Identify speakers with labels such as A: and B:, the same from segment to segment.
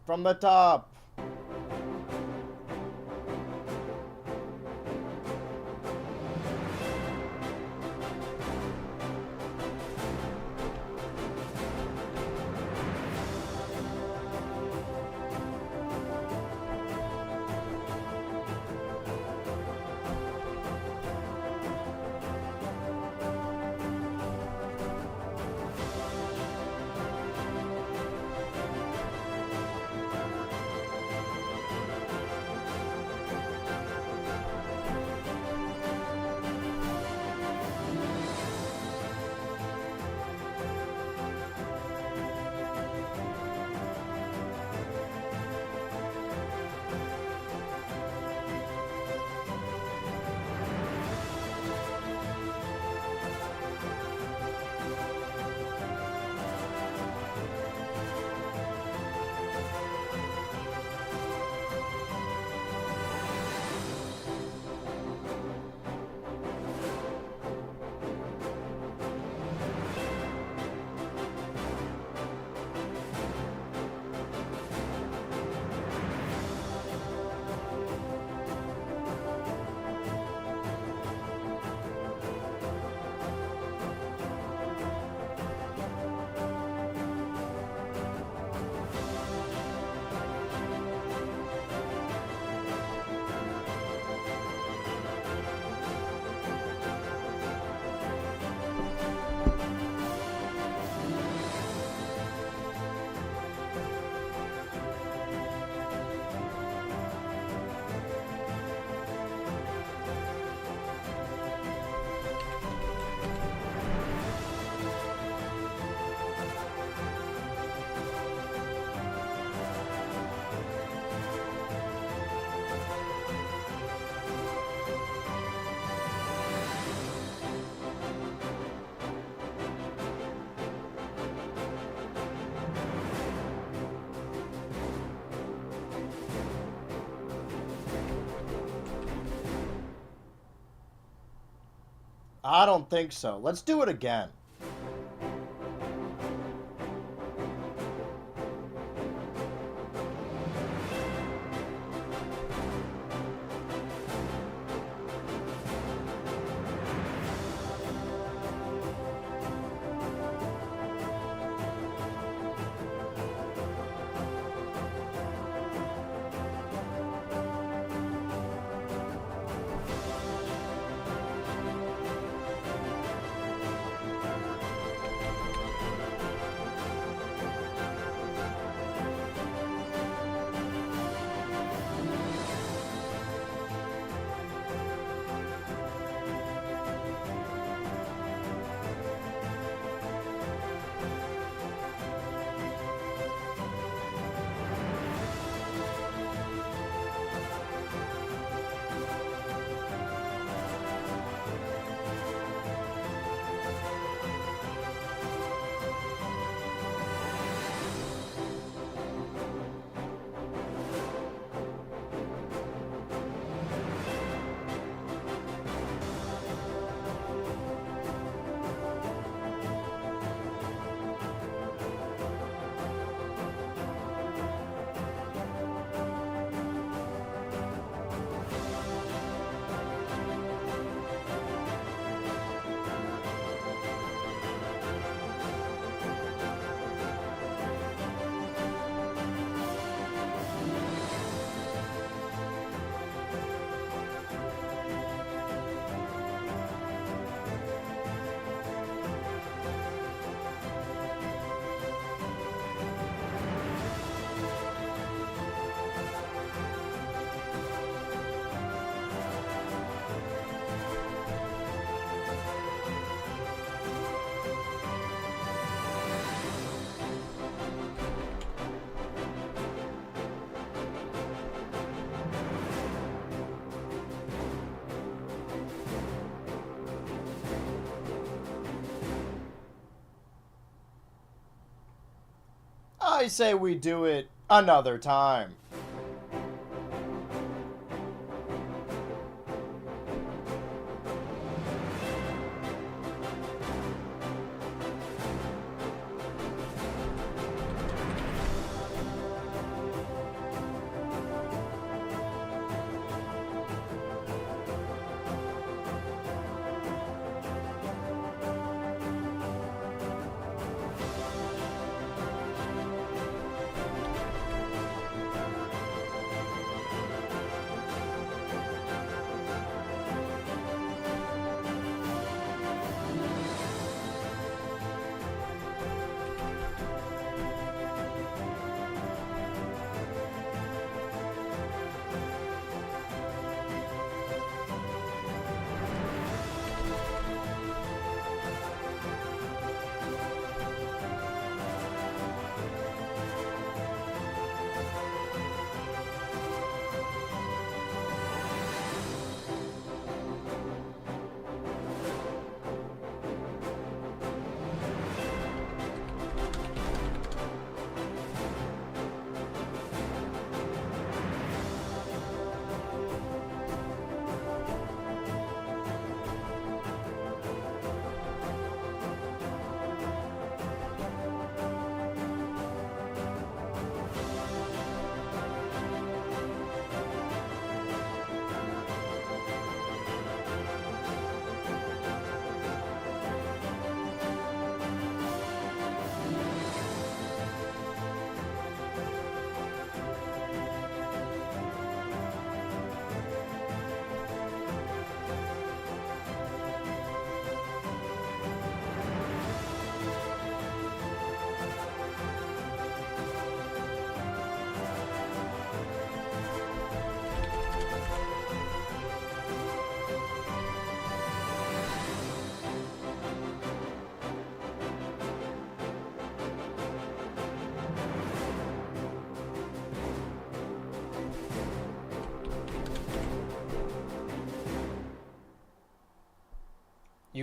A: From the top. I don't think so. Let's do it again. I say we do it another time.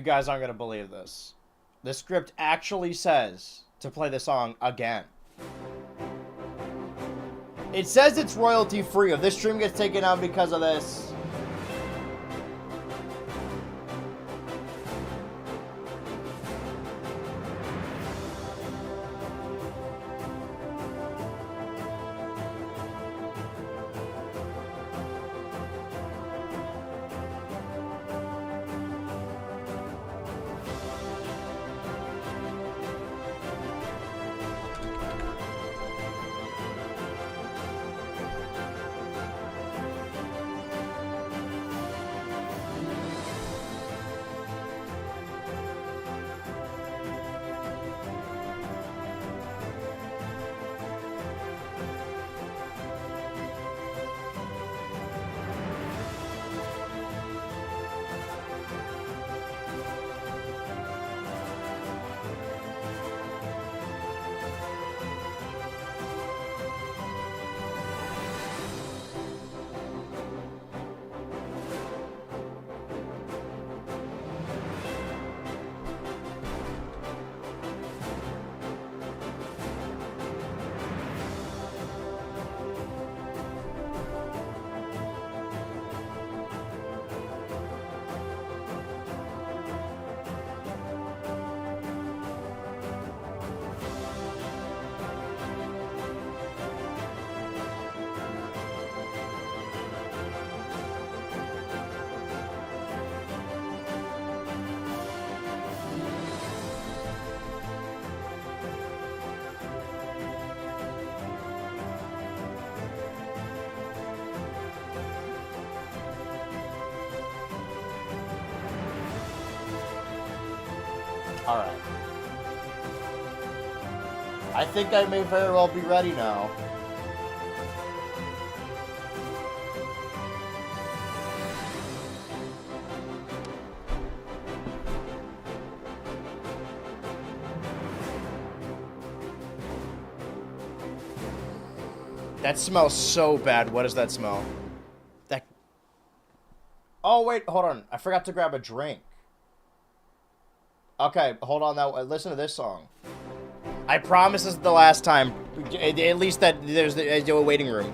A: You guys aren't gonna believe this. The script actually says to play the song again. It says it's royalty free. If this stream gets taken down because of this... Alright. I think I may very well be ready now. That smells so bad. What does that smell? That... Oh, wait, hold on. I forgot to grab a drink. Okay, hold on now. Listen to this song. I promise this is the last time. At least that there's a waiting room.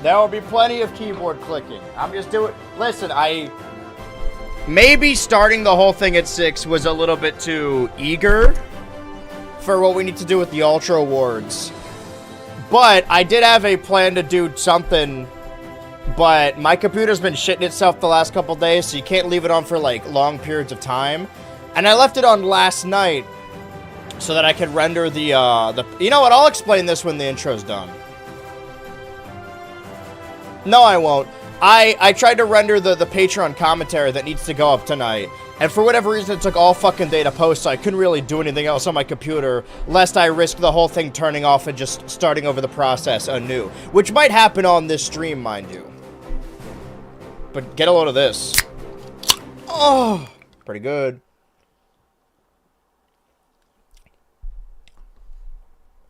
A: There will be plenty of keyboard clicking. I'm just doing... Listen, maybe starting the whole thing at 6 was a little bit too eager for what we need to do with the Ultra Awards. But I did have a plan to do something, but my computer's been shitting itself the last couple days, so you can't leave it on for, like, long periods of time. And I left it on last night so that I could render the... You know what? I'll explain this when the intro's done. No, I won't. I tried to render the Patreon commentary that needs to go up tonight, and for whatever reason it took all fucking day to post, so I couldn't really do anything else on my computer, lest I risk the whole thing turning off and just starting over the process anew. Which might happen on this stream, mind you. But get a load of this. Oh, pretty good.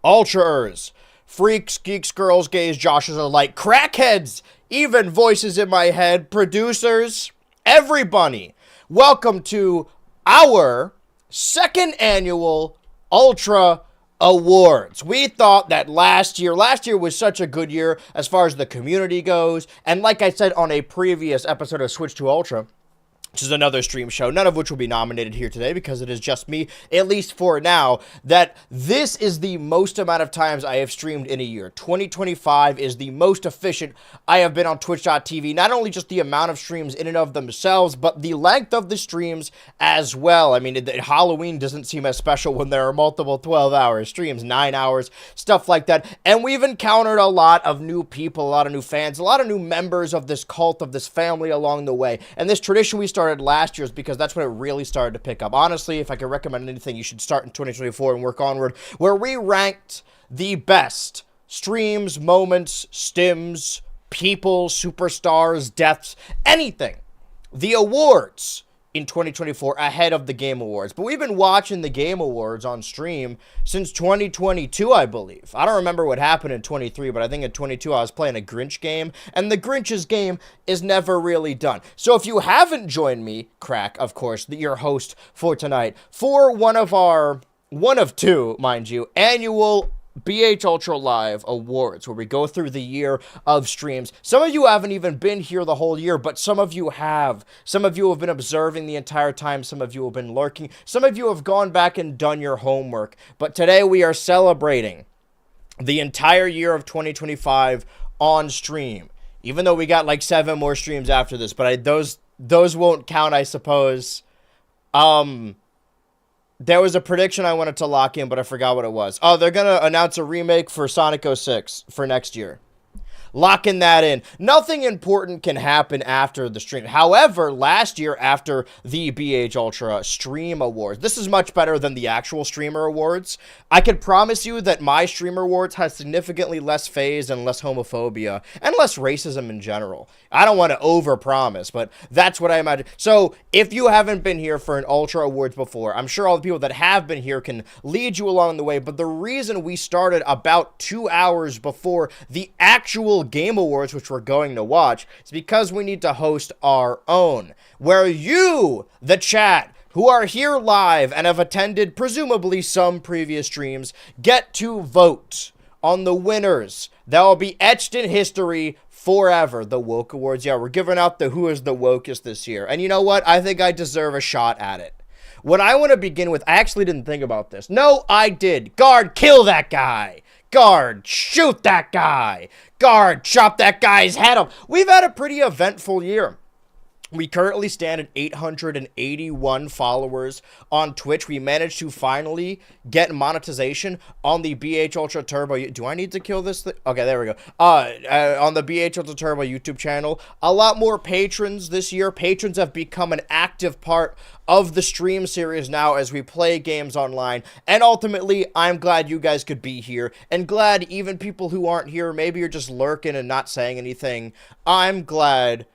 A: Ultra Urs. Freaks, geeks, girls, gays, Joshes alike, crackheads, even voices in my head, producers, everybody. Welcome to our second annual Ultra Awards. We thought that last year was such a good year as far as the community goes. And like I said on a previous episode of Switch to Ultra, which is another stream show, none of which will be nominated here today because it is just me, at least for now, that this is the most amount of times I have streamed in a year. 2025 is the most efficient I have been on Twitch.tv, not only just the amount of streams in and of themselves, but the length of the streams as well. I mean, Halloween doesn't seem as special when there are multiple 12-hour streams, 9 hours, stuff like that, and we've encountered a lot of new people, a lot of new fans, a lot of new members of this cult, of this family along the way, and this tradition we started last year is because that's when it really started to pick up. Honestly, if I could recommend anything, you should start in 2024 and work onward, where we ranked the best streams, moments, stims, people, superstars, deaths, anything. The awards in 2024 ahead of the Game Awards. But we've been watching the Game Awards on stream since 2022, I believe. I don't remember what happened in 23, but I think in 22 I was playing a Grinch game, and the Grinch's game is never really done. So if you haven't joined me, Crack, of course, your host for tonight, for one of two, mind you, annual BH Ultra Live Awards, where we go through the year of streams. Some of you haven't even been here the whole year, but some of you have. Some of you have been observing the entire time. Some of you have been lurking. Some of you have gone back and done your homework. But today we are celebrating the entire year of 2025 on stream. Even though we got like 7 more streams after this, but those won't count, I suppose. There was a prediction I wanted to lock in, but I forgot what it was. Oh, they're going to announce a remake for Sonic 06 for next year. Locking that in. Nothing important can happen after the stream. However, last year after the BH Ultra Stream Awards, this is much better than the actual Streamer Awards. I can promise you that my Streamer Awards has significantly less phase and less homophobia and less racism in general. I don't want to overpromise, but that's what I imagine. So if you haven't been here for an Ultra Awards before, I'm sure all the people that have been here can lead you along the way. But the reason we started about 2 hours before the actual Game Awards, which we're going to watch, is because we need to host our own, where you, the chat, who are here live and have attended presumably some previous streams, get to vote on the winners that will be etched in history forever. The Woke Awards. Yeah, we're giving out the who is the wokest this year. And you know what? I think I deserve a shot at it. What I want to begin with, I actually didn't think about this. No, I did. Guard, kill that guy. Guard, shoot that guy. Guard, chop that guy's head off. We've had a pretty eventful year. We currently stand at 881 followers on Twitch. We managed to finally get monetization on the BH Ultra Turbo. Do I need to kill this thing? Okay, there we go. On the BH Ultra Turbo YouTube channel. A lot more patrons this year. Patrons have become an active part of the stream series now as we play games online. And ultimately, I'm glad you guys could be here. And glad even people who aren't here, maybe you're just lurking and not saying anything. I'm glad.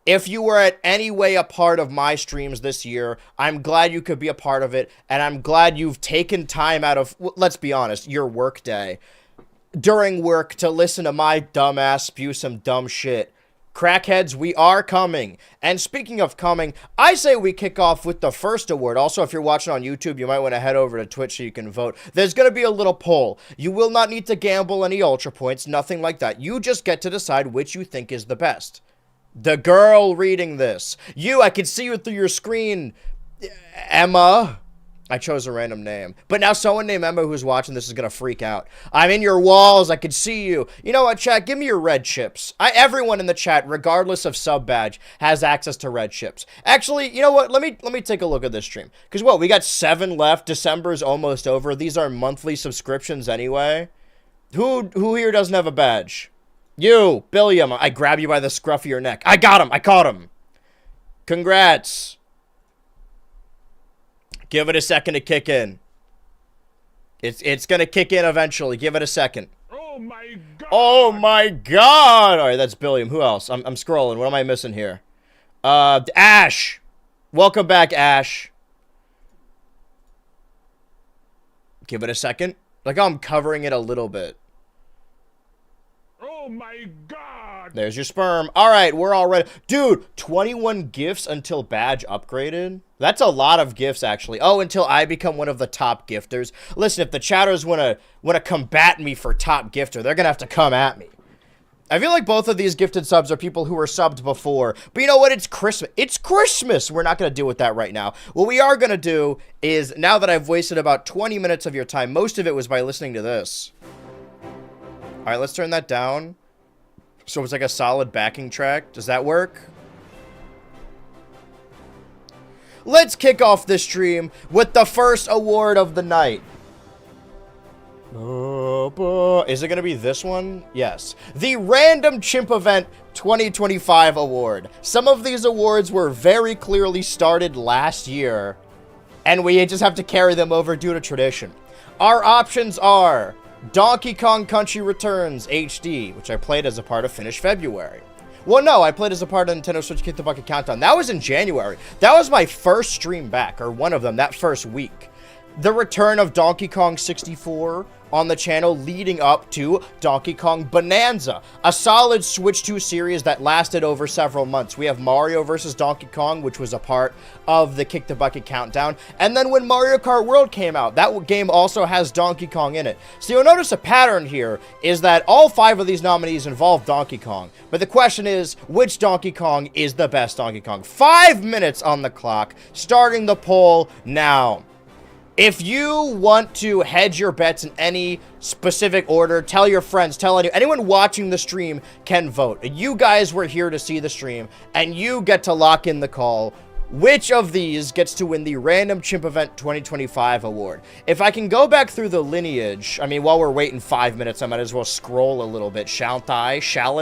A: If you were at any way a part of my streams this year, I'm glad you could be a part of it, and I'm glad you've taken time out of, let's be honest, your work day, during work to listen to my dumb ass spew some dumb shit. Crackheads, we are coming. And speaking of coming, I say we kick off with the first award. Also, if you're watching on YouTube, you might want to head over to Twitch so you can vote. There's going to be a little poll. You will not need to gamble any Ultra points, nothing like that. You just get to decide which you think is the best. The girl reading this. You, I can see you through your screen. Emma. I chose a random name. But now someone named Emma who's watching this is going to freak out. I'm in your walls. I can see you. You know what, chat? Give me your red chips. Everyone in the chat, regardless of sub badge, has access to red chips. Actually, you know what? Let me take a look at this stream. Because, what, we got 7 left. December's almost over. These are monthly subscriptions anyway. Who here doesn't have a badge? You, Billiam, I grab you by the scruff of your neck. I got him. I caught him. Congrats. Give it a second to kick in. It's going to kick in eventually. Give it a second.
B: Oh, my God.
A: Oh, my God. All right, that's Billiam. Who else? I'm scrolling. What am I missing here? Ash. Welcome back, Ash. Give it a second. Like, I'm covering it a little bit.
B: Oh my god!
A: There's your sperm. All right, we're all ready. Dude, 21 gifts until badge upgraded? That's a lot of gifts, actually. Oh, until I become one of the top gifters. Listen, if the chatters want to combat me for top gifter, they're going to have to come at me. I feel like both of these gifted subs are people who were subbed before. But you know what? It's Christmas. It's Christmas. We're not going to deal with that right now. What we are going to do is, now that I've wasted about 20 minutes of your time, most of it was by listening to this. All right, let's turn that down. So it's like a solid backing track. Does that work? Let's kick off this stream with the first award of the night. Is it going to be this one? Yes. The Random Chimp Event 2025 award. Some of these awards were very clearly started last year, and we just have to carry them over due to tradition. Our options are Donkey Kong Country Returns HD, which I played as a part of Finish February. Well, no, I played as a part of Nintendo Switch Kick the Bucket Countdown. That was in January. That was my first stream back, or one of them, that first week. The return of Donkey Kong 64 on the channel leading up to Donkey Kong Bonanza, a solid Switch 2 series that lasted over several months. We have Mario vs. Donkey Kong, which was a part of the Kick the Bucket Countdown, and then when Mario Kart World came out, that game also has Donkey Kong in it. So you'll notice a pattern here is that all 5 of these nominees involve Donkey Kong, but the question is, which Donkey Kong is the best Donkey Kong? 5 minutes on the clock, starting the poll now. If you want to hedge your bets in any specific order, tell your friends, tell anyone watching the stream can vote. You guys were here to see the stream, and you get to lock in the call. Which of these gets to win the Random Chimp Event 2025 award? If I can go back through the lineage, I mean, while we're waiting 5 minutes, I might as well scroll a little bit. Shan't I? Well,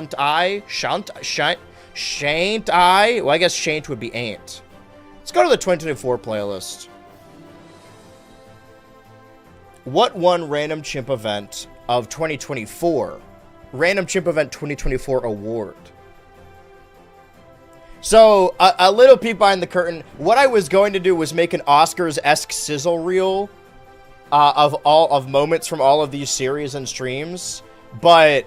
A: I guess shan't would be ain't. Let's go to the 2024 playlist. What won Random Chimp Event of 2024? Random Chimp Event 2024 award. So, a little peek behind the curtain. What I was going to do was make an Oscars-esque sizzle reel of moments from all of these series and streams. But,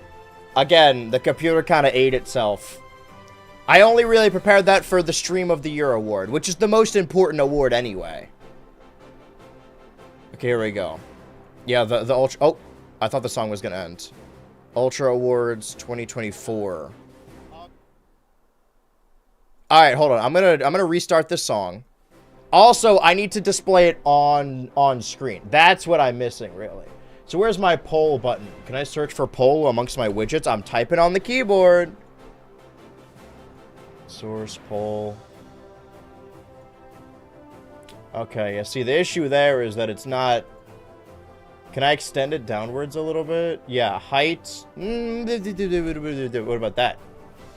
A: again, the computer kind of ate itself. I only really prepared that for the Stream of the Year award, which is the most important award anyway. Okay, here we go. Yeah, the Ultra... Oh, I thought the song was going to end. Ultra Awards 2024. Alright, hold on. I'm gonna restart this song. Also, I need to display it on screen. That's what I'm missing, really. So where's my poll button? Can I search for poll amongst my widgets? I'm typing on the keyboard. Source poll. Okay, yeah, see, the issue there is that it's not... Can I extend it downwards a little bit? Yeah, height. What about that?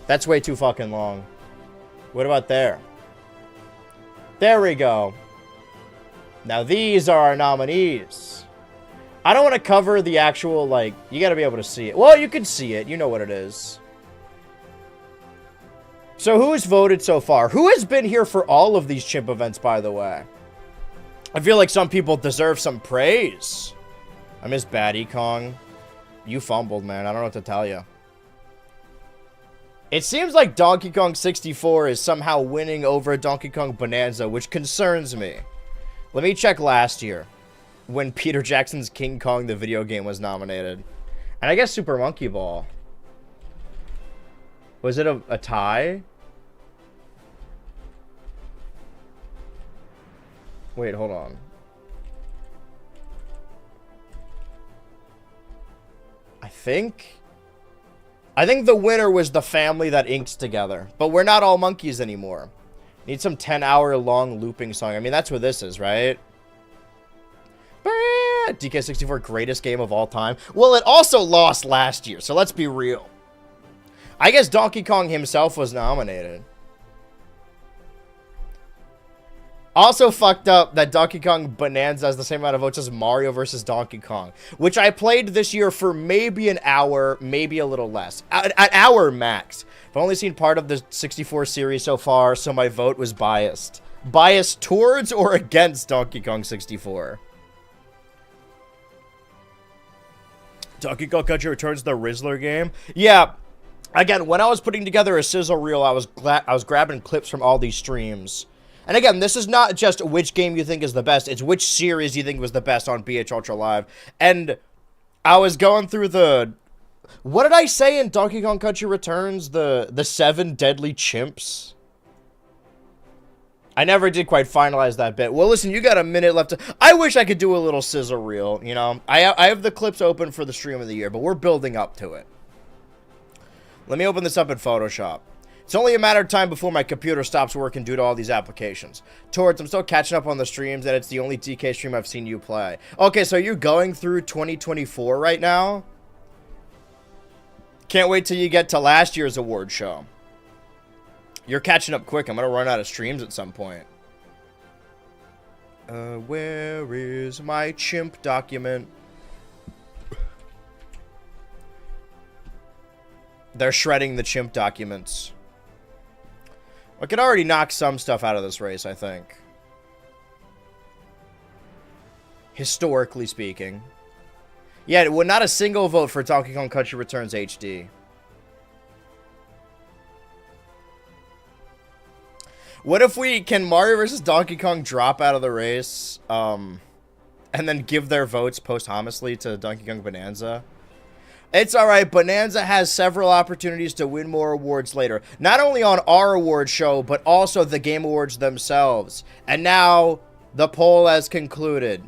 A: That's way too fucking long. What about there? There we go. Now these are our nominees. I don't want to cover the actual, like, you gotta be able to see it. Well, you can see it. You know what it is. So who's voted so far? Who has been here for all of these chimp events, by the way? I feel like some people deserve some praise. I miss Batty Kong. You fumbled, man. I don't know what to tell you. It seems like Donkey Kong 64 is somehow winning over Donkey Kong Bonanza, which concerns me. Let me check last year, when Peter Jackson's King Kong, the video game, was nominated. And I guess Super Monkey Ball. Was it a tie? Wait, hold on. I think the winner was The Family That Inks Together. But we're not all monkeys anymore. Need some 10-hour-long looping song. I mean, that's what this is, right? DK64, greatest game of all time. Well, it also lost last year, so let's be real. I guess Donkey Kong himself was nominated. Also fucked up that Donkey Kong Bonanza has the same amount of votes as Mario vs. Donkey Kong, which I played this year for maybe an hour, maybe a little less. An hour max. I've only seen part of the 64 series so far, so my vote was biased. Biased towards or against Donkey Kong 64? Donkey Kong Country Returns, the Rizzler game. Yeah. Again, when I was putting together a sizzle reel, I was grabbing clips from all these streams. And again, this is not just which game you think is the best, it's which series you think was the best on BH Ultra Live. And I was going through the... What did I say in Donkey Kong Country Returns? The 7 deadly chimps? I never did quite finalize that bit. Well, listen, you got a minute left. I wish I could do a little sizzle reel, you know. I have the clips open for the stream of the year, but we're building up to it. Let me open this up in Photoshop. It's only a matter of time before my computer stops working due to all these applications. Torts, I'm still catching up on the streams, and it's the only DK stream I've seen you play. Okay, so you're going through 2024 right now? Can't wait till you get to last year's award show. You're catching up quick. I'm going to run out of streams at some point. Where is my chimp document? They're shredding the chimp documents. I could already knock some stuff out of this race, I think. Historically speaking. Yeah, well, not a single vote for Donkey Kong Country Returns HD. What if we... Can Mario vs. Donkey Kong drop out of the race, and then give their votes posthumously to Donkey Kong Bonanza? It's alright, Bonanza has several opportunities to win more awards later. Not only on our award show, but also the Game Awards themselves. And now, the poll has concluded.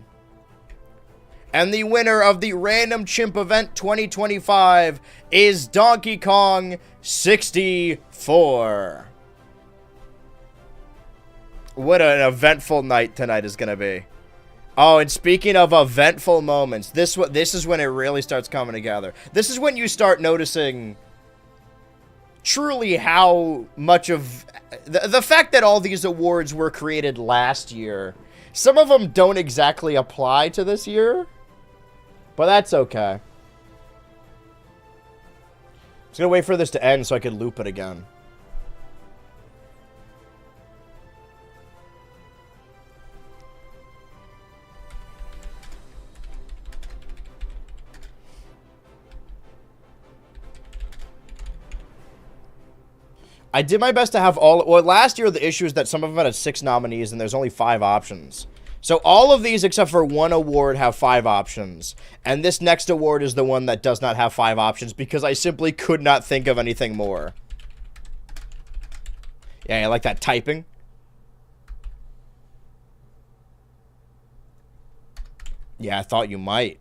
A: And the winner of the Random Chimp Event 2025 is Donkey Kong 64. What an eventful night tonight is going to be. Oh, and speaking of eventful moments, this is when it really starts coming together. This is when you start noticing truly how much of... The fact that all these awards were created last year, some of them don't exactly apply to this year, but that's okay. I'm just going to wait for this to end so I can loop it again. I did my best to have all... Well, last year, the issue is that some of them had 6 nominees, and there's only 5 options. So all of these, except for one award, have 5 options. And this next award is the one that does not have 5 options, because I simply could not think of anything more. Yeah, I like that typing. Yeah, I thought you might.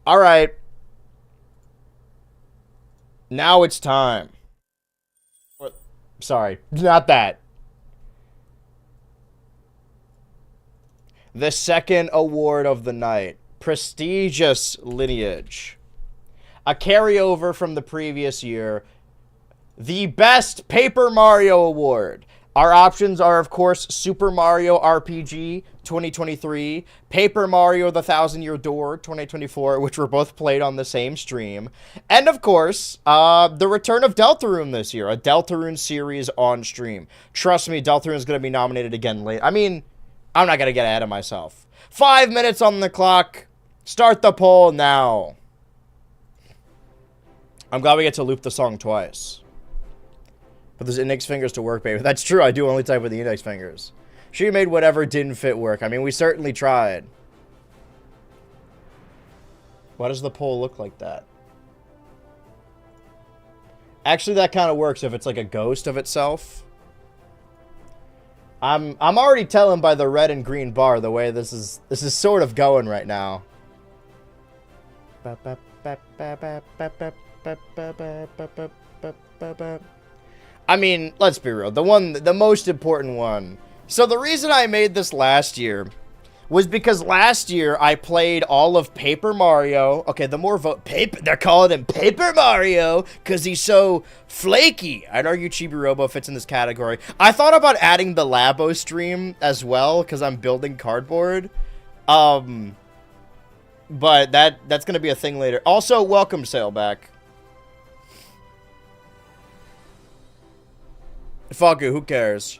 A: All right. Now it's time. What? Sorry, not that. The second award of the night. Prestigious Lineage. A carryover from the previous year. The Best Paper Mario Award. Our options are, of course, Super Mario RPG 2023, Paper Mario The Thousand Year Door 2024, which were both played on the same stream, and, of course, the return of Deltarune this year, a Deltarune series on stream. Trust me, Deltarune is going to be nominated again later. I mean, I'm not going to get ahead of myself. 5 minutes on the clock. Start the poll now. I'm glad we get to loop the song twice. But there's index fingers to work, baby. That's true, I do only type with the index fingers. She made whatever didn't fit work. I mean, we certainly tried. Why does the poll look like that? Actually, that kind of works if it's like a ghost of itself. I'm already telling by the red and green bar the way this is sort of going right now. I mean, let's be real. The most important one. So the reason I made this last year was because last year I played all of Paper Mario. Okay, the more vote... They're calling him Paper Mario because he's so flaky. I'd argue Chibi Robo fits in this category. I thought about adding the Labo stream as well because I'm building cardboard. But that's going to be a thing later. Also, welcome, Sailback. Fuck it, who cares?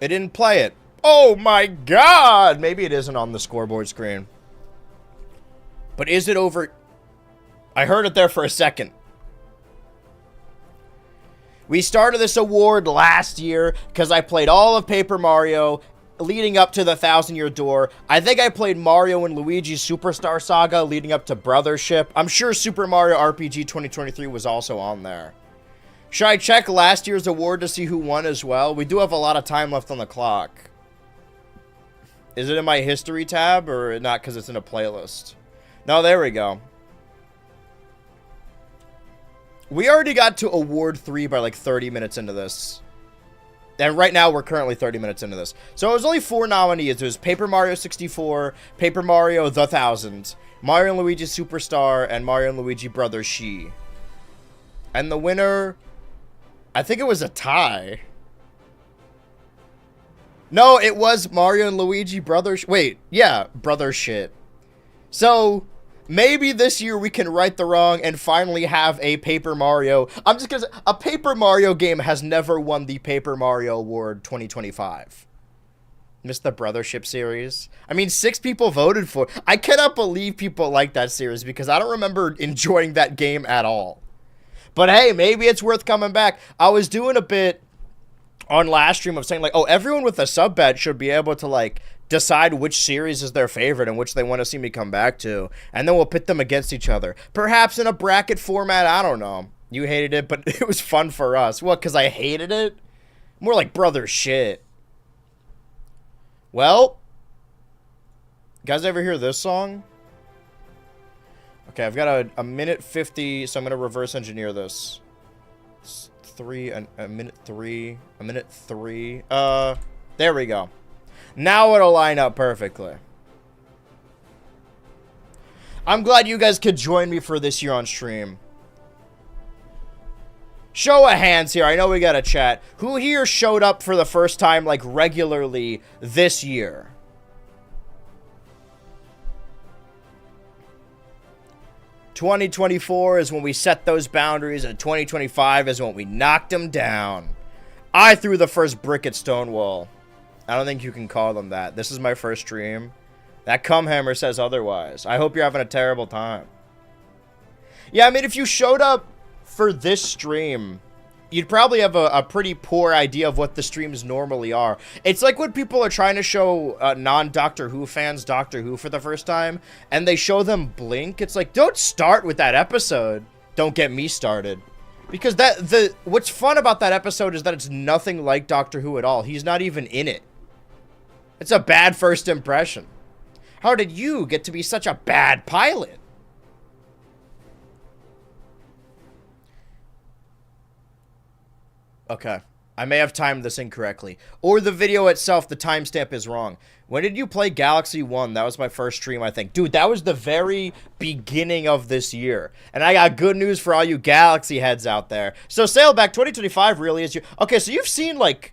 A: It didn't play it. Oh my god! Maybe it isn't on the scoreboard screen. But is it over? I heard it there for a second. We started this award last year because I played all of Paper Mario leading up to the 1,000-Year Door. I think I played Mario and Luigi's Superstar Saga leading up to Brothership. I'm sure Super Mario RPG 2023 was also on there. Should I check last year's award to see who won as well? We do have a lot of time left on the clock. Is it in my history tab or not because it's in a playlist? No, there we go. We already got to award 3 by like 30 minutes into this. And right now, we're currently 30 minutes into this. So it was only 4 nominees. It was Paper Mario 64, Paper Mario The 1000, Mario and Luigi Superstar, and Mario and Luigi Brothers Shi. And the winner, I think it was a tie. No, it was Mario and Luigi Brothers. Wait, yeah, Brothers Shit. So maybe this year we can right the wrong and finally have a Paper Mario. I'm just gonna say, a Paper Mario game has never won the Paper Mario Award 2025. Missed the Brothership series. I mean, 6 people voted for it. I cannot believe people like that series because I don't remember enjoying that game at all. But hey, maybe it's worth coming back. I was doing a bit on last stream of saying like, oh, everyone with a sub bet should be able to like decide which series is their favorite and which they want to see me come back to, and then we'll pit them against each other, perhaps in a bracket format. I don't know. You hated it, but it was fun for us. What, because I hated it? More like brother shit. Well, you guys ever hear this song? Okay, I've got a minute 50, so I'm gonna reverse engineer this. A minute 3. There we go. Now it'll line up perfectly. I'm glad you guys could join me for this year on stream. Show of hands here. I know we got a chat. Who here showed up for the first time, like, regularly this year? "2024 is when we set those boundaries, and 2025 is when we knocked them down. I threw the first brick at Stonewall." I don't think you can call them that. This is my first stream. That Cumhammer says otherwise. I hope you're having a terrible time. Yeah, I mean, if you showed up for this stream, you'd probably have a pretty poor idea of what the streams normally are. It's like when people are trying to show non-Doctor Who fans Doctor Who for the first time, and they show them Blink. It's like, don't start with that episode. Don't get me started. Because what's fun about that episode is that it's nothing like Doctor Who at all. He's not even in it. It's a bad first impression. How did you get to be such a bad pilot? Okay. I may have timed this incorrectly. Or the video itself, the timestamp is wrong. When did you play Galaxy 1? That was my first stream, I think. Dude, that was the very beginning of this year. And I got good news for all you Galaxy heads out there. So Sailback 2025 really is your... Okay, so you've seen, like...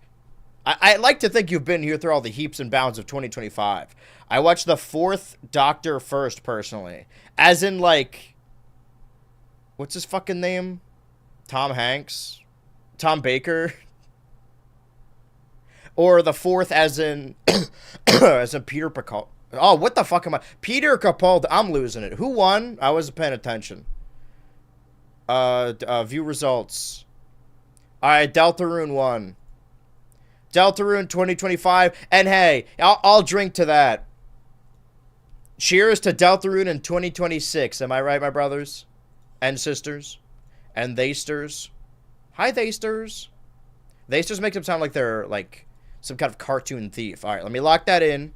A: I like to think you've been here through all the heaps and bounds of 2025. I watched the 4th Doctor first, personally. As in, like... What's his fucking name? Tom Hanks? Tom Baker? Or the 4th as in... as in Peter Capaldi. Oh, what the fuck am I... Peter Capaldi. I'm losing it. Who won? I wasn't paying attention. View results. Alright, Deltarune won. Deltarune 2025. And hey, I'll drink to that. Cheers to Deltarune in 2026. Am I right, my brothers? And sisters? And theysters? Hi, theysters. Theysters makes them sound like they're, like, some kind of cartoon thief. Alright, let me lock that in.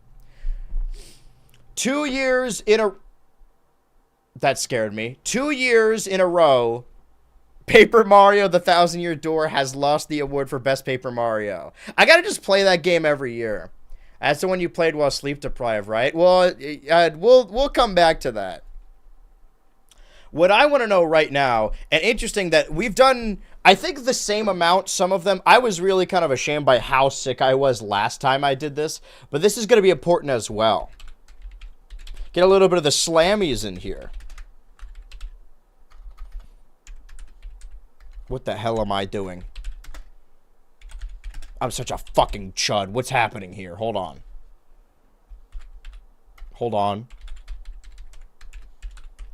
A: 2 years in a... That scared me. 2 years in a row... Paper Mario The 1,000-Year Door has lost the award for Best Paper Mario. I gotta just play that game every year. That's the one you played while sleep deprived, right? Well, we'll come back to that. What I want to know right now, and interesting that we've done, I think, the same amount, some of them. I was really kind of ashamed by how sick I was last time I did this, but this is going to be important as well. Get a little bit of the slammies in here. What the hell am I doing? I'm such a fucking chud. What's happening here? Hold on. Hold on.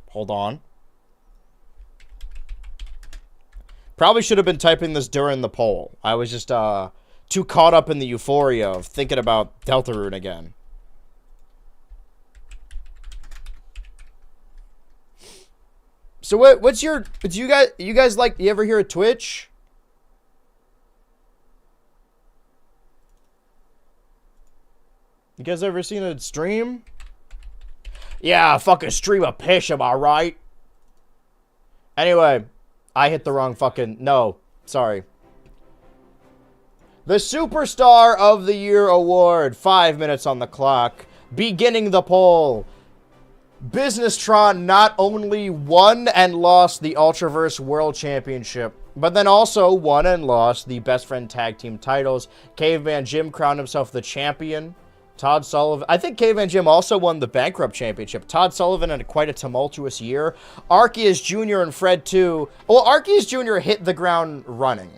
A: Hold on. Probably should have been typing this during the poll. I was just too caught up in the euphoria of thinking about Deltarune again. So what's your, do you guys like, you ever hear of Twitch? You guys ever seen a stream? Yeah, fucking stream a pish, am I right? Anyway, I hit the wrong fucking, no, sorry. The Superstar of the Year Award, 5 minutes on the clock, beginning the poll. Businesstron not only won and lost the Ultraverse World Championship, but then also won and lost the Best Friend Tag Team titles. Caveman Jim crowned himself the champion. Todd Sullivan, I think Caveman Jim also won the Bankrupt Championship. Todd Sullivan had quite a tumultuous year. Arceus Jr. and Fred 2. Well, Arceus Jr. hit the ground running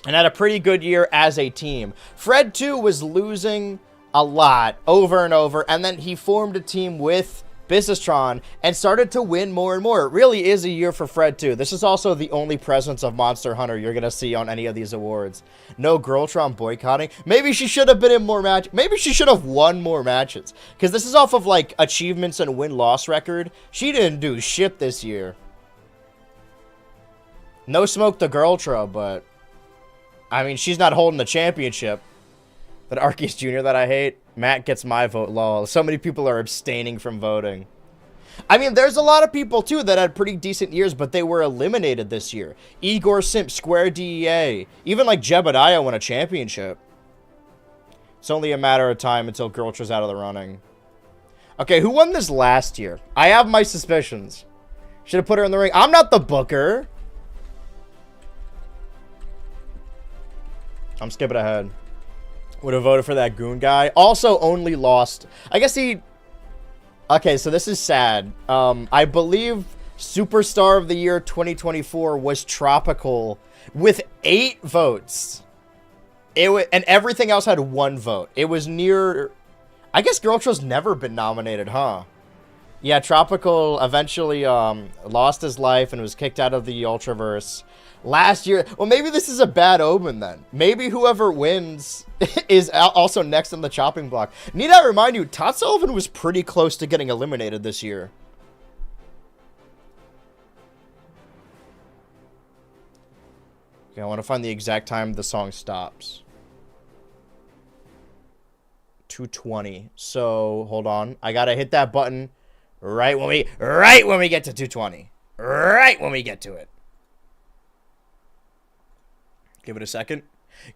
A: and had a pretty good year as a team. Fred 2 was losing a lot over and over, and then he formed a team with Businesstron and started to win more and more. It really is a year for Fred 2. This is also the only presence of Monster Hunter you're going to see on any of these awards. No Girltron boycotting. Maybe she should have been in more matches. Maybe she should have won more matches. Because this is off of, like, achievements and win-loss record. She didn't do shit this year. No smoke to Girltra, but I mean, she's not holding the championship. That Arceus Jr. that I hate. Matt gets my vote, lol. So many people are abstaining from voting. I mean, there's a lot of people, too, that had pretty decent years, but they were eliminated this year. Igor Simp, Square DEA. Even, like, Jebediah won a championship. It's only a matter of time until Girltra's out of the running. Okay, who won this last year? I have my suspicions. Should have put her in the ring. I'm not the booker. I'm skipping ahead. Would have voted for that goon guy. Also only lost. I guess he... Okay, so this is sad. I believe Superstar of the Year 2024 was Tropical with 8 votes. And everything else had 1 vote. It was near... I guess Girltra's never been nominated, huh? Yeah, Tropical eventually lost his life and was kicked out of the Ultraverse. Last year, well, maybe this is a bad omen then. Maybe whoever wins is also next on the chopping block. Need I remind you, Todd Sullivan was pretty close to getting eliminated this year. Okay, I want to find the exact time the song stops. 2:20. So, hold on. I gotta hit that button right when we get to 2:20. Right when we get to it. Give it a second.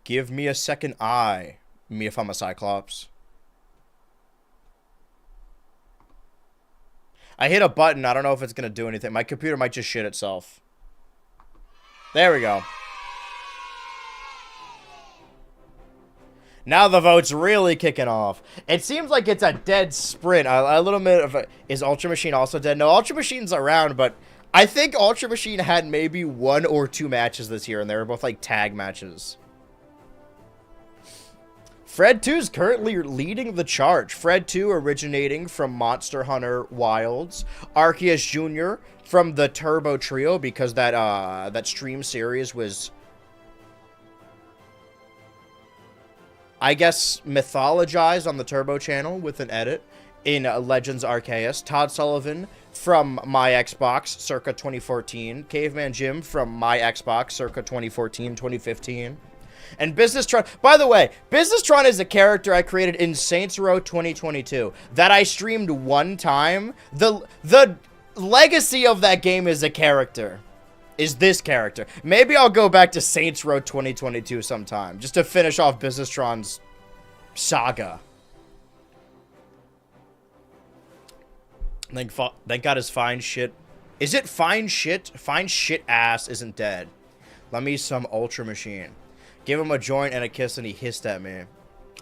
A: Give me a second eye. Me if I'm a Cyclops. I hit a button. I don't know if it's going to do anything. My computer might just shit itself. There we go. Now the vote's really kicking off. It seems like it's a dead sprint. A little bit of a... Is Ultra Machine also dead? No, Ultra Machine's around, but... I think Ultra Machine had maybe 1 or 2 matches this year, and they were both, like, tag matches. Fred 2's currently leading the charge. Fred 2 originating from Monster Hunter Wilds. Arceus Jr. from the Turbo Trio, because that stream series was, I guess, mythologized on the Turbo channel with an edit in Legends Arceus. Todd Sullivan from My Xbox, circa 2014. Caveman Jim from My Xbox, circa 2014, 2015. And Businesstron, by the way, Businesstron is a character I created in Saints Row 2022 that I streamed 1 time. The legacy of that game is a character. Is this character. Maybe I'll go back to Saints Row 2022 sometime, just to finish off Businesstron's saga. Thank God his fine shit. Is it fine shit? Fine shit ass isn't dead. Let me some Ultra Machine. Give him a joint and a kiss and he hissed at me.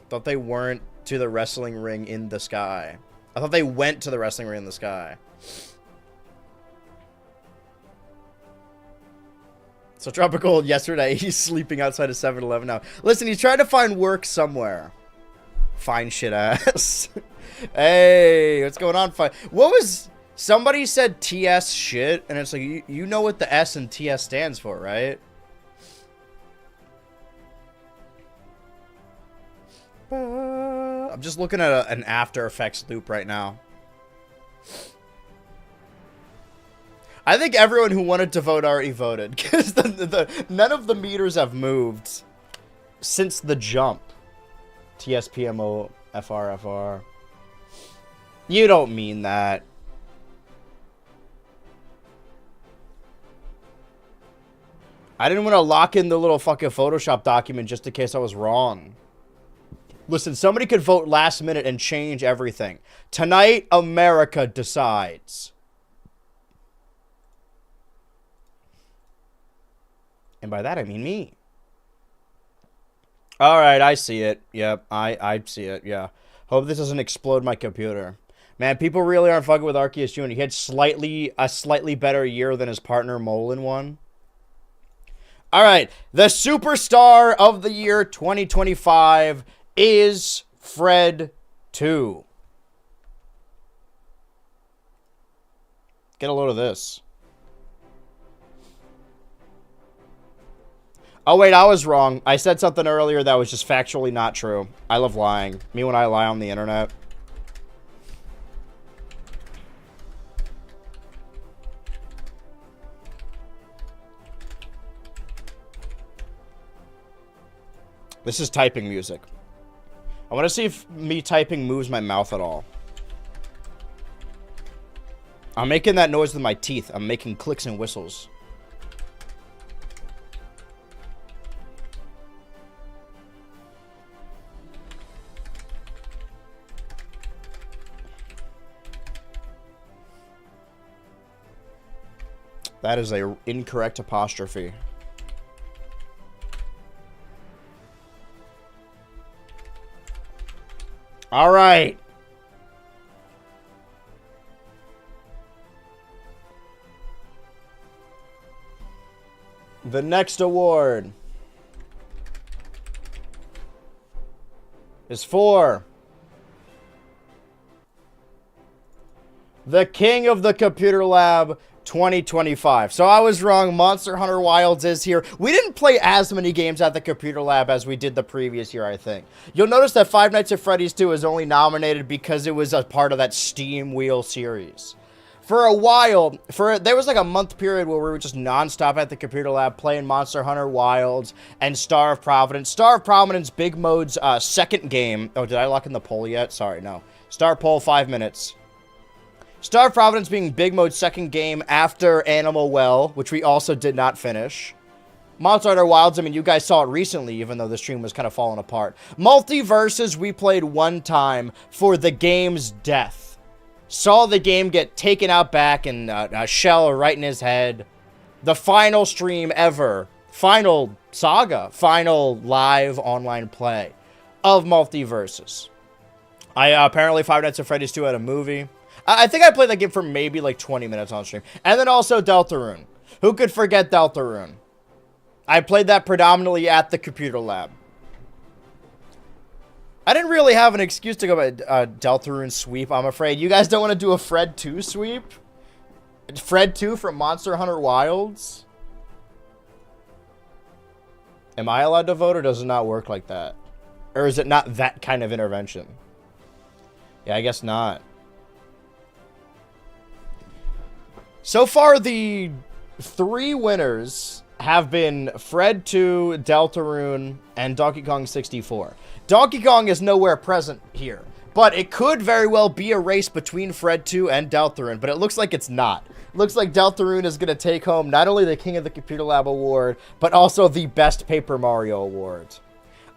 A: Thought they weren't to the wrestling ring in the sky. I thought they went to the wrestling ring in the sky. So Tropical yesterday, he's sleeping outside of 7-Eleven now. Listen, he's trying to find work somewhere. Fine shit ass. Hey, what's going on? What was... Somebody said TS shit, and it's like, you know what the S and TS stands for, right? I'm just looking at an After Effects loop right now. I think everyone who wanted to vote already voted, because none of the meters have moved since the jump. TSPMO FRFR. You don't mean that. I didn't want to lock in the little fucking Photoshop document just in case I was wrong. Listen, somebody could vote last minute and change everything. Tonight, America decides. And by that, I mean me. Alright, I see it. Yep, I see it, yeah. Hope this doesn't explode my computer. Man, people really aren't fucking with Arceus Jr. He had a slightly better year than his partner Molin won. Alright, the superstar of the year 2025 is Fred 2. Get a load of this. Oh, wait, I was wrong. I said something earlier that was just factually not true. I love lying. Me when I lie on the internet. This is typing music. I want to see if me typing moves my mouth at all. I'm making that noise with my teeth. I'm making clicks and whistles. That is a incorrect apostrophe. All right. The next award is for the King of the Computer Lab 2025. So I was wrong. Monster Hunter Wilds is here. We didn't play as many games at the Computer Lab as we did the previous year, I think. You'll notice that Five Nights at Freddy's 2 is only nominated because it was a part of that Steam Wheel series. For a while, there was like a month period where we were just nonstop at the Computer Lab playing Monster Hunter Wilds and Star of Providence. Star of Providence, Big Mode's second game. Oh, did I lock in the poll yet? Sorry, no. Star poll, 5 minutes. Star of Providence being Big Mode's second game after Animal Well, which we also did not finish. Monster Hunter Wilds, I mean, you guys saw it recently, even though the stream was kind of falling apart. Multiverses, we played one time for the game's death. Saw the game get taken out back and a shell right in his head. The final stream ever. Final saga. Final live online play of Multiverses. Apparently Five Nights at Freddy's 2 had a movie. I think I played that game for maybe like 20 minutes on stream. And then also Deltarune. Who could forget Deltarune? I played that predominantly at the Computer Lab. I didn't really have an excuse to go by Deltarune sweep, I'm afraid. You guys don't want to do a Fred 2 sweep? Fred 2 from Monster Hunter Wilds? Am I allowed to vote or does it not work like that? Or is it not that kind of intervention? Yeah, I guess not. So far, the 3 winners have been Fred 2, Deltarune, and Donkey Kong 64. Donkey Kong is nowhere present here, but it could very well be a race between Fred 2 and Deltarune, but it looks like it's not. It looks like Deltarune is going to take home not only the King of the Computer Lab award, but also the Best Paper Mario award.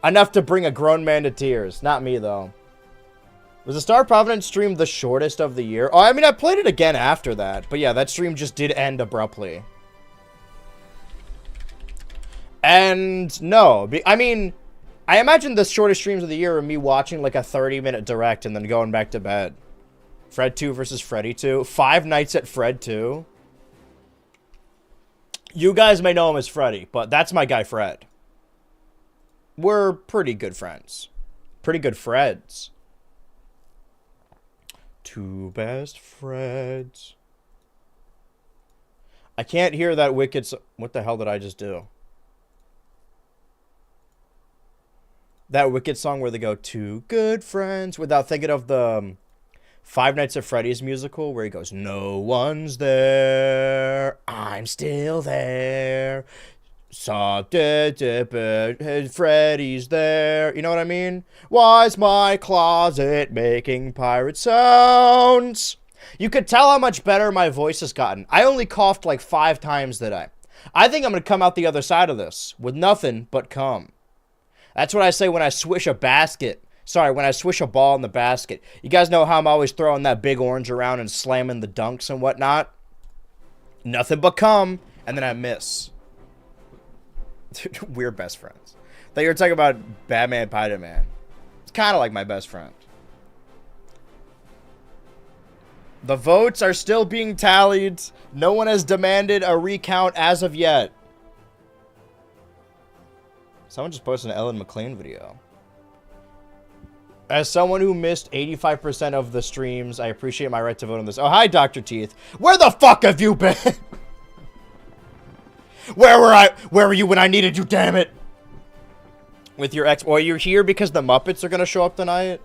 A: Enough to bring a grown man to tears. Not me, though. Was the Star of Providence stream the shortest of the year? Oh, I mean, I played it again after that. But yeah, that stream just did end abruptly. And no, I mean, I imagine the shortest streams of the year are me watching like a 30-minute direct and then going back to bed. Fred 2 versus Freddy 2. 5 Nights at Fred 2. You guys may know him as Freddy, but that's my guy Fred. We're pretty good friends. Pretty good Freds. Two best Freds. I can't hear that Wicked... What the hell did I just do? That Wicked song where they go, two good friends, without thinking of the Five Nights at Freddy's musical where he goes, no one's there, I'm still there. Freddy's there. You know what I mean? Why's my closet making pirate sounds? You could tell how much better my voice has gotten. I only coughed like 5 times today. I think I'm going to come out the other side of this with nothing but cum. That's what I say when I swish a basket. Sorry, when I swish a ball in the basket. You guys know how I'm always throwing that big orange around and slamming the dunks and whatnot? Nothing but cum, and then I miss. We're best friends. Thought you were talking about Batman Spider-Man. It's kind of like my best friend. The votes are still being tallied. No one has demanded a recount as of yet. Someone just posted an Ellen McLean video. As someone who missed 85% of the streams, I appreciate my right to vote on this. Oh, hi, Dr. Teeth. Where the fuck have you been? Where were you when I needed you, damn it? With your ex... Or you're here because the Muppets are going to show up tonight?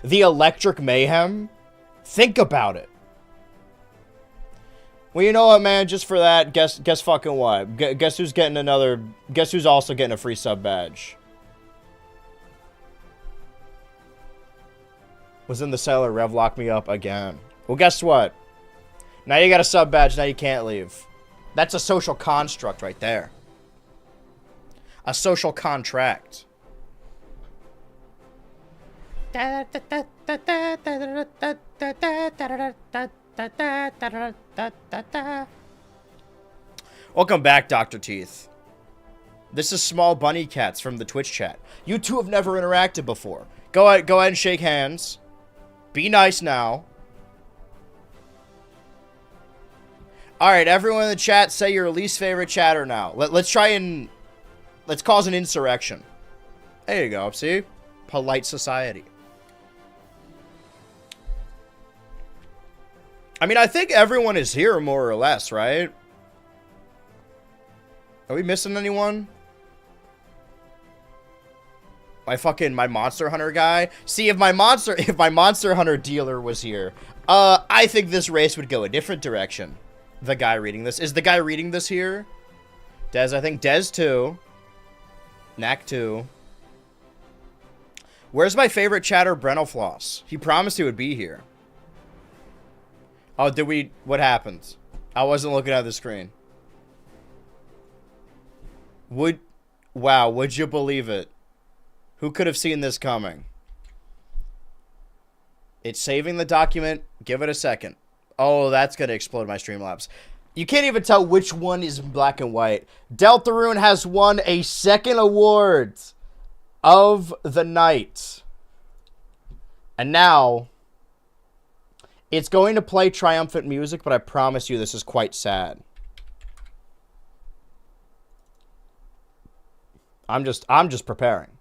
A: The Electric Mayhem? Think about it. Well, you know what, man? Just for that, guess fucking what? Guess who's getting another... Guess who's also getting a free sub badge? Was in the cellar. Rev locked me up again. Well, guess what? Now you got a sub badge. Now you can't leave. That's a social construct right there. A social contract. Welcome back, Dr. Teeth. This is Small Bunny Cats from the Twitch chat. You two have never interacted before. Go ahead and shake hands. Be nice now. Alright, everyone in the chat, say your least favorite chatter now. Let's try and... Let's cause an insurrection. There you go, see? Polite society. I mean, I think everyone is here, more or less, right? Are we missing anyone? My Monster Hunter guy? See, if my Monster Hunter dealer was here, I think this race would go a different direction. The guy reading this. Is the guy reading this here? Dez, I think Dez 2. Knack 2. Where's my favorite chatter, Brenofloss? He promised he would be here. Oh, did we... What happened? I wasn't looking at the screen. Wow, would you believe it? Who could have seen this coming? It's saving the document. Give it a second. Oh, that's going to explode my Streamlabs. You can't even tell which one is black and white. Deltarune has won a second award of the night. And now, it's going to play triumphant music, but I promise you this is quite sad. I'm just preparing.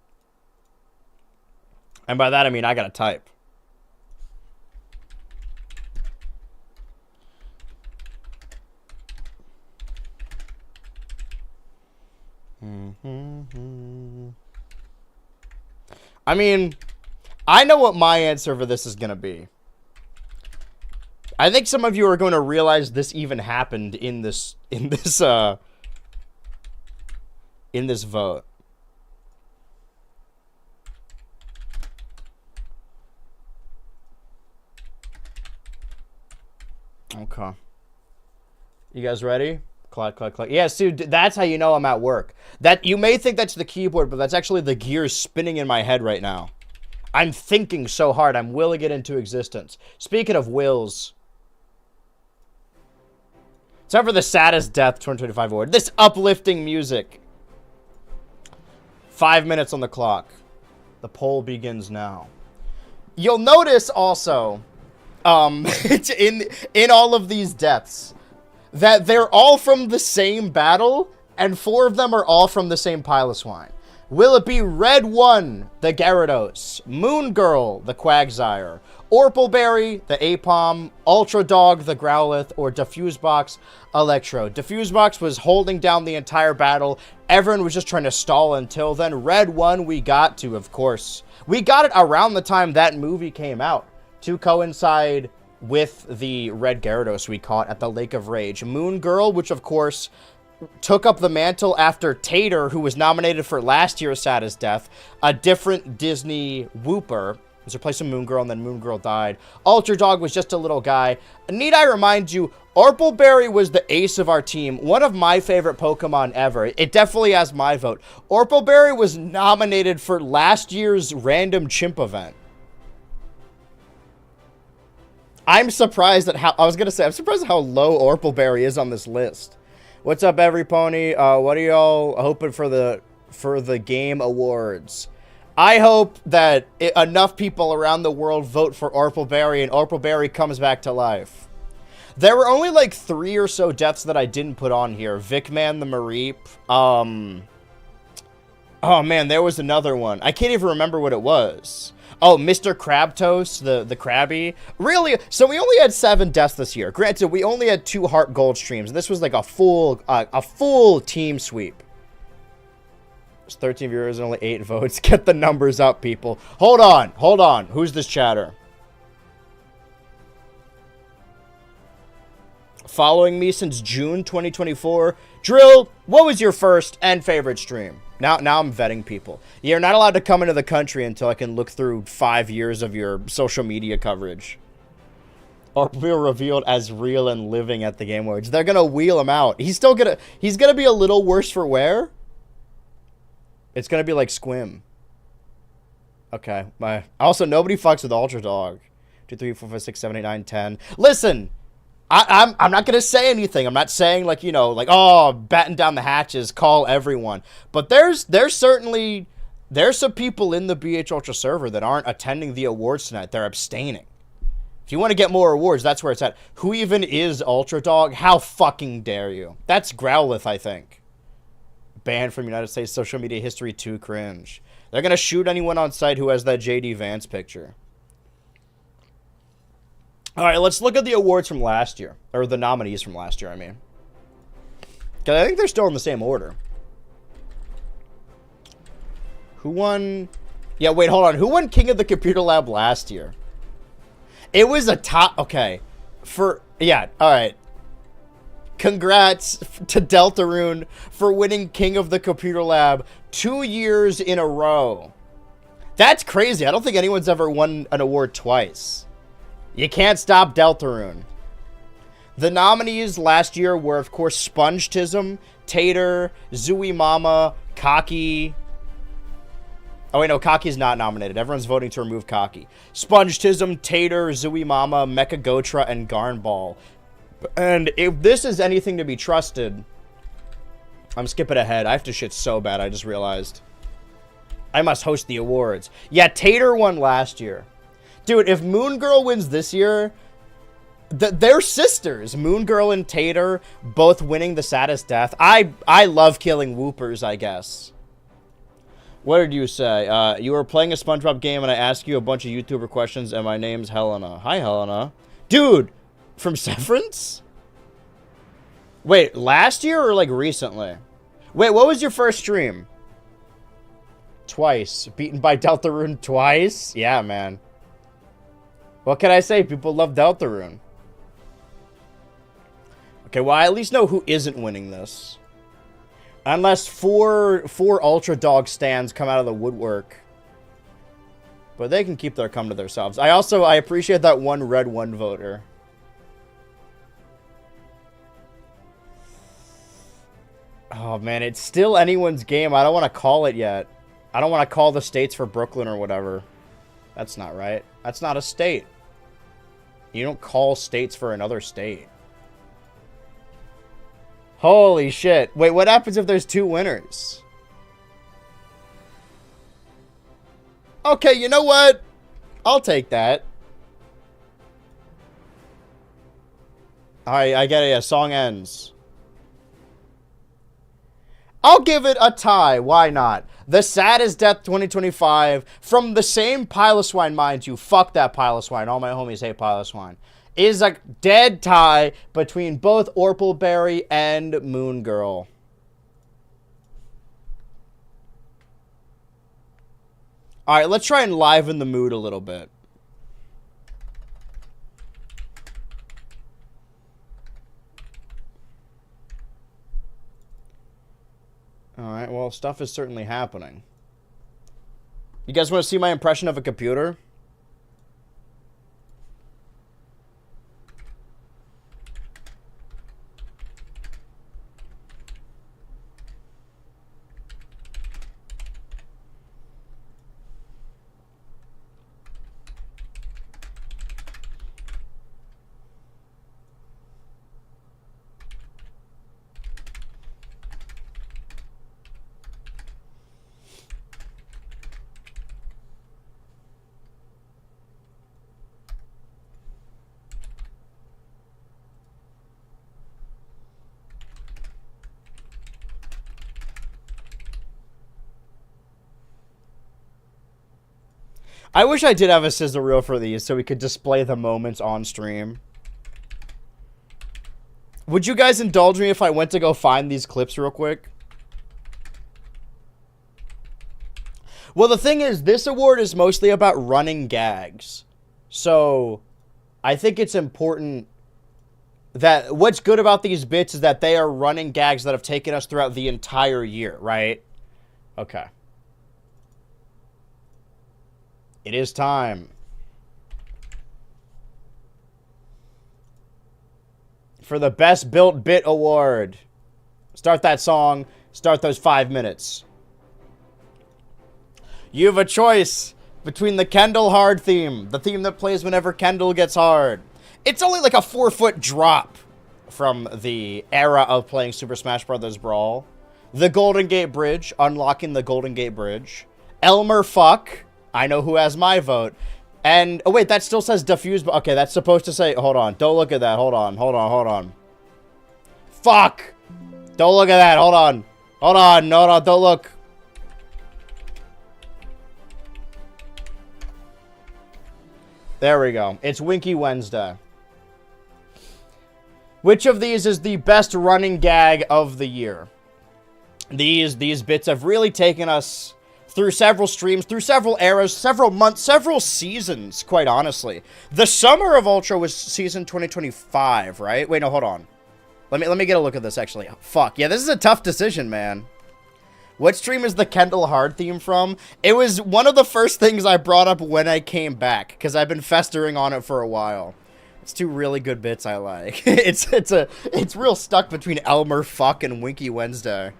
A: And by that I mean I gotta type. I mean, I know what my answer for this is gonna be. I think some of you are going to realize this even happened in this vote. Okay. You guys ready? Clack, clack, clack. Yes, dude, that's how you know I'm at work. That you may think that's the keyboard, but that's actually the gears spinning in my head right now. I'm thinking so hard. I'm willing it into existence. Speaking of wills. It's time for the saddest death 2025 award. This uplifting music. 5 minutes on the clock. The poll begins now. You'll notice also, in all of these deaths, that they're all from the same battle, and 4 of them are all from the same Piloswine? Will it be Red 1, the Gyarados, Moon Girl, the Quagsire, Orpleberry, the Apom, Ultra Dog, the Growlithe, or Diffusebox, Electro? Diffusebox was holding down the entire battle. Everyone was just trying to stall until then. Red 1 we got to, of course. We got it around the time that movie came out to coincide with the Red Gyarados we caught at the Lake of Rage. Moon Girl, which of course took up the mantle after Tater, who was nominated for last year's Saddest Death, a different Disney Wooper, was replaced with Moon Girl, and then Moon Girl died. Ultra Dog was just a little guy. Need I remind you, Orpleberry was the ace of our team. One of my favorite Pokemon ever. It definitely has my vote. Orpleberry was nominated for last year's random chimp event. I'm surprised at I'm surprised at how low Orpleberry is on this list. What's up, Everypony? What are y'all hoping for the game awards? I hope that enough people around the world vote for Orpleberry and Orpleberry comes back to life. There were only like 3 or so deaths that I didn't put on here. Vicman the Mareep. Oh man, there was another one. I can't even remember what it was. Oh, Mr. Crabtoast, the Krabby. Really? So we only had 7 deaths this year. Granted, we only had 2 Heart Gold streams. This was like a full team sweep. There's 13 viewers and only 8 votes. Get the numbers up, people. Hold on. Who's this chatter? Following me since June 2024. Drill, what was your first and favorite stream? Now I'm vetting people. You're not allowed to come into the country until I can look through 5 years of your social media coverage. Or be revealed as real and living at the Game Awards. They're gonna wheel him out. He's gonna be a little worse for wear. It's gonna be like Squim. Okay. Also, nobody fucks with Ultra Dog. 2, 3, 4, 5, 6, 7, 8, 9, 10. Listen. I'm not gonna say anything. I'm not saying like, you know, like, oh, batten down the hatches, call everyone. But there's some people in the BH Ultra server that aren't attending the awards tonight. They're abstaining. If you want to get more awards, that's where it's at. Who even is Ultra Dog? How fucking dare you? That's Growlithe, I think. Banned from United States social media history, too cringe. They're gonna shoot anyone on site who has that JD Vance picture. All right, let's look at the awards from last year. Or the nominees from last year, I mean. Because I think they're still in the same order. Who won? Yeah, wait, hold on. Who won King of the Computer Lab last year? It was a top... Okay. Yeah, all right. Congrats to Deltarune for winning King of the Computer Lab 2 years in a row. That's crazy. I don't think anyone's ever won an award twice. You can't stop Deltarune. The nominees last year were, of course, Spongetism, Tater, Zooey Mama, Cocky. Oh, wait, no, Cocky's not nominated. Everyone's voting to remove Cocky. Spongetism, Tater, Zooey Mama, Mechagotra, and Garnball. And if this is anything to be trusted... I'm skipping ahead. I have to shit so bad, I just realized. I must host the awards. Yeah, Tater won last year. Dude, if Moon Girl wins this year, they're sisters. Moon Girl and Tater both winning the Saddest Death. I love killing Woopers, I guess. What did you say? You were playing a SpongeBob game and I asked you a bunch of YouTuber questions and my name's Helena. Hi, Helena. Dude, from Severance? Wait, last year or like recently? Wait, what was your first stream? Twice. Beaten by Deltarune twice? Yeah, man. What can I say? People love Deltarune. Okay, well, I at least know who isn't winning this. Unless four Ultra Dog stands come out of the woodwork. But they can keep their come to themselves. I appreciate that one Red 1 voter. Oh, man, it's still anyone's game. I don't want to call it yet. I don't want to call the states for Brooklyn or whatever. That's not right. That's not a state. You don't call states for another state. Holy shit. Wait, what happens if there's 2 winners? Okay, you know what? I'll take that. I get it. Yeah, song ends. I'll give it a tie. Why not? The Saddest Death 2025 from the same Piloswine, mind you. Fuck that Piloswine. All my homies hate Piloswine. Is a dead tie between both Orpleberry and Moon Girl. Alright, let's try and liven the mood a little bit. Alright, well, stuff is certainly happening. You guys want to see my impression of a computer? I wish I did have a sizzle reel for these so we could display the moments on stream. Would you guys indulge me if I went to go find these clips real quick? Well, the thing is, this award is mostly about running gags. So, I think it's important that what's good about these bits is that they are running gags that have taken us throughout the entire year, right? Okay. It is time for the Best Built Bit Award. Start that song. Start those 5 minutes. You have a choice between the Kendall Hard theme, the theme that plays whenever Kendall gets hard. It's only like a 4-foot drop from the era of playing Super Smash Bros. Brawl. The Golden Gate Bridge, unlocking the Golden Gate Bridge. Elmer Fuck. I know who has my vote. And, oh wait, that still says diffuse, but okay, that's supposed to say, hold on, don't look at that, hold on. Fuck! Don't look at that, hold on, no, don't look. There we go, it's Winky Wednesday. Which of these is the best running gag of the year? These bits have really taken us through several streams, through several eras, several months, several seasons, quite honestly. The summer of Ultra was season 2025, right? Wait, no, hold on. Let me get a look at this, actually. Fuck. Yeah, this is a tough decision, man. What stream is the Kendall Hard theme from? It was one of the first things I brought up when I came back, because I've been festering on it for a while. It's two really good bits I like. It's real stuck between Elmer Fuck and Winky Wednesday.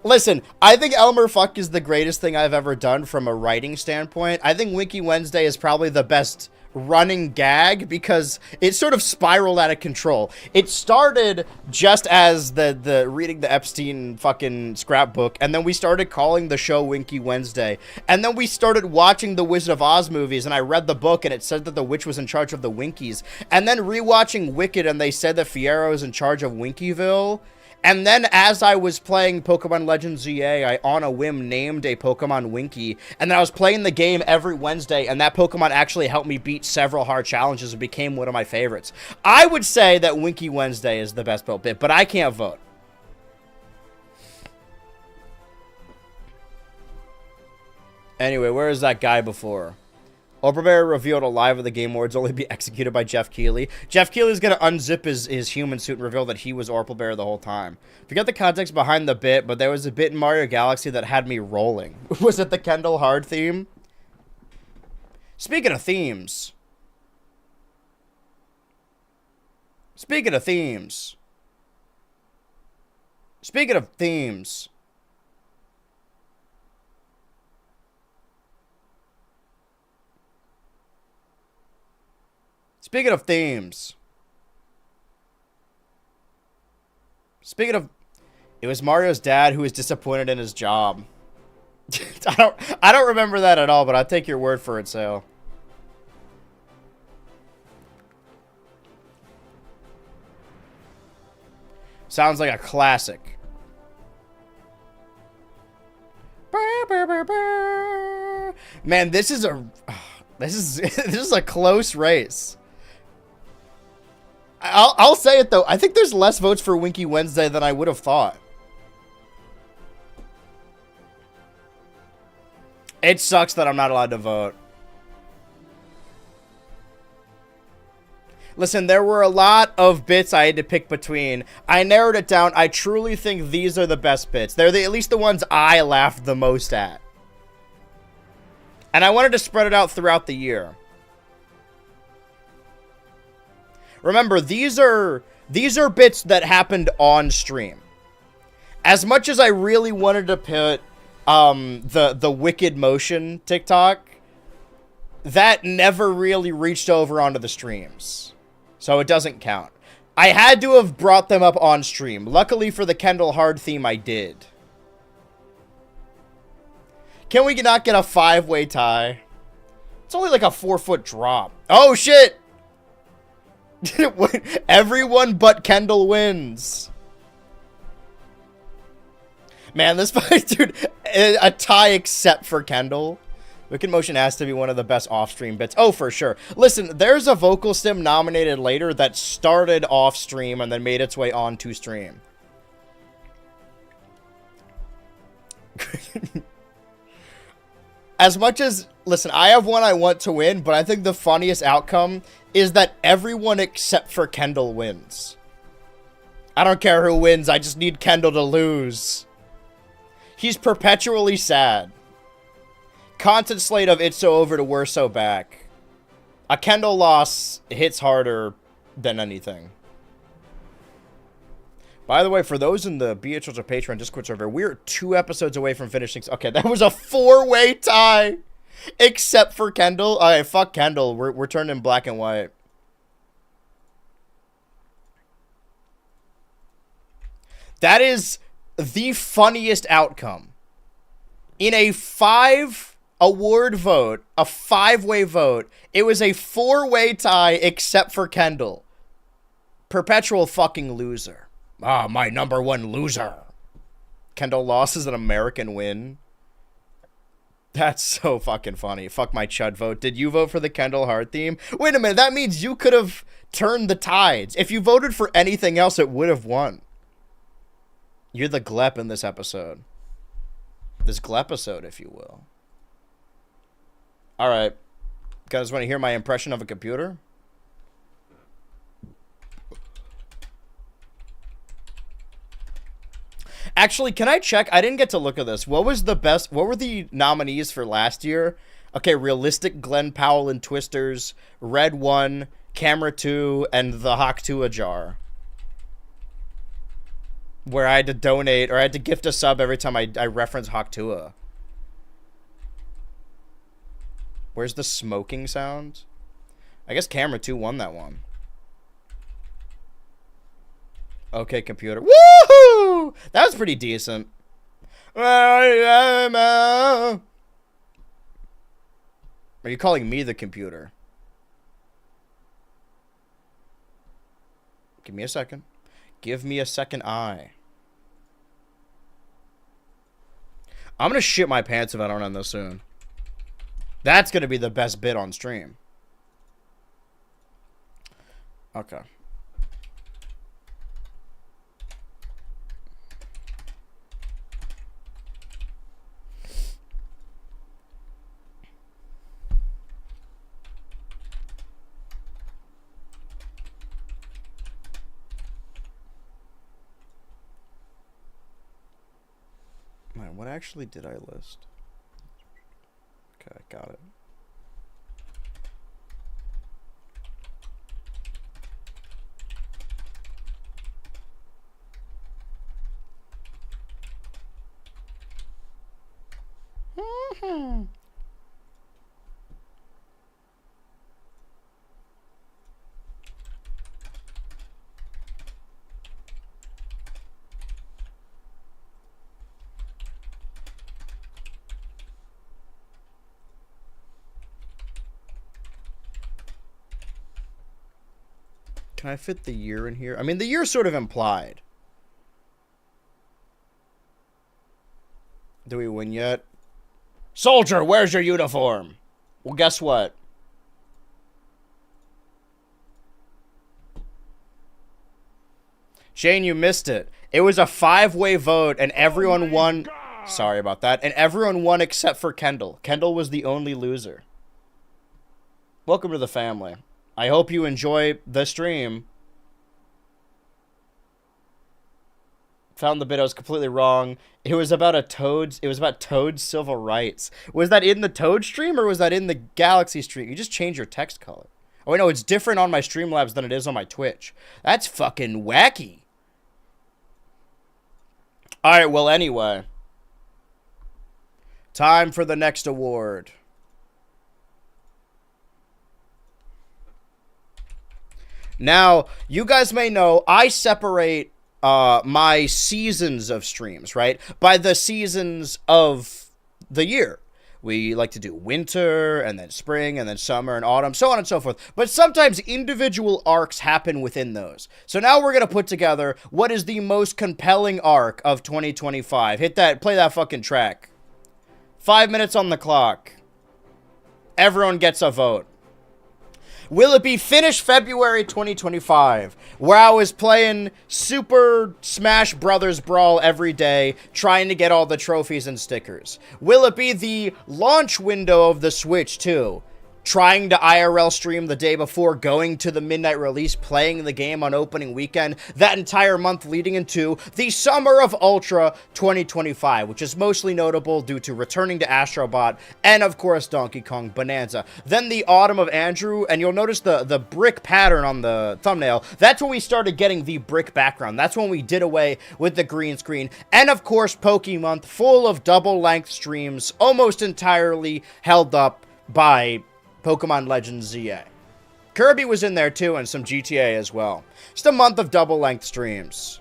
A: Listen, I think Elmer Fuck is the greatest thing I've ever done from a writing standpoint. I think Winky Wednesday is probably the best running gag because it sort of spiraled out of control. It started just as the reading the Epstein fucking scrapbook, and then we started calling the show Winky Wednesday. And then we started watching the Wizard of Oz movies, and I read the book, and it said that the witch was in charge of the Winkies. And then rewatching Wicked, and they said that Fiero is in charge of Winkyville. And then as I was playing Pokemon Legends ZA, I on a whim named a Pokemon Winky. And then I was playing the game every Wednesday, and that Pokemon actually helped me beat several hard challenges and became one of my favorites. I would say that Winky Wednesday is the best built bit, but I can't vote. Anyway, where is that guy before? Orpleberry revealed a live of the Game Awards only be executed by Jeff Keighley. Jeff Keighley's gonna unzip his human suit and reveal that he was Orpleberry the whole time. Forget the context behind the bit, but there was a bit in Mario Galaxy that had me rolling. Was it the Kendall Hard theme? Speaking of themes. Speaking of themes. Speaking of themes. Speaking of themes. Speaking of... It was Mario's dad who was disappointed in his job. I don't remember that at all, but I'll take your word for it, Sale. Sounds like a classic. Man, this is a this is a close race. I'll say it though. I think there's less votes for Winky Wednesday than I would have thought. It sucks that I'm not allowed to vote. Listen, there were a lot of bits I had to pick between. I narrowed it down. I truly think these are the best bits. They're at least the ones I laughed the most at. And I wanted to spread it out throughout the year. Remember, these are bits that happened on stream. As much as I really wanted to put the Wicked Motion TikTok, that never really reached over onto the streams. So it doesn't count. I had to have brought them up on stream. Luckily for the Kendall Hard theme, I did. Can we not get a 5-way tie? It's only like a 4-foot drop. Oh, shit! Everyone but Kendall wins. Man, this fight, dude, a tie except for Kendall. Wicked Motion has to be one of the best off-stream bits. Oh, for sure. Listen, there's a vocal stim nominated later that started off-stream and then made its way onto stream. As much as, listen, I have one I want to win, but I think the funniest outcome is that everyone except for Kendall wins. I don't care who wins, I just need Kendall to lose. He's perpetually sad. Content slate of It's So Over to We're So Back. A Kendall loss hits harder than anything. By the way, for those in the BHO's Patreon Discord server, we're 2 episodes away from finishing. Okay, that was a 4-way tie. Except for Kendall. Alright, fuck Kendall. We're turning black and white. That is the funniest outcome. In a 5-award vote, a 5-way vote, it was a 4-way tie except for Kendall. Perpetual fucking loser. Ah, my #1 loser. Kendall loss is an American win. That's so fucking funny. Fuck my chud vote. Did you vote for the Kendall Hard theme? Wait a minute, that means you could have turned the tides. If you voted for anything else, it would have won. You're the glep in this episode. This glepisode, if you will. Alright. Guys, want to hear my impression of a computer? Actually, can I check? I didn't get to look at this. What was the best? What were the nominees for last year? Okay, Realistic, Glenn Powell and Twisters, Red 1, Camera 2, and the Hawk2a jar. Where I had to donate, or I had to gift a sub every time I reference Hawk2a. Where's the smoking sound? I guess Camera 2 won that one. Okay, computer. Woohoo! That was pretty decent. Are you calling me the computer? Give me a second. Give me a second eye. I'm gonna shit my pants if I don't end this soon. That's gonna be the best bit on stream. Okay. What actually did I list? Okay, got it. Can I fit the year in here? I mean, the year's sort of implied. Do we win yet? Soldier, where's your uniform? Well, guess what? Shane, you missed it. It was a 5-way vote, and everyone won. Sorry about that. And everyone won except for Kendall. Kendall was the only loser. Welcome to the family. I hope you enjoy the stream. Found the bit I was completely wrong. It was about Toad's civil rights. Was that in the Toad stream or was that in the Galaxy stream? You just change your text color. Oh, wait, no, it's different on my Streamlabs than it is on my Twitch. That's fucking wacky. Alright, well, anyway. Time for the next award. Now, you guys may know I separate my seasons of streams, right? By the seasons of the year. We like to do winter, and then spring, and then summer, and autumn, so on and so forth. But sometimes individual arcs happen within those. So now we're going to put together what is the most compelling arc of 2025. Hit that, play that fucking track. 5 minutes on the clock. Everyone gets a vote. Will it be finished February 2025, where I was playing Super Smash Brothers Brawl every day, trying to get all the trophies and stickers? Will it be the launch window of the Switch 2, trying to IRL stream the day before, going to the midnight release, playing the game on opening weekend, that entire month leading into the Summer of Ultra 2025, which is mostly notable due to returning to Astrobot and, of course, Donkey Kong Bonanza. Then the Autumn of Andrew, and you'll notice the brick pattern on the thumbnail. That's when we started getting the brick background. That's when we did away with the green screen. And, of course, Pokemonth, full of double-length streams, almost entirely held up by Pokemon Legends ZA. Kirby was in there too, and some GTA as well. Just a month of double-length streams.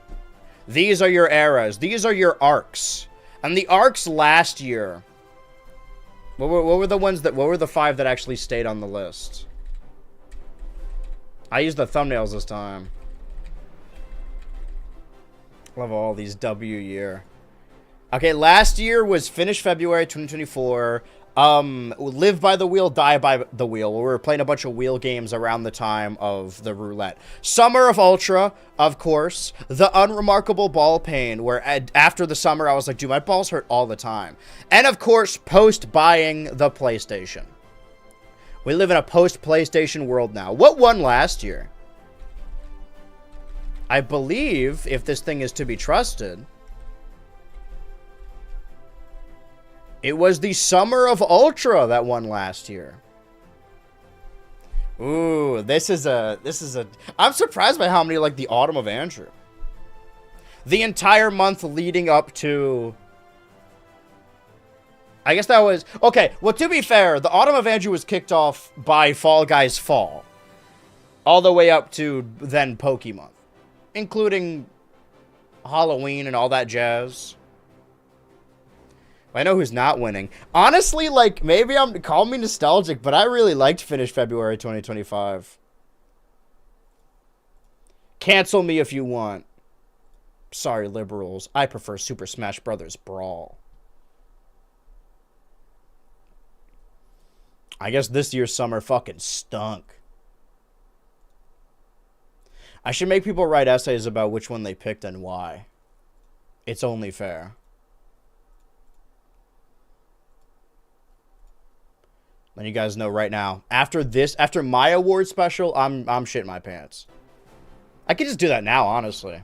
A: These are your eras. These are your arcs. And the arcs last year, what were the ones that, what were the 5 that actually stayed on the list? I used the thumbnails this time. Love all these W year. Okay, last year was finished February 2024. Live by the wheel, die by the wheel. We were playing a bunch of wheel games around the time of the roulette. Summer of Ultra, of course. The Unremarkable Ball Pain, where after the summer I was like, dude, my balls hurt all the time. And of course, post-buying the PlayStation. We live in a post-PlayStation world now. What won last year? I believe, if this thing is to be trusted, it was the Summer of Ultra that won last year. Ooh, this is a... I'm surprised by how many like the Autumn of Andrew. The entire month leading up to... I guess that was... Okay, well, to be fair, the Autumn of Andrew was kicked off by Fall Guys Fall. All the way up to then Pokemonth. Including Halloween and all that jazz. I know who's not winning. Honestly, like, maybe call me nostalgic, but I really liked Finish February 2025. Cancel me if you want. Sorry, liberals. I prefer Super Smash Brothers Brawl. I guess this year's summer fucking stunk. I should make people write essays about which one they picked and why. It's only fair. Let you guys know right now. After my award special, I'm shitting my pants. I could just do that now, honestly.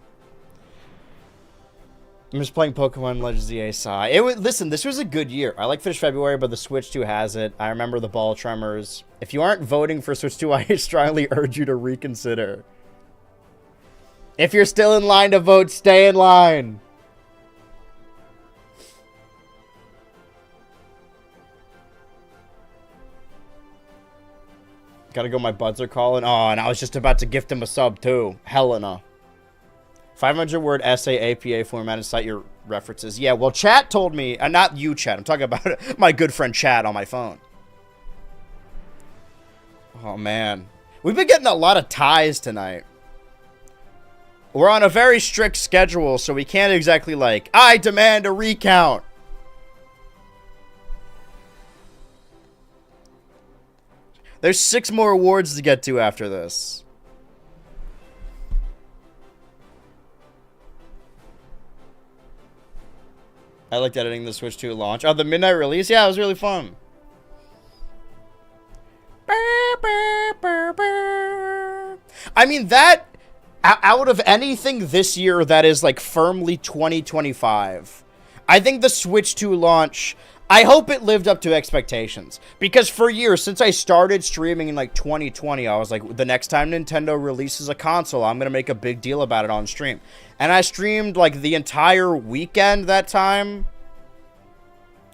A: I'm just playing Pokemon Legends ZA Sai. Listen, this was a good year. I like Finish February, but the Switch 2 has it. I remember the ball tremors. If you aren't voting for Switch 2, I strongly urge you to reconsider. If you're still in line to vote, stay in line. Gotta go, my buds are calling. Oh, and I was just about to gift him a sub, too. Helena. 500-word essay, APA format, and cite your references. Yeah, well, chat told me... not you, chat. I'm talking about my good friend chat on my phone. Oh, man. We've been getting a lot of ties tonight. We're on a very strict schedule, so we can't exactly, like, I demand a recount. There's 6 more awards to get to after this. I liked editing the Switch 2 launch. Oh, the midnight release? Yeah, it was really fun. I mean, that, out of anything this year that is, like, firmly 2025, I think the Switch 2 launch, I hope it lived up to expectations. Because for years, since I started streaming in, like, 2020, I was like, the next time Nintendo releases a console, I'm going to make a big deal about it on stream. And I streamed, like, the entire weekend that time.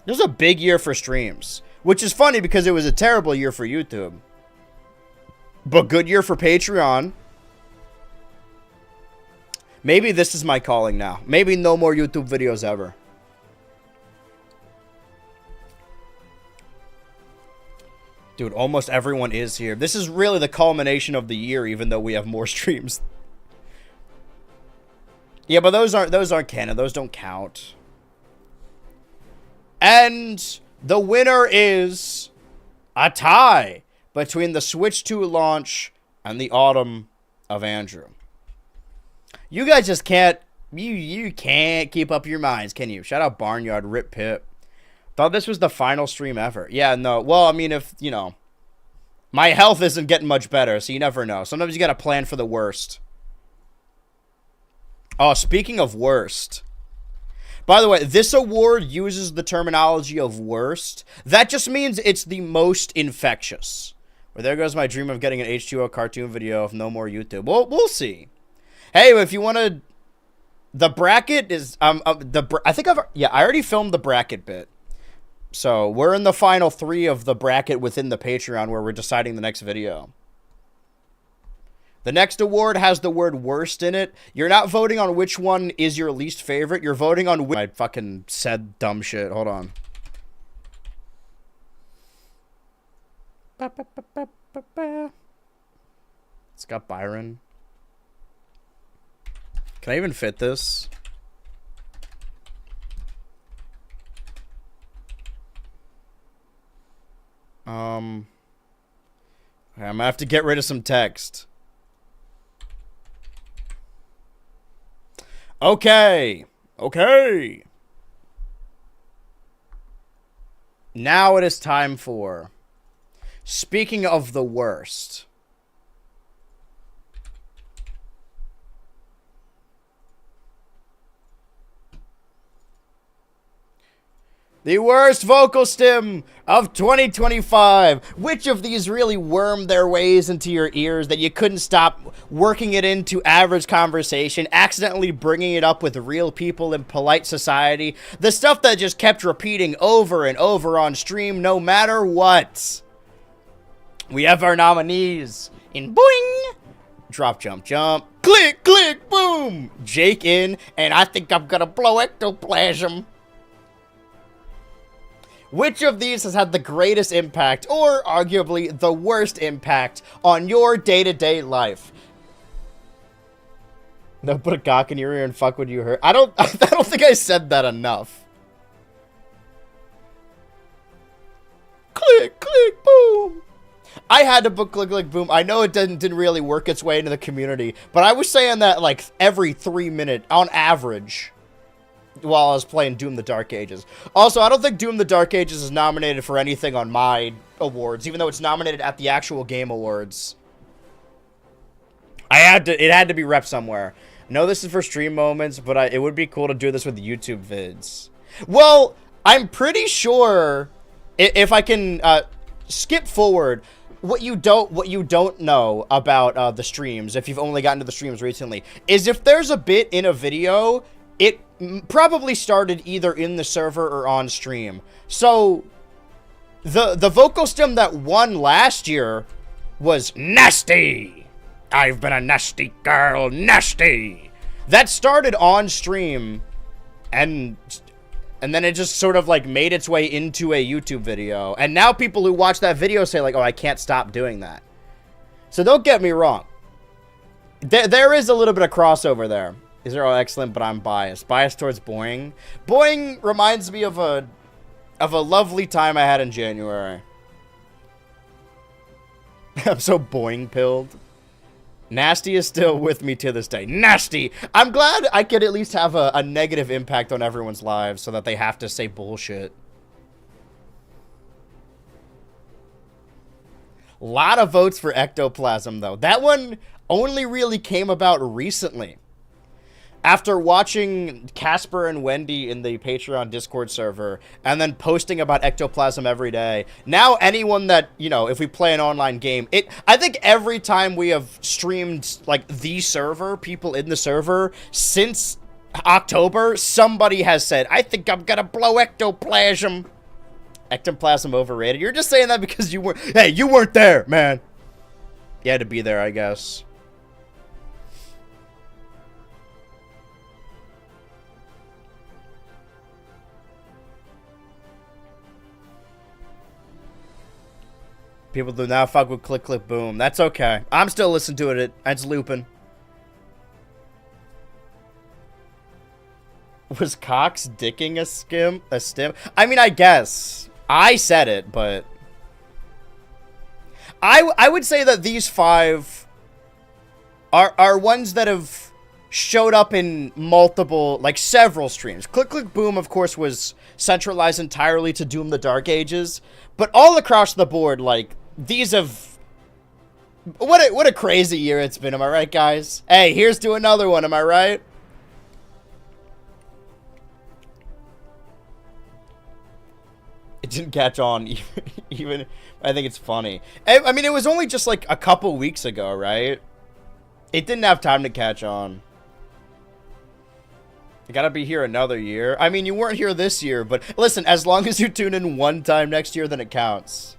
A: It was a big year for streams. Which is funny because it was a terrible year for YouTube. But good year for Patreon. Maybe this is my calling now. Maybe no more YouTube videos ever. Dude, almost everyone is here. This is really the culmination of the year, even though we have more streams. Yeah, but those aren't canon. Those don't count. And the winner is a tie between the Switch 2 launch and the Autumn of Andrew. You guys just can't, you can't keep up your minds, can you? Shout out Barnyard, Rip Pip. Thought this was the final stream ever. Yeah, no, well, I mean, if, you know, my health isn't getting much better, so you never know. Sometimes you gotta plan for the worst. Oh, speaking of worst. By the way, this award uses the terminology of worst. That just means it's the most infectious. Well, there goes my dream of getting an H2O cartoon video of no more YouTube. Well, we'll see. Hey, if you want to... The bracket is... I think I already filmed the bracket bit. So, we're in the final 3 of the bracket within the Patreon where we're deciding the next video. The next award has the word worst in it. You're not voting on which one is your least favorite. You're voting on which... I fucking said dumb shit. Hold on. It's got Byron. Can I even fit this? I'm gonna have to get rid of some text. Okay. Okay. Now it is time for... Speaking of the worst... The worst vocal stim of 2025. Which of these really wormed their ways into your ears that you couldn't stop working it into average conversation, accidentally bringing it up with real people in polite society? The stuff that just kept repeating over and over on stream no matter what. We have our nominees in boing, drop, jump, jump, click, click, boom, Jake in, and I think I'm gonna blow ectoplasm. Which of these has had the greatest impact, or arguably the worst impact, on your day-to-day life? No, put a cock in your ear and fuck what you heard. I don't think I said that enough. Click, click, boom. I had to put click, click, boom. I know it didn't really work its way into the community, but I was saying that like every 3 minutes on average while I was playing Doom the Dark Ages. Also, I don't think Doom the Dark Ages is nominated for anything on my awards, even though it's nominated at the actual Game Awards. It had to be rep somewhere. I know this is for stream moments, but it would be cool to do this with YouTube vids. Well, I'm pretty sure if I can skip forward, what you don't know about the streams, if you've only gotten to the streams recently, is if there's a bit in a video, it probably started either in the server or on stream. So, the vocal stem that won last year was nasty. I've been a nasty girl, nasty. That started on stream, and then it just sort of like made its way into a YouTube video. And now people who watch that video say like, oh, I can't stop doing that. So don't get me wrong. There is a little bit of crossover there. These are all excellent, but I'm biased. Biased towards Boing. Boing reminds me of a lovely time I had in January. I'm so boing pilled. Nasty is still with me to this day. Nasty! I'm glad I could at least have a negative impact on everyone's lives so that they have to say bullshit. Lot of votes for Ectoplasm, though. That one only really came about recently. After watching Casper and Wendy in the Patreon Discord server, and then posting about Ectoplasm every day, now anyone that, you know, if we play an online game, I think every time we have streamed, like, the server, people in the server, since October, somebody has said, I think I'm gonna blow Ectoplasm. Ectoplasm overrated? You're just saying that because you weren't, hey, you weren't there, man. You had to be there, I guess. People do not fuck with Click Click Boom. That's okay. I'm still listening to it. It's looping. Was Cox dicking a stim? I mean, I guess. I said it, but... I would say that these 5 are ones that have showed up in multiple, like, several streams. Click Click Boom, of course, was centralized entirely to Doom the Dark Ages. But all across the board, like, these have... What a crazy year it's been, am I right, guys? Hey, here's to another one, am I right? It didn't catch on, even I think it's funny. I mean, it was only just, like, a couple weeks ago, right? It didn't have time to catch on. You gotta be here another year. I mean, you weren't here this year, but listen, as long as you tune in one time next year, then it counts.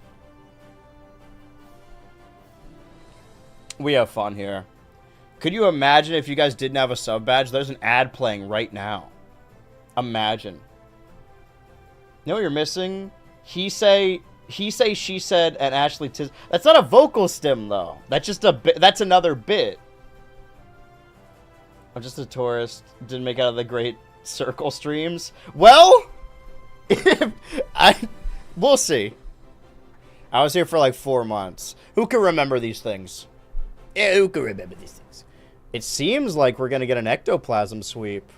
A: We have fun here. Could you imagine if you guys didn't have a sub badge? There's an ad playing right now. Imagine. You know what you're missing? He say, she said, and Ashley Tis. That's not a vocal stim, though. That's just a bit. That's another bit. I'm just a tourist. Didn't make out of the great circle streams. Well, we'll see. I was here for like 4 months. Who can remember these things? Yeah, who can remember these things? It seems like we're gonna get an Ectoplasm sweep.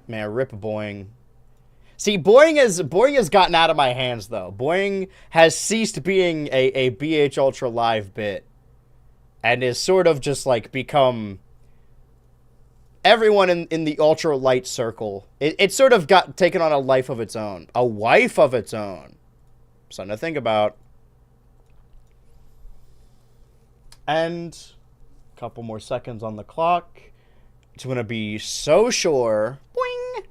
A: Man, rip Boing. See, Boing has gotten out of my hands, though. Boing has ceased being a BH Ultra Live bit. And is sort of just, like, become... Everyone in the ultra light circle. It sort of got taken on a life of its own. A wife of its own. Something to think about. And... a couple more seconds on the clock. It's going to be so sure... Boing!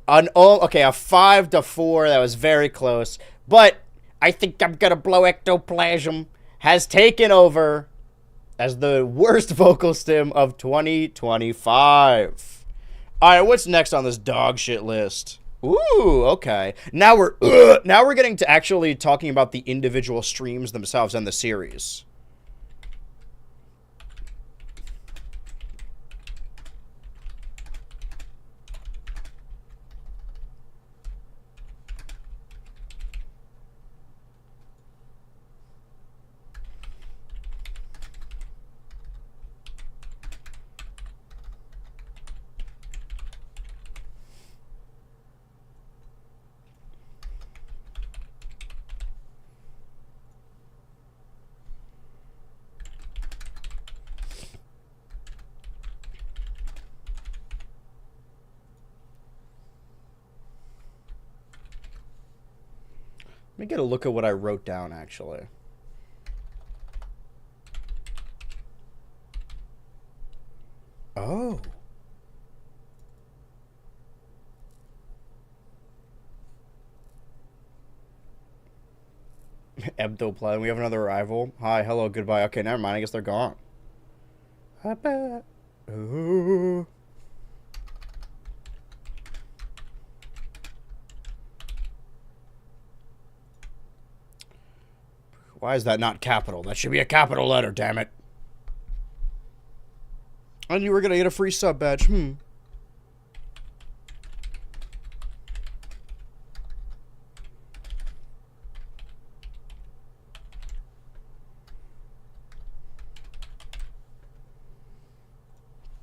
A: Okay, a 5-4. That was very close. But I think I'm going to blow Ectoplasm. Has taken over as the worst vocal stim of 2025. Alright, what's next on this dog shit list? Ooh, okay. Now we're getting to actually talking about the individual streams themselves and the series. Let me get a look at what I wrote down, actually. Oh. Ectoplasm. We have another arrival. Hi, hello, goodbye. Okay, never mind. I guess they're gone. I bet. Ooh. Why is that not capital? That should be a capital letter, damn it. And you were gonna get a free sub badge.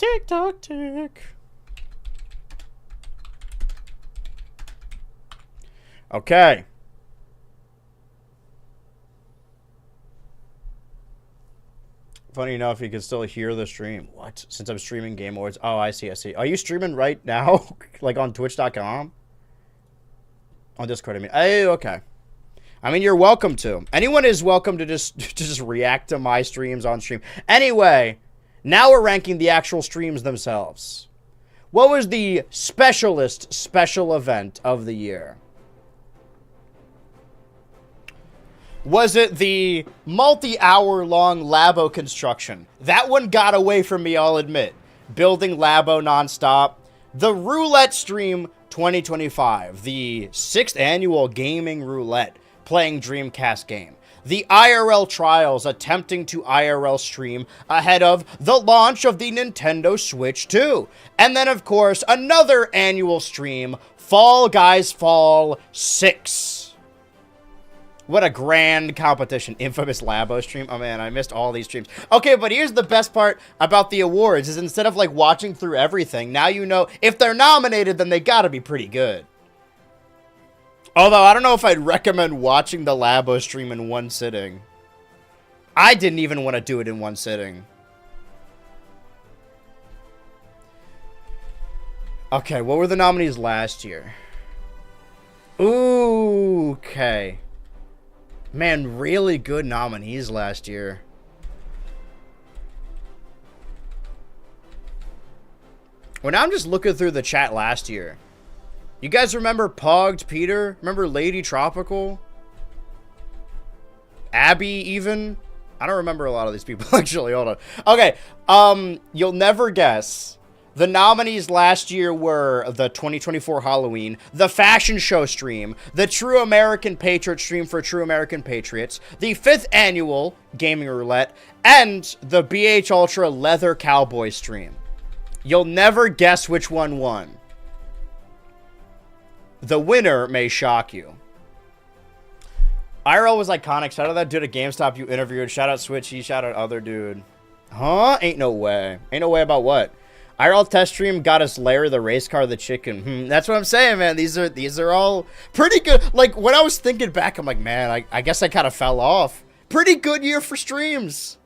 A: Tick tock tick. Okay. Funny enough, you can still hear the stream. What? Since I'm streaming Game Awards. Oh, I see, I see. Are you streaming right now? Like on Twitch.com? On Discord, I mean. Hey, okay. I mean, you're welcome to. Anyone is welcome to just react to my streams on stream. Anyway, now we're ranking the actual streams themselves. What was the specialist special event of the year? Was it the multi-hour-long Labo construction? That one got away from me, I'll admit. Building Labo nonstop. The Roulette Stream 2025. The 6th annual Gaming Roulette. Playing Dreamcast game. The IRL Trials attempting to IRL stream ahead of the launch of the Nintendo Switch 2. And then, of course, another annual stream, Fall Guys Fall 6. What a grand competition. Infamous Labo stream. Oh, man, I missed all these streams. Okay, but here's the best part about the awards is instead of, like, watching through everything, now you know if they're nominated, then they gotta be pretty good. Although, I don't know if I'd recommend watching the Labo stream in one sitting. I didn't even want to do it in one sitting. Okay, what were the nominees last year? Ooh, okay. Man, really good nominees last year. Well, now I'm just looking through the chat last year. You guys remember Pogged Peter? Remember Lady Tropical? Abby, even? I don't remember a lot of these people, actually. Hold on. Okay, you'll never guess. The nominees last year were the 2024 Halloween, the Fashion Show stream, the True American Patriot stream for True American Patriots, the 5th annual Gaming Roulette, and the BH Ultra Leather Cowboy stream. You'll never guess which one won. The winner may shock you. IRL was iconic. Shout out that dude at GameStop you interviewed. Shout out Switchy. Shout out other dude. Huh? Ain't no way. Ain't no way about what? IRL test stream got us Larry the race car, the chicken. That's what I'm saying, man. These are all pretty good. Like, when I was thinking back, I'm like, man, I guess I kind of fell off. Pretty good year for streams.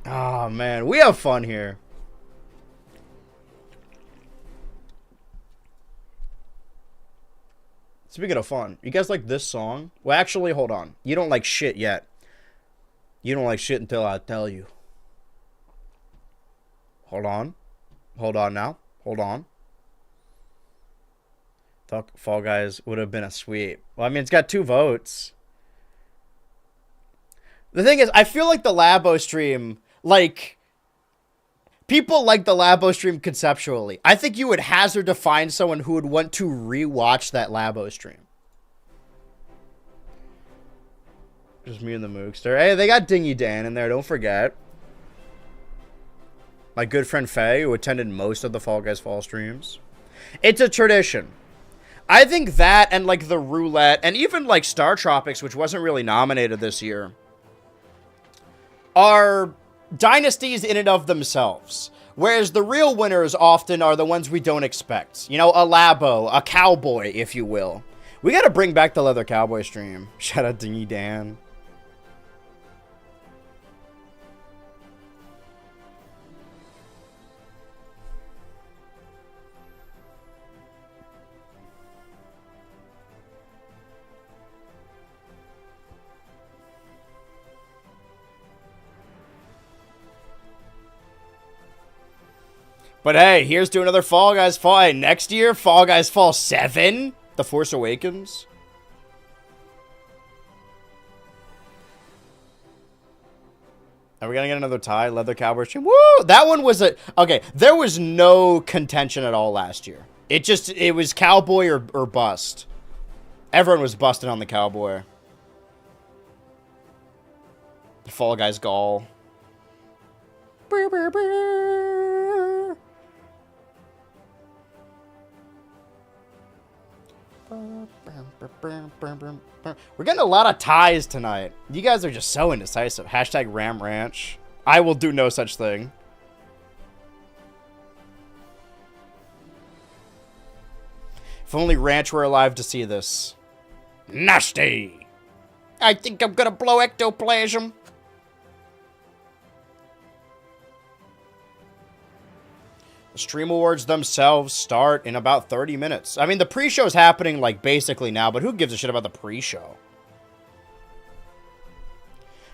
A: Oh, man. We have fun here. Speaking of fun, you guys like this song? Well, actually, hold on. You don't like shit yet. You don't like shit until I tell you. Hold on. Hold on now. Hold on. Thought Fall Guys would have been a sweep. Well, I mean, it's got 2 votes. The thing is, I feel like the Labo stream, like, people like the Labo stream conceptually. I think you would hazard to find someone who would want to rewatch that Labo stream. Just me and the Mookster. Hey, they got Dingy Dan in there, don't forget. My good friend Faye, who attended most of the Fall Guys Fall streams. It's a tradition. I think that and, like, the Roulette, and even, like, Star Tropics, which wasn't really nominated this year, are dynasties in and of themselves. Whereas the real winners often are the ones we don't expect. You know, a Labo, a cowboy, if you will. We gotta bring back the Leather Cowboy stream. Shout out Dingy Dan. But hey, here's to another Fall Guys Fall. Hey, next year, Fall Guys Fall 7? The Force Awakens? Are we gonna get another tie? Leather Cowboy stream? Woo! That one was a... Okay, there was no contention at all last year. It was Cowboy or bust. Everyone was busting on the Cowboy. The Fall Guys Gall. Brr, brr, brr. We're getting a lot of ties tonight. You guys are just so indecisive. Hashtag Ram Ranch. I will do no such thing. If only Ranch were alive to see this. Nasty! I think I'm gonna blow ectoplasm. The Stream Awards themselves start in about 30 minutes. I mean, the pre-show's happening, like, basically now, but who gives a shit about the pre-show?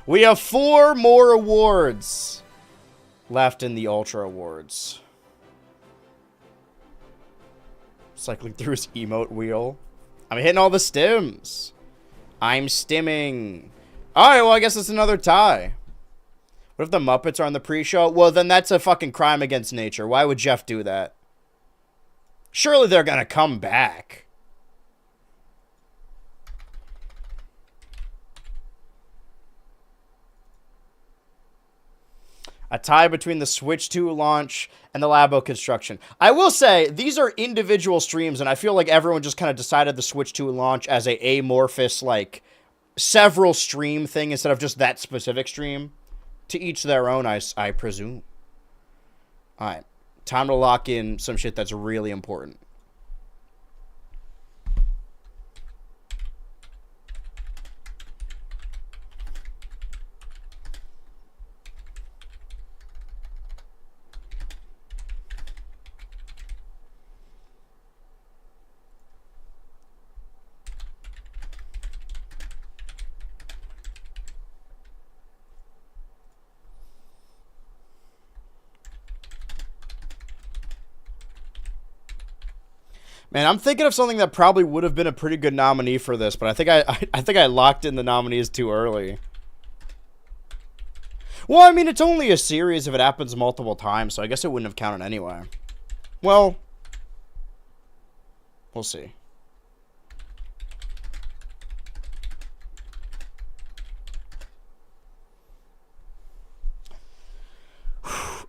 A: We have 4 more awards left in the Ultra Awards. Cycling through his emote wheel. I'm hitting all the stims. I'm stimming. Alright, well, I guess it's another tie. What if the Muppets are on the pre-show? Well, then that's a fucking crime against nature. Why would Jeff do that? Surely they're gonna come back. A tie between the Switch 2 launch and the Labo construction. I will say, these are individual streams, and I feel like everyone just kind of decided the Switch 2 launch as a amorphous, like, several stream thing instead of just that specific stream. To each their own, I presume. Alright. Time to lock in some shit that's really important. Man, I'm thinking of something that probably would have been a pretty good nominee for this, but I think I locked in the nominees too early. Well, I mean, it's only a series if it happens multiple times, so I guess it wouldn't have counted anyway. Well, we'll see.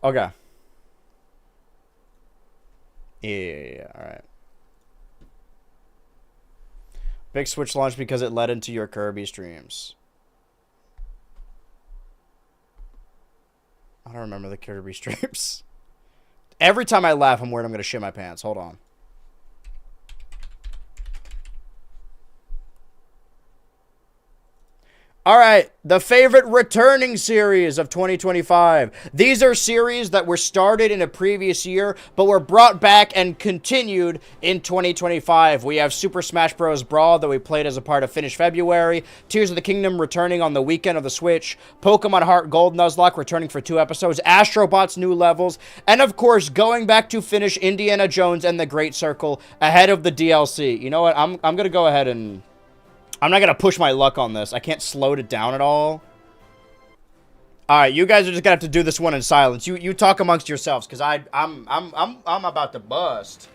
A: Okay. Yeah, all right. Big Switch launch because it led into your Kirby streams. I don't remember the Kirby streams. Every time I laugh, I'm worried I'm going to shit my pants. Hold on. All right, the favorite returning series of 2025. These are series that were started in a previous year, but were brought back and continued in 2025. We have Super Smash Bros. Brawl that we played as a part of Finish February, Tears of the Kingdom returning on the weekend of the Switch, Pokemon Heart Gold Nuzlocke returning for 2 episodes, Astrobot's new levels, and of course, going back to finish Indiana Jones and the Great Circle ahead of the DLC. You know what? I'm going to go ahead and... I'm not going to push my luck on this. I can't slow it down at all. Alright, you guys are just going to have to do this one in silence. You talk amongst yourselves, because I'm about to bust.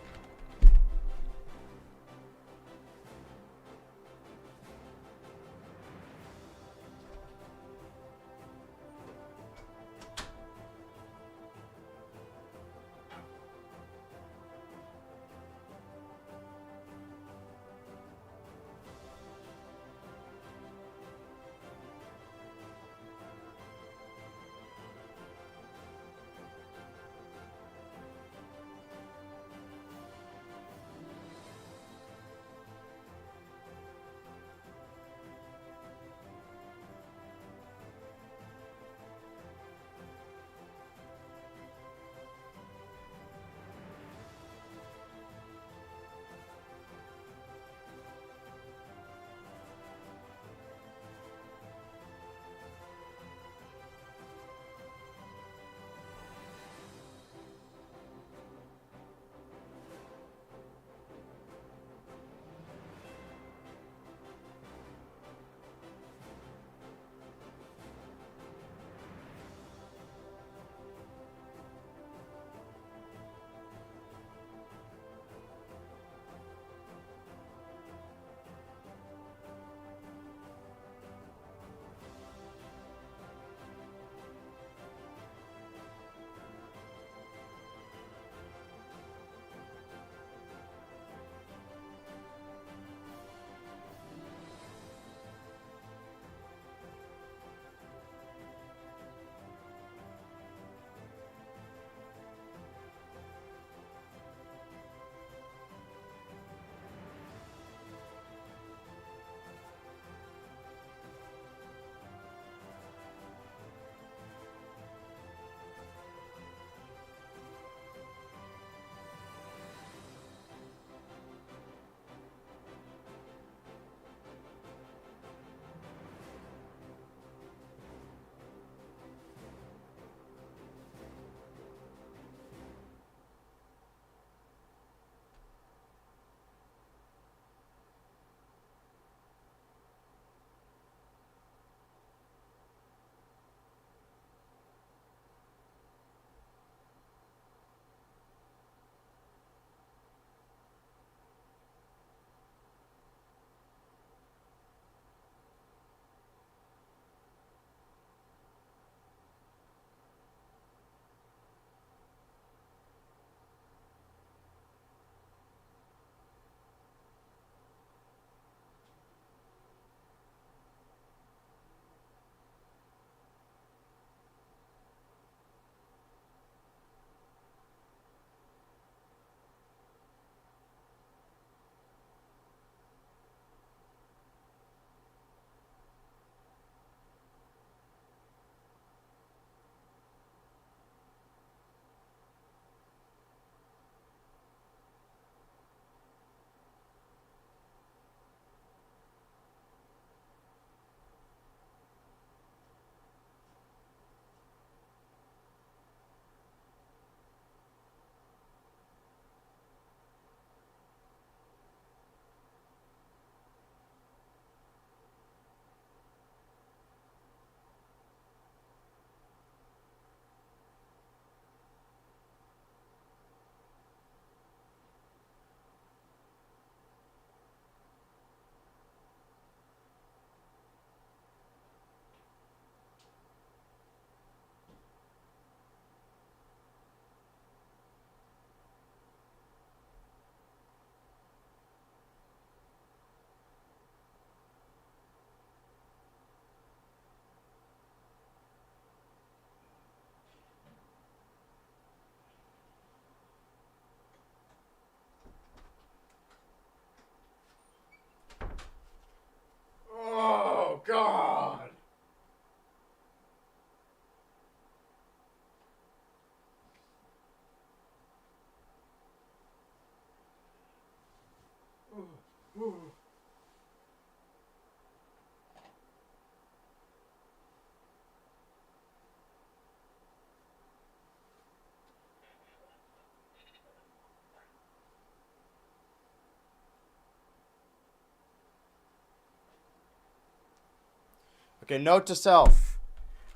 A: Okay, note to self.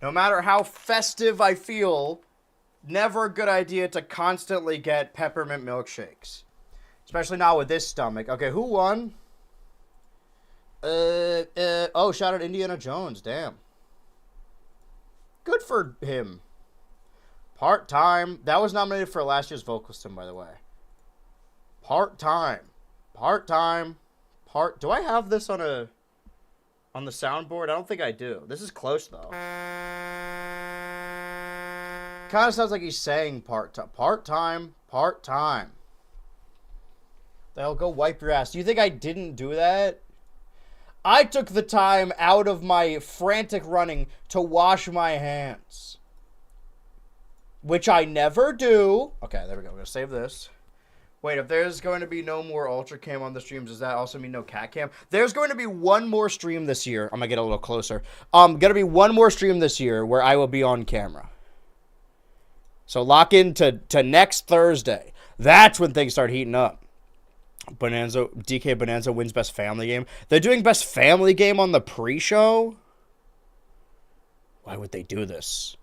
A: No matter how festive I feel, never a good idea to constantly get peppermint milkshakes. Especially not with this stomach. Okay, who won? Oh, shout out Indiana Jones. Damn. Good for him. Part-time. That was nominated for last year's Vocalston, by the way. Part-time. Part-time. Do I have this on the soundboard? I don't think I do. This is close, though. Kind of sounds like he's saying part-time. Part-time. Part-time. The hell, go wipe your ass. Do you think I didn't do that? I took the time out of my frantic running to wash my hands. Which I never do. Okay, there we go. I'm going to save this. Wait, if there's going to be no more Ultra Cam on the streams, does that also mean no Cat Cam? There's going to be one more stream this year. I'm going to get a little closer. Going to be one more stream this year where I will be on camera. So lock in to next Thursday. That's when things start heating up. DK Bonanza wins Best Family Game. They're doing Best Family Game on the pre-show? Why would they do this?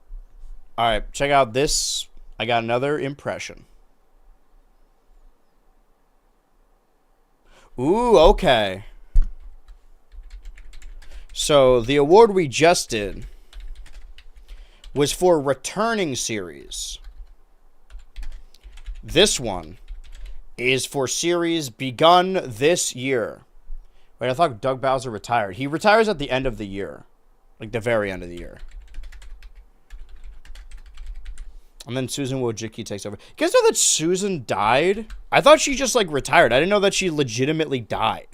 A: Alright, check out this. I got another impression. Ooh, okay. So, the award we just did was for returning series. This one is for series begun this year. Wait, I thought Doug Bowser retired. He retires at the end of the year. Like, the very end of the year. And then Susan Wojcicki takes over. You guys know that Susan died? I thought she just, like, retired. I didn't know that she legitimately died.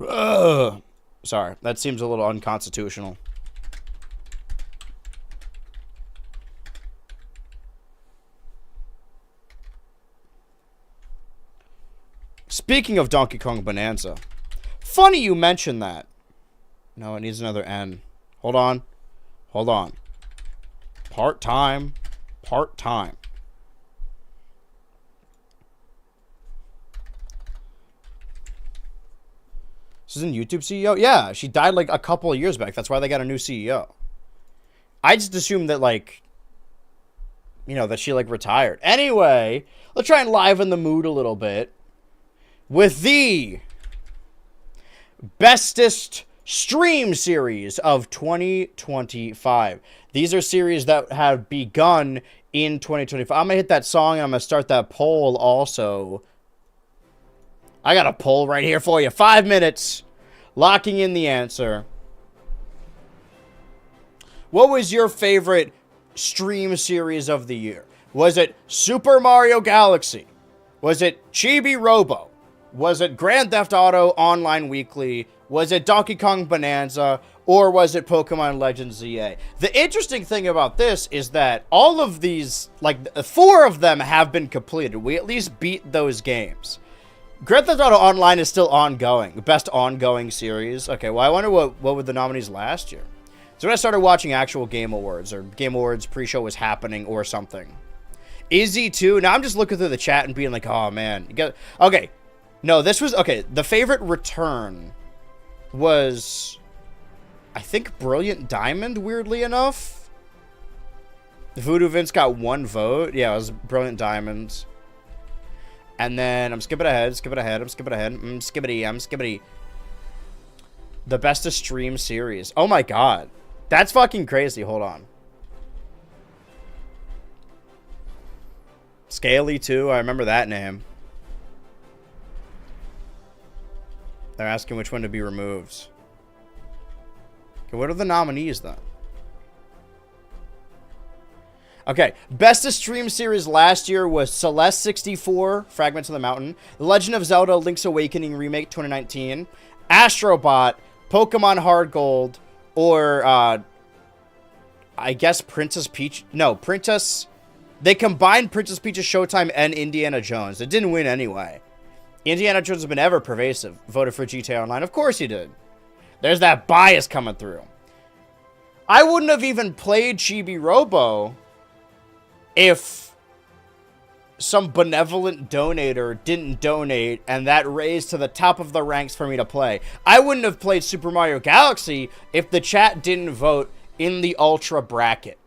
A: Ugh. Sorry, that seems a little unconstitutional. Speaking of Donkey Kong Bonanza, funny you mentioned that. No, it needs another N. Hold on. Hold on. Part-time. Part-time. Susan YouTube CEO? Yeah, she died like a couple of years back. That's why they got a new CEO. I just assumed that, like, you know, that she, like, retired. Anyway, let's try and liven the mood a little bit with the bestest stream series of 2025. These are series that have begun in 2025. I'm going to hit that song and I'm going to start that poll also. I got a poll right here for you. 5 minutes. Locking in the answer. What was your favorite stream series of the year? Was it Super Mario Galaxy? Was it Chibi Robo? Was it Grand Theft Auto Online Weekly? Was it Donkey Kong Bonanza? Or was it Pokemon Legends ZA? The interesting thing about this is that all of these, like 4 of them have been completed. We at least beat those games. Grand Theft Auto Online is still ongoing. Best ongoing series. Okay, well, I wonder what were the nominees last year. So when I started watching actual Game Awards, or Game Awards pre-show was happening or something. Izzy too. Now I'm just looking through the chat and being like, oh man. Okay. No, this was, okay, the favorite return was, I think, Brilliant Diamond, weirdly enough. Voodoo Vince got 1 vote. Yeah, it was Brilliant Diamond. And then, I'm skipping ahead. Skippity. The best of stream series. Oh my god. That's fucking crazy. Hold on. Scaly too. I remember that name. They're asking which one to be removed. Okay, what are the nominees then? Okay, best of stream series last year was Celeste 64, Fragments of the Mountain, The Legend of Zelda Link's Awakening Remake 2019, Astrobot, Pokemon Hard Gold, or, I guess Princess Peach. No, Princess. They combined Princess Peach's Showtime and Indiana Jones. It didn't win anyway. Indiana Jones has been ever pervasive. Voted for GTA Online. Of course he did. There's that bias coming through. I wouldn't have even played Chibi Robo if some benevolent donator didn't donate, and that raised to the top of the ranks for me to play. I wouldn't have played Super Mario Galaxy if the chat didn't vote in the Ultra bracket.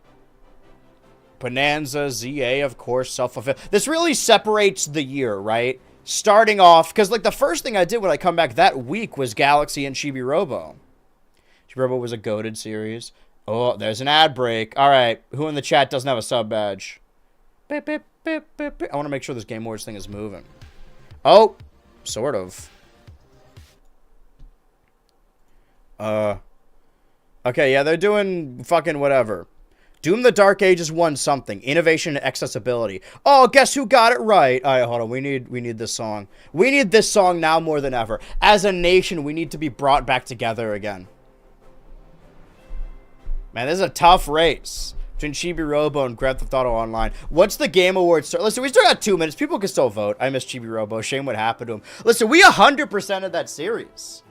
A: Bonanza, ZA, of course, self-fulfilled. This really separates the year, right? Starting off, because like the first thing I did when I come back that week was Galaxy and Chibi Robo. Chibi Robo was a goated series. Oh, there's an ad break. All right, who in the chat doesn't have a sub badge? Beep, beep, beep, beep, beep. I want to make sure this Game Awards thing is moving. Oh, sort of. Okay, yeah, they're doing fucking whatever. Doom the Dark Ages won something. Innovation and accessibility. Oh, guess who got it right? All right, hold on. We need this song. We need this song now more than ever. As a nation, we need to be brought back together again. Man, this is a tough race between Chibi Robo and Grand Theft Auto Online. What's the Game Awards? Listen, we still got 2 minutes. People can still vote. I miss Chibi Robo. Shame what happened to him. Listen, we 100% of that series.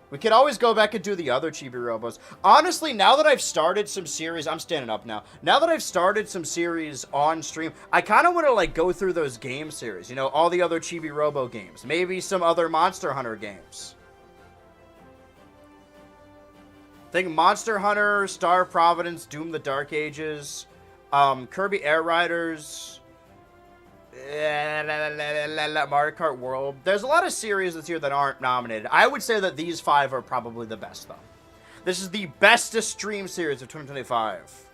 A: We could always go back and do the other Chibi Robos. Honestly, now that I've started some series, I'm standing up now. Now that I've started some series on stream, I kind of want to like go through those game series. You know, all the other Chibi Robo games. Maybe some other Monster Hunter games. I think Monster Hunter, Star of Providence, Doom the Dark Ages, Kirby Air Riders, Mario Kart World. There's a lot of series this year that aren't nominated. I would say that these 5 are probably the best, though. This is the bestest stream series of 2025.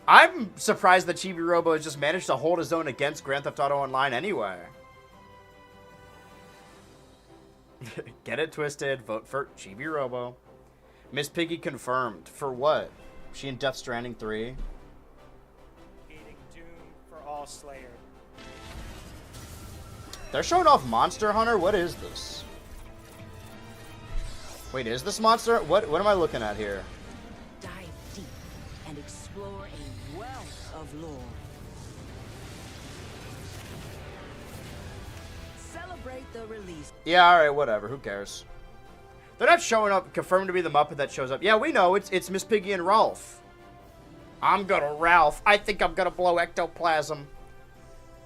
A: I'm surprised that Chibi Robo has just managed to hold his own against Grand Theft Auto Online anyway. Get it twisted. Vote for Chibi Robo. Miss Piggy confirmed. For what? She in Death Stranding 3?
B: All Slayer.
A: They're showing off Monster Hunter? What is this? Wait, is this Monster? What am I looking at here?
C: Dive deep and explore a wealth of lore. Celebrate the release.
A: Yeah, alright, whatever. Who cares? They're not showing up, confirmed to be the Muppet that shows up. Yeah, we know. It's Miss Piggy and Ralph. I'm gonna Ralph. I think I'm gonna blow ectoplasm.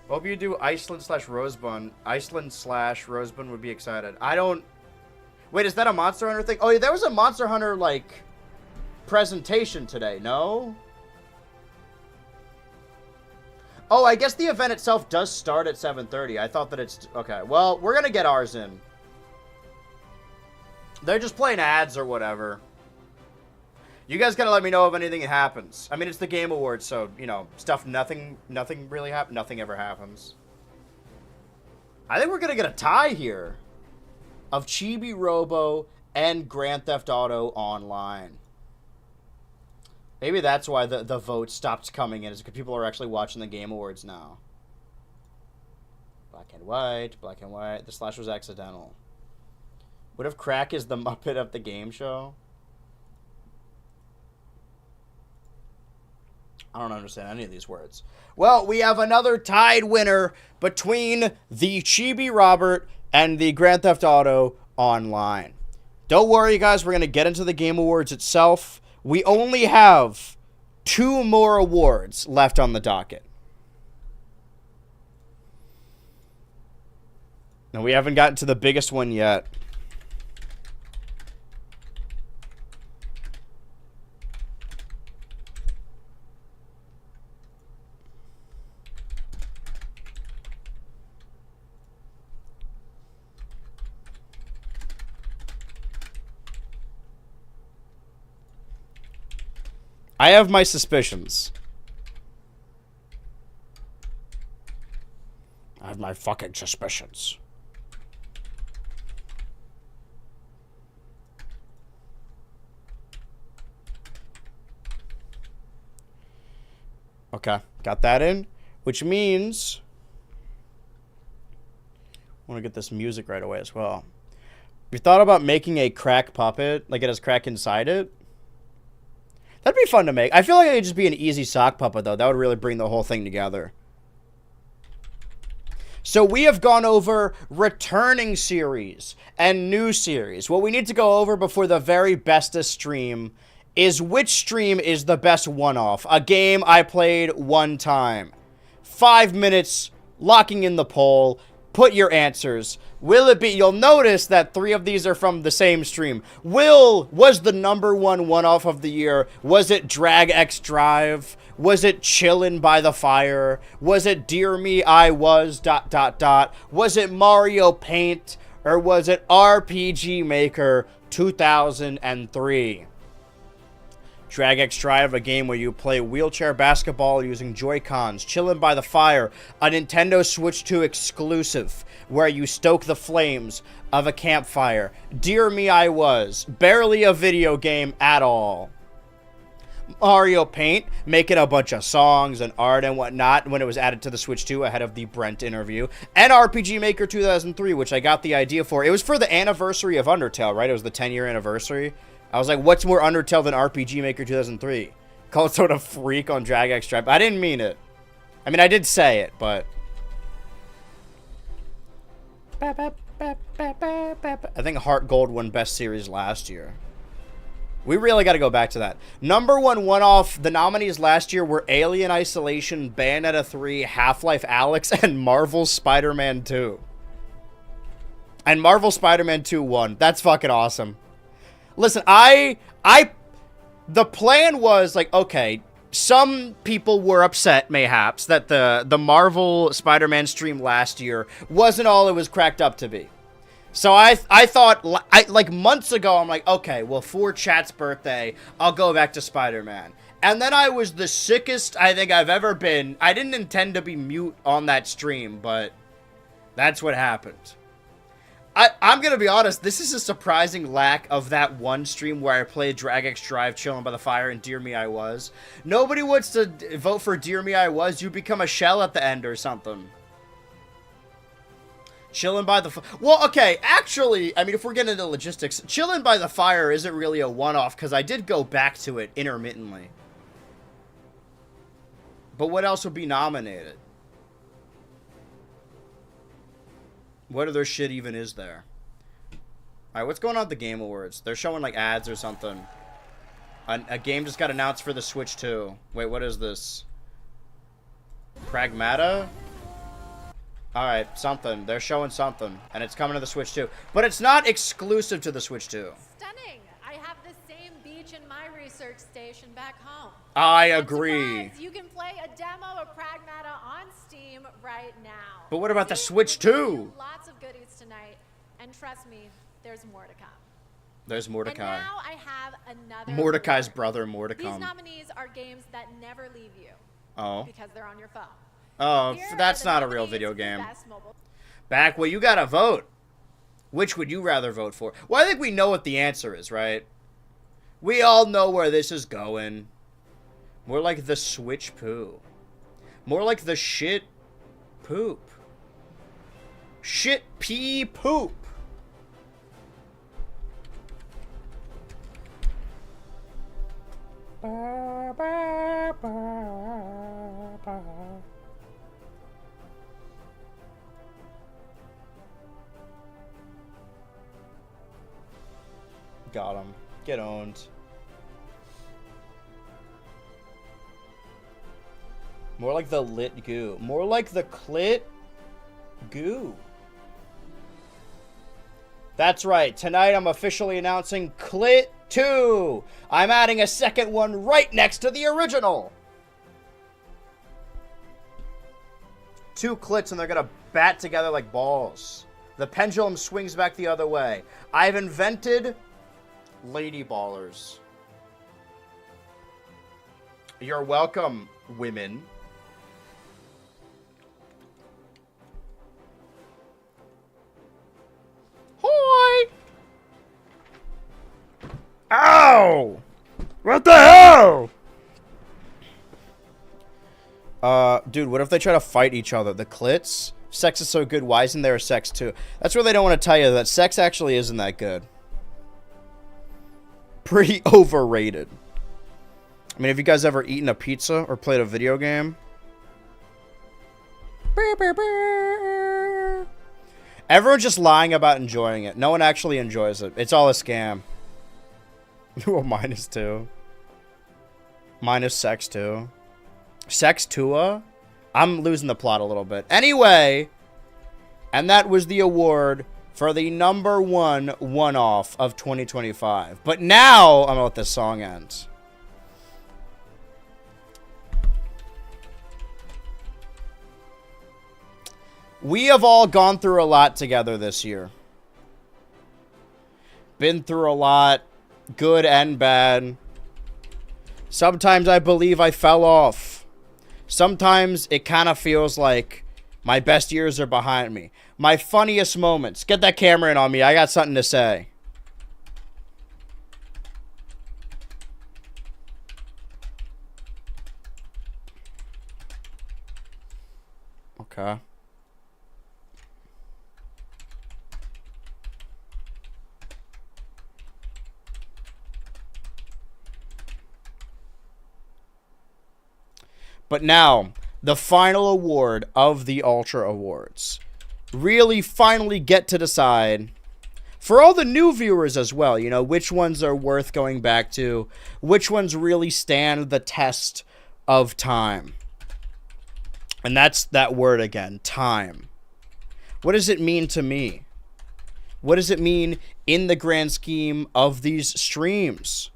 A: Hope you do Iceland/Rosebud. Iceland/Rosebud would be excited. I don't... Wait, is that a Monster Hunter thing? Oh, yeah, there was a Monster Hunter, like, presentation today, no? Oh, I guess the event itself does start at 7:30. I thought that it's... Okay, well, we're gonna get ours in. They're just playing ads or whatever. You guys gotta let me know if anything happens. I mean, it's the Game Awards, so, you know, stuff, nothing really happens. Nothing ever happens. I think we're gonna get a tie here of Chibi Robo and Grand Theft Auto Online. Maybe that's why the vote stopped coming in, is because people are actually watching the Game Awards now. Black and white, black and white. The slash was accidental. What if Crack is the Muppet of the game show? I don't understand any of these words. Well, we have another tied winner between the Chibi Robert and the Grand Theft Auto Online. Don't worry, guys. We're going to get into the Game Awards itself. We only have 2 more awards left on the docket. Now, we haven't gotten to the biggest one yet. I have my suspicions. I have my fucking suspicions. Okay, got that in, which means I want to get this music right away as well. You thought about making a crack puppet, like it has crack inside it? That'd be fun to make. I feel like it would just be an easy sock puppet, though. That would really bring the whole thing together. So we have gone over returning series and new series. What we need to go over before the very bestest stream is which stream is the best one-off? A game I played one time. 5 minutes, locking in the poll. Put your answers. Will it be... You'll notice that 3 of these are from the same stream. Was the number one-off of the year? Was it Drag X Drive? Was it Chillin' by the Fire? Was it Dear Me, I Was... ... Was it Mario Paint? Or was it RPG Maker 2003? Drag X Drive, a game where you play wheelchair basketball using Joy-Cons. Chillin' by the Fire, a Nintendo Switch 2 exclusive, where you stoke the flames of a campfire. Dear Me, I Was, barely a video game at all. Mario Paint, making a bunch of songs and art and whatnot when it was added to the Switch 2 ahead of the Brent interview. And RPG Maker 2003, which I got the idea for. It was for the anniversary of Undertale, right? It was the 10-year anniversary. I was like, what's more Undertale than RPG Maker 2003? Called sort of freak on Drag X Drive. I didn't mean it. I mean, I did say it, but... I think Heart Gold won Best Series last year. We really got to go back to that. Number one-off, the nominees last year were Alien Isolation, Bayonetta 3, Half-Life Alyx, and Marvel Spider-Man 2. And Marvel Spider-Man 2 won. That's fucking awesome. Listen, the plan was like, okay, some people were upset, mayhaps, that the Marvel Spider-Man stream last year wasn't all it was cracked up to be. So I thought, like months ago, I'm like, okay, well, for chat's birthday, I'll go back to Spider-Man. And then I was the sickest I think I've ever been. I didn't intend to be mute on that stream, but that's what happened. I'm going to be honest, this is a surprising lack of that one stream where I played Drag X Drive, Chillin' by the Fire, and Dear Me, I Was. Nobody wants to vote for Dear Me, I Was. You become a shell at the end or something. Chillin' by the... Well, okay, actually, I mean, if we're getting into logistics, Chillin' by the Fire isn't really a one-off, because I did go back to it intermittently. But what else would be nominated? What other shit even is there? Alright, what's going on at the Game Awards? They're showing, like, ads or something. A game just got announced for the Switch 2. Wait, what is this? Pragmata? Alright, something. They're showing something. And it's coming to the Switch 2. But it's not exclusive to the Switch 2.
B: Stunning! I have the same beach in my research station back home.
A: I agree.
B: Surprise, you can play a demo of Pragmata on Steam right now.
A: But what about the
B: See,
A: Switch
B: we're giving
A: 2?
B: you lots of goodies tonight, and trust me, there's more to come.
A: There's Mordecai.
B: And now I have another
A: Mordecai's
B: award.
A: brother, Mordecai.
B: These nominees are games that never leave you.
A: Oh.
B: Because they're on your phone.
A: Oh,
B: Here
A: that's
B: are the
A: not a real
B: nominees
A: video
B: for
A: game.
B: Best Mobile.
A: Back, well, you gotta vote. Which would you rather vote for? Well, I think we know what the answer is, right? We all know where this is going. More like the Switch poo. More like the shit poop. Shit pee poop. Got him. Get owned. More like the lit goo. More like the clit goo. That's right. Tonight I'm officially announcing Clit 2. I'm adding a second one right next to the original. 2 clits and they're gonna bat together like balls. The pendulum swings back the other way. I've invented lady ballers. You're welcome, women. Hoi! Ow! What the hell? Dude, what if they try to fight each other? The clits? Sex is so good, why isn't there a sex too? That's where they don't want to tell you that sex actually isn't that good. Pretty overrated. I mean, have you guys ever eaten a pizza or played a video game? Everyone's just lying about enjoying it. No one actually enjoys it. It's all a scam. Oh, -2. Minus Sex 2. Sex 2? I'm losing the plot a little bit. Anyway, and that was the award for the number one one-off of 2025. But now, I'm gonna let this song end. We have all gone through a lot together this year. Been through a lot, good and bad. Sometimes I believe I fell off. Sometimes it kind of feels like my best years are behind me. My funniest moments. Get that camera in on me. I got something to say. Okay. But now, the final award of the Ultra Awards. Really finally get to decide, for all the new viewers as well, you know, which ones are worth going back to, which ones really stand the test of time. And that's that word again, time. What does it mean to me? What does it mean in the grand scheme of these streams?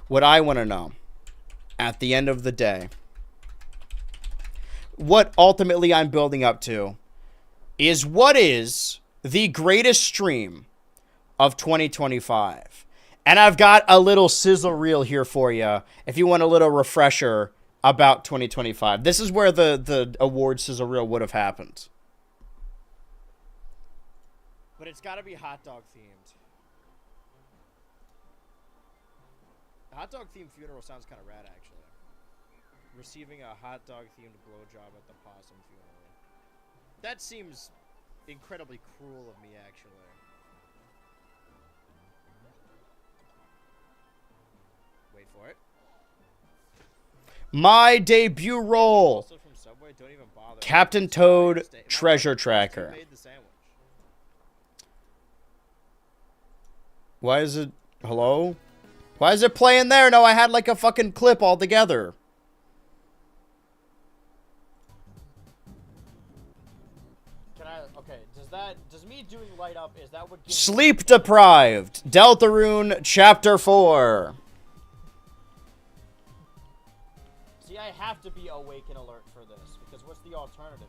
A: What I want to know, at the end of the day, what ultimately I'm building up to is what is the greatest stream of 2025. And I've got a little sizzle reel here for you if you want a little refresher about 2025. This is where the award sizzle reel would have happened. But it's got to be hot dog themed. The hot dog themed funeral sounds kind of rad, actually. Receiving a hot dog themed blowjob at the possum funeral. That seems incredibly cruel of me, actually. Wait for it. My debut role. Also from Subway, don't even bother. Captain Toad Treasure Tracker. Made the sandwich. Why is it? Hello? Why is it playing there? No, I had like a fucking clip altogether. Okay, does me doing light up, is that what gives Sleep Deprived, Deltarune Chapter 4. See, I have to be awake and alert for this, because what's the alternative?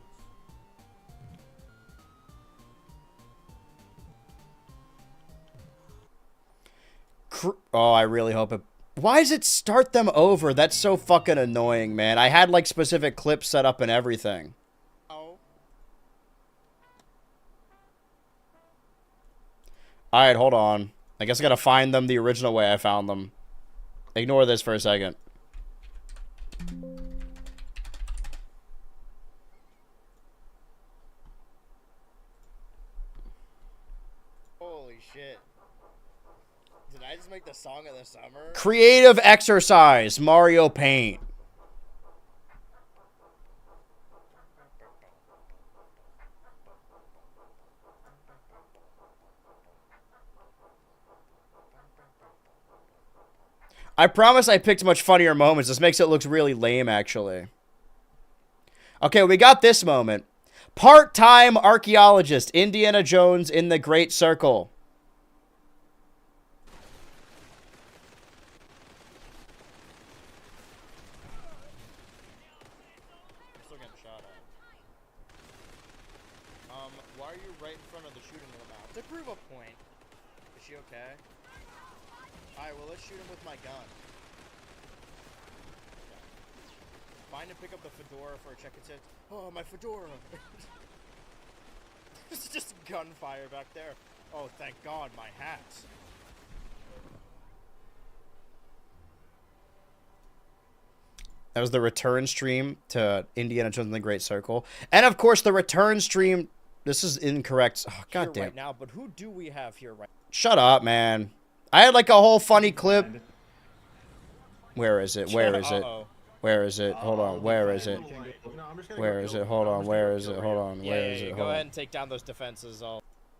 A: Oh, I really hope it... Why does it start them over? That's so fucking annoying, man. I had, like, specific clips set up and everything. Alright, hold on. I guess I gotta find them the original way I found them. Ignore this for a second. Holy shit. Did I just make the song of the summer? Creative Exercise, Mario Paint. I promise I picked much funnier moments. This makes it look really lame, actually. Okay, we got this moment. Part-time archaeologist, Indiana Jones in the Great Circle. I'm still getting shot at. Why are you right in front of the shooting mouth? To prove a point. Is she okay? Alright, well, let's shoot him with my gun. Okay. Find and pick up the fedora for a check and say, oh, my fedora. It's just gunfire back there. Oh, thank God, my hat. That was the return stream to Indiana Jones and the Great Circle. And, of course, the return stream... This is incorrect. Oh, God damn. Right now, but who do we have here right now? Shut up, man. I had like a whole funny clip. Where is it? Where is it? Where is it? Hold on. Where is it? Where is it? Hold on. Where is it? Hold on. Where is it? Go ahead and take down those defenses.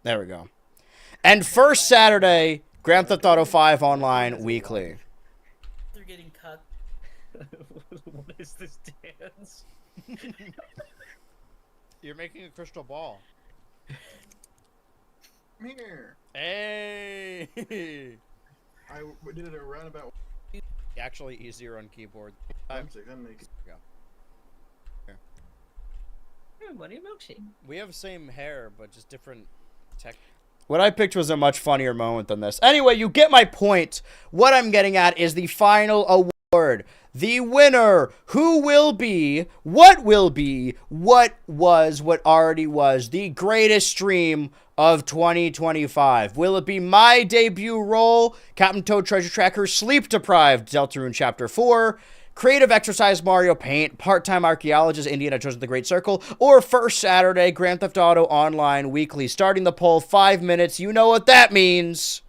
A: There we go. And first Saturday, Grand Theft Auto 5 Online Weekly.
D: What is this dance?
A: You're making a crystal ball.
E: Here.
A: Hey!
E: I did it a roundabout.
A: Actually easier on keyboard.
E: I'm sick. I'm naked.
D: Money milkshake.
A: We have same hair, but just different tech. What I picked was a much funnier moment than this. Anyway, you get my point. What I'm getting at is the final award. The winner. Who will be, what was, what already was the greatest stream of 2025. Will it be my debut role, Captain Toad Treasure Tracker, Sleep Deprived, Deltarune Chapter 4, Creative Exercise Mario Paint, Part-Time Archaeologist Indiana Jones and the Great Circle, or First Saturday Grand Theft Auto Online Weekly? Starting the poll, 5 minutes. You know what that means.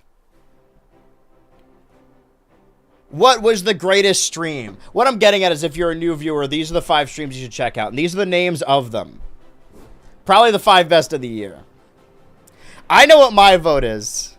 A: What was the greatest stream? What I'm getting at is if you're a new viewer, these are the 5 streams you should check out. And these are the names of them. Probably the 5 best of the year. I know what my vote is.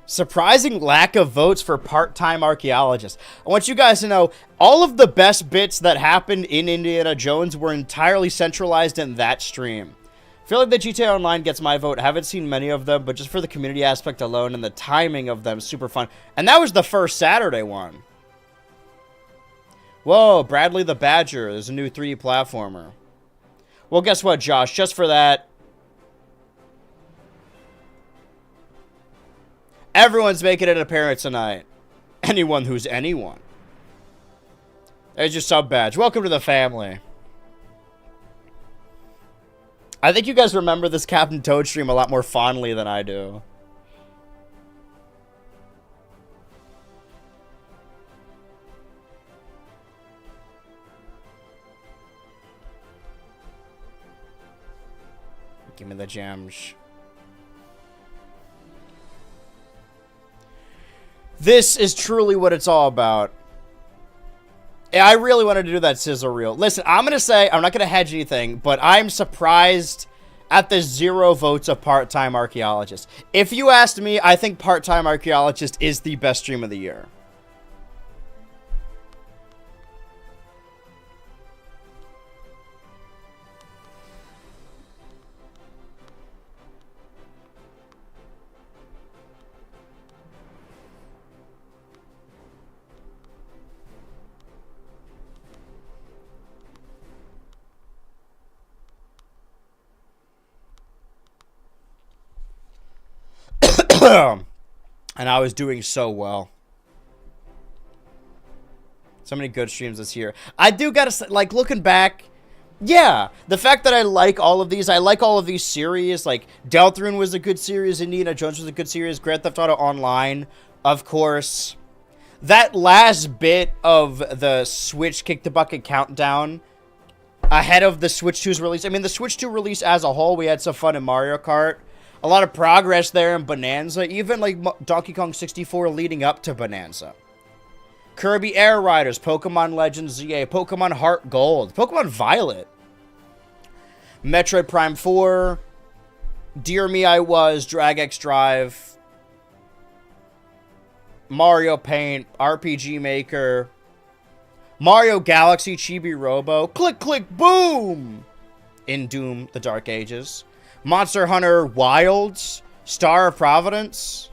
A: Surprising lack of votes for Part-Time Archaeologist. I want you guys to know, all of the best bits that happened in Indiana Jones were entirely centralized in that stream. I feel like the GTA Online gets my vote. I haven't seen many of them, but just for the community aspect alone and the timing of them, super fun. And that was the first Saturday one. Whoa, Bradley the Badger. There's a new 3D platformer. Well, guess what, Josh? Just for that, everyone's making an appearance tonight. Anyone who's anyone. There's your sub badge. Welcome to the family. I think you guys remember this Captain Toad stream a lot more fondly than I do. Give me the gems. This is truly what it's all about. I really wanted to do that sizzle reel. Listen, I'm going to say, I'm not going to hedge anything, but I'm surprised at the 0 votes of Part-Time Archaeologist. If you asked me, I think Part-Time Archaeologist is the best stream of the year. And I was doing so well. So many good streams this year. I do gotta say, like, looking back, yeah, the fact that I like all of these series, like, Deltarune was a good series, Indiana Jones was a good series, Grand Theft Auto Online, of course. That last bit of the Switch Kick the Bucket countdown ahead of the Switch 2's release. I mean, the Switch 2 release as a whole, we had some fun in Mario Kart. A lot of progress there in Bonanza, even like Donkey Kong 64 leading up to Bonanza. Kirby Air Riders, Pokemon Legends ZA, Pokemon Heart Gold, Pokemon Violet, Metroid Prime 4, Dear Me I Was, Drag X Drive, Mario Paint, RPG Maker, Mario Galaxy, Chibi Robo, Click Click Boom, in Doom, The Dark Ages, Monster Hunter Wilds, Star of Providence.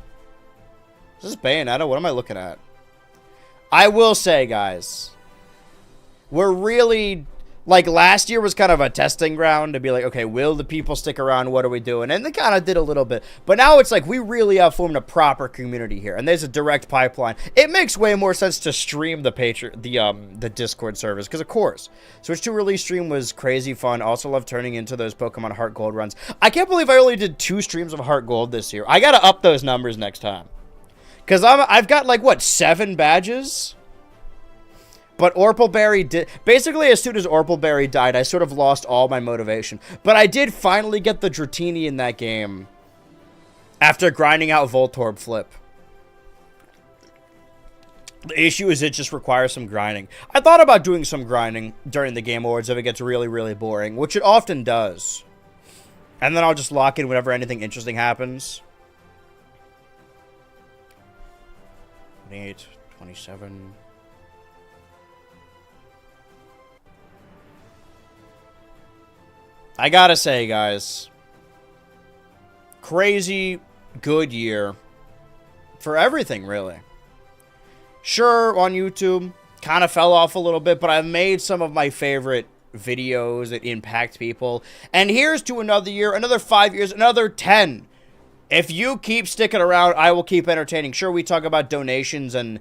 A: Is this Bayonetta? What am I looking at? I will say, guys, we're really, like, last year was kind of a testing ground to be like, okay, will the people stick around? What are we doing? And they kind of did a little bit. But now it's like we really have formed a proper community here. And there's a direct pipeline. It makes way more sense to stream the Discord servers. Because, of course, Switch 2 release stream was crazy fun. Also love turning into those Pokemon Heart Gold runs. I can't believe I only did 2 streams of Heart Gold this year. I got to up those numbers next time. Because I've got, like, what, 7 badges? But Orpleberry did... Basically, as soon as Orpleberry died, I sort of lost all my motivation. But I did finally get the Dratini in that game. After grinding out Voltorb Flip. The issue is it just requires some grinding. I thought about doing some grinding during the Game Awards if it gets really, really boring. Which it often does. And then I'll just lock in whenever anything interesting happens. 28, 27... I gotta say, guys, crazy good year for everything, really. Sure, on YouTube, kind of fell off a little bit, but I've made some of my favorite videos that impact people. And here's to another year, another 5 years, another 10. If you keep sticking around, I will keep entertaining. Sure, we talk about donations and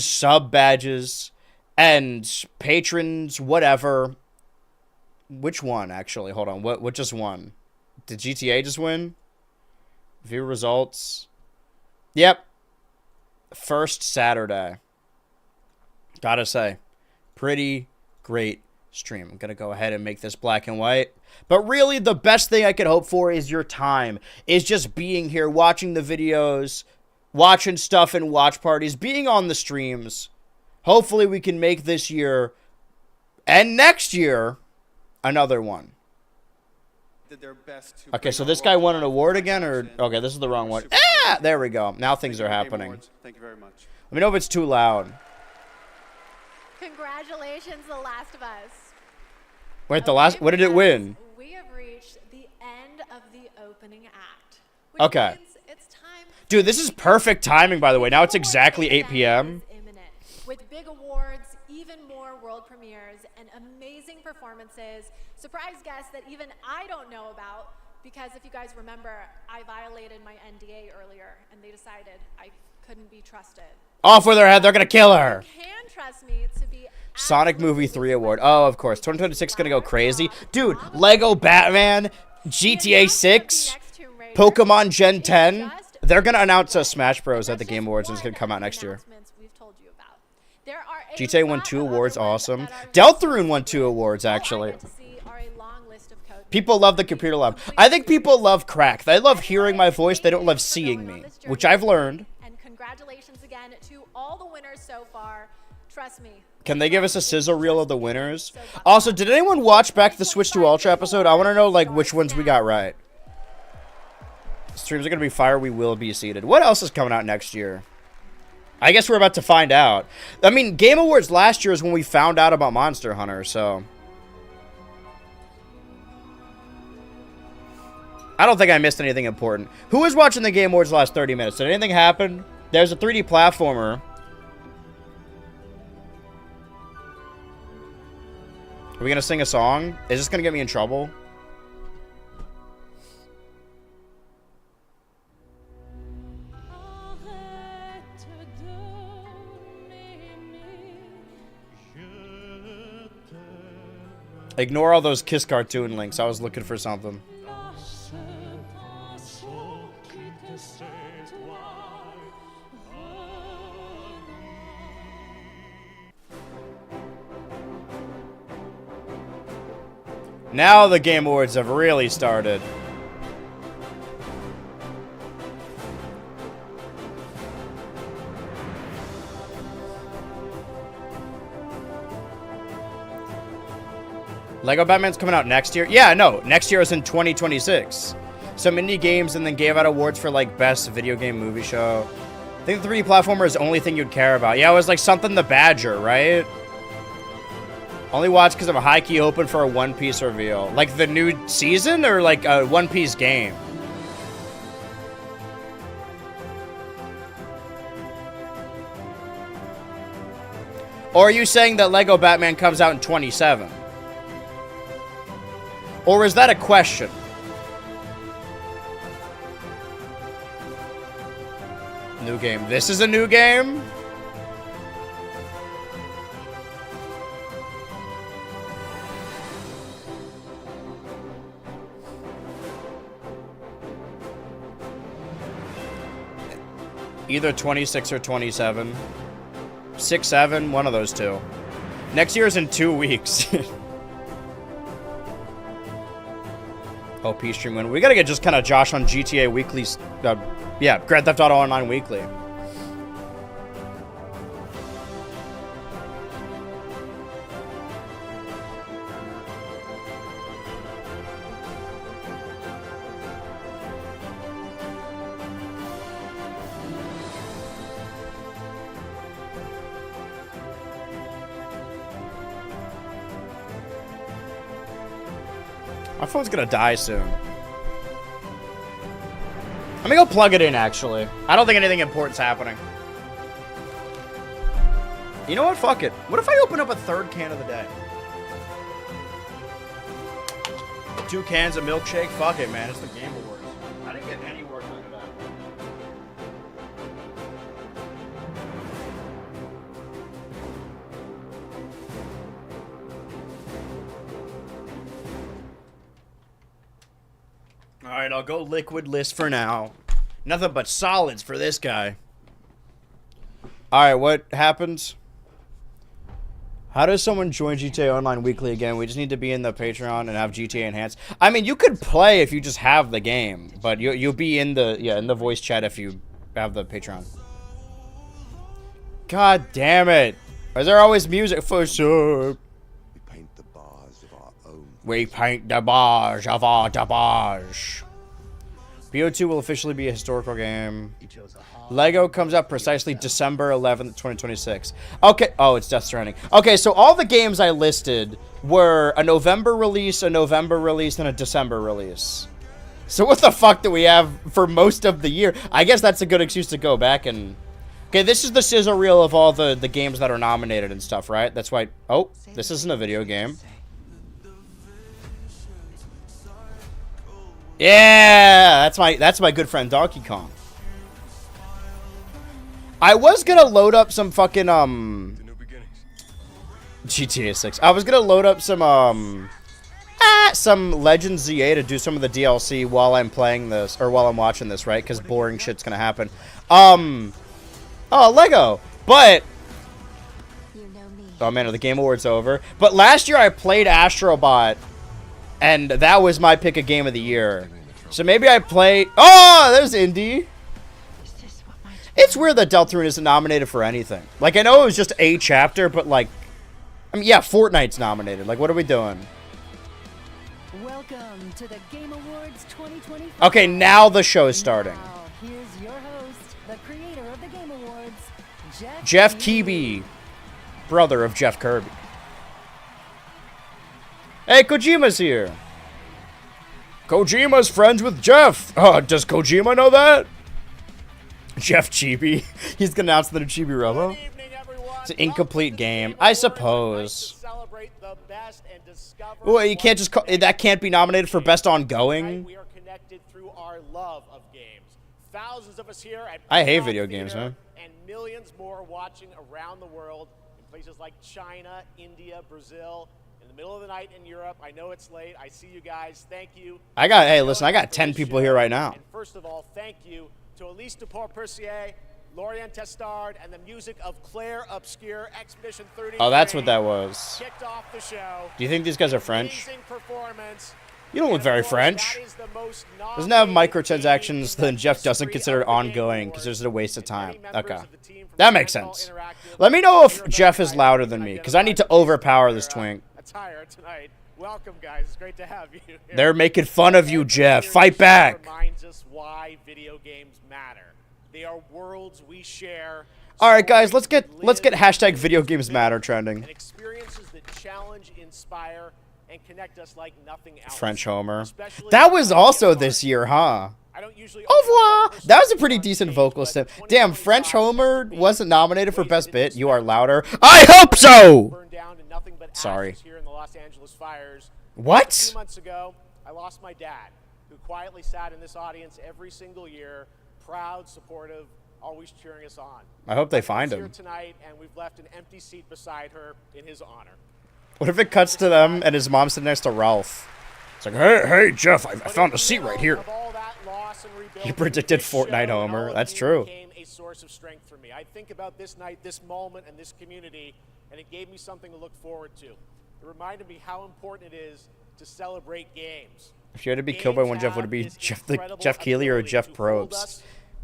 A: sub badges and patrons, whatever. Which one, actually? Hold on. What just won? Did GTA just win? View results. Yep. First Saturday. Gotta say. Pretty great stream. I'm gonna go ahead and make this black and white. But really, the best thing I could hope for is your time. Is just being here, watching the videos, watching stuff in watch parties, being on the streams. Hopefully, we can make this year and next year another one. Okay, so this guy won an award again, or... Okay, this is the wrong one. Ah! There we go. Now things are happening.
F: Thank you very much.
A: Let me know if it's too loud.
B: Congratulations, The Last of Us.
A: Wait, the last... What did it win?
B: We have reached the end of the opening act. Which
A: Okay.
B: means it's time.
A: Dude, this is perfect timing, by the way. Now it's exactly 8 p.m.
B: With big awards, even more world premieres, and amazing performances, surprise guests that even I don't know about, because if you guys remember, I violated my NDA earlier, and they decided I couldn't be trusted.
A: Off with her head, they're gonna kill her!
B: You can trust me to be
A: Sonic Movie 3 award. Oh, of course. 2026 is gonna go crazy. Dude, Lego Batman, GTA 6, Pokemon Gen 10. They're gonna announce Smash Bros. At the Game Awards, and it's gonna come out next year. GTA won 2 awards, awesome. Deltarune won 2 awards, actually. People love the computer lab. I think people love crack. They love hearing my voice. They don't love seeing me, which I've learned.
B: And congratulations again to all the winners so far. Trust me.
A: Can they give us a sizzle reel of the winners? Also, did anyone watch back the Switch 2 Ultra episode? I want to know, like, which ones we got right. Streams are going to be fire. We will be seated. What else is coming out next year? I guess we're about to find out. I mean, Game Awards last year is when we found out about Monster Hunter, so... I don't think I missed anything important. Who was watching the Game Awards the last 30 minutes? Did anything happen? There's a 3D platformer. Are we going to sing a song? Is this going to get me in trouble? Ignore all those Kiss cartoon links. I was looking for something. Now the Game Awards have really started. Lego Batman's coming out next year? Yeah, no. Next year is in 2026. Some indie games and then gave out awards for, like, best video game movie show. I think the 3D platformer is the only thing you'd care about. Yeah, it was like something the Badger, right? Only watch because I'm high-key hoping for a One Piece reveal. Like the new season or like a One Piece game? Or are you saying that Lego Batman comes out in 27? Or is that a question? New game. This is a new game? Either 26 or 27. 6, 7, one of those two. Next year is in 2 weeks. OP stream win. We gotta get just kind of Josh on GTA Weekly. Yeah, Grand Theft Auto Online Weekly. My phone's gonna die soon. I'm gonna go plug it in, actually. I don't think anything important's happening. You know what? Fuck it. What if I open up a third can of the day? 2 cans of milkshake? Fuck it, man. It's the Game Awards. I didn't get any work done today. Alright, I'll go liquidless for now. Nothing but solids for this guy. Alright, what happens? How does someone join GTA Online Weekly again? We just need to be in the Patreon and have GTA Enhanced. I mean, you could play if you just have the game, but you'll be in the voice chat if you have the Patreon. God damn it! Is there always music for sure?
F: We paint the bars of our own.
A: We paint the bars of our dabage. BO2 will officially be a historical game. Lego comes out precisely December 11th, 2026. Okay. Oh, it's Death Stranding. Okay, so all the games I listed were a November release, and a December release. So what the fuck do we have for most of the year? I guess that's a good excuse to go back and... Okay, this is the sizzle reel of all the games that are nominated and stuff, right? That's why... Oh, this isn't a video game. Yeah, that's my good friend Donkey Kong. I was gonna load up some fucking GTA 6. I was gonna load up some Legend ZA to do some of the DLC while I'm playing this or while I'm watching this, right? Because boring shit's gonna happen. Oh, Lego, but oh man, the Game Awards over. But last year I played Astrobot, and that was my pick of game of the year. So maybe I play. Oh, there's Indy. It's weird that Deltarune isn't nominated for anything. Like, I know it was just a chapter, but, like... I mean, yeah, Fortnite's nominated. Like, what are we doing?
C: Welcome to the Game Awards 2025.
A: Okay, now the show is starting.
C: Now, here's your host, the creator of the Game Awards,
A: Jeff Keighley, brother of Jeff Kirby. Hey, Kojima's here. Kojima's friends with Jeff. Does Kojima know that? Jeff Chibi. He's gonna announce the new Chibi Robo. It's an incomplete game, I suppose. Well, you can't just call, that can't be nominated for best ongoing.
G: We are connected through our love of games. Thousands of us here at
A: I hate video games, man.
G: And millions more watching around the world in places like China, India, Brazil, in the middle of the night in Europe. I know it's late. I see you guys. Thank you.
A: Hey, listen, I got 10 people here right now.
G: And first of all, thank you to Elise Duport-Percier, Lorian Testard, and the music of Claire Obscure, Expedition 30.
A: Oh, that's what that was.
G: Kicked off the show.
A: Do you think these guys are French?
G: Amazing performance.
A: You don't look very French. Doesn't have microtransactions, then Jeff doesn't consider it ongoing because it's a waste of time. Okay. That makes sense. Let me know if Jeff is louder than me because I need to overpower this twink.
G: Attire tonight. Welcome, guys. It's great to have you here.
A: They're making fun of you, Jeff. Fight back.
G: Reminds us why video games matter. They are worlds we share.
A: All right, guys, let's get hashtag video games matter trending.
G: And experiences that challenge, inspire, and connect us like nothing else.
A: French Homer. That was also this year, huh?
G: I don't usually
A: Au revoir. That was a pretty decent vocal step. Damn, French Homer wasn't nominated for Best Bit. You are louder. I hope so. Sorry.
G: Here in the Los Angeles fires.
A: What?
G: A few months ago, I lost my dad, who quietly sat in this audience every single year, proud, supportive, always cheering us on.
A: I hope they find
G: He's
A: him.
G: Here tonight, and we've left an empty seat beside her in his honor.
A: What if it cuts to them and his mom sitting next to Ralph? It's like, hey, Jeff, I found a seat right here.
G: Of all that loss and rebuilding,
A: You predicted
G: this show
A: Fortnite
G: and
A: Homer.
G: all of
A: That's
G: you
A: true.
G: became a source of strength for me. I think about this night, this moment, and this community, and it gave me something to look forward to. It reminded me how important it is to celebrate games.
A: If you had to be killed by one Jeff, would it be Jeff Keighley or Jeff Probst?
G: Us,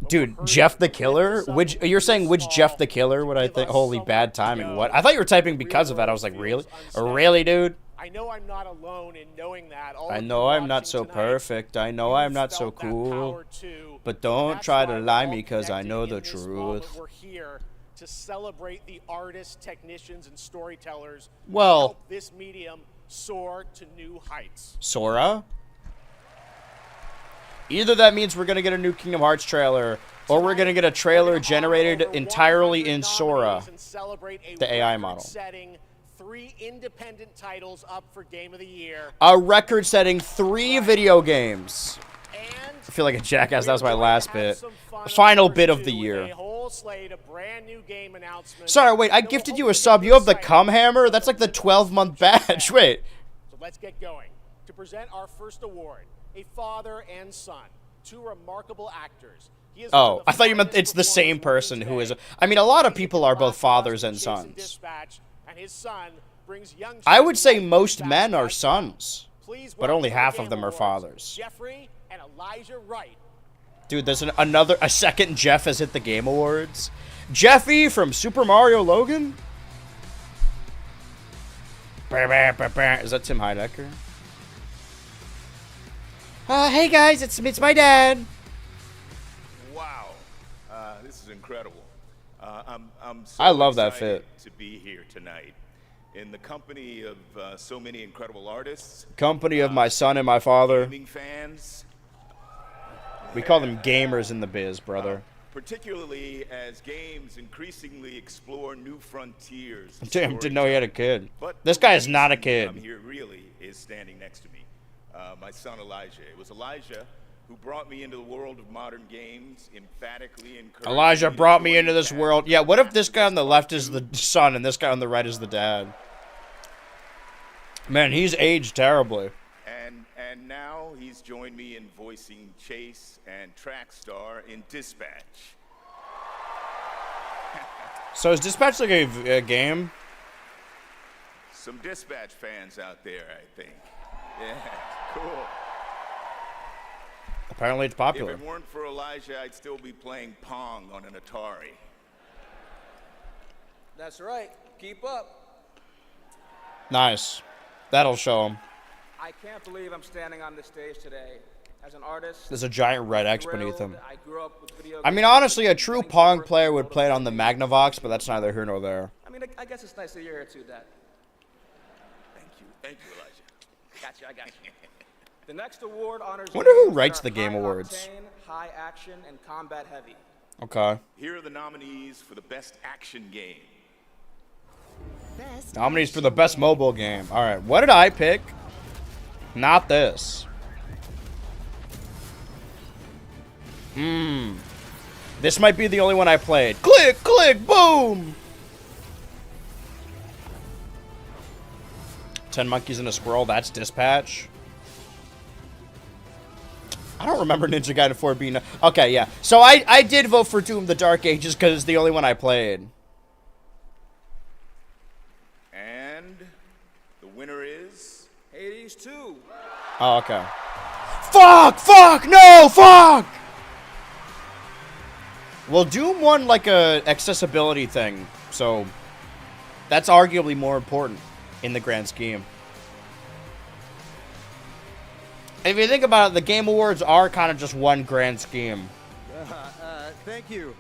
A: Dude, Jeff the Killer? Which you're saying which Jeff the Killer would I think? Holy bad timing. What? I thought you were typing because of that. I was like, really? Really, dude?
G: I know I'm not alone in knowing that. All
A: I
G: of you
A: know I'm not
G: watching
A: so
G: tonight,
A: perfect. I know
G: you've
A: I'm not so
G: felt that
A: cool.
G: power too.
A: But
G: And
A: don't
G: that's
A: try
G: why
A: to
G: we're
A: lie
G: all
A: me because I know the
G: connecting in this moment.
A: truth.
G: We're here to celebrate the artists, technicians, and storytellers who
A: Well,
G: help this medium soar to new heights.
A: Sora? Either that means we're going to get a new Kingdom Hearts trailer, or we're going to get a trailer generated entirely in Sora, the AI model.
G: 3 independent titles up for Game of the Year.
A: A record-setting 3 video games.
G: And
A: I feel like a jackass. That was my
G: we're
A: last
G: going to have
A: bit.
G: some fun
A: Final
G: on
A: bit
G: Verse
A: of the
G: 2 with
A: year.
G: A whole slate of brand new game announcements.
A: Sorry, wait, I
G: that will
A: gifted you a
G: hopefully
A: sub.
G: get
A: You have the
G: excited.
A: cum hammer? That's like the 12-month badge. Wait.
G: So let's get going. To present our first award, a father and son, 2 remarkable actors. He is one
A: Oh,
G: of the
A: I thought you meant
G: finest
A: it's the same
G: performers
A: person
G: working
A: who is...
G: today.
A: I mean, a lot of
G: He's
A: people
G: the
A: are both
G: Black
A: fathers
G: Ops
A: and
G: Chase
A: sons.
G: Dispatch, and his son brings young
A: I would
G: children
A: say
G: life
A: most
G: back
A: men
G: to
A: are
G: life.
A: sons.
G: Please
A: but only
G: welcome to the
A: half of
G: Game
A: them are
G: Awards,
A: fathers.
G: Jeffrey and Elijah Wright.
A: Dude, there's a second Jeff has hit the Game Awards. Jeffy from Super Mario Logan? Is that Tim Heidecker? Hey guys, it's my dad.
H: Wow, this is incredible. I'm so
A: I love that
H: excited
A: fit.
H: to be here tonight in the company of so many incredible artists,
A: Company of my son and my father.
H: gaming fans,
A: We call them gamers in the biz, brother.
H: particularly as games increasingly explore new frontiers. of
A: Damn, didn't know he had a
H: storytelling.
A: kid.
H: But
A: This
H: the
A: guy is not a
H: reason
A: kid.
H: I'm here really is standing next to me, my son Elijah. It was Elijah who brought me into the world of modern games, emphatically encouraged
A: Elijah
H: me to
A: brought me
H: join
A: into
H: the
A: this
H: path
A: world.
H: of
A: Yeah, what if this
H: Last
A: guy on the
H: of Us
A: left
H: Part
A: is
H: 2.
A: the son and this guy on the right is the dad? Man, he's aged terribly.
H: And now he's joined me in voicing Chase and Trackstar in Dispatch.
A: So is Dispatch like a game?
H: Some Dispatch fans out there, I think. Yeah, cool.
A: Apparently it's
H: If
A: popular.
H: it weren't for Elijah, I'd still be playing Pong on an Atari.
I: That's right. Keep up.
A: Nice. That'll show him.
I: I can't believe I'm standing on this stage today as an artist.
A: There's a giant red X
I: thrilled.
A: beneath him.
I: I grew up with video
A: I mean,
I: games,
A: honestly, a true
I: playing
A: Pong
I: keyboard,
A: player would play it on the
I: motivating.
A: Magnavox, but that's neither here nor there.
I: I mean, I guess it's nice that you're here too, Dad.
H: Thank you, Elijah.
I: Gotcha, I got you. The next award honors.
A: Wonder who
I: games that
A: writes
I: are
A: the Game
I: high
A: Awards.
I: octane, high action, and combat heavy.
A: Okay.
H: Here are the nominees for the best action game.
A: Nominees for the best mobile game. All right. What did I pick? Not this. This might be the only one I played. Click, click, boom. 10 Monkeys and a Squirrel. That's Dispatch. I don't remember Ninja Gaiden 4 being... Okay, yeah. So I did vote for Doom the Dark Ages because it's the only one I played.
H: And the winner is
I: Hades 2.
A: Oh, okay. Fuck! Fuck! No! Fuck! Well, Doom won like a accessibility thing, so that's arguably more important in the grand scheme. And if you think about it, the Game Awards are kind of just one grand scheme.
J: Thank you.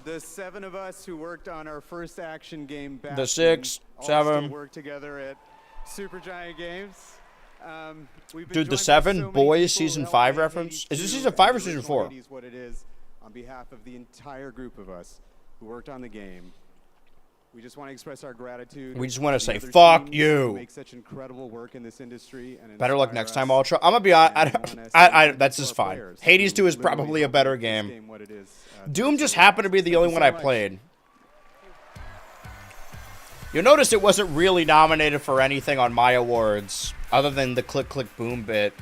J: The 7 of us who worked on our first action game, Bastion,
A: The 6,
J: all still
A: 7.
J: work together at Supergiant Games. We've been
A: Dude, the
J: joined by
A: 7
J: so many
A: Boys
J: people
A: season
J: who
A: 5
J: helped make
A: reference?
J: Hades
A: Is this
J: 2
A: season
J: and
A: 5 or
J: the
A: season
J: original
A: 4?
J: Hades what it is. On behalf of the entire group of us who worked on the game, we just want to express our gratitude.
A: We just want to
J: the
A: say,
J: other
A: fuck
J: teams who
A: you.
J: Make such incredible work in this industry and
A: Better luck
J: inspire
A: next time,
J: us.
A: Ultra. I'm gonna be honest.
J: And we wanna say
A: I
J: thank you
A: that's
J: to
A: just
J: our
A: fine.
J: players
A: Hades
J: who
A: 2 is
J: literally
A: probably a
J: helped
A: better
J: make this
A: game.
J: what it is,
A: Doom
J: this
A: just
J: year.
A: happened to be the
J: Thank
A: only
J: you
A: one
J: so
A: I
J: much.
A: played. You'll notice it wasn't really nominated for anything on my awards other than the click click boom bit.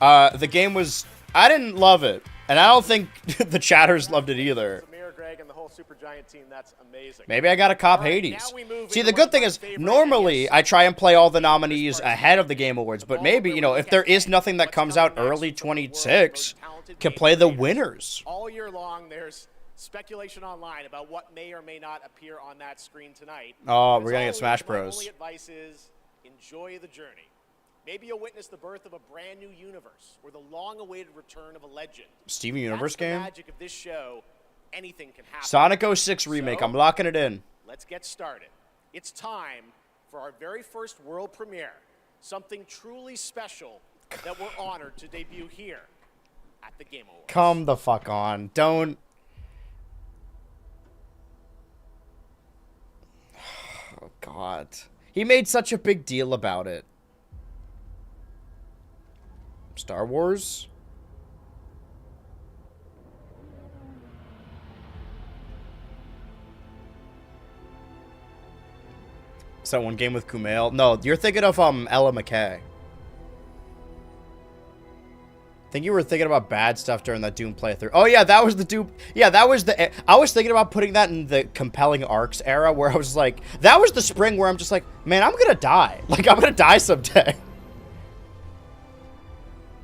A: The game was, I didn't love it, and I don't think the chatters loved it either.
G: Samir, Greg, and the whole Supergiant team, that's amazing.
A: Maybe I gotta cop
G: All right,
A: Hades.
G: now we move
A: See,
G: into
A: the
G: one
A: good
G: of
A: thing
G: my
A: is,
G: favorite
A: normally
G: areas.
A: I try and play all the nominees ahead of the Game Awards, but maybe, you know, if there is nothing that comes out early 26, can play the winners.
G: All year long, there's speculation online about what may or may not appear on that screen tonight.
A: Oh,
G: As
A: we're gonna get
G: always,
A: Smash
G: my
A: Bros.
G: only advice is enjoy the journey. Maybe you'll witness the birth of a brand new universe or the long-awaited return of a legend.
A: Steven Universe
G: That's the
A: game?
G: magic of this show. Anything can happen.
A: Sonic 06 remake,
G: So,
A: I'm locking it in.
G: Let's get started. It's time for our very first world premiere. Something truly special that we're honored to debut here at the Game Awards.
A: Come the fuck on. Don't. Oh, God. He made such a big deal about it. Star Wars? Is that one game with Kumail? No, you're thinking of Ella McKay. I think you were thinking about bad stuff during that Doom playthrough. Oh yeah, that was the Doom. Yeah, that was the. I was thinking about putting that in the compelling arcs era, where I was like, that was the spring where I'm just like, man, I'm gonna die. Like I'm gonna die someday.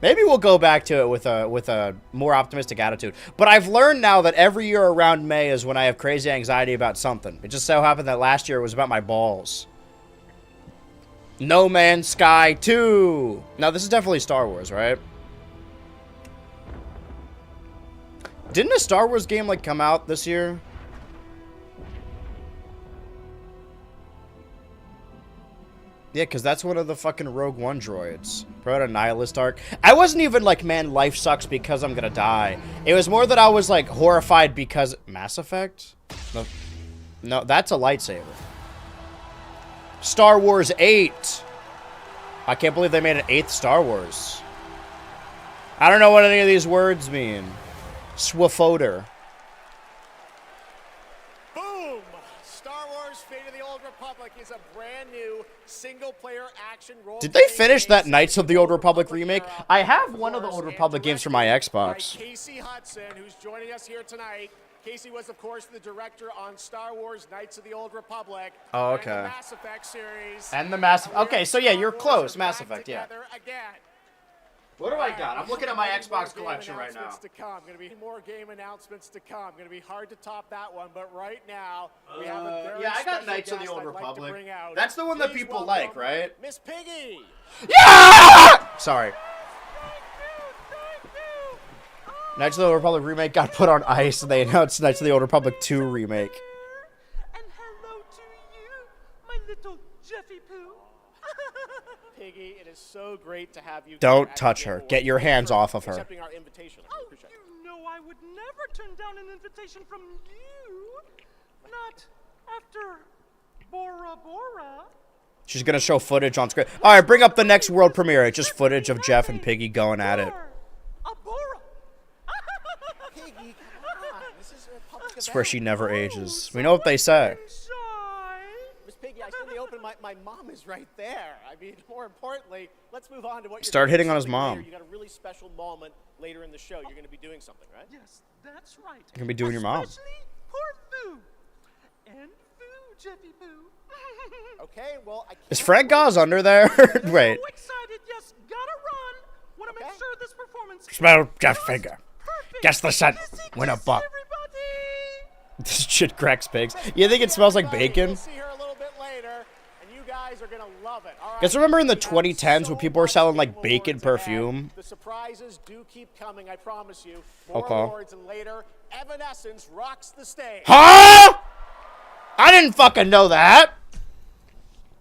A: Maybe we'll go back to it with a more optimistic attitude. But I've learned now that every year around May is when I have crazy anxiety about something. It just so happened that last year it was about my balls. No Man's Sky 2. Now this is definitely Star Wars, right? Didn't a Star Wars game, like, come out this year? Yeah, because that's one of the fucking Rogue One droids. Proto Nihilist arc. I wasn't even like, man, life sucks because I'm gonna die. It was more that I was, like, horrified because... Mass Effect? No, no, that's a lightsaber. Star Wars 8. I can't believe they made an 8th Star Wars. I don't know what any of these words mean. Swafoder.
G: Boom! Star Wars Fate of the Old Republic is a brand new single-player action role.
A: Did they finish that Knights of the Old Republic remake? I have one of the Old Republic games for my Xbox.
G: Casey Hudson, who's joining us here tonight. Casey was, of course, the director on Star Wars Knights of the Old Republic.
A: Oh,
G: and
A: okay.
G: the Mass Effect series.
A: And the Mass... Okay, so yeah, you're close. Mass
G: Back
A: Effect, yeah.
G: together again.
A: What do I got? I'm looking at my Xbox
G: More
A: collection
G: game
A: right now.
G: announcements to come. Gonna be more game announcements to come. Gonna be hard to top that one, but right now we have a very
A: yeah, I got
G: special
A: Knights of the
G: guest
A: Old
G: I'd like to
A: Republic.
G: bring out.
A: That's the one that
G: Please
A: people
G: welcome
A: like, right?
G: Miss Piggy.
A: Yeah! Sorry. Knights of the Old Republic remake got put on ice, and they announced Knights of the Old Republic 2 remake.
K: And hello to you, my little Jeffy Poo.
G: Piggy, it is so great to have you.
A: Don't
G: here at
A: touch
G: the
A: her.
G: Game
A: Get your
G: Awards.
A: hands
G: Thanks
A: off
G: for
A: of her.
G: Accepting our invitation. I
K: Oh,
G: appreciate it.
K: you know I would never turn down an invitation from you. Not after Bora Bora.
A: She's gonna show footage on screen. All right, bring up the next world premiere. It's just footage of Jeff and Piggy going at it.
K: A Bora.
G: Piggy, come on. This is a public
A: It's where
G: event.
A: she never ages. We know what they say.
G: Miss Piggy, I still the open. My mom is right there. I mean, more importantly, let's move on to what you're
A: Start
G: gonna
A: hitting
G: do
A: on his
G: something
A: mom.
G: later. You got a really special moment later in the show. You're going to be doing something, right?
K: Yes, that's right.
A: You're gonna be doing your mom.
K: Especially for Foo. And Foo, Jeffy Poo.
G: Okay, well, I can't
A: Is Frank Oz under there? Wait.
K: So excited, yes, gotta run. Want to make sure this performance
A: Smell Jeff
K: was
A: finger.
K: perfect.
A: Guess the scent.
K: Kissy,
A: Win a
K: kissy,
A: buck.
K: everybody.
A: This shit cracks pigs. You think it smells like bacon?
G: We'll see her a little bit later, and you guys are going to love it. All right.
A: Guys, remember in the
G: We have
A: 2010s when
G: so
A: people were
G: much
A: selling,
G: Game
A: like, bacon
G: Awards ahead.
A: perfume?
G: The surprises do keep coming, I promise you. More
A: Okay.
G: awards, and later, Evanescence rocks the stage.
A: Huh? I didn't fucking know that.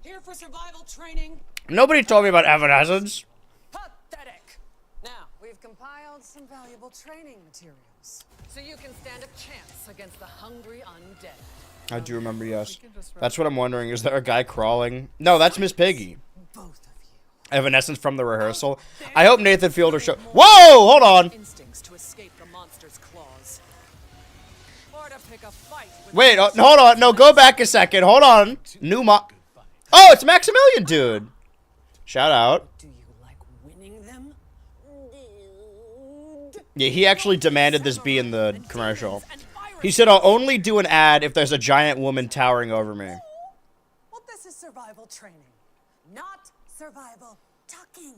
C: Here for survival training.
A: Nobody told me about Evanescence.
C: Pathetic. Now, we've compiled some valuable training materials, so you can stand a chance against the hungry undead.
A: I do remember, yes. That's what I'm wondering. Is there a guy crawling? No, that's Miss Piggy.
C: Both of you.
A: Evanescence from the rehearsal. I hope Nathan Fielder show. Whoa, hold on.
C: Instincts to escape the monster's claws. sure to pick a fight with
A: Wait, hold on. No, go back a second. Hold on. Oh, it's Maximilian, dude. Shout out.
C: Do you like winning them?
A: Yeah, he actually demanded this be in the commercial. He said, I'll only do an ad if there's a giant woman towering over me.
C: Well, this is survival training, not survival tucking.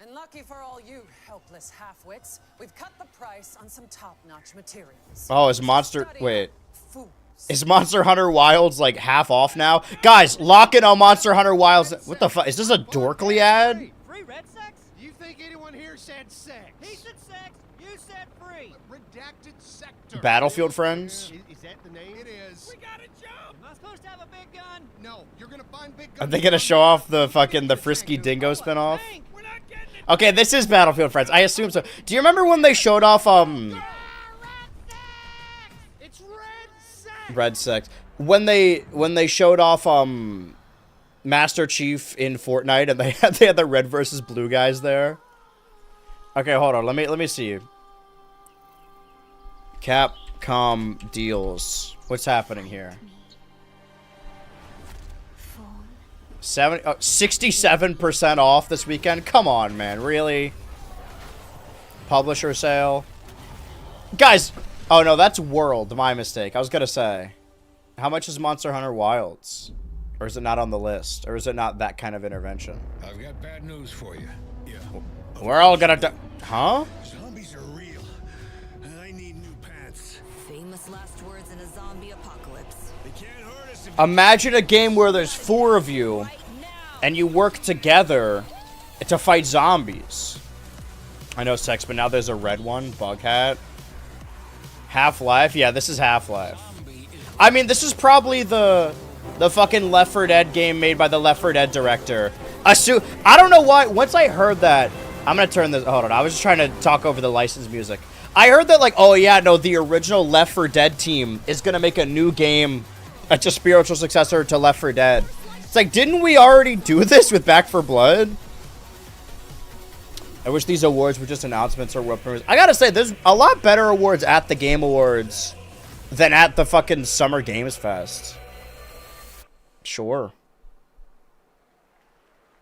C: And lucky for all you helpless half-wits, we've cut the price on some top-notch materials.
A: Oh, is Monster...
C: Study
A: Wait.
C: fools.
A: Is Monster Hunter Wilds, like, half off now? Guys, lock in on Monster Hunter Wilds. What the fuck? Is this a Dorkly ad?
K: Free red sex?
L: Do you think anyone here said sex?
K: He said sex, you said free.
L: Redacted sector.
A: Battlefield Friends?
L: Is that the name? It is. We got a job.
K: Am I supposed to have a big gun?
L: No, you're gonna find big
A: Are
L: guns.
A: they gonna show off the fucking the Frisky Dingo spinoff? Okay, this is Battlefield Friends. I assume so. Do you remember when they showed off
L: It's red sex.
A: Red Sex? When they showed off Master Chief in Fortnite and they had the red versus blue guys there? Okay, hold on. Let me see you. Capcom deals. What's happening here? 67% off this weekend? Come on, man. Really? Publisher sale? Guys! Oh, no, that's World. My mistake. I was gonna say. How much is Monster Hunter Wilds? Or is it not on the list? Or is it not that kind of intervention?
F: I've got bad news for you. Yeah.
A: We're all gonna die. Huh?
F: Zombies are real. And I need new pants.
C: Famous last words in a zombie apocalypse.
F: They can't hurt us if
A: Imagine a game where there's 4 of you and you work together to fight zombies. I know sex, but now there's a red one. Bughat. Half-Life? Yeah, this is Half-Life. I mean, this is probably the fucking Left 4 Dead game made by the Left 4 Dead director. I don't know why. Once I heard that, I'm gonna turn this. Hold on. I was just trying to talk over the licensed music. I heard that, like, oh yeah, no, the original Left 4 Dead team is gonna make a new game, a spiritual successor to Left 4 Dead. It's like, didn't we already do this with Back 4 Blood? I wish these awards were just announcements or what premieres. I gotta say, there's a lot better awards at the Game Awards than at the fucking Summer Games Fest. Sure.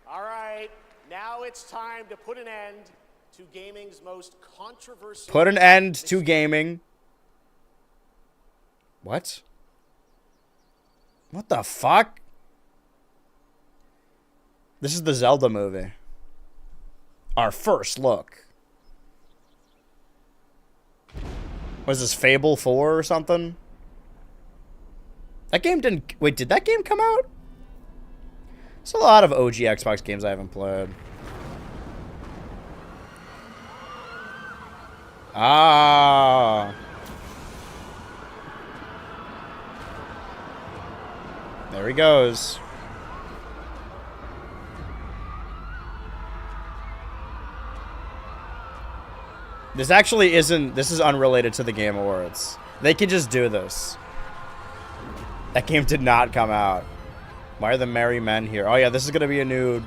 G: All right, now it's time to put an end to gaming's most controversial...
A: Put an end to gaming. What? What the fuck? This is the Zelda movie. Our first look. Was this Fable 4 or something? That game didn't... Wait, did that game come out? There's a lot of OG Xbox games I haven't played. Ah. There he goes. This actually isn't... This is unrelated to the Game Awards. They could just do this. That game did not come out. Why are the merry men here? Oh yeah, this is gonna be a new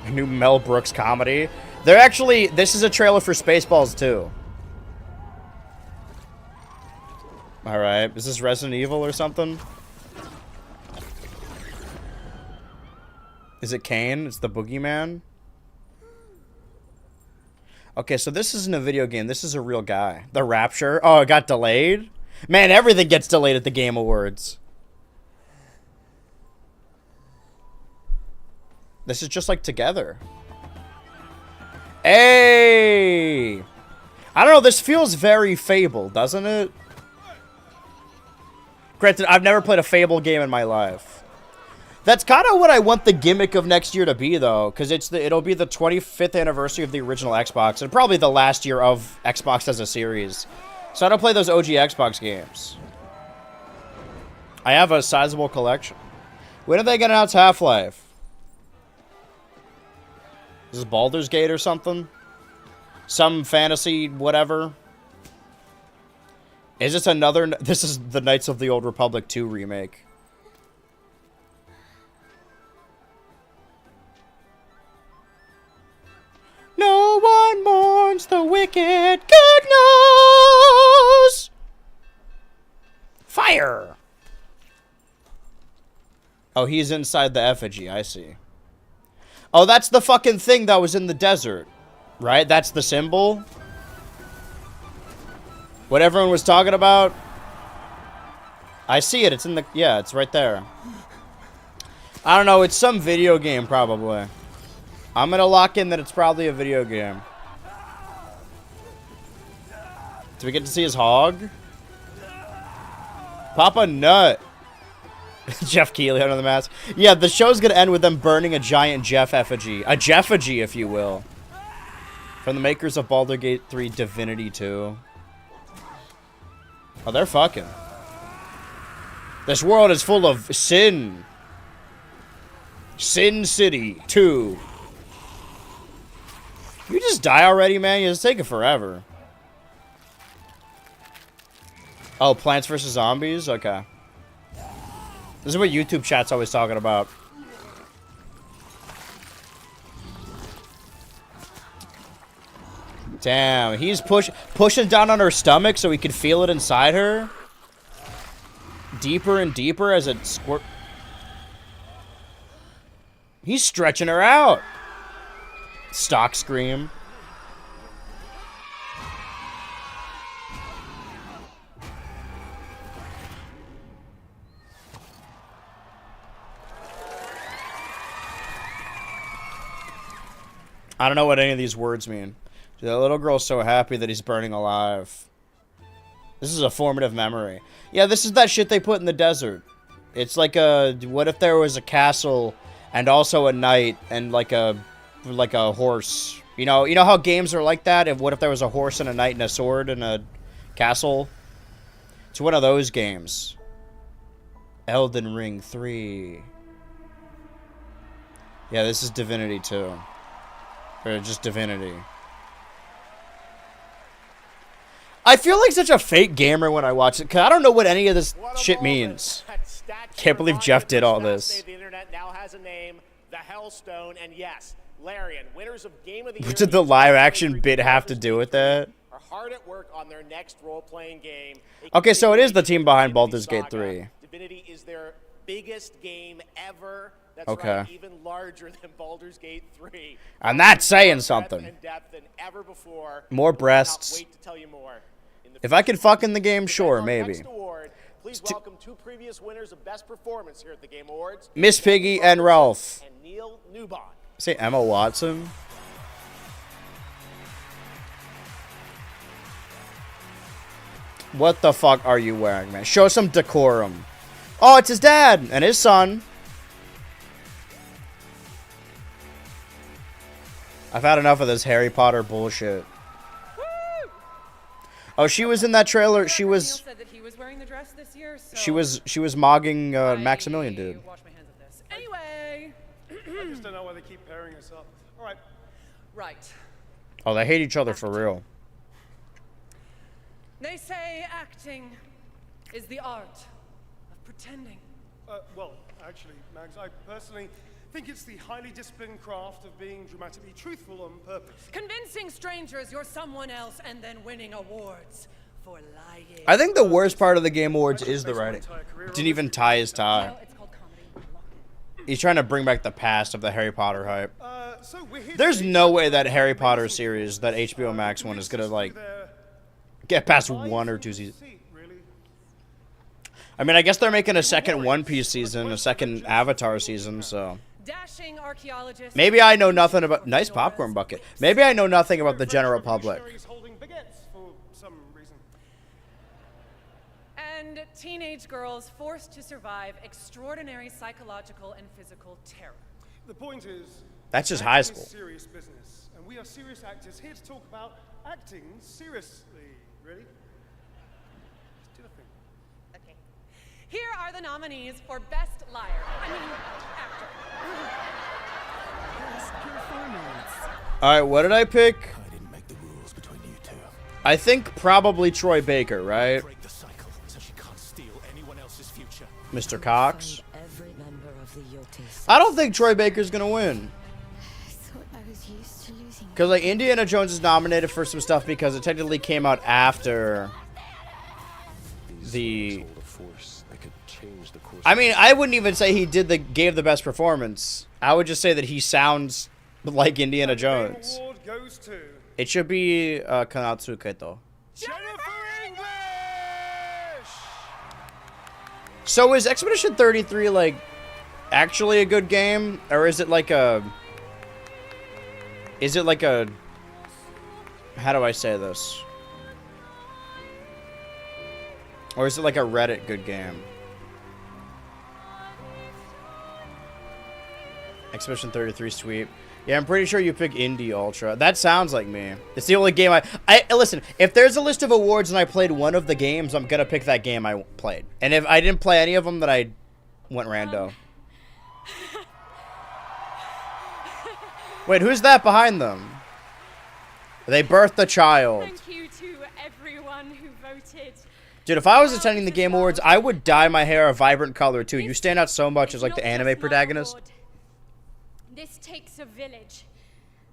A: Mel Brooks comedy. They're actually... This is a trailer for Spaceballs 2. Alright, is this Resident Evil or something? Is it Kane? It's the boogeyman? Okay, so this isn't a video game. This is a real guy. The Rapture. Oh, it got delayed? Man, everything gets delayed at the Game Awards. This is just like Together. Hey! I don't know, this feels very Fable, doesn't it? Granted, I've never played a Fable game in my life. That's kind of what I want the gimmick of next year to be, though, because it'll be the 25th anniversary of the original Xbox, and probably the last year of Xbox as a series. So I don't play those OG Xbox games. I have a sizable collection. When are they gonna announce Half-Life? Is this Baldur's Gate or something? Some fantasy whatever? Is this another... This is the Knights of the Old Republic 2 remake. No one mourns the wicked. Good night. Oh, he's inside the effigy. I see. Oh, that's the fucking thing that was in the desert. Right? That's the symbol? What everyone was talking about? I see it. It's in the... Yeah, it's right there. I don't know. It's some video game, probably. I'm gonna lock in that it's probably a video game. Do we get to see his hog? Papa Nut. Jeff Keighley under the mask. Yeah, the show's gonna end with them burning a giant Jeff effigy. A Jeffigy, if you will. From the makers of Baldur's Gate 3 Divinity 2. Oh, they're fucking. This world is full of sin. Sin City 2. You just die already, man? It's taking forever. Oh, Plants vs. Zombies? Okay. This is what YouTube chat's always talking about. Damn, he's pushing down on her stomach so he can feel it inside her. Deeper and deeper as it squirt. He's stretching her out. Stock scream. I don't know what any of these words mean. The little girl's so happy that he's burning alive. This is a formative memory. Yeah, this is that shit they put in the desert. It's like a... What if there was a castle and also a knight and like a horse? You know how games are like that? And what if there was a horse and a knight and a sword and a castle? It's one of those games. Elden Ring 3. Yeah, this is Divinity 2. Or just Divinity. I feel like such a fake gamer when I watch it, because I don't know what any of this shit means. Can't believe Jeff did all this.
G: The internet now has a name, the Hellstone, and yes, Larian, winners of Game of the Year.
A: What did the live action bit have to do with that?
G: Are hard at work on their next role-playing game.
A: Okay, so it is the team behind Baldur's Gate 3.
G: Divinity is their biggest game ever. That's
A: Okay.
G: right, even larger than Baldur's Gate 3.
A: And that's saying something.
G: And depth than ever before.
A: More breasts.
G: Cannot wait to tell you more.
A: If I could fuck in the game, sure, maybe.
G: Next award, please welcome two previous winners of Best Performance here at the Game Awards.
A: Miss Piggy and Ralph.
G: And Neil Newbon.
A: Say Emma Watson. What the fuck are you wearing, man? Show some decorum. Oh, it's his dad and his son. I've had enough of this Harry Potter bullshit. Oh, she was in that trailer. She was.
C: Said that he was wearing the dress this year, so
A: She was mogging Maximilian, dude.
C: wash my hands of this. Anyway.
K: I just don't know why they keep pairing us up. All right.
C: Right.
A: Oh, they hate each other for real.
C: They say acting is the art of pretending.
K: Well, actually, Mags, I personally think it's the highly disciplined craft of being dramatically truthful on purpose.
C: Convincing strangers you're someone else and then winning awards for lying.
A: I think the worst part of the Game Awards is the writing. Didn't even tie his tie.
C: No, it's called comedy.
A: He's trying to bring back the past of the Harry Potter hype.
K: So we're here
A: There's no way that Harry Potter series, that HBO Max one, is gonna like get past 1 or 2 seasons. I mean, I guess they're making a second One Piece season, a second Avatar season, so
C: Dashing archaeologists.
A: maybe I know nothing about. Nice popcorn bucket. Maybe I know nothing about the general public.
K: holding baguettes for some reason.
C: And teenage girls forced to survive extraordinary psychological and physical terror.
K: The point is,
A: That's just high
K: acting is
A: school.
K: serious business, and we are serious actors here to talk about acting seriously. Ready? Just do the thing.
C: Okay. Here are the nominees for Best Liar. I mean, actor.
L: Best performance.
A: All right, what did I pick? I think probably Troy Baker, right?
F: Break the cycle so she can't steal anyone else's future.
A: Mr. Cox.
M: Every member of the Yotes.
A: I don't think Troy Baker's gonna win.
M: I thought I was used to losing.
A: Because like Indiana Jones is nominated for some stuff because it technically came out after the
F: change the course.
A: I mean, I wouldn't even say he gave the best performance. I would just say that he sounds like Indiana Jones.
I: Award goes to
A: It should be Konatsuke though.
I: Jennifer English.
A: So is Expedition 33 like actually a good game, or is it like a? Is it like a? How do I say this? Or is it like a Reddit good game? Expedition 33 sweep. Yeah, I'm pretty sure you pick Indie Ultra. That sounds like me. It's the only game I listen, if there's a list of awards and I played one of the games, I'm gonna pick that game I played. And if I didn't play any of them, then I went rando. Wait, who's that behind them? They birthed a child.
N: Thank you to everyone who voted.
A: Dude, if I was attending the Game Awards, I would dye my hair a vibrant color too. You stand out so much as like the anime protagonist.
N: This takes a village.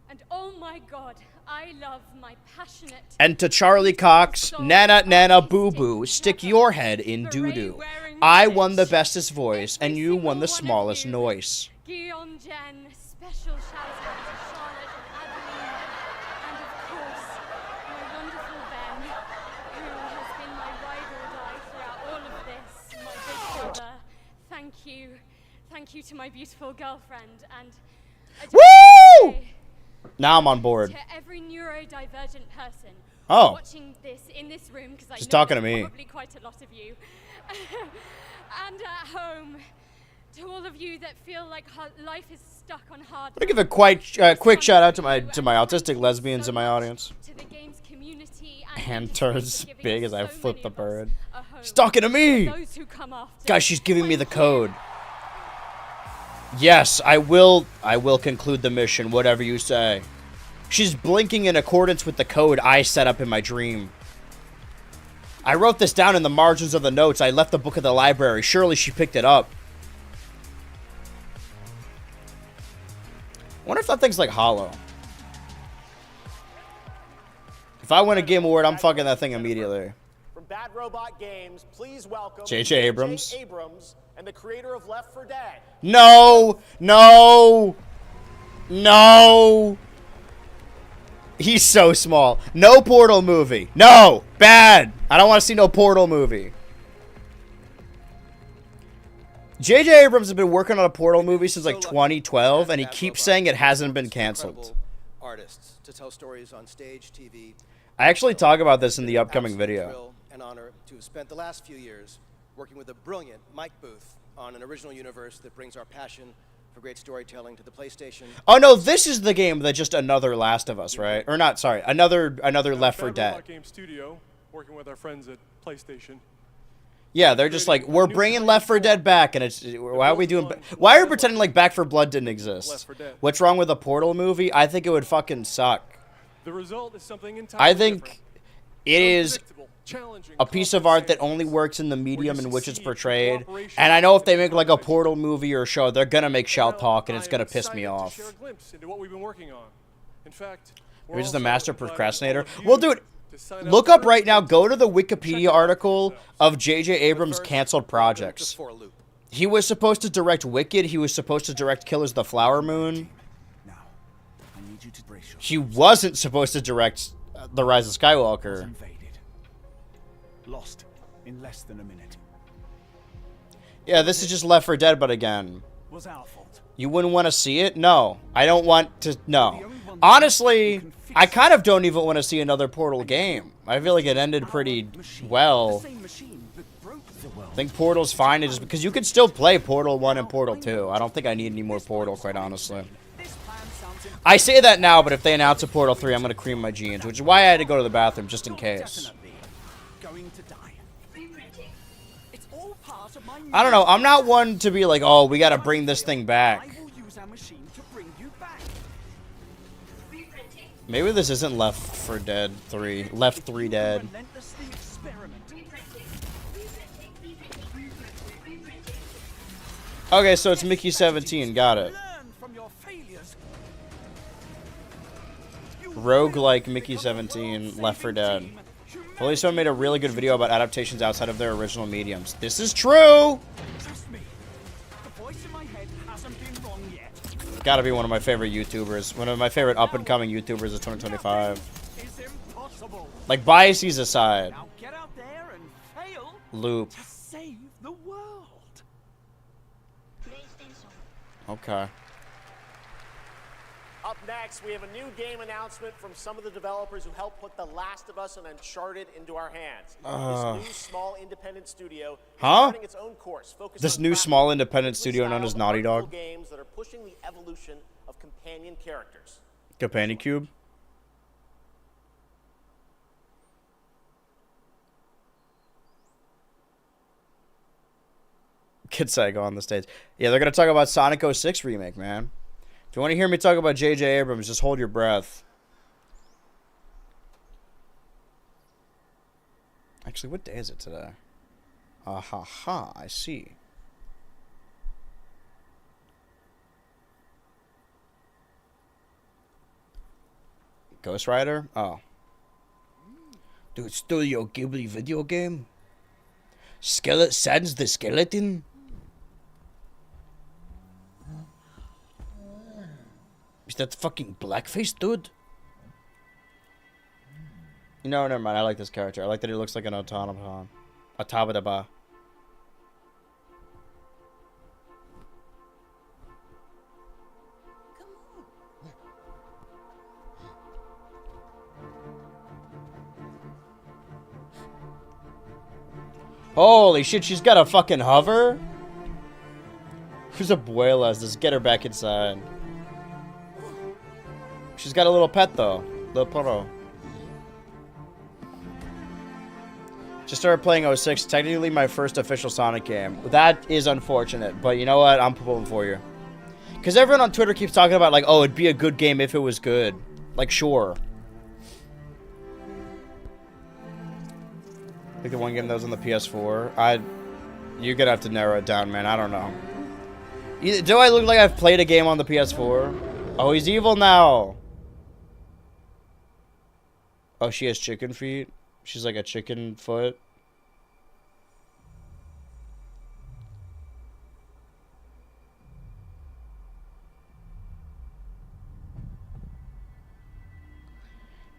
N: And oh my god, I love my passionate.
A: And to Charlie Cox, Nana Nana Boo Boo, stick your head in doo doo. I won the bestest voice, and you won the smallest noise.
N: Guillaume Jen, special shout out to Charlotte and Adeline. And of course, my wonderful Ben, who has been my ride or die throughout all of this, my big brother. Thank you. Thank you to my beautiful girlfriend. And I just
A: Woo!
N: Now
A: I'm on board.
N: To every neurodivergent person watching this in this room, because I know
A: talking to
N: there's
A: me.
N: probably quite a lot of you, and at home, to all of you that feel like life is stuck on hard.
A: Let me give a quick shout out to my autistic lesbians in my audience.
N: To the game's community
A: Hand turns big as I flip the bird.
N: a home.
A: She's talking to me.
N: Those who come after.
A: Guys, she's giving me the code. Yes, I will conclude the mission, whatever you say. She's blinking in accordance with the code I set up in my dream. I wrote this down in the margins of the notes. I left the book at the library. Surely she picked it up. I wonder if that thing's like hollow. If I win a Game Award, I'm fucking that thing immediately.
G: From Bad Robot Games, please welcome
A: J.J. Abrams.
G: J.J. Abrams and the creator of Left 4 Dead.
A: No! No! No! He's so small. No Portal movie. No! Bad! I don't want to see no Portal movie. J.J. Abrams has been working on a Portal movie since like 2012, and he keeps saying it hasn't been canceled.
O: Artists to tell stories on stage, TV.
A: I actually talk about this in the upcoming video.
O: An honor to have spent the last few years working with the brilliant Mike Booth on an original universe that brings our passion for great storytelling to the PlayStation.
A: Oh no, this is the game that just another Last of Us, right? Or not, sorry, another Left 4 Dead.
P: Game Studio, working with our friends at PlayStation.
A: Yeah, they're just like, we're bringing Left 4 Dead back, and it's, why are we doing, why are we pretending like Back 4 Blood didn't exist? What's wrong with a Portal movie? I think it would fucking suck.
P: The result is something entirely
A: I think it is a piece of art that only works in the medium in which it's portrayed. And I know if they make like a Portal movie or show, they're gonna make Shell talk, and it's gonna piss me off.
P: Share a glimpse into what we've been working on. In fact,
A: You're just the master procrastinator. Well, dude, look up right now. Go to the Wikipedia article of J.J. Abrams' canceled projects. He was supposed to direct Wicked. He was supposed to direct Killers of the Flower Moon. He wasn't supposed to direct The Rise of Skywalker.
F: Lost in less than a minute.
A: Yeah, this is just Left 4 Dead, but again.
F: Was our fault.
A: You wouldn't want to see it? No. I don't want to. No. Honestly, I kind of don't even want to see another Portal game. I feel like it ended pretty well. I think Portal's fine, just because you could still play Portal 1 and Portal 2. I don't think I need any more Portal, quite honestly. I say that now, but if they announce a Portal 3, I'm going to cream my jeans, which is why I had to go to the bathroom, just in case. I don't know. I'm not one to be like, oh, we got to bring this thing back. Maybe this isn't Left 4 Dead 3. Left 3 Dead. Okay, so it's Mickey 17. Got it. Roguelike Mickey 17. Left 4 Dead. Policeman made a really good video about adaptations outside of their original mediums. This is true!
K: Trust me, the voice in my head hasn't been wrong yet.
A: Gotta be one of my favorite YouTubers. One of my favorite up-and-coming YouTubers of 2025.
K: It's impossible.
A: Like, biases aside.
K: Now get out there and fail
A: Loop.
K: to save the world.
A: Okay.
G: Up next, we have a new game announcement from some of the developers who helped put The Last of Us and Uncharted into our hands. This new small independent studio is charting its own course, focused
A: This
G: on
A: new
G: crafting
A: small
G: a
A: independent studio known as Naughty
G: wonderful
A: Dog.
G: games that are pushing the evolution of companion characters.
A: Companion Cube. Kid Psycho on the stage. Yeah, they're gonna talk about Sonic 06 remake, man. If you want to hear me talk about J.J. Abrams, just hold your breath. Actually, what day is it today? Ha, I see. Ghost Rider? Oh. Dude, Studio Ghibli video game? Sans the Skeleton? Is that fucking blackface, dude? No, never mind. I like this character. I like that he looks like an automaton. Automata. Holy shit, she's got a fucking hover? Who's Abuelas? Let's get her back inside. She's got a little pet though. Little perro. Just started playing 06. Technically my first official Sonic game. That is unfortunate, but you know what? I'm pulling for you. Because everyone on Twitter keeps talking about like, oh, it'd be a good game if it was good. Like, sure. Like the one game that was on the PS4. You're gonna have to narrow it down, man. I don't know. Do I look like I've played a game on the PS4? Oh, he's evil now. Oh, she has chicken feet? She's like a chicken foot?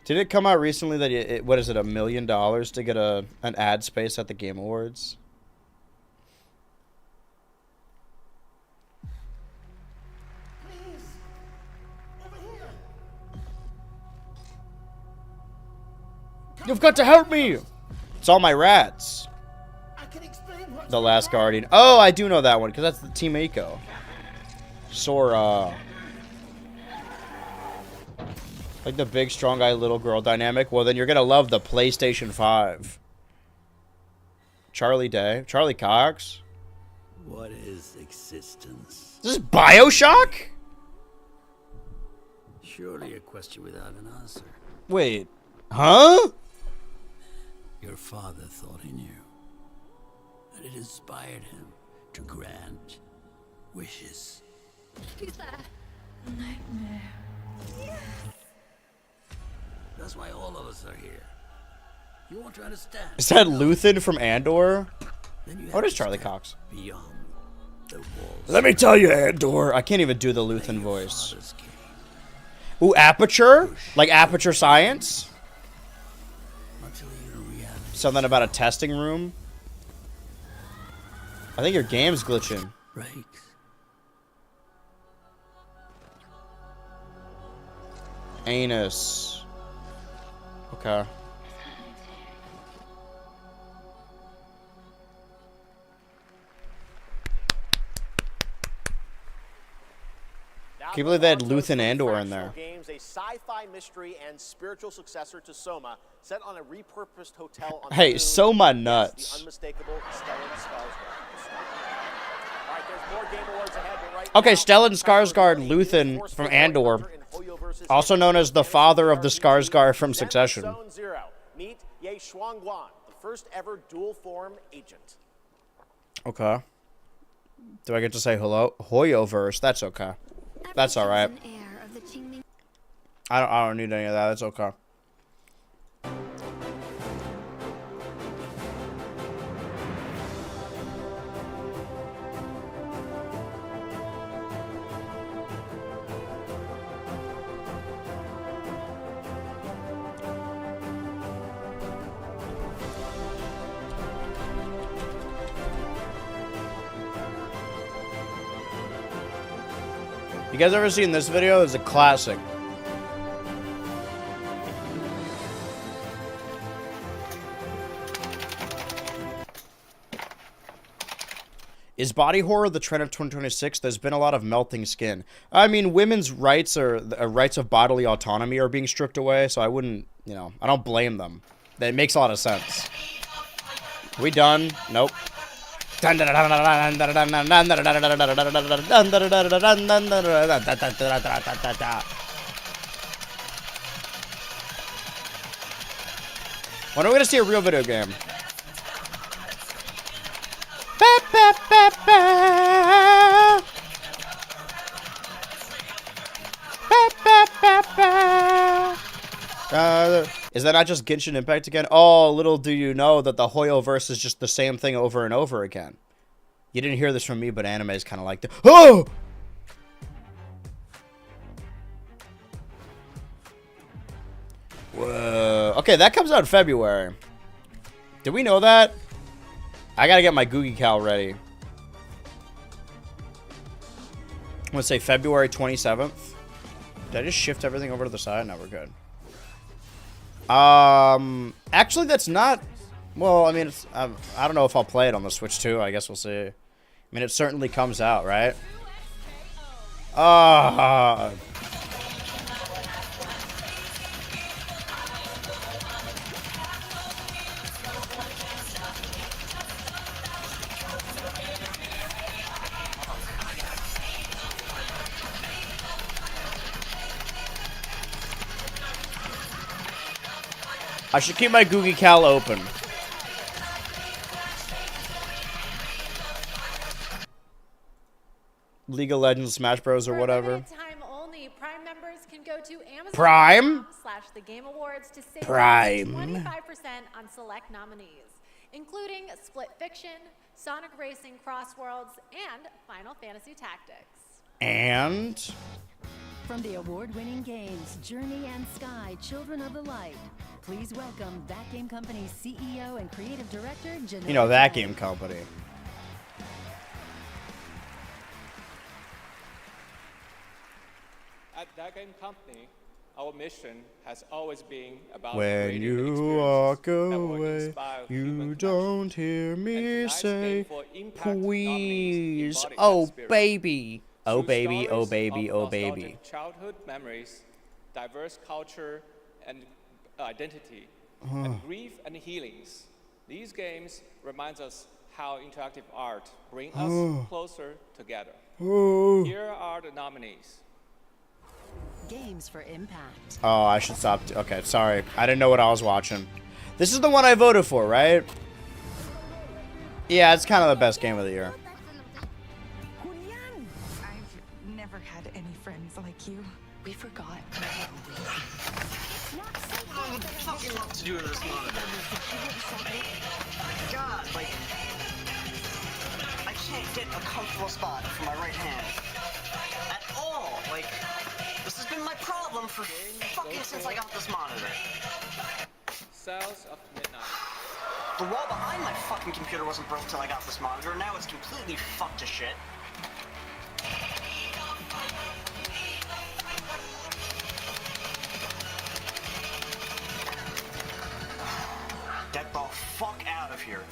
A: Did it come out recently that what is it, $1 million to get an ad space at the Game Awards? You've got to help me! It's all my rats. The Last Guardian. Oh, I do know that one, because that's the Team Eco. Sora. Like the big, strong guy, little girl dynamic. Well, then you're going to love the PlayStation 5. Charlie Day. Charlie Cox.
F: What is existence?
A: This is BioShock?
F: Surely a question without an answer.
A: Wait. Huh?
F: Your father thought he knew. That it inspired him to grant wishes.
M: Who's there? Nightmare.
F: That's why all of us are here. You want to understand?
A: Is that Luthen from Andor? What is Charlie Cox?
F: Beyond the walls.
A: Let me tell you, Andor. I can't even do the Luthen voice. Ooh, Aperture? Like Aperture Science? Something about a testing room? I think your game's glitching.
F: Breaks.
A: Anus. Okay. Can you believe they had Luthen Andor in there?
G: Games, a sci-fi mystery and spiritual successor to Soma, set on a repurposed hotel on
A: Hey,
G: the
A: Soma
G: moon.
A: nuts.
G: The unmistakable Stellan Skarsgård. All right, there's more Game Awards ahead, but right
A: Okay,
G: now,
A: Stellan Skarsgård, Luthen from Andor, also known as the father of the Skarsgård from Succession.
G: Zone Zero. Meet Ye Shuangguan, the first ever dual form agent.
A: Okay. Do I get to say hello? Hoyoverse. That's okay. That's all right. I don't need any of that. That's okay. You guys ever seen this video? It's a classic. Is body horror the trend of 2026? There's been a lot of melting skin. I mean, women's rights or rights of bodily autonomy are being stripped away, so I wouldn't, you know, I don't blame them. That makes a lot of sense. We done? Nope. When are we gonna see a real video game? Is that not just Genshin Impact again? Oh, little do you know that the Hoyoverse is just the same thing over and over again. You didn't hear this from me, but anime is kind of like that. Oh! Whoa. Okay, that comes out in February. Did we know that? I gotta get my Googie Cal ready. I'm gonna say February 27th. Did I just shift everything over to the side? No, we're good. Actually, that's not... Well, I mean, it's, I don't know if I'll play it on the Switch too. I guess we'll see. I mean, it certainly comes out, right? I should keep my Googie Cal open. League of Legends, Smash Bros, or whatever.
B: Time only. Prime members can go to Amazon
A: Prime?
B: /The Game Awards to save
A: Prime.
B: 25% on select nominees, including Split Fiction, Sonic Racing Cross Worlds, and Final Fantasy Tactics.
A: And
L: from the award-winning games Journey and Sky, Children of the Light, please welcome That Game Company's CEO and Creative Director, Janelle.
A: You know, That Game Company.
Q: At That Game Company, our mission has always been about
A: when you walk away, you don't hear me say, please, oh baby, oh baby, oh baby, oh baby.
Q: Childhood memories, diverse culture and identity, and grief and healings. These games remind us how interactive art brings us closer together. Here are the nominees.
L: Games for Impact.
A: Oh, I should stop. Okay, sorry. I didn't know what I was watching. This is the one I voted for, right? Yeah, it's kind of the best game of the year.
R: I've never had any friends like you. We forgot.
S: What the fuck you want to do with this monitor? God, like... I can't get a comfortable spot for my right hand. At all. Like, this has been my problem for fucking since I got this monitor.
Q: Cells of Midnight.
S: The wall behind my fucking computer wasn't broke till I got this monitor. Now it's completely fucked to shit. Get the fuck out of here.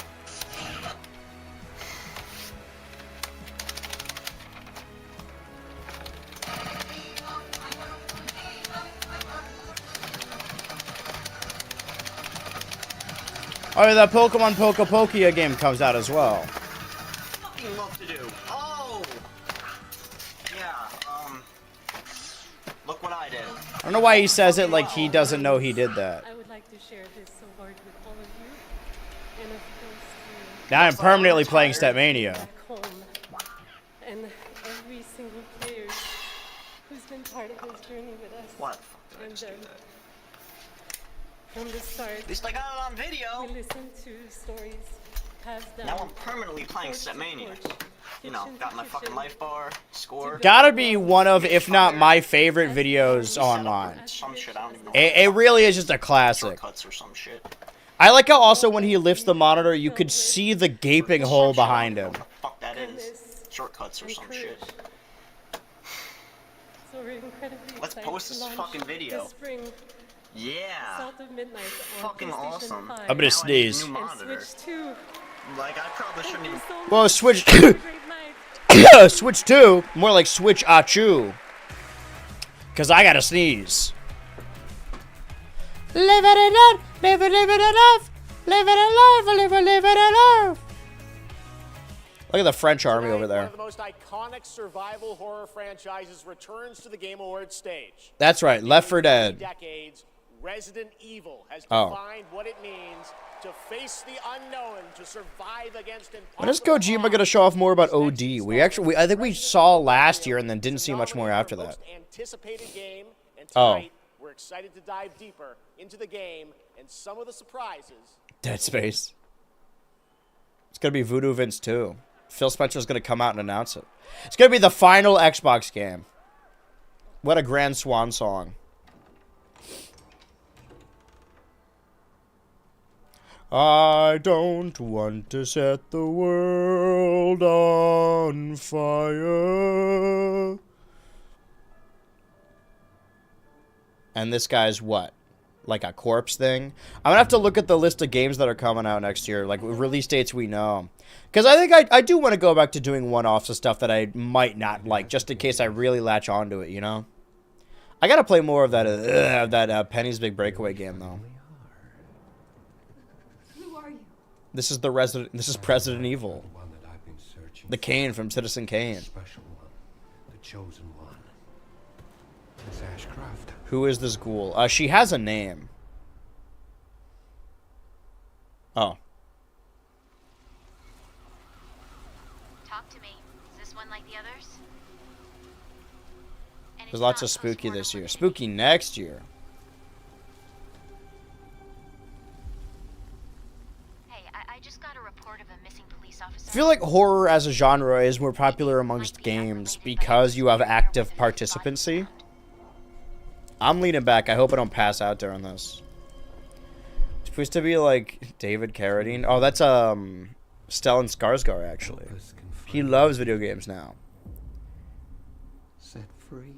A: Oh, yeah, that Pokemon Pokepokia game comes out as well.
S: Fucking love to do. Oh! Yeah, look what I did.
A: I don't know why he says it like he doesn't know he did that.
T: I would like to share this award with all of you, and of course
A: Now I'm permanently playing Stepmania.
T: back home, and every single player who's been part of this journey with us.
S: What?
T: And from the start,
S: At least I got it on video.
T: we listened to stories passed down.
S: Now I'm permanently playing Stepmania. You know, got my fucking life bar, score.
A: Gotta be one of, if not my favorite videos online.
S: Some shit, I don't even know.
A: It really is just a classic.
S: Shortcuts or some shit.
A: I like how also when he lifts the monitor, you could see the gaping hole behind him.
S: Fuck that is. Shortcuts or some shit.
T: So we're incredibly
S: Let's
T: excited
S: post
T: to
S: this
T: launch
S: fucking video.
T: This spring,
S: Yeah.
T: South of Midnight on
S: Fucking
T: PlayStation
S: awesome.
T: 5.
A: I'm gonna sneeze.
S: New
T: And
S: monitor.
T: Switch 2.
S: Like, I probably shouldn't even.
A: Well, Switch. Switch 2. More like Switch Achoo. Because I gotta sneeze. Live it enough. Live it enough. Live it alive. Live it alive. Look at the French army over
G: One
A: there.
G: of the most iconic survival horror franchises returns to the Game Awards stage.
A: That's right. Left 4 Dead.
G: Decades, Resident Evil has
A: Oh.
G: defined what it means to face the unknown, to survive against impossible.
A: When is Kojima gonna show off more about OD? I think we saw last year and then didn't see much more after that.
G: Most anticipated game, and
A: Oh.
G: tonight we're excited to dive deeper into the game and some of the surprises.
A: Dead Space. It's gonna be Voodoo Vince 2. Phil Spencer's gonna come out and announce it. It's gonna be the final Xbox game. What a grand swan song. I don't want to set the world on fire. And this guy's what? Like a corpse thing? I'm gonna have to look at the list of games that are coming out next year, like release dates we know. Because I think I do want to go back to doing one-offs of stuff that I might not like, just in case I really latch onto it, you know? I gotta play more of that Penny's Big Breakaway game, though.
M: Who are you?
A: This is President Evil. The Kane from Citizen Kane.
F: Special one, the chosen one. Miss Ashcroft.
A: Who is this ghoul? She has a name. Oh.
U: Talk to me. Is this one like the others?
A: There's lots of spooky this year. Spooky next year.
U: Hey, I just got a report of a missing police officer.
A: I feel like horror as a genre is more popular amongst games because you have active participancy. I'm leaning back. I hope I don't pass out during this. It's supposed to be like David Carradine. Oh, that's Stellan Skarsgård actually. He loves video games now.
F: Set free.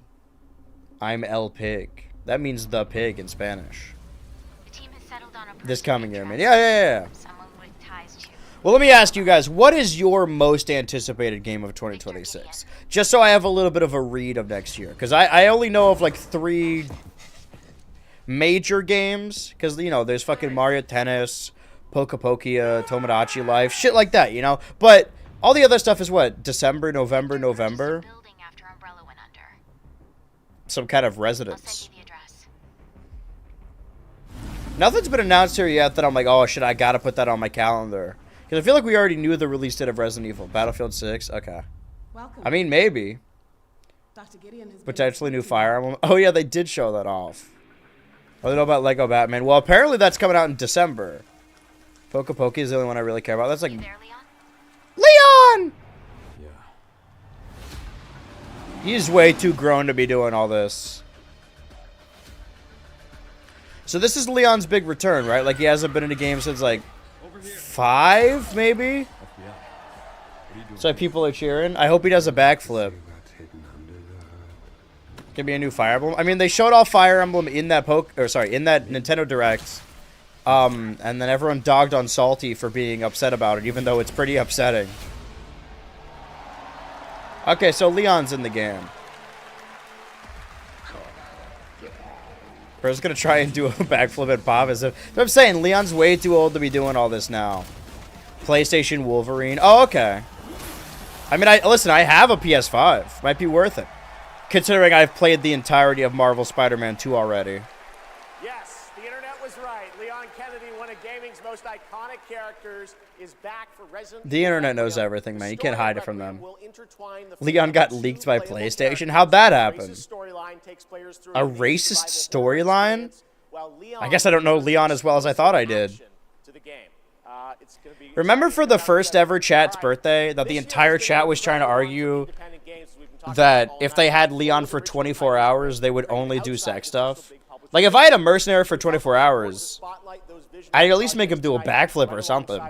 A: I'm El Pig. That means the pig in Spanish.
U: The team has settled on a
A: This coming year, man. Yeah.
U: someone with ties to.
A: Well, let me ask you guys, what is your most anticipated game of 2026? Just so I have a little bit of a read of next year. Because I only know of like 3 major games. Because, you know, there's fucking Mario Tennis, Pokepokia, Tomodachi Life, shit like that, you know? But all the other stuff is what? December, November? Some kind of residence. Nothing's been announced here yet that I'm like, oh shit, I gotta put that on my calendar. Because I feel like we already knew the release date of Resident Evil. Battlefield 6? Okay.
V: Welcome.
A: I mean, maybe.
V: Dr. Gideon has
A: Potentially new Fire Emblem. Oh yeah, they did show that off. I don't know about Lego Batman. Well, apparently that's coming out in December. Pokepoke is the only one I really care about. That's like... Leon! He's way too grown to be doing all this. So this is Leon's big return, right? Like he hasn't been in a game since like 5, maybe? So people are cheering. I hope he does a backflip. Could be a new Fire Emblem. I mean, they showed off Fire Emblem in that in that Nintendo Direct. And then everyone dogged on Salty for being upset about it, even though it's pretty upsetting. Okay, so Leon's in the game. We're just gonna try and do a backflip at Pop. I'm saying Leon's way too old to be doing all this now. PlayStation Wolverine. Oh, okay. I mean, listen, I have a PS5. Might be worth it. Considering I've played the entirety of Marvel Spider-Man 2 already.
G: Yes, the internet was right. Leon Kennedy, one of gaming's most iconic characters, is back for Resident Evil.
A: The internet knows everything, man. You can't hide it from them. Leon got leaked by PlayStation? How'd that happen? A racist storyline? I guess I don't know Leon as well as I thought I did. Remember for the first ever chat's birthday that the entire chat was trying to argue that if they had Leon for 24 hours, they would only do sex stuff? Like, if I had a mercenary for 24 hours, I'd at least make him do a backflip or something.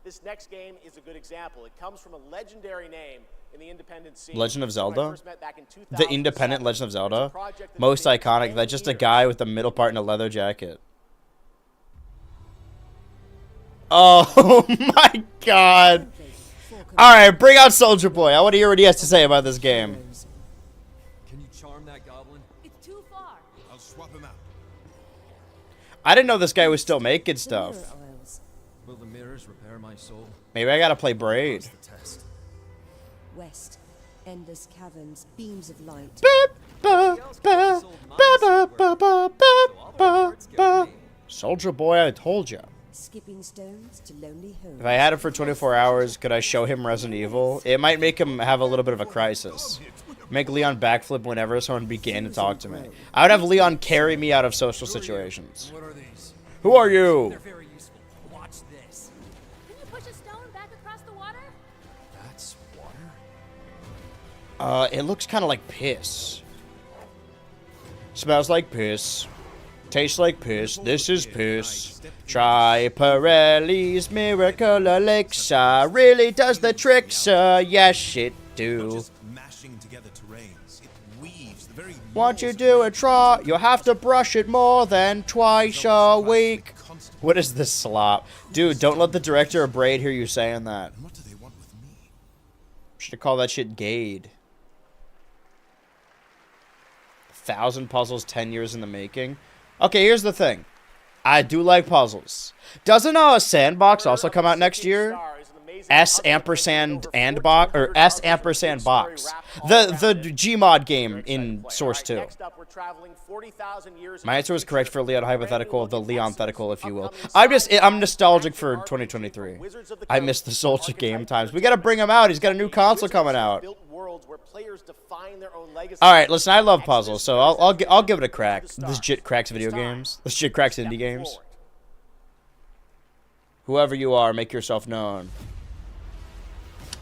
G: This next game is a good example. It comes from a legendary name in the independent scene.
A: Legend of
G: who I
A: Zelda?
G: first met back in
A: The independent
G: 2007.
A: Legend of Zelda?
G: It's a project that
A: Most
G: has been
A: iconic.
G: 10
A: That's just a
G: years.
A: guy with the middle part in a leather jacket. Oh my god. Alright, bring out Soldier Boy. I want to hear what he has to say about this game.
D: Can you charm that goblin?
N: It's too far.
D: I'll swap him out.
A: I didn't know this guy was still making stuff.
D: Will the mirrors repair my soul?
A: Maybe I gotta play Braid.
D: Pass the test.
E: West, endless caverns, beams of light.
A: Soldier Boy, I told ya.
E: Skipping stones to lonely homes.
A: If I had him for 24 hours, could I show him Resident Evil? It might make him have a little bit of a crisis. Make Leon backflip whenever someone began to talk to me. I would have Leon carry me out of social situations.
D: What are these?
A: Who are you?
D: They're very useful. Watch this.
N: Can you push a stone back across the water?
D: That's water?
A: It looks kind of like piss. Smells like piss. Tastes like piss. This is piss. Try Pirelli's Miracle Elixir. Really does the trick, sir. Yes, it do.
D: Mashing together terrains. It weaves the very
A: Once you do a try, you'll have to brush it more than twice a week. What is this slop? Dude, don't let the director of Braid hear you saying that.
D: What do they want with me?
A: Should call that shit Gade. 1,000 puzzles, 10 years in the making. Okay, here's the thing. I do like puzzles. Doesn't Sandbox also come out next year? S ampersand and box or S ampersand box. The Gmod game in Source 2. My answer was correct for Leon hypothetical, the Leonthetical, if you will. I'm nostalgic for 2023. I miss the Soldier game times. We gotta bring him out. He's got a new console coming out. All right, listen. I love puzzles, so I'll give it a crack. This jit cracks video games. This jit cracks indie games. Whoever you are, make yourself known.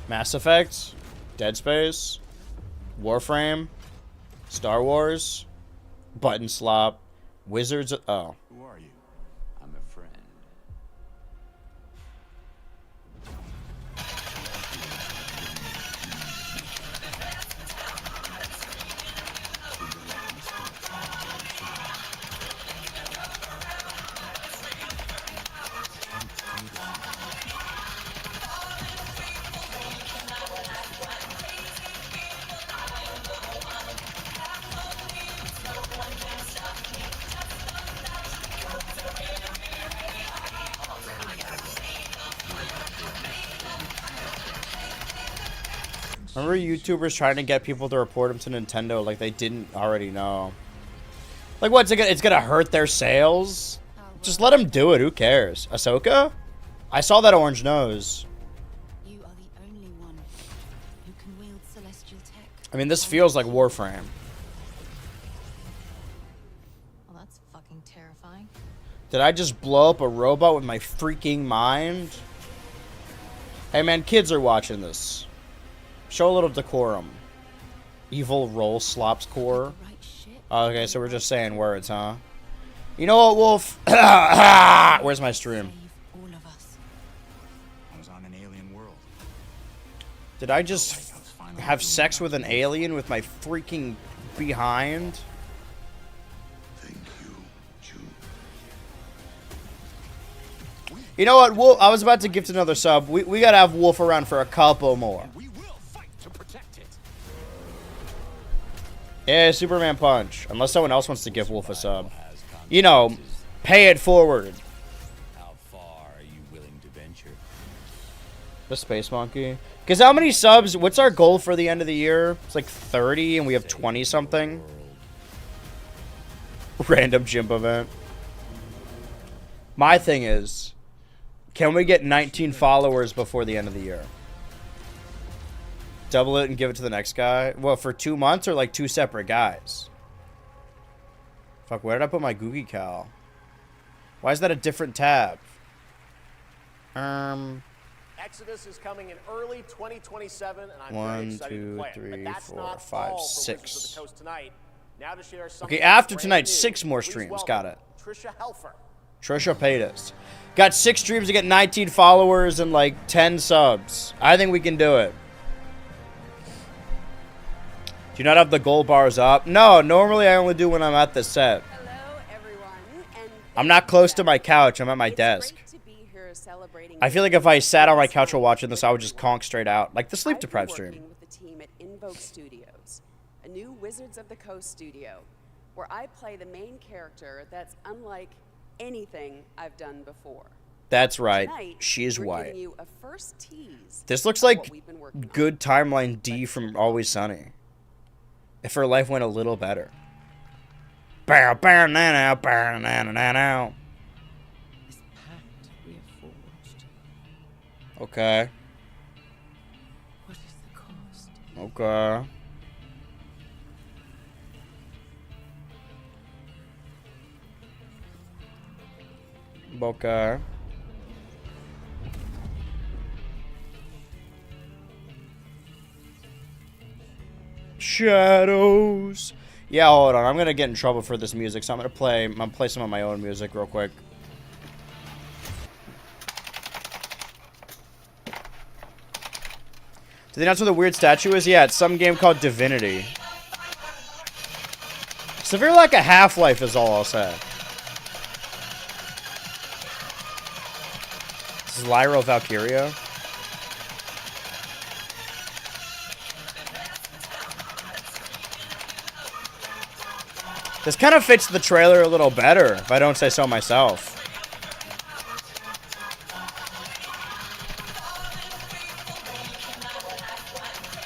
A: Mass Effect, Dead Space, Warframe, Star Wars, Button Slop, Wizards. Oh.
D: Who are you? I'm a friend.
A: Remember YouTubers trying to get people to report them to Nintendo like they didn't already know? Like, what's it gonna? It's gonna hurt their sales? Just let them do it. Who cares? Ahsoka? I saw that orange nose.
L: You are the only one who can wield celestial tech.
A: I mean, this feels like Warframe.
L: Well, that's fucking terrifying.
A: Did I just blow up a robot with my freaking mind? Hey man, kids are watching this. Show a little decorum. Evil roll slops core. Okay, so we're just saying words, huh? You know what, Wolf? Where's my stream?
D: I was on an alien world.
A: Did I just have sex with an alien with my freaking behind? You know what, Wolf? I was about to gift another sub. We gotta have Wolf around for a couple more. Yeah, Superman Punch. Unless someone else wants to give Wolf a sub. You know, pay it forward.
D: How far are you willing to venture?
A: The Space Monkey. Because how many subs? What's our goal for the end of the year? It's like 30 and we have 20 something. Random Jimp event. My thing is, can we get 19 followers before the end of the year? Double it and give it to the next guy? Well, for 2 months or like 2 separate guys? Fuck, where did I put my Googie Cal? Why is that a different tab?
G: Exodus is coming in early 2027, and I'm very
A: 1,
G: excited
A: 2,
G: to play it.
A: 3,
G: But that's
A: 4,
G: not
A: 5,
G: all for
A: 6.
G: Wizards of the Coast tonight. Now to share something
A: Okay, after
G: brand
A: tonight,
G: new,
A: 6 more
G: please
A: streams.
G: welcome
A: Got it.
G: Trisha Helfer.
A: Trisha Paytas. Got 6 streams to get 19 followers and like 10 subs. I think we can do it. Do you not have the gold bars up? No, normally I only do when I'm at the set.
H: Hello, everyone, and
A: I'm not close to my couch. I'm at my desk.
H: great to be here celebrating.
A: I feel like if I sat on my couch while watching this, I would just conk straight out. Like the sleep
H: I've been
A: deprived stream.
H: working with the team at Invoke Studios, a new Wizards of the Coast studio, where I play the main character that's unlike anything I've done before.
A: That's right.
H: Tonight,
A: She's
H: we're
A: white.
H: giving you a first tease
A: This looks
H: of
A: like
H: what we've been working on.
A: good timeline D from Always Sunny. If her life went a little better. Bow, bow, na, na, bow, na, na, na, na.
J: This pact we have forged.
A: Okay.
J: What is the cost?
A: Okay. Okay. Shadows. Yeah, hold on. I'm gonna get in trouble for this music, so I'm gonna play some of my own music real quick. Did they announce what the weird statue is? Yeah, it's some game called Divinity. Severe like a Half-Life is all I'll say. This is Lyra Valkyria. This kind of fits the trailer a little better, if I don't say so myself.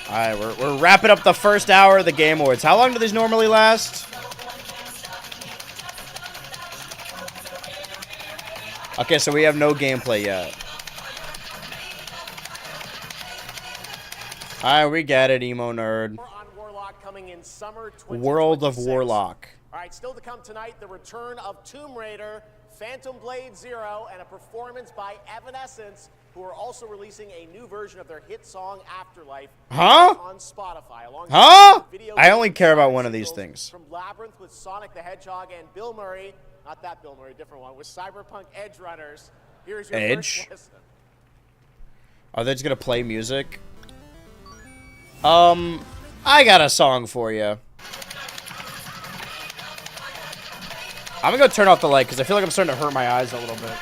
A: Alright, we're wrapping up the first hour of the Game Awards. How long do these normally last? Okay, so we have no gameplay yet. Alright, we get it, emo nerd.
G: Coming in summer 2026.
A: World of Warlock.
G: All right, still to come tonight, the return of Tomb Raider, Phantom Blade Zero, and a performance by Evanescence, who are also releasing a new version of their hit song Afterlife on Spotify.
A: Huh? I only care about one of these things.
G: From Labyrinth with Sonic the Hedgehog and Bill Murray, not that Bill Murray, different one, with Cyberpunk Edge Runners. Here's your
A: Edge?
G: first listen.
A: Are they just gonna play music? I got a song for you. I'm gonna go turn off the light because I feel like I'm starting to hurt my eyes a little bit.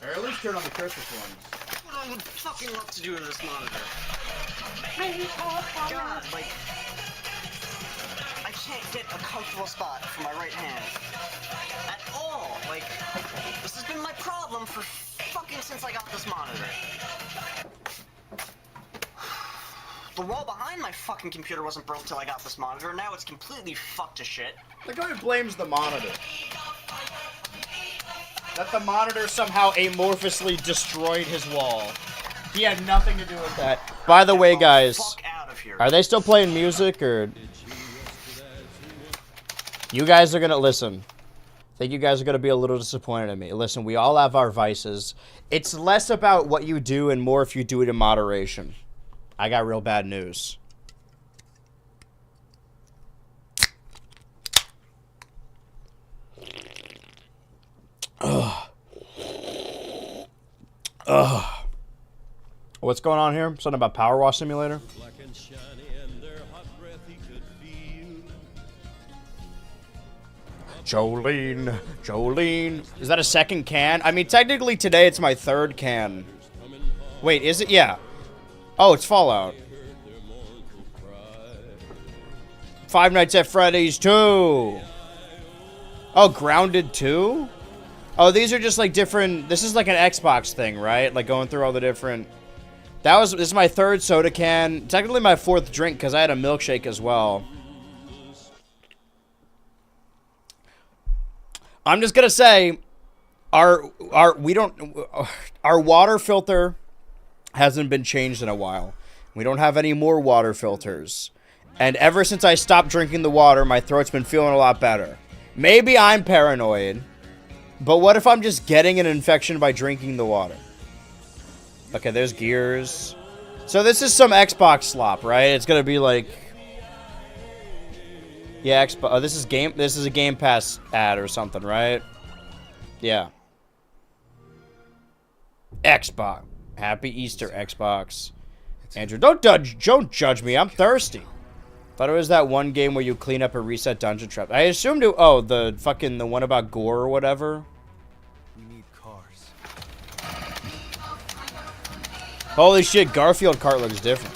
A: Or at least turn on the Christmas ones.
S: What I would fucking love to do in this monitor. God, like, I can't get a comfortable spot for my right hand. At all. Like, this has been my problem for fucking since I got this monitor. The wall behind my fucking computer wasn't broke till I got this monitor, and now it's completely fucked to shit.
A: The guy blames the monitor. That the monitor somehow amorphously destroyed his wall. He had nothing to do with that. By the way, guys, are they still playing music, or... You guys are gonna listen. I think you guys are gonna be a little disappointed in me. Listen, we all have our vices. It's less about what you do and more if you do it in moderation. I got real bad news. Ugh. Ugh. What's going on here? Something about Power Wash Simulator? Jolene, Jolene. Is that a second can? I mean, technically today it's my third can. Wait, is it? Yeah. Oh, it's Fallout. Five Nights at Freddy's 2. Oh, Grounded 2? Oh, these are just like different... This is like an Xbox thing, right? Like going through all the different... This is my third soda can. Technically my fourth drink because I had a milkshake as well. I'm just gonna say, our water filter hasn't been changed in a while. We don't have any more water filters. And ever since I stopped drinking the water, my throat's been feeling a lot better. Maybe I'm paranoid, but what if I'm just getting an infection by drinking the water? Okay, there's Gears. So this is some Xbox slop, right? It's gonna be like... Yeah, Xbox. Oh, this is a Game Pass ad or something, right? Yeah. Xbox. Happy Easter, Xbox. Andrew, don't judge me. I'm thirsty. Thought it was that one game where you clean up a reset dungeon trap. I assumed it. Oh, the one about gore or whatever.
C: We need cars.
A: Holy shit, Garfield cart looks different.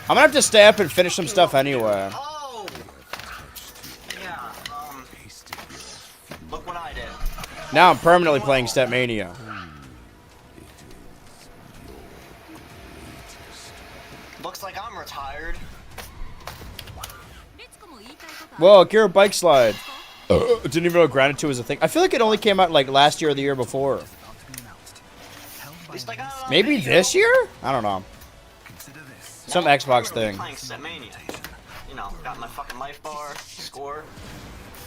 A: I'm gonna have to stay up and finish some stuff anyway.
S: Oh! Yeah, look what I did.
A: Now I'm permanently playing Stepmania.
S: Looks like I'm retired.
A: Whoa, Akira Bike Slide. Didn't even know Grounded 2 was a thing. I feel like it only came out like last year or the year before. Maybe this year? I don't know. Some Xbox thing.
S: Playing Stepmania. You know, got my fucking life bar, score.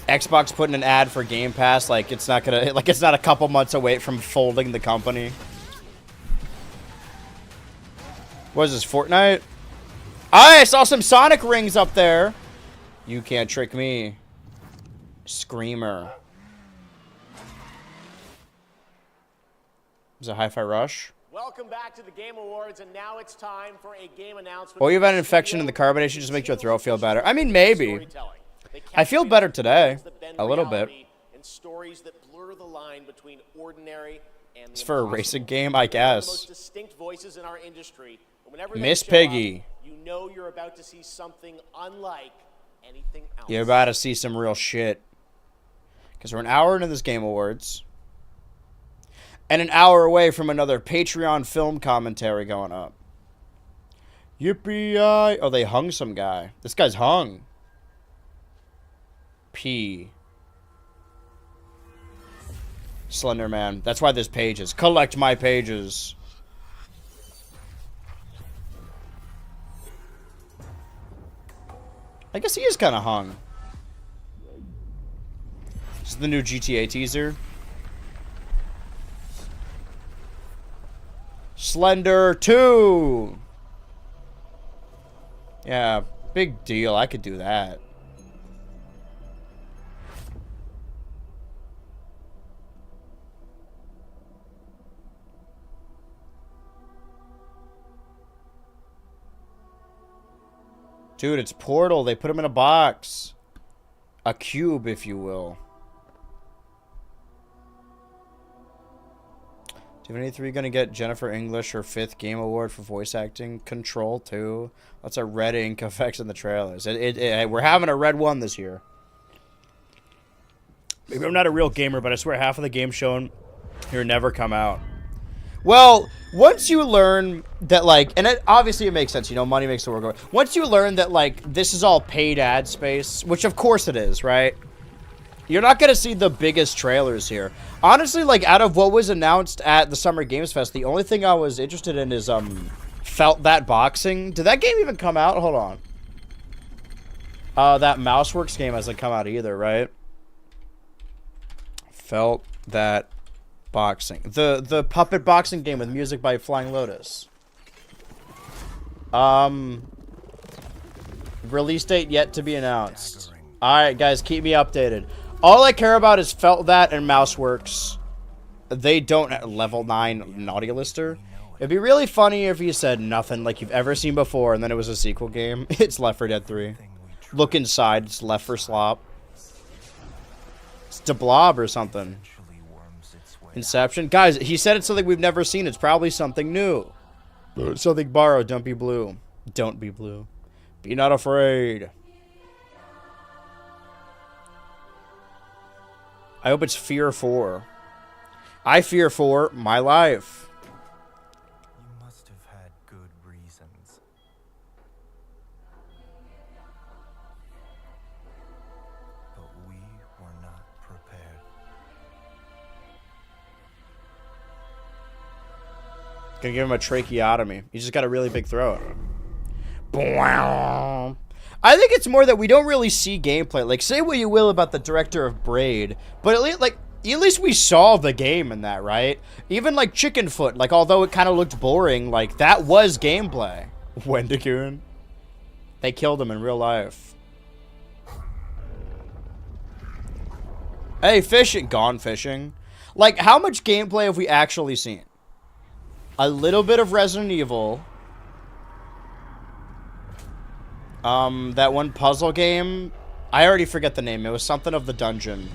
A: Xbox putting an ad for Game Pass, like it's not a couple months away from folding the company. What is this, Fortnite? I saw some Sonic rings up there. You can't trick me. Screamer. Is it Hi-Fi Rush?
G: Welcome back to the Game Awards, and now it's time for a game announcement.
A: Oh, you've had an infection in the carbonation, just make your throat feel better. I mean, maybe. I feel better today. A little bit.
G: And stories that blur the line between ordinary and
A: It's for a racing game, I guess.
G: most distinct voices in our industry. Whenever they
A: Miss
G: show
A: Piggy.
G: up, you know you're about to see something unlike anything else.
A: You're about to see some real shit. Because we're an hour into this Game Awards. And an hour away from another Patreon film commentary going up. Yippee-yi. Oh, they hung some guy. This guy's hung. P. Slender Man. That's why there's pages. Collect my pages. I guess he is kind of hung. This is the new GTA teaser. Slender 2. Yeah, big deal. I could do that. Dude, it's Portal. They put him in a box. A cube, if you will. Divinity 3 gonna get Jennifer English her 5th Game Award for voice acting. Control 2. That's a red ink effects in the trailers. We're having a red one this year. Maybe I'm not a real gamer, but I swear half of the games shown here never come out. Well, once you learn that, like, and obviously it makes sense, you know, money makes the world go. Once you learn that, like, this is all paid ad space, which of course it is, right? You're not going to see the biggest trailers here. Honestly, like, out of what was announced at the Summer Games Fest, the only thing I was interested in is, Felt That Boxing. Did that game even come out? Hold on. That Mouseworks game hasn't come out either, right? Felt That Boxing. The puppet boxing game with music by Flying Lotus. Release date yet to be announced. Alright, guys, keep me updated. All I care about is Felt That and Mouseworks. They don't level 9 Naughty Lister. It'd be really funny if you said nothing like you've ever seen before and then it was a sequel game. It's Left 4 Dead 3. Look inside, it's Left for Slop. It's De Blob or something. Inception. Guys, he said it's something we've never seen. It's probably something new. Something borrowed. Don't be blue. Don't be blue. Be not afraid. I hope it's Fear 4. I fear for my life.
C: You must have had good reasons. But we were not prepared.
A: Gonna give him a tracheotomy. He's just got a really big throat. I think it's more that we don't really see gameplay. Like, say what you will about the director of Braid, but at least, like, At least we saw the game in that, right? Even like Chickenfoot, like although it kind of looked boring, like that was gameplay. Wendigoon. They killed him in real life. Hey, fishing. Gone fishing. Like, how much gameplay have we actually seen? A little bit of Resident Evil. That one puzzle game. I already forget the name. It was something of the dungeon.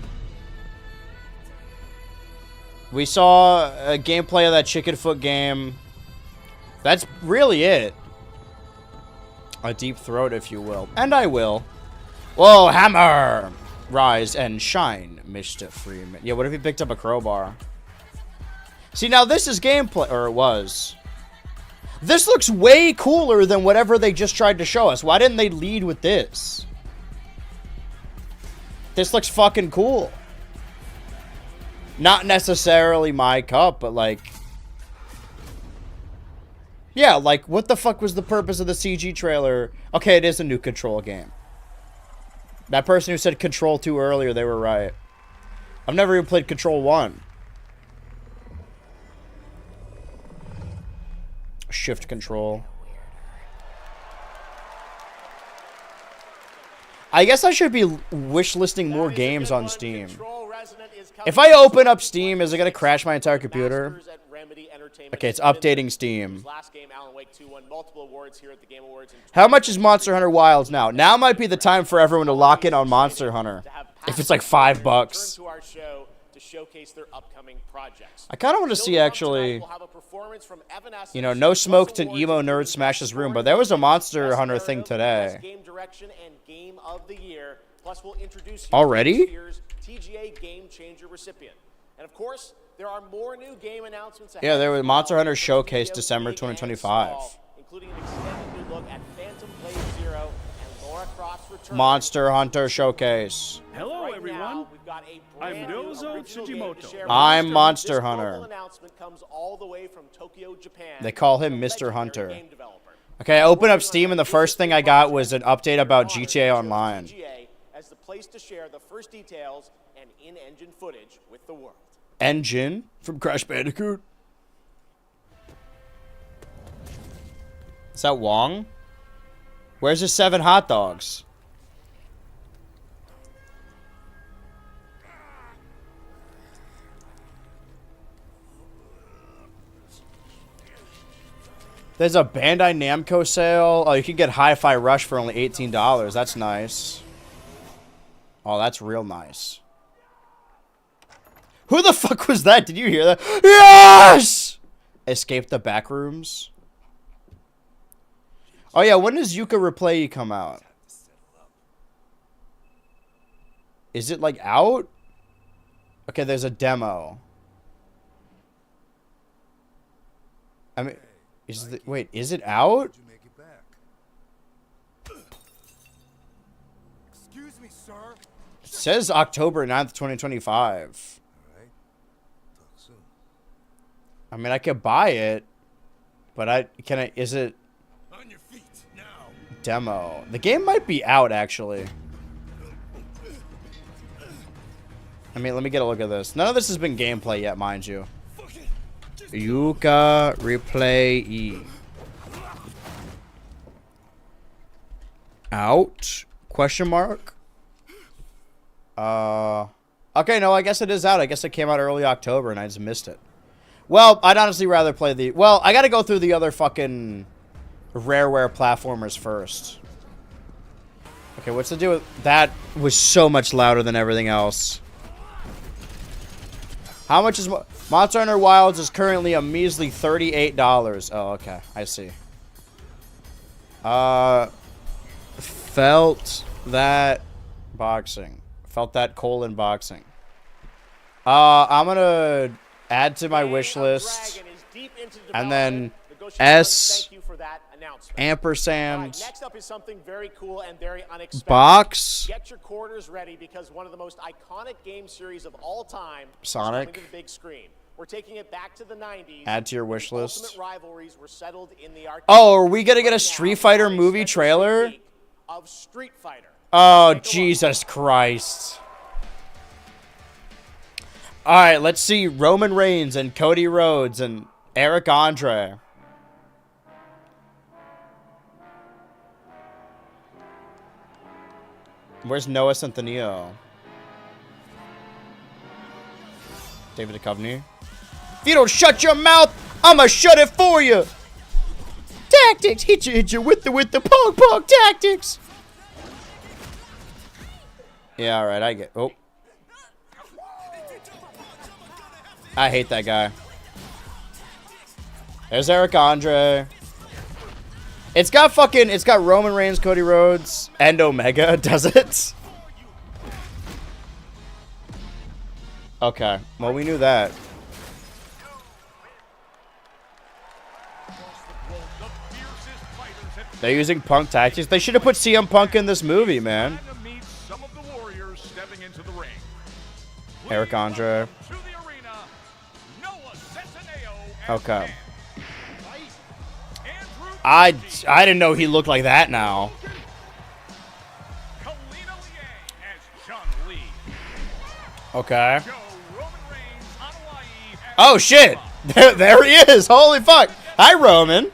A: We saw a gameplay of that Chickenfoot game. That's really it. A deep throat, if you will. And I will. Whoa, hammer! Rise and shine, Mr. Freeman. Yeah, what if he picked up a crowbar? See, now this is gameplay. Or it was. This looks way cooler than whatever they just tried to show us. Why didn't they lead with this? This looks fucking cool. Not necessarily my cup, but like... yeah, like, what the fuck was the purpose of the CG trailer? Okay, it is a new Control game. That person who said Control 2 earlier, they were right. I've never even played Control 1. Shift control. I guess I should be wish listing more games on Steam. If I open up Steam, is it going to crash my entire computer? Okay, it's updating Steam. How much is Monster Hunter Wilds now? Now might be the time for everyone to lock in on Monster Hunter. If it's like $5. I kind of want to see actually, you know, no smoke to emo nerd smash his room, but there was a Monster Hunter thing today. Already? TGA Game Changer recipient. And of course, there are more new game announcements ahead. Yeah, there was Monster Hunter Showcase December 2025. Including an extended new look at Phantom Blade Zero and Lara Croft's return. Monster Hunter Showcase.
I: Hello everyone. I'm Dozo Tsujimoto.
A: I'm Monster Hunter. They call him Mr. Hunter. Okay, I opened up Steam and the first thing I got was an update about GTA Online. As the place to share the first details and in-engine footage with the world. Engine from Crash Bandicoot. Is that Wong? Where's his 7 hot dogs? There's a Bandai Namco sale. Oh, you can get Hi-Fi Rush for only $18. That's nice. Oh, that's real nice. Who the fuck was that? Did you hear that? Yes! Escape the Backrooms. Oh yeah, when does Yuka Replay come out? Is it like out? Okay, there's a demo. I mean, wait, is it out?
I: Excuse me, sir.
A: It says October 9th, 2025. I mean, I could buy it, but is it
I: on your feet now?
A: Demo. The game might be out, actually. I mean, let me get a look at this. None of this has been gameplay yet, mind you. Yuka Replay E. Out? Question mark? Okay, no, I guess it is out. I guess it came out early October and I just missed it. Well, I'd honestly rather play the... well, I gotta go through the other fucking Rareware platformers first. Okay, what's the deal with... that was so much louder than everything else. How much is... Monster Hunter Wilds is currently a measly $38. Oh, okay. I see. Felt that boxing. Felt that colon boxing. I'm gonna add to my wish list. And then S ampersand
G: next up is something very cool and very unexpected.
A: Box.
G: Get your quarters ready because one of the most iconic game series of all time
A: Sonic.
G: is coming to the big screen. We're taking it back to the 90s.
A: Add to your wish list.
G: Ultimate rivalries were settled in the arcade.
A: Oh, are we gonna get a Street Fighter movie trailer?
G: Of Street Fighter.
A: Oh, Jesus Christ. All right, let's see Roman Reigns and Cody Rhodes and Eric Andre. Where's Noah Centineo? David Duchovny. If you don't shut your mouth, I'ma shut it for you. Tactics, hit you with the pong tactics. Yeah, all right, I get. Oh, I hate that guy. There's Eric Andre. It's got Roman Reigns, Cody Rhodes, and Omega, does it? Okay, well, we knew that. They're using Punk tactics. They should have put CM Punk in this movie, man. Eric Andre. Okay. I didn't know he looked like that now. Okay. Oh shit! There he is! Holy fuck! Hi, Roman.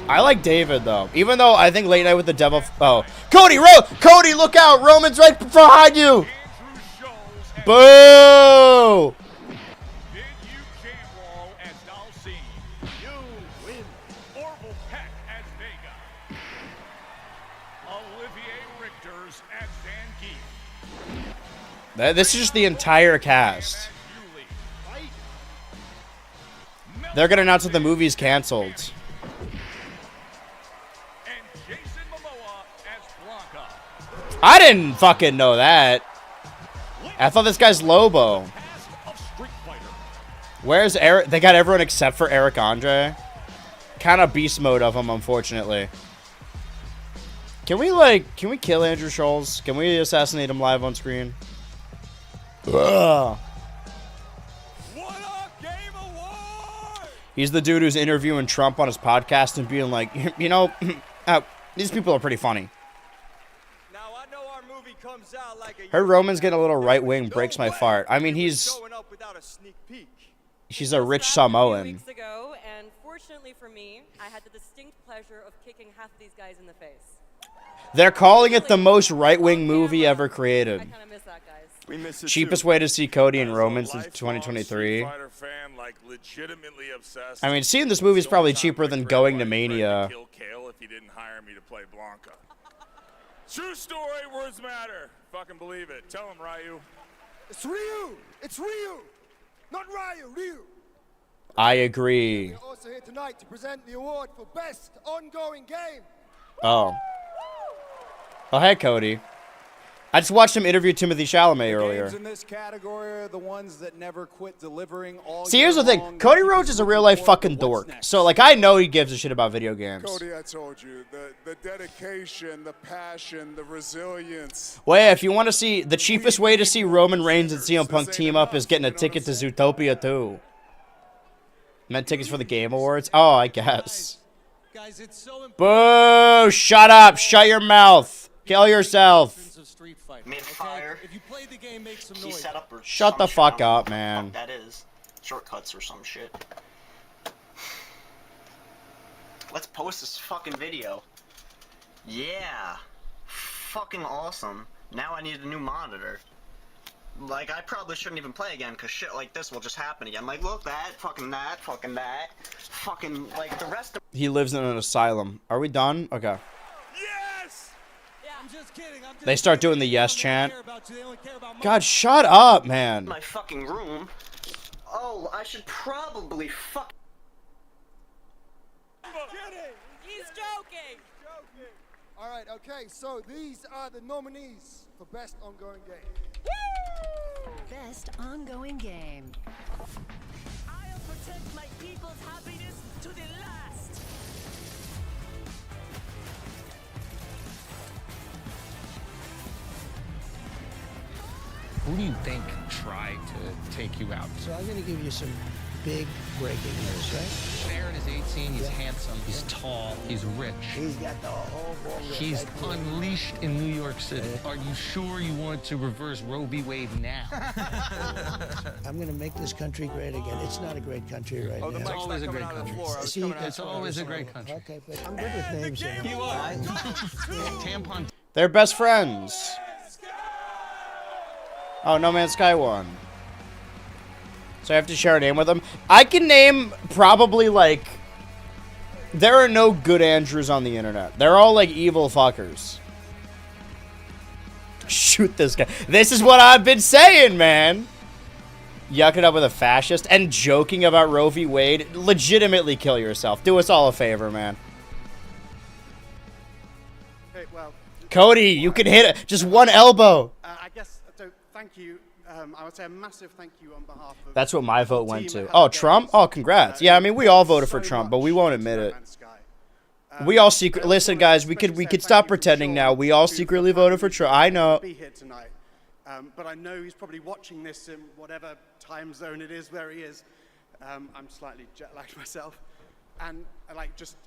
A: I like David though, even though I think Late Night with the Devil. Oh, Cody! Cody, look out! Roman's right behind you. Boo! This is just the entire cast. They're gonna announce that the movie's canceled. I didn't fucking know that. I thought this guy's Lobo. Where's Eric? They got everyone except for Eric Andre. Kind of beast mode of him, unfortunately. Can we kill Andrew Scholes? Can we assassinate him live on screen? Ugh. He's the dude who's interviewing Trump on his podcast and being like, you know, these people are pretty funny. Her Roman's getting a little right wing breaks my fart. I mean, she's a rich Samoan.
O: Weeks ago, and fortunately for me, I had the distinct pleasure of kicking half of these guys in the face.
A: They're calling it the most right-wing movie ever created.
O: I kind of miss that, guys.
I: We miss it
A: Cheapest
I: too.
A: way to see Cody and Roman since 2023. I mean, seeing this movie is probably cheaper than going to Mania.
I: If he didn't hire me to play Blanca. True story, words matter. Fucking believe it. Tell him, Ryu.
P: It's Ryu! It's Ryu! Not Ryu, Ryu!
A: I agree.
P: We're also here tonight to present the award for Best Ongoing Game.
A: Oh. Oh, hey, Cody. I just watched him interview Timothée Chalamet earlier.
W: Games in this category are the ones that never quit delivering all
A: See, here's the thing. Cody Rhodes is a real-life fucking dork. So, like, I know he gives a shit about video games.
X: Cody, I told you, the dedication, the passion, the resilience.
A: Well, yeah, if you want to see, the cheapest way to see Roman Reigns and CM Punk team up is getting a ticket to Zootopia 2. Meant tickets for the Game Awards? Oh, I guess.
Y: Guys, it's so
A: Boo! Shut up! Shut your mouth! Kill yourself!
S: Mid-fire.
Y: If you play the game, make some
S: Key
Y: noise.
S: setup or
A: Shut the
S: some shit,
A: fuck
S: I don't know
A: up,
S: what the
A: man.
S: fuck that is. Shortcuts or some shit. Let's post this fucking video. Yeah. Fucking awesome. Now I need a new monitor. Like, I probably shouldn't even play again, because shit like this will just happen again. Like, look, that, fucking that, fucking that. Fucking, like, the rest of...
A: He lives in an asylum. Are we done? Okay.
Y: Yes! Yeah. I'm just kidding.
A: They start doing the yes chant. God, shut up, man.
S: My fucking room. Oh, I should probably fuck...
O: He's joking!
P: Alright, okay, so these are the nominees for Best Ongoing Game.
L: Best ongoing game.
O: I'll protect my people's happiness to the last!
J: Who do you think tried to take you out?
Z: So I'm gonna give you some
B: big breaking news, right?
K: Baron is 18, he's handsome, he's tall, he's rich.
B: He's got the whole ball.
K: He's unleashed in New York City. Are you sure you want to reverse Roe v. Wade now?
B: I'm going to make this country great again. It's not a great country right now.
K: It's always a great country.
B: See,
K: It's always a great country.
B: Okay, but I'm good with names.
K: You are. Tampon.
A: They're best friends. Oh, No Man's Sky won. So I have to share a name with them. I can name probably like... There are no good Andrews on the internet. They're all like evil fuckers. Shoot this guy. This is what I've been saying, man. Yucking up with a fascist and joking about Roe v. Wade. Legitimately kill yourself. Do us all a favor, man.
Q: Okay, well,
A: Cody, you can hit it. Just one elbow.
Q: I guess, so thank you. I would say a massive thank you on behalf of...
A: That's what my vote went to. Oh, Trump? Oh, congrats. Yeah, I mean, we all voted for Trump, but we won't admit it. We all secret. Listen, guys, we could stop pretending now. We all secretly voted for Trump. I know.
Q: Be here tonight, but I know he's probably watching this in whatever time zone it is where he is. I'm slightly jet lagged myself, and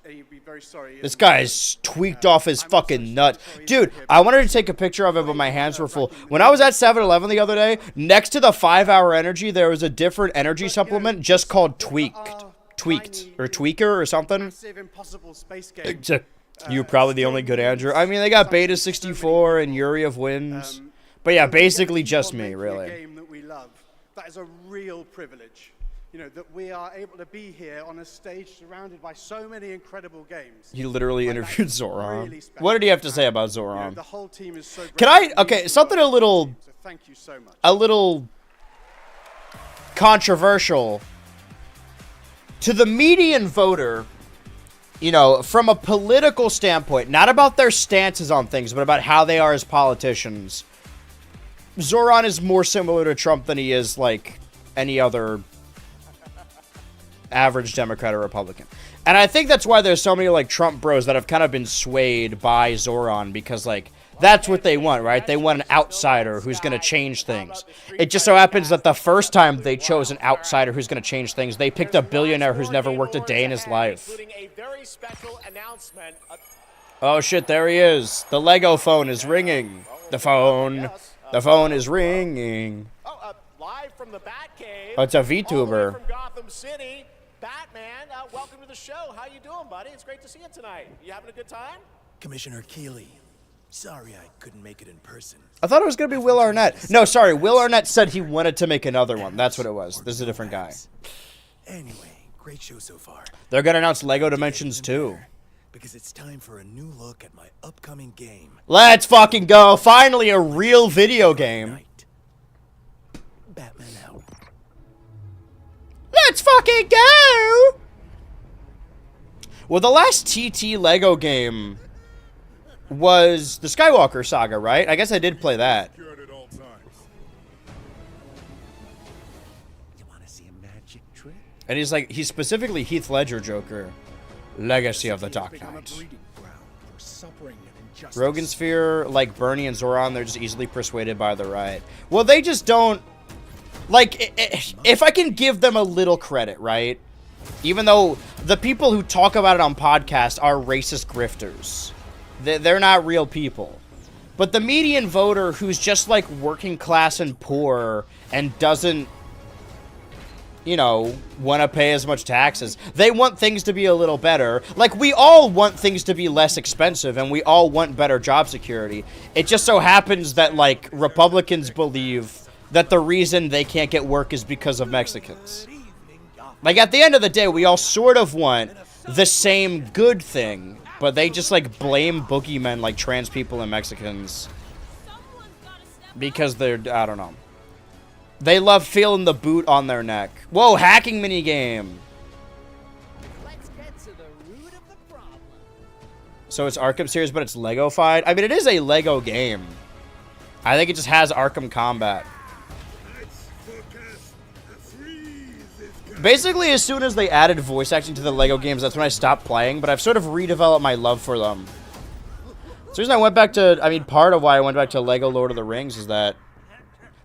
Q: he'd be very sorry.
A: This guy's tweaked off his fucking nut. Dude, I wanted to take a picture of it, but my hands were full. When I was at 7-Eleven the other day, next to the 5-Hour Energy, there was a different energy supplement just called Tweaked or Tweaker or something.
Q: Impossible space game.
A: You're probably the only good Andrew. I mean, they got Beta 64 and Yuri of Winds. But yeah, basically just me, really.
Q: A game that we love. That is a real privilege. You know, that we are able to be here on a stage surrounded by so many incredible games.
A: He literally interviewed Zoran. Really what did he have to say about Zoran?
Q: You know, the whole team is so
A: Can I, okay, something a little,
Q: so thank you so much.
A: A little controversial. To the median voter, you know, from a political standpoint, not about their stances on things, but about how they are as politicians, Zoran is more similar to Trump than he is, like, any other average Democrat or Republican. And I think that's why there's so many, like, Trump bros that have kind of been swayed by Zoran, because, like, that's what they want, right? They want an outsider who's going to change things. It just so happens that the first time they chose an outsider who's going to change things, they picked a billionaire who's never worked a day in his life. Oh shit, there he is. The Lego phone is ringing. The phone is ringing.
G: Live from the Batcave.
A: Oh, it's a VTuber.
G: From Gotham City, Batman, welcome to the show. How you doing, buddy? It's great to see you tonight. You having a good time?
C: Commissioner Keeley, sorry I couldn't make it in person.
A: I thought it was going to be Will Arnett. No, sorry. Will Arnett said he wanted to make another one. That's what it was. This is a different guy.
C: Anyway, great show so far.
A: They're going to announce Lego Dimensions 2.
C: Because it's time for a new look at my upcoming game.
A: Let's fucking go. Finally, a real video game.
C: Batman out.
A: Let's fucking go. Well, the last TT Lego game was the Skywalker Saga, right? I guess I did play that.
C: You want to see a magic trick?
A: And he's specifically Heath Ledger Joker. Legacy of the Dark Knight. Rogan Sphere, like Bernie and Zoran, they're just easily persuaded by the right. Well, they just don't... Like, if I can give them a little credit, right? Even though the people who talk about it on podcasts are racist grifters. They're not real people. But the median voter who's just, like, working class and poor and doesn't, you know, want to pay as much taxes. They want things to be a little better. Like, we all want things to be less expensive, and we all want better job security. It just so happens that, like, Republicans believe that the reason they can't get work is because of Mexicans. Like, at the end of the day, we all sort of want the same good thing, but they just, like, blame boogeymen like trans people and Mexicans because they're, I don't know. They love feeling the boot on their neck. Whoa, hacking minigame.
F: Let's get to the root of the problem.
A: So it's Arkham series, but it's Lego-fied? I mean, it is a Lego game. I think it just has Arkham Combat. Basically, as soon as they added voice acting to the Lego games, that's when I stopped playing, but I've sort of redeveloped my love for them. So the reason I went back to, I mean, part of why I went back to Lego Lord of the Rings is that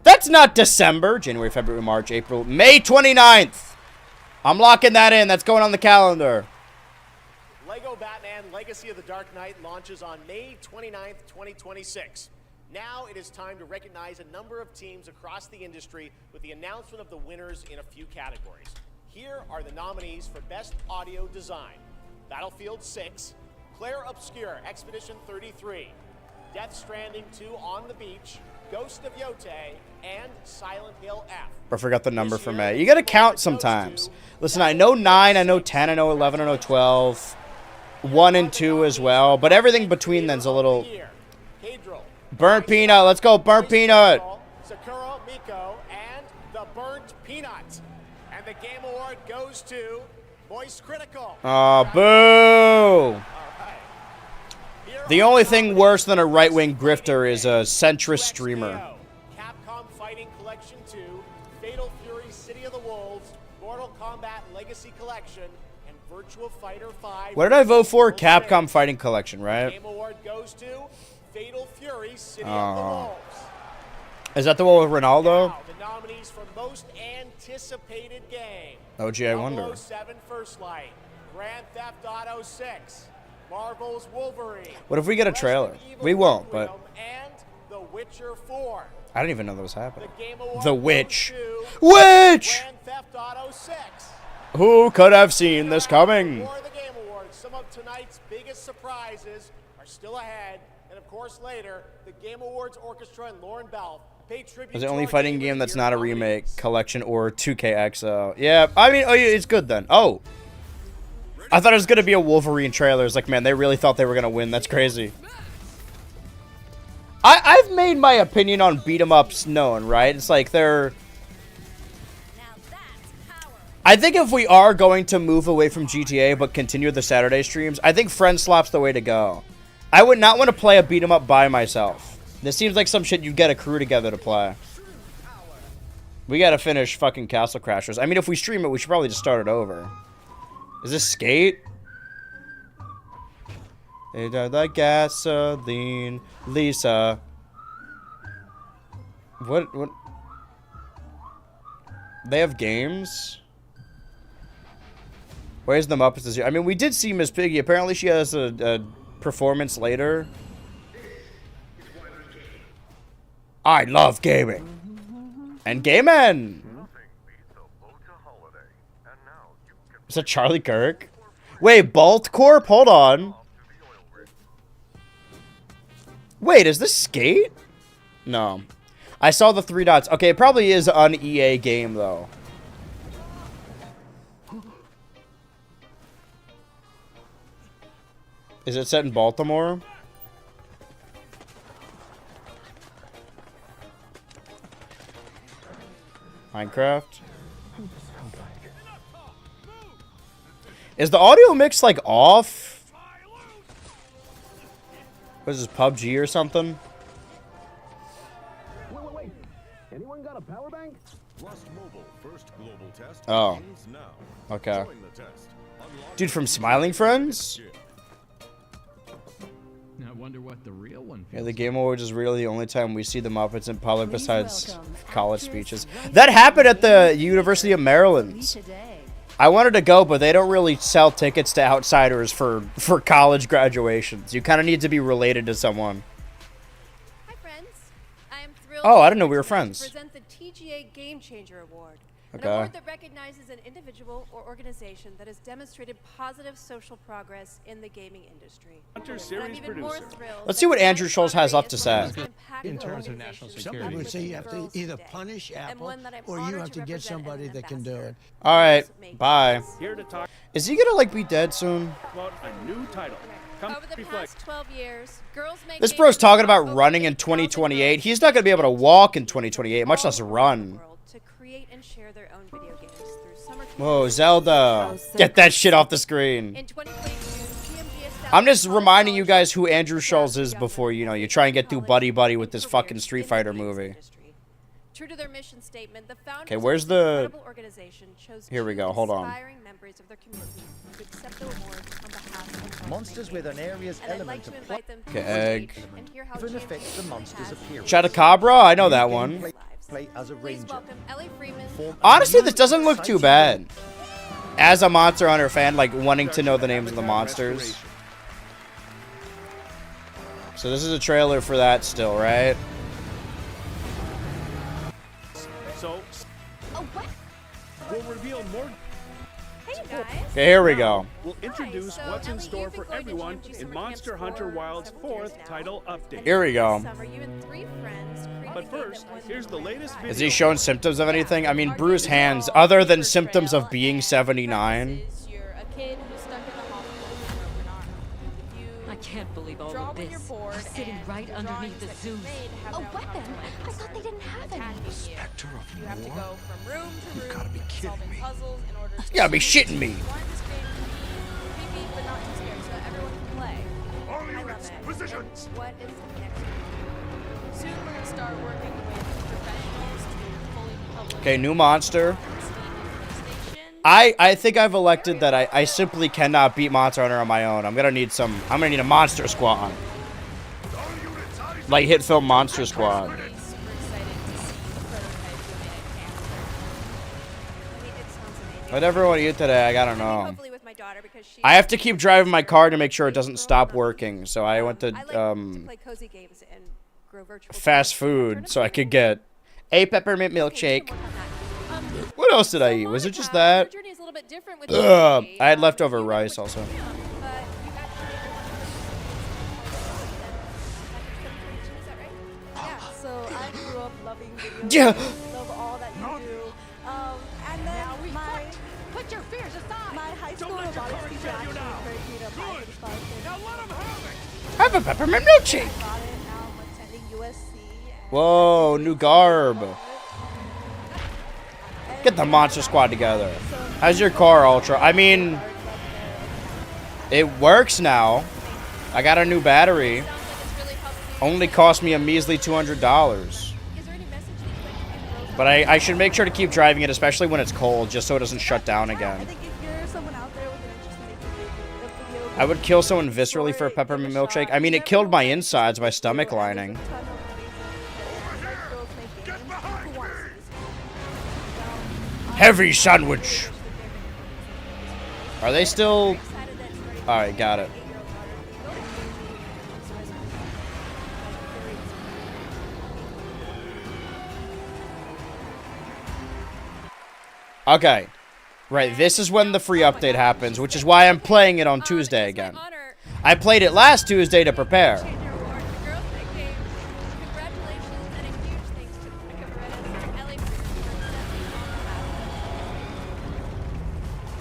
A: that's not December, January, February, March, April, May 29th. I'm locking that in. That's going on the calendar.
G: Lego Batman Legacy of the Dark Knight launches on May 29th, 2026. Now it is time to recognize a number of teams across the industry with the announcement of the winners in a few categories. Here are the nominees for Best Audio Design: Battlefield 6, Claire Obscure Expedition 33, Death Stranding 2 On the Beach, Ghost of Yotei, and Silent Hill F.
A: I forgot the number for May. You gotta count sometimes. Listen, I know 9, I know 10, I know 11, I know 12. 1 and 2 as well, but everything between then's a little... Burnt Peanut, let's go, Burnt Peanut!
G: Sakura Miko, and the Burnt Peanut. And the Game Award goes to Voice Critical.
A: Aw, boo! The only thing worse than a right-wing grifter is a centrist streamer.
G: Capcom Fighting Collection 2, Fatal Fury City of the Wolves, Mortal Kombat Legacy Collection, and Virtua Fighter 5.
A: What did I vote for? Capcom Fighting Collection, right?
G: Game Award goes to Fatal Fury City of the Wolves.
A: Is that the one with Ronaldo?
G: Now, the nominees for Most Anticipated Game.
A: Oh, gee, I wonder.
G: 007 First Light, Grand Theft Auto 6, Marvel's Wolverine.
A: What if we get a trailer? We won't, but...
G: And The Witcher 4.
A: I didn't even know that was happening.
G: The Game Award
A: The Witch.
G: Witch! Grand Theft Auto 6.
A: Who could have seen this coming?
G: For the Game Awards, some of tonight's biggest surprises are still ahead. And of course, later, the Game Awards Orchestra and Lauren Belf pay tribute
A: Is the
G: to
A: only
G: our
A: fighting
G: Game of
A: game
G: the
A: that's
G: Year
A: not a
G: nominees.
A: remake, collection, or 2KXO. Yeah, I mean, oh, yeah, it's good then. Oh. I thought it was going to be a Wolverine trailer. It's like, man, they really thought they were going to win. That's crazy. I've made my opinion on beat-em-ups known, right? It's like they're... I think if we are going to move away from GTA but continue the Saturday streams, I think Friend Slap's the way to go. I would not want to play a beat-em-up by myself. This seems like some shit you'd get a crew together to play. We gotta finish fucking Castle Crashers. I mean, if we stream it, we should probably just start it over. Is this Skate? They died like gasoline, Lisa. What? They have games? Where's the Muppets this year? I mean, we did see Miss Piggy. Apparently she has a performance later. I love gaming. And gaming! Is that Charlie Kirk? Wait, Bolt Corp? Hold on. Wait, is this Skate? No. I saw the 3 dots. Okay, it probably is an EA game, though. Is it set in Baltimore? Minecraft? Is the audio mix, like, off? What is this, PUBG or something?
M: Wait. Anyone got a power bank? Rust Mobile first global test
A: Oh.
M: begins now.
A: Okay.
M: Join the test.
A: Dude from Smiling Friends?
R: I wonder what the real one
A: Yeah, the Game Awards is really the only time we see the Muppets in public besides college speeches. That happened at the University of Maryland. I wanted to go, but they don't really sell tickets to outsiders for college graduations. You kind of need to be related to someone.
T: Hi, friends. I am thrilled
A: Oh, I didn't know we were
T: to
A: friends.
T: present the TGA Game Changer Award.
A: Okay.
T: An award that recognizes an individual or organization that has demonstrated positive social progress in the gaming industry.
M: Hunter
T: And I'm
M: series
T: even
M: producer.
T: more thrilled
A: Let's see what Andrew Schultz has up to say.
R: In terms of national
B: Some
R: security.
B: people say you have to either punish Apple
T: one that I'm
B: or you
T: honored
B: have
T: to
B: to get
T: represent
B: somebody
T: as an
B: that can do it.
A: All right, bye.
M: Here to talk
A: Is he gonna like be dead soon?
M: about a new title. Come
T: Over the
M: reflect.
T: past 12 years, girls make
A: This
T: games
A: bro's talking
T: for
A: about running in 2028. He's not gonna be able to walk in 2028, much less run.
T: to create and share their own video games through summer
A: Whoa, Zelda! Get that shit off the screen.
T: In 2022, GMG established
A: I'm just reminding you guys who Andrew Schultz is before, you know, you try and get through buddy with this fucking Street Fighter movie.
T: True to their mission statement, the founders
A: Okay, where's
T: of this
A: the...
T: incredible organization chose
A: Here we
T: two
A: go, hold on.
T: inspiring members of their community to accept the award on behalf of
U: Monsters with an area's
T: and I'd like
U: element
T: to
U: of
T: invite them to
A: Okay,
T: the
A: egg.
T: stage and hear how
U: even
T: GMG
U: affects the monster's appearance.
A: Chatacabra? I know that one.
U: Play as a
T: Please
U: ranger.
T: welcome Ellie Freeman.
A: Honestly, this doesn't look too bad. as a Monster Hunter fan, like wanting to know the names of the monsters. So this is a trailer for that still, right?
M: So, we'll reveal more.
T: Hey guys.
A: Okay, here we go.
M: We'll introduce
T: So,
M: what's in
T: Ellie,
M: store
T: you've been
M: for
T: going to
M: everyone
T: Jim G
M: in
T: Summer
M: Monster
T: Camps
M: Hunter
T: for
M: Wild's
T: several years
M: 4th
T: now.
M: title update.
A: Here we go.
T: This summer, you and 3 friends created
M: But
T: a game
M: first,
T: that won
M: here's the
T: the grand
M: latest
T: prize.
M: video.
A: Is he showing symptoms of anything? I mean, bruised hands, other than symptoms of being 79.
T: You're a kid who's stuck in the hospital with a broken arm.
J: I can't believe all
T: Draw
J: of
T: when
J: this.
T: you're bored,
J: I'm sitting
T: and
J: right
T: the
J: underneath the
T: drawings that you
J: Zeus.
T: made have
L: A
T: now come
L: weapon?
T: to life
L: I thought they didn't have any.
T: attacking you.
C: Spectre of
T: You have to
C: war?
T: go from room to room,
C: gotta be kidding
T: solving
C: me.
T: puzzles in order to
A: You gotta be shitting me.
T: We want this game to be creepy but not too scary so that everyone can play.
X: All
T: I love
X: units,
T: it.
X: positions.
T: And what is next? Soon we're gonna start working with professionals to fully publish
A: Okay, new monster.
T: Steam and PlayStation.
A: I think I've elected that I simply cannot beat Monster Hunter on my own. I'm gonna need a monster squad. Like hit film Monster Squad.
T: Super excited to see the prototype we made at camp. I mean, it sounds amazing.
A: What everyone eat today? I don't know.
T: Hopefully with my daughter because she.
A: I have to keep driving my car to make sure it doesn't stop working. So I went to
T: I like to play cozy games and grow virtual
A: fast food so I could get a peppermint milkshake. What else did I eat? Was it just that?
T: Your journey is a little bit different with
A: Ugh,
T: Journey.
A: I had leftover
T: You went
A: rice
T: with
A: also.
T: Camp, but you actually is that right? Yeah. So I grew up loving video
A: Yeah.
T: games, love all that you do. And then
L: Put your fears aside.
T: my high school
M: let your
T: robotics
M: courage
T: teacher
M: fail you
T: actually
M: now.
T: encouraged me to apply for the scholarship.
M: Now let him have it!
A: Have a peppermint milkshake.
T: I got it. Now I'm attending USC. And
A: Whoa, new garb. Get the Monster Squad together. How's your car, Ultra? I mean, it works now. I got a new battery. Only cost me a measly $200.
T: Is there any message that you'd like to give
A: But I should make sure to keep driving it, especially when it's cold, just so it doesn't shut down
T: I
A: again.
T: think if you're someone out there with an interest in making a video
A: I would kill someone viscerally for a peppermint milkshake. I mean, it killed my insides, my stomach lining. Heavy sandwich. Are they still? All right, got it. Okay. Right, this is when the free update happens, which is why I'm playing it on Tuesday again. I played it last Tuesday to prepare.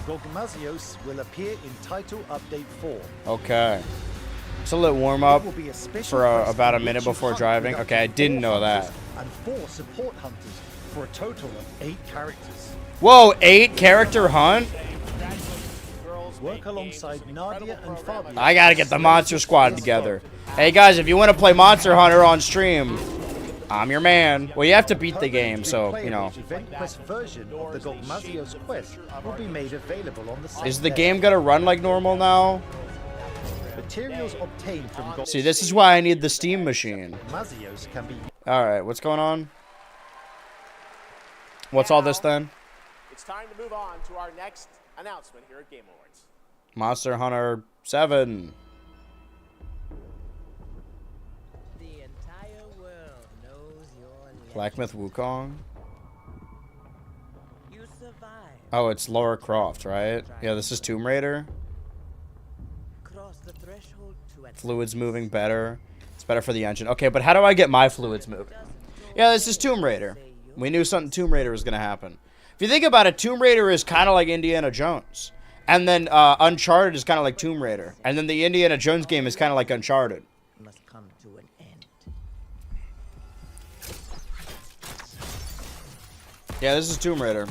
U: Gogmazios will appear in Title Update 4.
A: Okay. It's a little warm up
U: It will be a special
A: for
U: quest
A: about a
U: in
A: minute
U: which you
A: before
U: hunt
A: driving.
U: with up
A: Okay,
U: to
A: I didn't
U: 4
A: know that.
U: hunters and 4 support hunters for a total of 8 characters.
A: Whoa, 8 character hunt?
U: Work alongside Nadia and Fabio.
A: I gotta get the Monster Squad together. Hey guys, if you want to play Monster Hunter on stream, I'm your man. Well, you have to beat the game, so, you know.
U: Event quest version of the Gogmazios quest will be made available on the same
A: Is the
U: day.
A: game gonna run like normal now?
U: Materials obtained from Gog
A: See, this is why I need the Steam machine.
U: Mazios can be
A: Alright, what's going on? What's all this then?
G: It's time to move on to our next announcement here at Game Awards.
A: Monster Hunter 7.
J: The entire world knows your
A: Black Myth Wukong?
J: You survived.
A: Oh, it's Lara Croft, right? Yeah, this is Tomb Raider.
J: Cross the threshold to an
A: Fluids moving better. It's better for the engine. Okay, but how do I get my fluids moving? Yeah, this is Tomb Raider. We knew something Tomb Raider was going to happen. If you think about it, Tomb Raider is kind of like Indiana Jones. And then Uncharted is kind of like Tomb Raider. And then the Indiana Jones game is kind of like Uncharted.
J: must come to an end.
A: Yeah, this is Tomb Raider.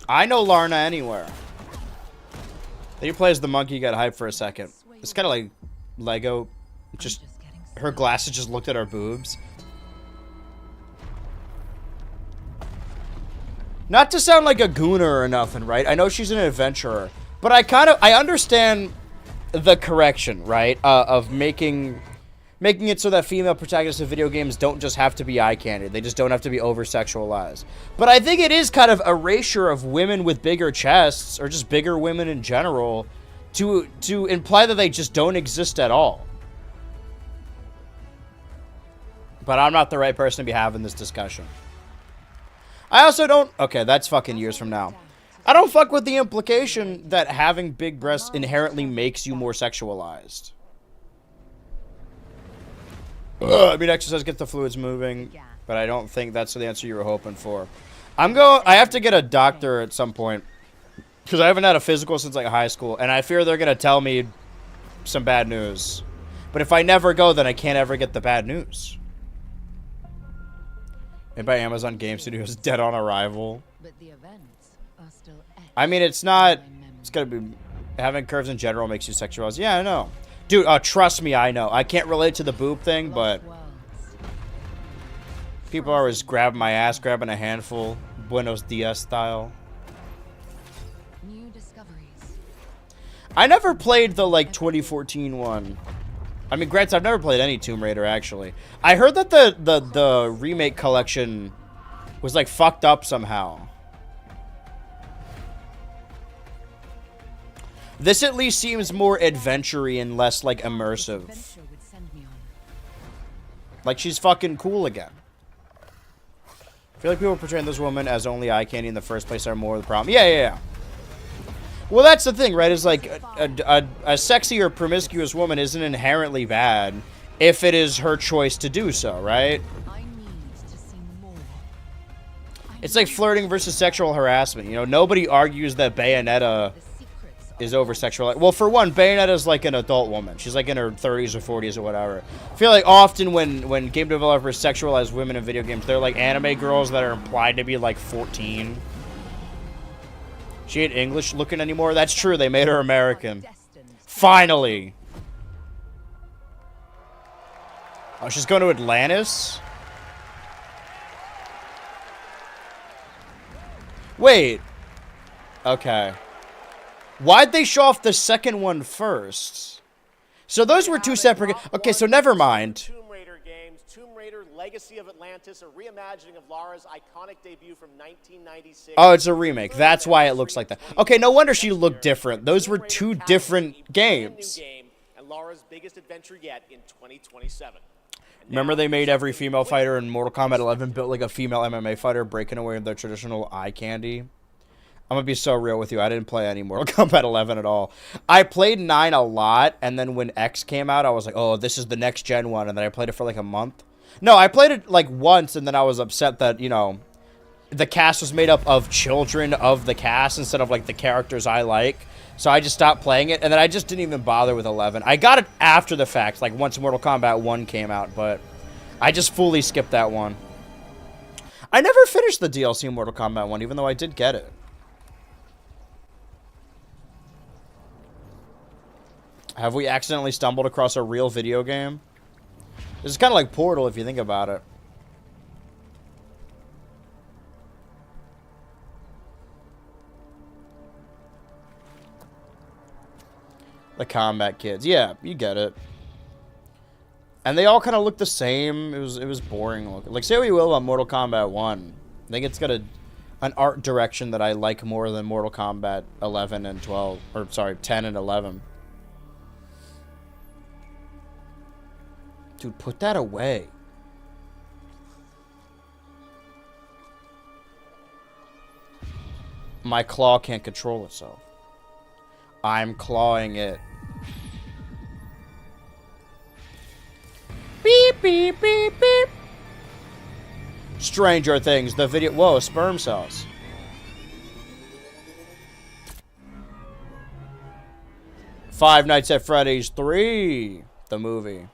A: I know Larna anywhere. Then you play as the monkey, got hyped for a second. It's kind of like Lego. Just her glasses just looked at our boobs. Not to sound like a gooner or nothing, right? I know she's an adventurer, but I understand the correction, right? Of making Making it so that female protagonists of video games don't just have to be eye candy. They just don't have to be over-sexualized. But I think it is kind of erasure of women with bigger chests, or just bigger women in general, to imply that they just don't exist at all. But I'm not the right person to be having this discussion. I also don't... Okay, that's fucking years from now. I don't fuck with the implication that having big breasts inherently makes you more sexualized. I mean, exercise gets the fluids moving, but I don't think that's the answer you were hoping for. I have to get a doctor at some point, because I haven't had a physical since like high school, and I fear they're going to tell me some bad news. But if I never go, then I can't ever get the bad news. And by Amazon Game Studios, Dead on Arrival.
J: But the events are still
A: I mean, it's not... It's going to be... Having curves in general makes you sexualized. Yeah, I know. Dude, trust me, I know. I can't relate to the boob thing, but... People are always grabbing my ass, grabbing a handful. Buenos Dias style.
J: New discoveries.
A: I never played the, like, 2014 one. I mean, granted, I've never played any Tomb Raider, actually. I heard that the remake collection was, like, fucked up somehow. This at least seems more adventure-y and less, like, immersive. Like, she's fucking cool again. I feel like people portraying this woman as only eye candy in the first place are more of the problem. Yeah. Well, that's the thing, right? Is like a sexy or promiscuous woman isn't inherently bad if it is her choice to do so, right? It's like flirting versus sexual harassment. You know, nobody argues that Bayonetta is over-sexualized. Well, for one, Bayonetta's like an adult woman. She's like in her 30s or 40s or whatever. I feel like often when game developers sexualize women in video games, they're like anime girls that are implied to be like 14. She ain't English looking anymore. That's true. They made her American. Finally. Oh, she's going to Atlantis? Wait. Okay. Why'd they show off the second one first? So those were two separate... Okay, so never mind.
G: Tomb Raider games, Tomb Raider Legacy of Atlantis, a reimagining of Lara's iconic debut from 1996.
A: Oh, it's a remake. That's why it looks like that. Okay, no wonder she looked different. Those were two different games.
G: And Lara's biggest adventure yet in 2027.
A: Remember they made every female fighter in Mortal Kombat 11 built like a female MMA fighter, breaking away with their traditional eye candy? I'm gonna be so real with you. I didn't play any Mortal Kombat 11 at all. I played 9 a lot, and then when X came out, I was like, oh, this is the next gen one, and then I played it for like a month. No, I played it like once, and then I was upset that, you know, the cast was made up of children of the cast instead of like the characters I like. So I just stopped playing it, and then I just didn't even bother with 11. I got it after the fact, like once Mortal Kombat 1 came out, but I just fully skipped that one. I never finished the DLC Mortal Kombat 1, even though I did get it. Have we accidentally stumbled across a real video game? This is kind of like Portal if you think about it. The combat kids. Yeah, you get it. And they all kind of look the same. It was boring looking. Like, say what you will about Mortal Kombat 1. I think it's got an art direction that I like more than Mortal Kombat 11 and 12. Or, sorry, 10 and 11. Dude, put that away. My claw can't control itself. I'm clawing it. Beep, beep, beep, beep. Stranger Things, the video. Whoa, sperm cells. Five Nights at Freddy's 3, the movie.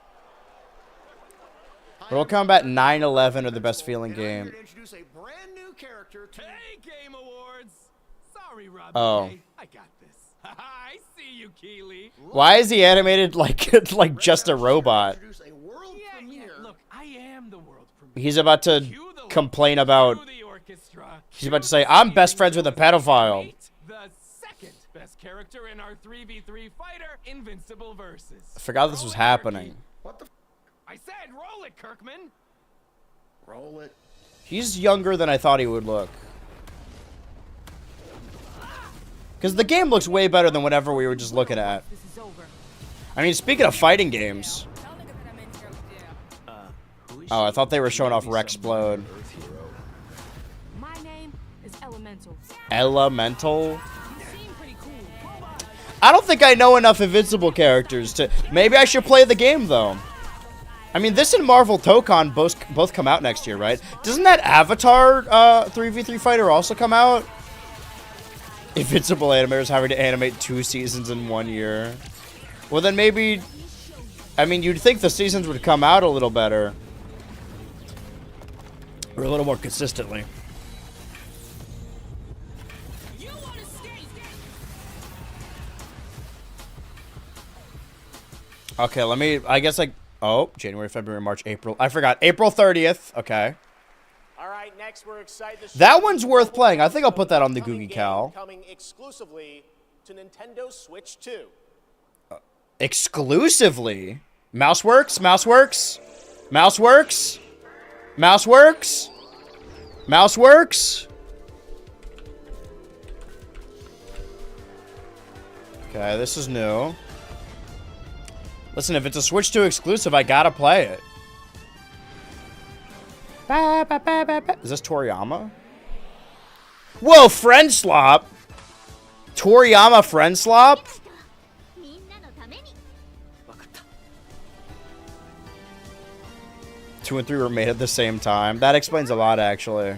A: Mortal Kombat 9/11 are the best feeling game.
F: Introduce a brand new character to
Y: Game Awards. Sorry, Robbie.
A: Oh.
Y: I got this. I see you, Keeley.
A: Why is he animated like just a robot?
Y: Look, I am the world premiere.
A: He's about to complain about... He's about to say, I'm best friends with a pedophile.
Y: The second best character in our 3v3 fighter Invincible Versus.
A: I forgot this was happening.
F: What the?
Y: ahead, roll it, Kirkman.
D: Roll it.
A: He's younger than I thought he would look. Because the game looks way better than whatever we were just looking at. I mean, speaking of fighting games. Oh, I thought they were showing off Rexplode.
J: My name is Elemental.
A: Elemental? I don't think I know enough Invincible characters to... Maybe I should play the game, though. I mean, this and Marvel Tokon both come out next year, right? Doesn't that Avatar 3v3 fighter also come out? Invincible animators having to animate 2 seasons in 1 year. Well, then maybe... I mean, you'd think the seasons would come out a little better. Or a little more consistently. Okay, let me... I guess, like... Oh, January, February, March, April. I forgot. April 30th. Okay.
G: All right, next we're excited to
A: That one's worth playing. I think I'll put that on the Googie Cal.
G: Coming exclusively to Nintendo Switch 2.
A: Exclusively? Mouseworks? Mouseworks? Mouseworks? Mouseworks? Mouseworks? Okay, this is new. Listen, if it's a Switch 2 exclusive, I gotta play it. Is this Toriyama? Whoa, Friend Slop! Toriyama Friend Slop? 2 and 3 were made at the same time. That explains a lot, actually.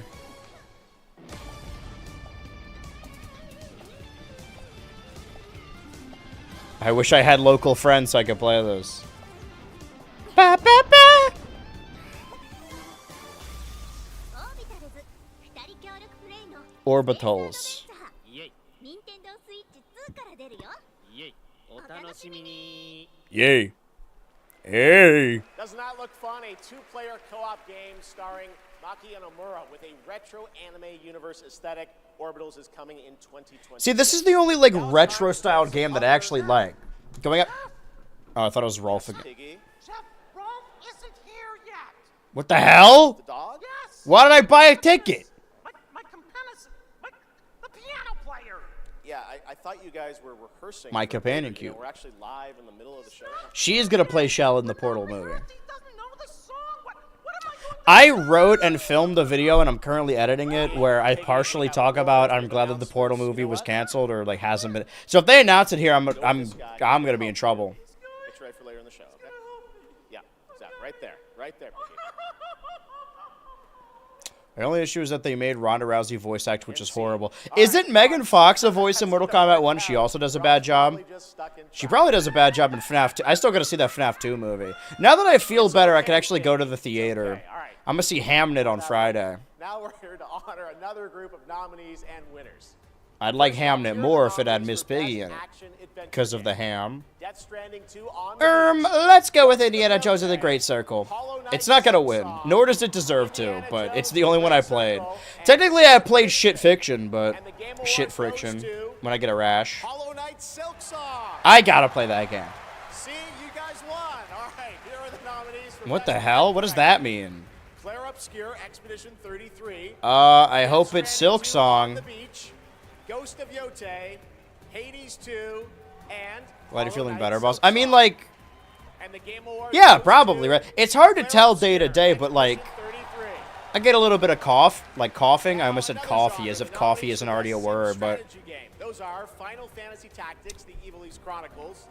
A: I wish I had local friends so I could play this. Ba, ba, ba. Orbitals. Yay. Hey.
G: Doesn't that look fun? A 2-player co-op game starring Maki and Omura with a retro anime universe aesthetic. Orbitals is coming in 2020.
A: See, this is the only, like, retro-styled game that I actually like. Going up. Oh, I thought it was Rolf again. What the hell?
G: The dog? Yes.
A: Why did I buy a ticket?
G: The piano player. Yeah, I thought you guys were rehearsing.
A: My companion
G: You know,
A: cube.
G: we're actually live in the middle of the show.
A: She is gonna play Shell in the Portal movie. I wrote and filmed a video, and I'm currently editing it, where I partially talk about I'm glad that the Portal movie was canceled or like hasn't been. So if they announce it here, I'm gonna be in trouble.
G: It's ready for later in the show. Okay. Yeah, exactly. Right there. Right there.
A: The only issue is that they made Ronda Rousey voice act, which is horrible. Isn't Megan Fox a voice in Mortal Kombat 1? She also does a bad job. She probably does a bad job in FNAF 2. I still got to see that FNAF 2 movie. Now that I feel better, I can actually go to the theater. I'm going to see Hamnet on Friday.
G: Now we're here to honor another group of nominees and winners.
A: I'd like Hamnet more if it had Miss Piggy in it. Because of the ham.
G: Death Stranding 2 on
A: Let's go with Indiana Jones and the Great Circle. It's not gonna win, nor does it deserve to, but it's the only one I played. Technically, I played Shit Fiction, but Shit Friction when I get a rash.
G: Hollow Knight Silk Song.
A: I gotta play that game.
G: See, you guys won. All right, here are the nominees for
A: What the hell? What does that mean?
G: Claire Obscure Expedition 33.
A: I hope it's Silk Song.
G: Ghost of Yote, Hades 2, and
A: Glad you're feeling better, boss. I mean, like,
G: and the Game Awards
A: yeah, probably, right? It's hard to tell day to day, but, like, I get a little bit of coughing. I almost said coffee, as if coffee isn't already a word, but...
G: Those are Final Fantasy Tactics, The Evilise Chronicles,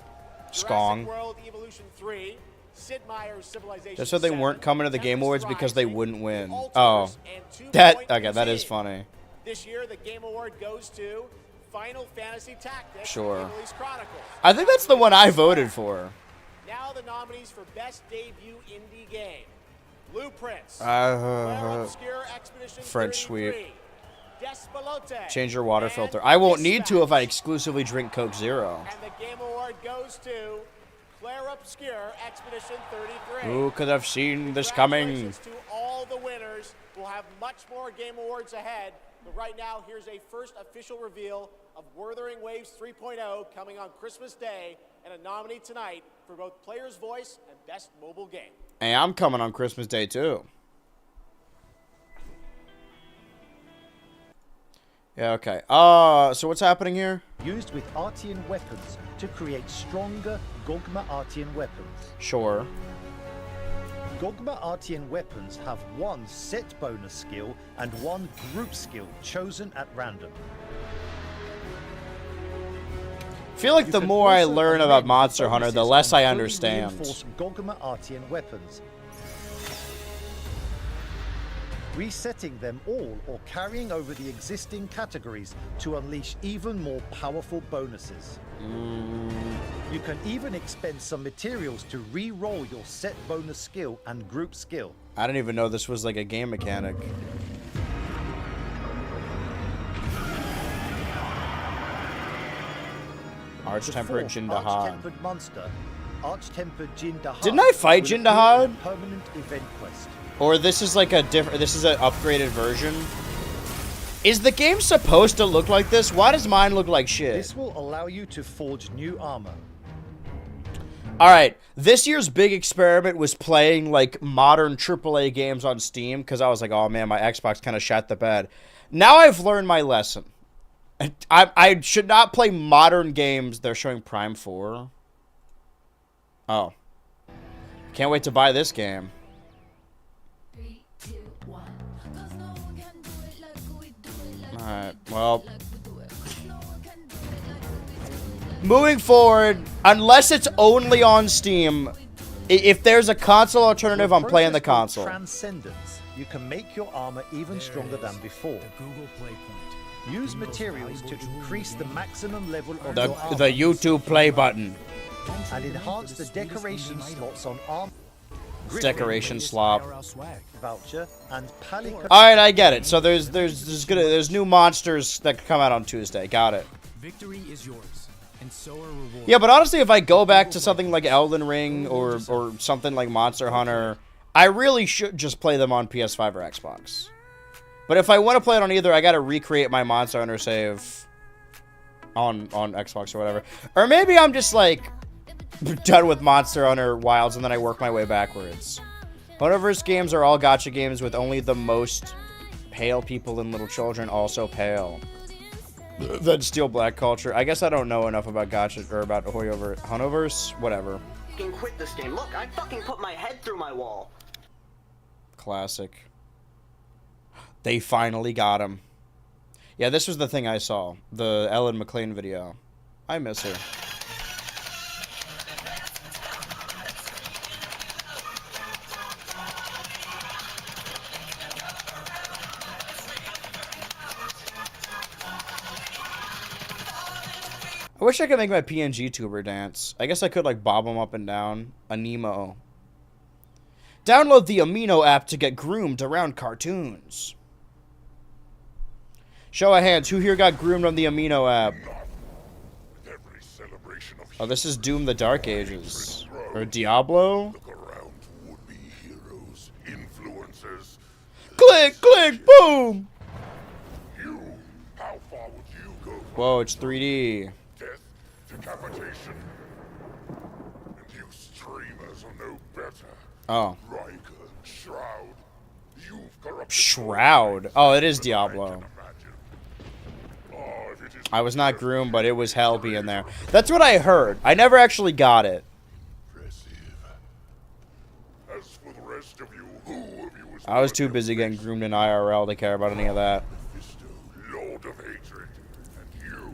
A: Skong.
G: Jurassic World Evolution 3, Sid Meier's Civilization
A: Just so they
G: 7,
A: weren't coming to the Game Awards because they wouldn't win.
G: Altars,
A: Oh.
G: and 2
A: Okay, that is funny.
G: This year, the Game Award goes to Final Fantasy Tactics,
A: Sure.
G: Evilise Chronicles.
A: I think that's the one I voted for.
G: Now the nominees for Best Debut Indie Game. Blueprints, Obscure Expedition
A: French
G: 33,
A: sweep.
G: Despalote,
A: Change your water filter. I won't need to if I exclusively drink Coke Zero.
G: and the Game Award goes to Claire Obscure Expedition 33.
A: Who could have seen this coming?
G: Congratulations to all the winners. We'll have much more Game Awards ahead, but right now, here's a first official reveal of Wuthering Waves 3.0 coming on Christmas Day, and a nominee tonight for both Player's Voice and Best Mobile Game.
A: Hey, I'm coming on Christmas Day too. Yeah, okay. So what's happening here?
U: Used with Artian weapons to create stronger Gogma Artian weapons.
A: Sure.
U: Gogma Artian weapons have one set bonus skill and one group skill chosen at random.
A: I feel like the more I learn about Monster Hunter, the less I understand.
U: Reinforce Gogma Artian weapons. Resetting them all or carrying over the existing categories to unleash even more powerful bonuses. You can even expend some materials to re-roll your set bonus skill and group skill.
A: I didn't even know this was like a game mechanic. Arch-tempered Jindahad.
U: Arch-tempered monster, Arch-tempered Jindahad.
A: Didn't I fight
U: will
A: Jindahad?
U: appear in Permanent event quest.
A: Or this is like a different, this is an upgraded version? Is the game supposed to look like this? Why does mine look like shit?
U: This will allow you to forge new armor.
A: Alright, this year's big experiment was playing like modern AAA games on Steam, because I was like, oh man, my Xbox kind of shat the bed. Now I've learned my lesson. I should not play modern games. They're showing Prime 4. Oh. Can't wait to buy this game. Alright, well. Moving forward, unless it's only on Steam, if there's a console alternative, I'm playing the console.
U: Transcendence. You can make your armor even stronger than before.
C: Google Play Point.
U: Use materials to increase the maximum level of
A: The
U: your armor.
A: YouTube play button.
U: And enhance the decoration slots on armor.
A: Decoration slop.
U: Voucher and Palico.
A: Alright, I get it. So there's new monsters that come out on Tuesday. Got it.
C: Victory is yours, and so are rewards.
A: Yeah, but honestly, if I go back to something like Elden Ring or something like Monster Hunter, I really should just play them on PS5 or Xbox. But if I want to play it on either, I gotta recreate my Monster Hunter save on Xbox or whatever. Or maybe I'm just like done with Monster Hunter Wilds and then I work my way backwards. Hunterverse games are all gacha games with only the most pale people and little children also pale. Then Steel Black culture. I guess I don't know enough about gacha or about Hunterverse. Whatever.
S: Fucking quit this game. Look, I fucking put my head through my wall.
A: Classic. They finally got him. Yeah, this was the thing I saw. The Ellen McLean video. I miss her. I wish I could make my PNG tuber dance. I guess I could like bob them up and down. Anemo. Download the Amino app to get groomed around cartoons. Show of hands, who here got groomed on the Amino app? Oh, this is Doom the Dark Ages. Or Diablo? Click, click, boom! Whoa, it's 3D.
X: Decapitation. And you streamers are no better.
A: Oh.
X: Riker, Shroud, you've corrupted.
A: Shroud. Oh, it is Diablo. I was not groomed, but it was hell being there. That's what I heard. I never actually got it.
X: As for the rest of you, who of you is
A: I was too busy getting groomed in IRL to care about any of that.
X: Lord of Hatred, and you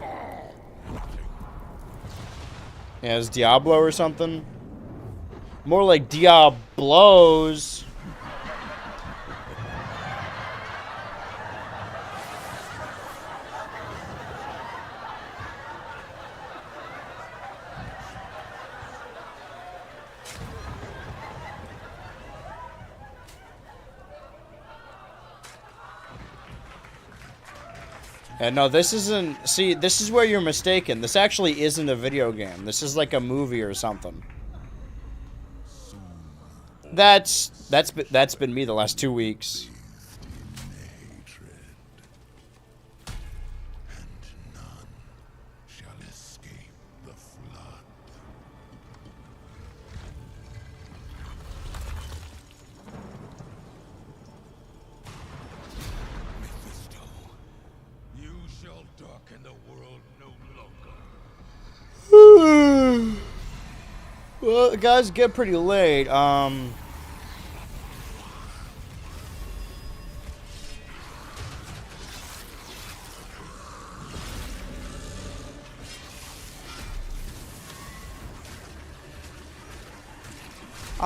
X: are nothing.
A: Yeah, it's Diablo or something? More like Diablos. And no, this isn't... See, this is where you're mistaken. This actually isn't a video game. This is like a movie or something. That's been me the last 2 weeks. Well, the guys get pretty late. I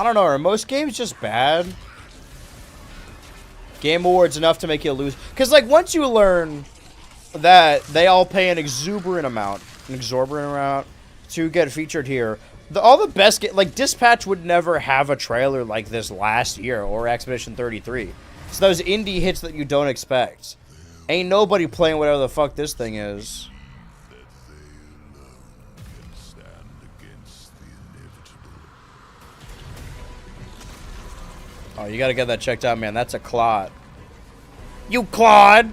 A: don't know, are most games just bad? Game Awards enough to make you lose. Because, like, once you learn that they all pay an exorbitant amount to get featured here, all the best, like, Dispatch would never have a trailer like this last year, or Expedition 33. So those indie hits that you don't expect. Ain't nobody playing whatever the fuck this thing is. Oh, you gotta get that checked out, man. That's a Claude. You Claude!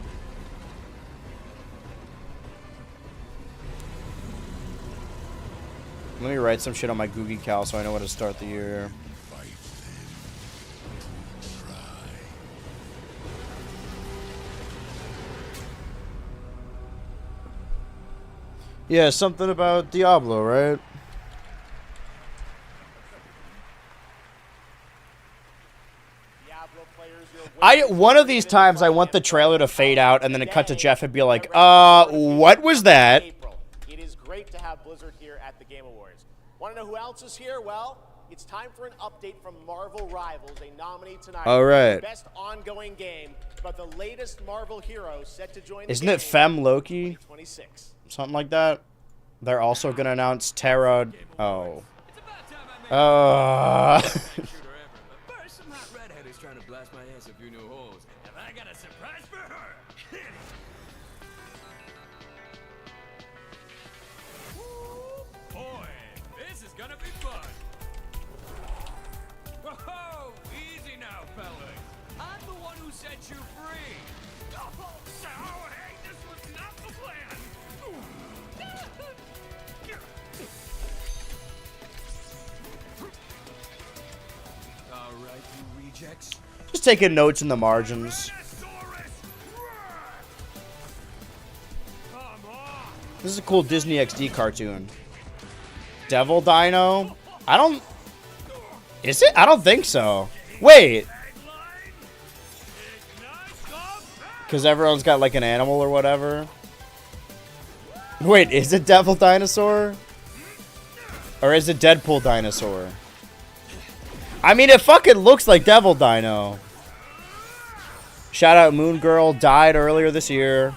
A: Let me write some shit on my Googie Cal so I know how to start the year. Yeah, something about Diablo, right? One of these times I want the trailer to fade out and then it cut to Jeff and be like, what was that?
G: It is great to have Blizzard here at the Game Awards. Want to know who else is here? Well, it's time for an update from Marvel Rivals, a nominee tonight.
A: All right.
G: For best ongoing game, but the latest Marvel hero set to join
A: Isn't it Fem Loki?
G: 2026.
A: Something like that? They're also gonna announce Terra. Oh.
F: Some hot redhead who's trying to blast my ass a few new holes. And I got a surprise for her.
Y: Boy, this is gonna be fun. Whoa, easy now, fellas. I'm the one who set you free. Oh, so, hey, this was not the plan. All right, you rejects.
A: Just taking notes in the margins. This is a cool Disney XD cartoon. Devil Dino? I don't... Is it? I don't think so. Wait. Because everyone's got like an animal or whatever. Wait, is it Devil Dinosaur? Or is it Deadpool Dinosaur? I mean, it fucking looks like Devil Dino. Shout out Moon Girl, died earlier this year.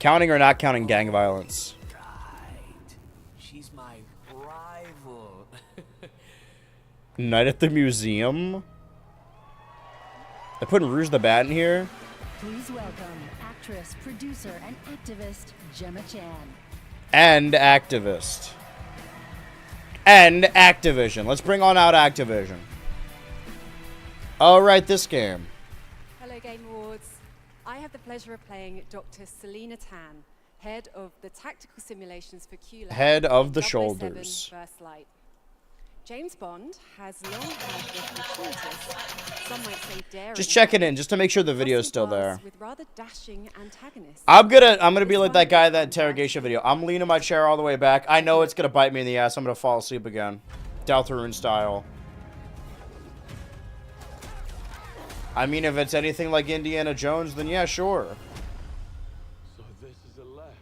A: Counting or not counting gang violence?
F: She's my rival.
A: Night at the Museum? They're putting Rouge the Bat in here?
L: Please welcome actress, producer, and activist Gemma Chan.
A: And activist. And Activision. Let's bring on out Activision. Alright, this game.
E: Hello, Game Awards. I have the pleasure of playing Dr. Selena Tan, head of the tactical simulations for QLab.
A: Head of the
E: 007
A: shoulders.
E: First Light. James Bond has long had the fortuitous, some might say daring,
A: Just checking in, just to make sure the video's still there.
E: with rather dashing antagonists.
A: I'm gonna be like that guy in that interrogation video. I'm leaning my chair all the way back. I know it's gonna bite me in the ass. I'm gonna fall asleep again. Deltarune style. I mean, if it's anything like Indiana Jones, then yeah, sure.
W: So this is a left.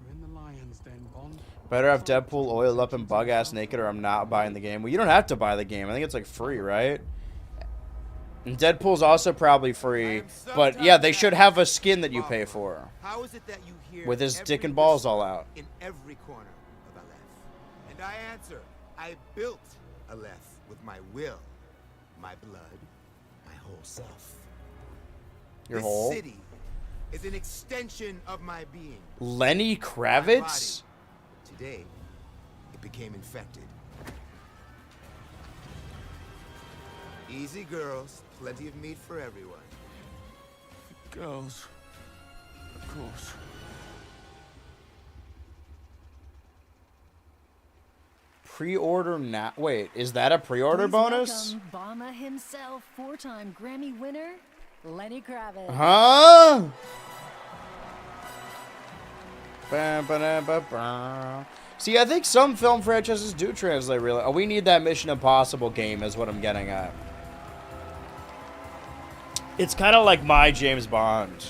W: We're in the Lions Den, Bond.
A: Better have Deadpool oiled up and bug-ass naked or I'm not buying the game. Well, you don't have to buy the game. I think it's like free, right? And Deadpool's also probably free. But yeah, they should have a skin that you pay for.
H: How is it that you hear
A: With his
H: every
A: dick and balls all
H: whisper
A: out.
H: in every corner of Aleph? And I answer, I built Aleph with my will, my blood, my whole self.
A: Your
H: this
A: whole?
H: city is an extension of my being.
A: Lenny Kravitz?
H: Today, it became infected. Easy, girls. Plenty of meat for everyone.
W: Girls. Of course.
A: Pre-order now. Wait, is that a pre-order
L: Please
A: bonus?
L: welcome Obama himself, 4-time Grammy winner, Lenny Kravitz.
A: Huh? Ba-ba-da-ba-ba. See, I think some film franchises do translate really. Oh, we need that Mission Impossible game is what I'm getting at. It's kind of like my James Bond.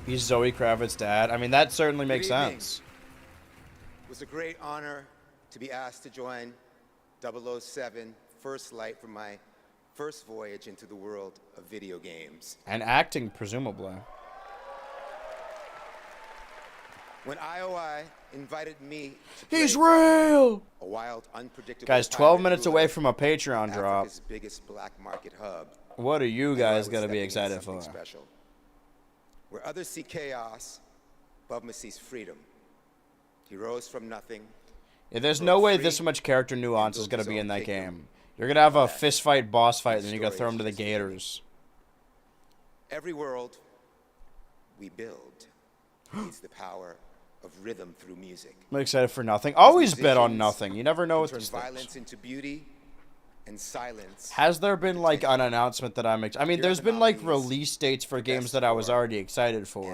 A: He's Zoe Kravitz's dad. I mean, that certainly makes sense.
H: It was a great honor to be asked to join 007 First Light for my first voyage into the world of video games.
A: And acting, presumably.
H: When IOI invited me to
A: He's
H: play
A: real!
H: a wild, unpredictable
A: Guys, 12
H: pirate
A: minutes
H: ruler,
A: away from a Patreon drop.
H: Africa's biggest black market hub.
A: What are you
H: I knew I
A: guys
H: was
A: gonna be
H: stepping into
A: excited
H: something
A: for?
H: Special. Where others see chaos, Bubba sees freedom. He rose from nothing.
A: Yeah, there's no way this much character nuance is gonna be in that game. You're gonna have a fist fight, boss fight, and then you're gonna throw him to the Gators.
H: Every world we build needs the power of rhythm through music.
A: I'm excited for nothing. Always bet on nothing. You never know what
H: Turn
A: this
H: violence into beauty and silence.
A: Has there been like an announcement that I'm I mean, there's been like release dates for games that I was already excited for.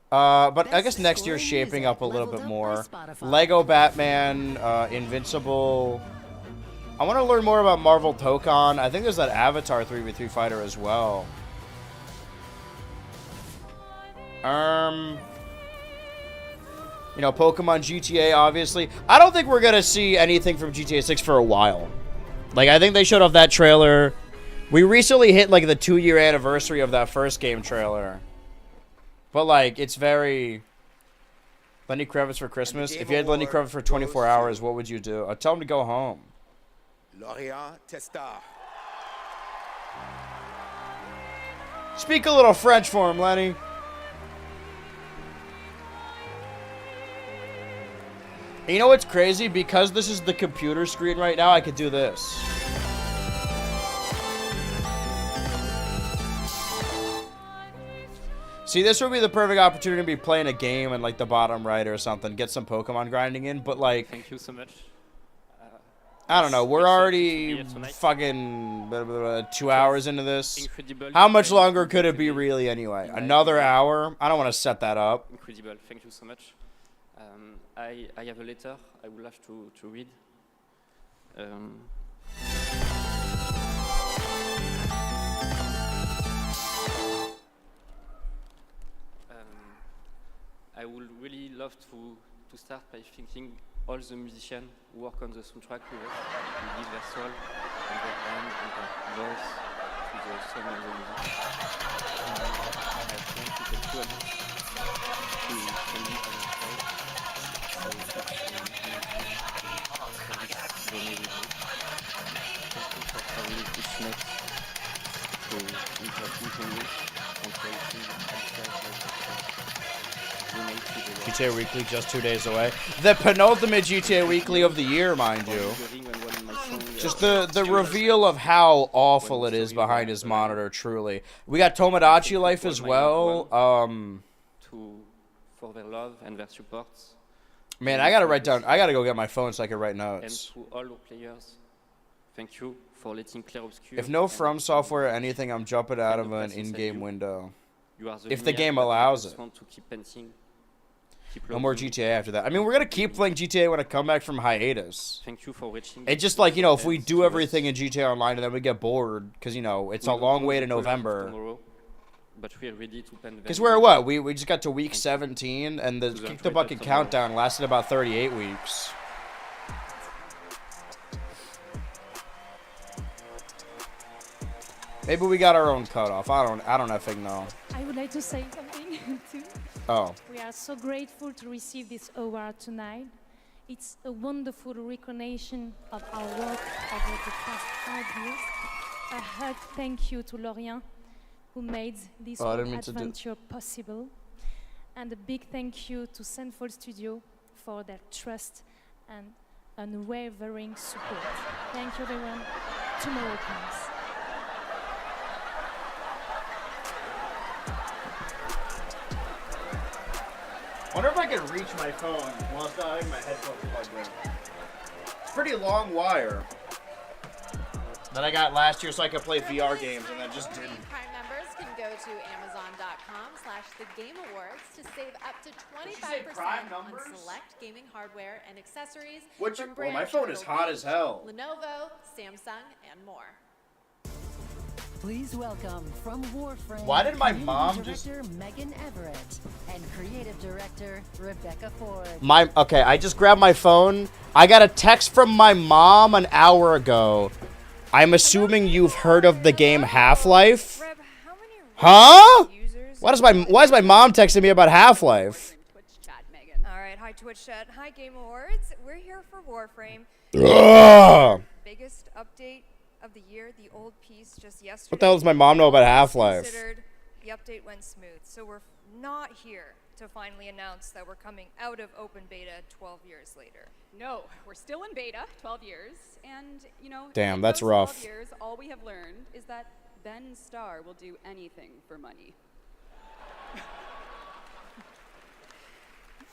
A: But I guess next year's shaping up a little bit more. Lego Batman, Invincible. I want to learn more about Marvel Tokon. I think there's that Avatar 3v3 fighter as well. You know, Pokemon GTA, obviously. I don't think we're going to see anything from GTA 6 for a while. Like, I think they showed off that trailer. We recently hit, like, the 2-year anniversary of that first game trailer. But, like, it's very... Lenny Kravitz for Christmas. If you had Lenny Kravitz for 24 hours, what would you do? I'd tell him to go home.
H: Lorient Testard.
A: Speak a little French for him, Lenny. And you know what's crazy? Because this is the computer screen right now, I could do this. See, this would be the perfect opportunity to be playing a game in like the bottom right or something, get some Pokemon grinding in, but like...
I: Thank you so much.
A: I don't know, we're already fucking 2 hours into this. How much longer could it be really anyway? Another hour? I don't want to set that up.
I: Incredible, thank you so much. I have a letter I would have to read. I would really love to start by thanking all the musicians who work on the soundtrack with us, who give their soul and their hand and their voice to the song and the music. I thank you to send me on your side.
A: GTA Weekly just 2 days away. The penultimate GTA Weekly of the year, mind you. Just the reveal of how awful it is behind his monitor, truly. We got Tomodachi Life as well.
I: For their love and their support.
A: Man, I gotta write down. I gotta go get my phone so I can write notes.
I: And to all our players, thank you for letting Clair Obscur.
A: If no From Software or anything, I'm jumping out of an in-game window. If the game allows it. No more GTA after that. I mean, we're gonna keep playing GTA when I come back from hiatus.
I: Thank you for reaching.
A: It's just like, you know, if we do everything in GTA Online and then we get bored, because, you know, it's a long way to November.
I: But we are ready to pen.
A: Because we're what? We just got to week 17, and the Kick the Bucket countdown lasted about 38 weeks. Maybe we got our own cutoff. I don't effing know.
N: I would like to say something too.
A: Oh.
N: We are so grateful to receive this award tonight. It's a wonderful recognition of our work over the past 5 years. A hug thank you to Lorient, who made this adventure possible. And a big thank you to Sandfall Studio for their trust and unwavering support. Thank you, everyone. Tomorrow comes.
A: I wonder if I can reach my phone while it's not having my headphones plugged in. It's a pretty long wire. that I got last year so I could play VR games, and I just didn't.
T: Prime members can go to Amazon.com/theGameAwards to save up to 25% on select gaming hardware and accessories. From
A: Oh, my
T: brands
A: phone is
T: like
A: hot as hell.
T: Lenovo, Samsung, and more.
L: Please welcome from Warframe.
A: Why did my
L: Community
A: mom
L: Director Megan Everett and Creative Director Rebecca Ford.
A: Okay, I just grabbed my phone. I got a text from my mom an hour ago. I'm assuming you've heard of the game Half-Life. Huh? Why is my mom texting me about Half-Life?
K: All right, hi Twitch chat, hi Game Awards. We're here for Warframe.
A: Ugh.
K: Biggest update of the year, the old piece just yesterday.
A: What the hell does my mom know about Half-Life?
K: Considered the update went smooth, so we're not here to finally announce that we're coming out of open beta 12 years later.
O: No, we're still in beta, 12 years, and you know.
A: Damn,
O: in
A: that's
O: those
A: rough.
O: 12 years, all we have learned is that Ben Starr will do anything for money.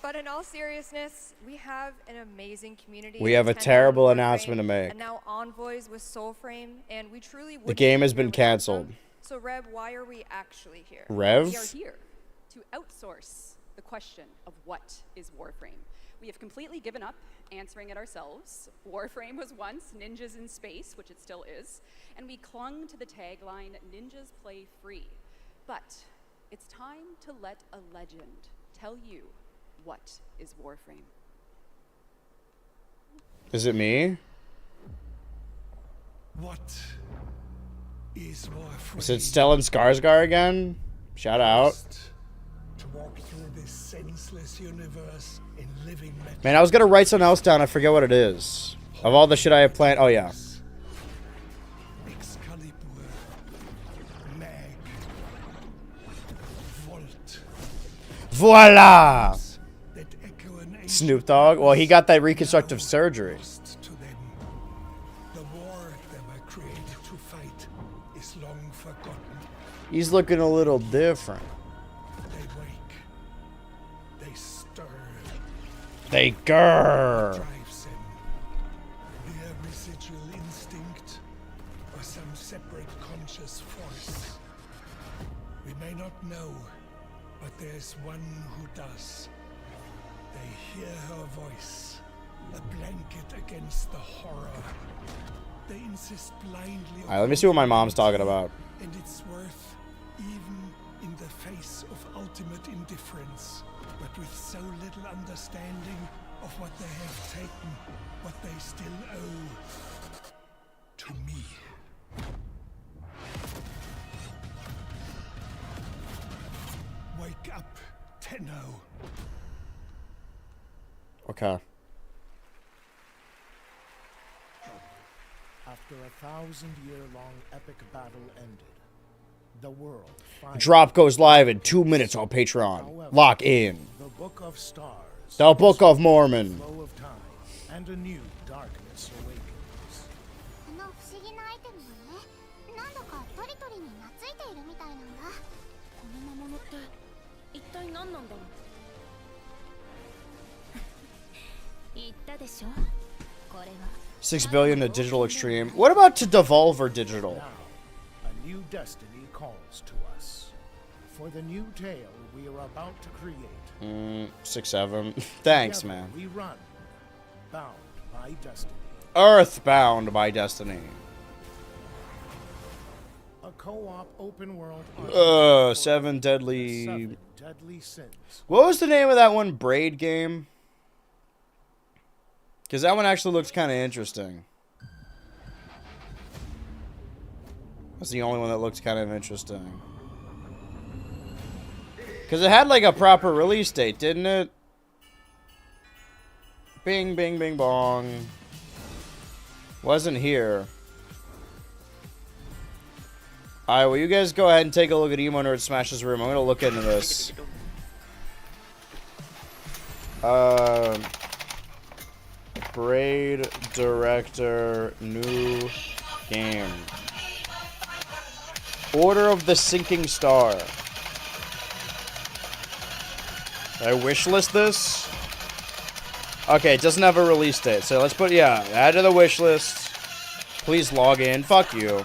K: But in all seriousness, we have an amazing community.
A: We have a
K: intent on
A: terrible
K: Warframe,
A: announcement to make.
K: And now Envoys with Soulframe, and we truly
A: The game has been canceled.
K: So Reb, why are we actually here?
A: Rev?
O: We are here to outsource the question of what is Warframe. We have completely given up answering it ourselves. Warframe was once Ninjas in Space, which it still is, and we clung to the tagline, Ninjas Play Free. But it's time to let a legend tell you what is Warframe.
A: Is it me?
B: What is Warframe?
A: Is it Stellan Skarsgård again? Shout out.
B: To walk through this senseless universe in living metal.
A: Man, I was gonna write something else down. I forget what it is. Of all the shit I have planned. Oh yeah.
B: Excalibur, Mag, Volt.
A: Voila!
B: That echo an ancient
A: Snoop Dogg. Well, he got that reconstructive surgery.
B: to them. The war they were created to fight is long forgotten.
A: He's looking a little different.
B: They wake. They stir.
A: They grrr.
B: Drives them. Their residual instinct or some separate conscious force. We may not know, but there's one who does. They hear her voice, a blanket against the horror. They insist blindly.
A: Alright, let me see what my mom's talking about.
B: And its worth, even in the face of ultimate indifference, but with so little understanding of what they have taken, what they still owe to me. Wake up, Tenno.
A: Okay.
B: After a 1,000-year-long epic battle ended, the world finally...
A: Drop goes live in 2 minutes on Patreon. Lock in.
B: The Book of Stars.
A: The Book of Mormon.
B: Flow of time, and a new darkness awakens.
P: この不思議なアイテムはね、なんだかトリトリに懐いているみたいなんだ。この魔物って一体何なんだろう。言ったでしょ。これは。
A: 6 billion to Digital Extreme. What about to Devolver Digital?
B: Now, a new destiny calls to us. For the new tale we are about to create.
A: 6, 7. Thanks,
B: Together
A: man.
B: We run, bound by destiny.
A: Earthbound by Destiny.
B: A co-op open world.
A: 7 deadly.
B: 7 deadly sins.
A: What was the name of that one Braid game? Because that one actually looks kind of interesting. That's the only one that looks kind of interesting. Because it had like a proper release date, didn't it? Bing, bing, bing, bong. Wasn't here. Alright, well, you guys go ahead and take a look at Emo Nerd Smash's room. I'm going to look into this. Braid Director, new game. Order of the Sinking Star. Did I wishlist this? Okay, it doesn't have a release date, so let's put, yeah, add to the wish list. Please log in. Fuck you.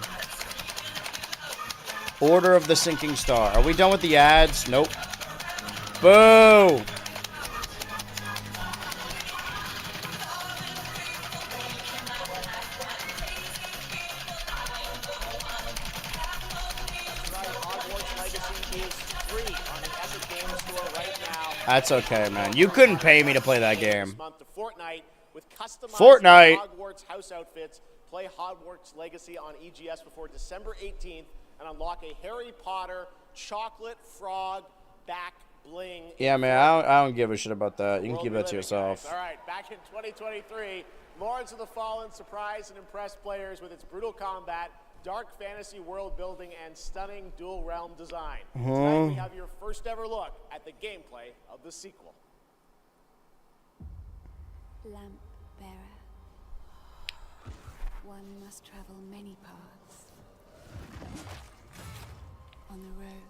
A: Order of the Sinking Star. Are we done with the ads? Nope. Boo! That's okay, man. You couldn't pay me to play that game. Fortnite.
G: Hogwarts house outfits. Play Hogwarts Legacy on EGS before December 18th and unlock a Harry Potter chocolate frog back bling.
A: Yeah, man. I don't give a shit about that. You can keep that to yourself.
G: All right, back in 2023, Lords of the Fallen surprised and impressed players with its brutal combat, dark fantasy world building, and stunning dual realm design. Tonight we have your first ever look at the gameplay of the sequel.
P: Lamp bearer. One must travel many paths on the road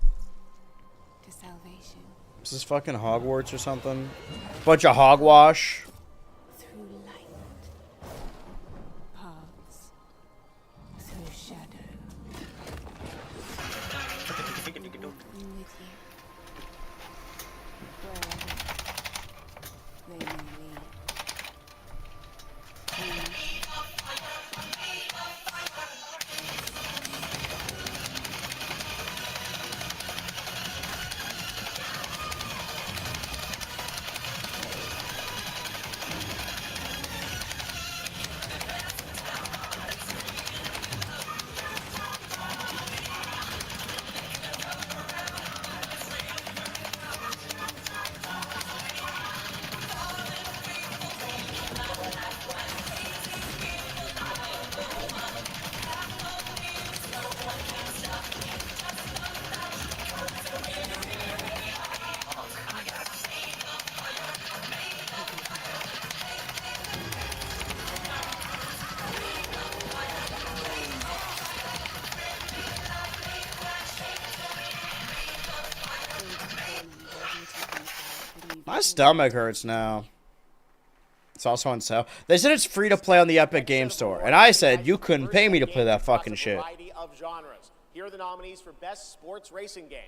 P: to salvation.
A: Is this fucking Hogwarts or something? Bunch of hogwash.
P: Through light, paths, through shadow. Walking with you, wherever they may lead.
A: My stomach hurts now. It's also on sale. They said it's free to play on the Epic Game Store, and I said you couldn't pay me to play that fucking shit.
G: Of genres. Here are the nominees for Best Sports Racing Game: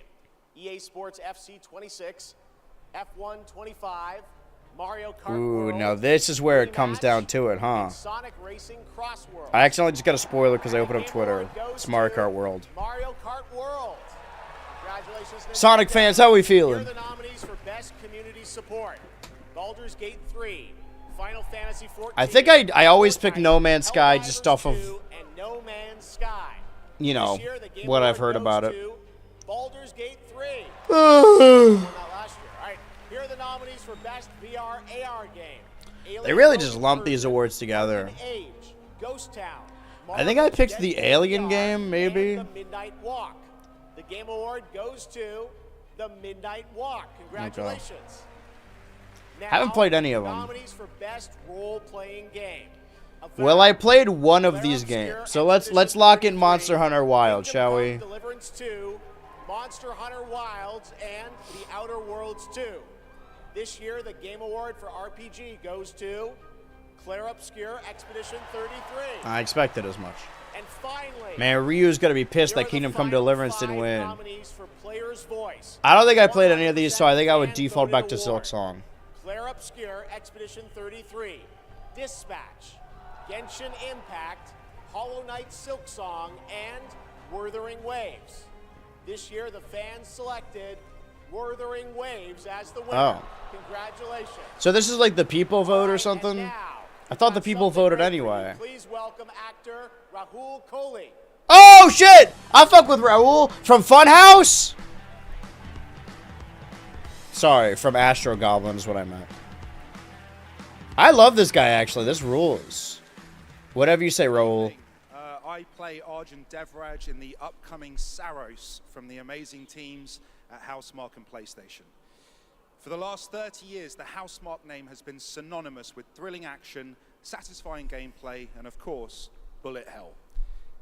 G: EA Sports FC 26, F1 25, Mario Kart
A: Ooh,
G: World,
A: now this is where it comes down to it, huh?
G: Sonic Racing Cross World.
A: I accidentally just got a spoiler because I opened up Twitter. It's Mario Kart World.
G: Mario Kart World. Congratulations,
A: Sonic fans, how we
G: Here are
A: feeling?
G: the nominees for Best Community Support: Baldur's Gate 3, Final Fantasy 14.
A: I think I always pick No Man's Sky just off of,
G: and No Man's Sky.
A: you know,
G: This year, the Game
A: what I've
G: Award
A: heard about
G: goes
A: it.
G: to Baldur's Gate 3. Won that last year. All right, here are the nominees for Best VR AR Game: Alien
A: They really just
G: Covenant,
A: lump these awards together.
G: Age, Ghost Town,
A: I think I picked the Alien game, maybe.
G: The Midnight Walk. The Game Award goes to The Midnight Walk. Congratulations. Now,
A: Haven't played any of them.
G: nominees for Best Role-Playing Game.
A: Well, I played one of these games, so let's lock in Monster Hunter Wild, shall we?
G: Deliverance 2, Monster Hunter Wilds, and The Outer Worlds 2. This year, the Game Award for RPG goes to Claire Obscure Expedition 33.
A: I expected as much.
G: And finally,
A: Man, Ryu's gonna be pissed
G: here are
A: that
G: the
A: Kingdom Come
G: final
A: Deliverance didn't
G: 5
A: win.
G: nominees for Player's Voice.
A: I don't think I played any of these, so I think I would default back to Silk Song.
G: Claire Obscure Expedition 33, Dispatch, Genshin Impact, Hollow Knight Silk Song, and Wuthering Waves. This year, the fans selected Wuthering Waves as the winner.
A: Oh.
G: Congratulations.
A: So this is like the people vote or something? I thought the people voted anyway.
G: Please welcome actor Rahul Kohli.
A: Oh shit! I fuck with Raul from Funhouse. Sorry, from Astro Goblin is what I meant. I love this guy actually. This rules. Whatever you say, Raul.
D: I play Arjun Devraj in the upcoming Saros from the amazing teams at Housemarque and PlayStation. For the last 30 years, the Housemarque name has been synonymous with thrilling action, satisfying gameplay, and of course, bullet hell.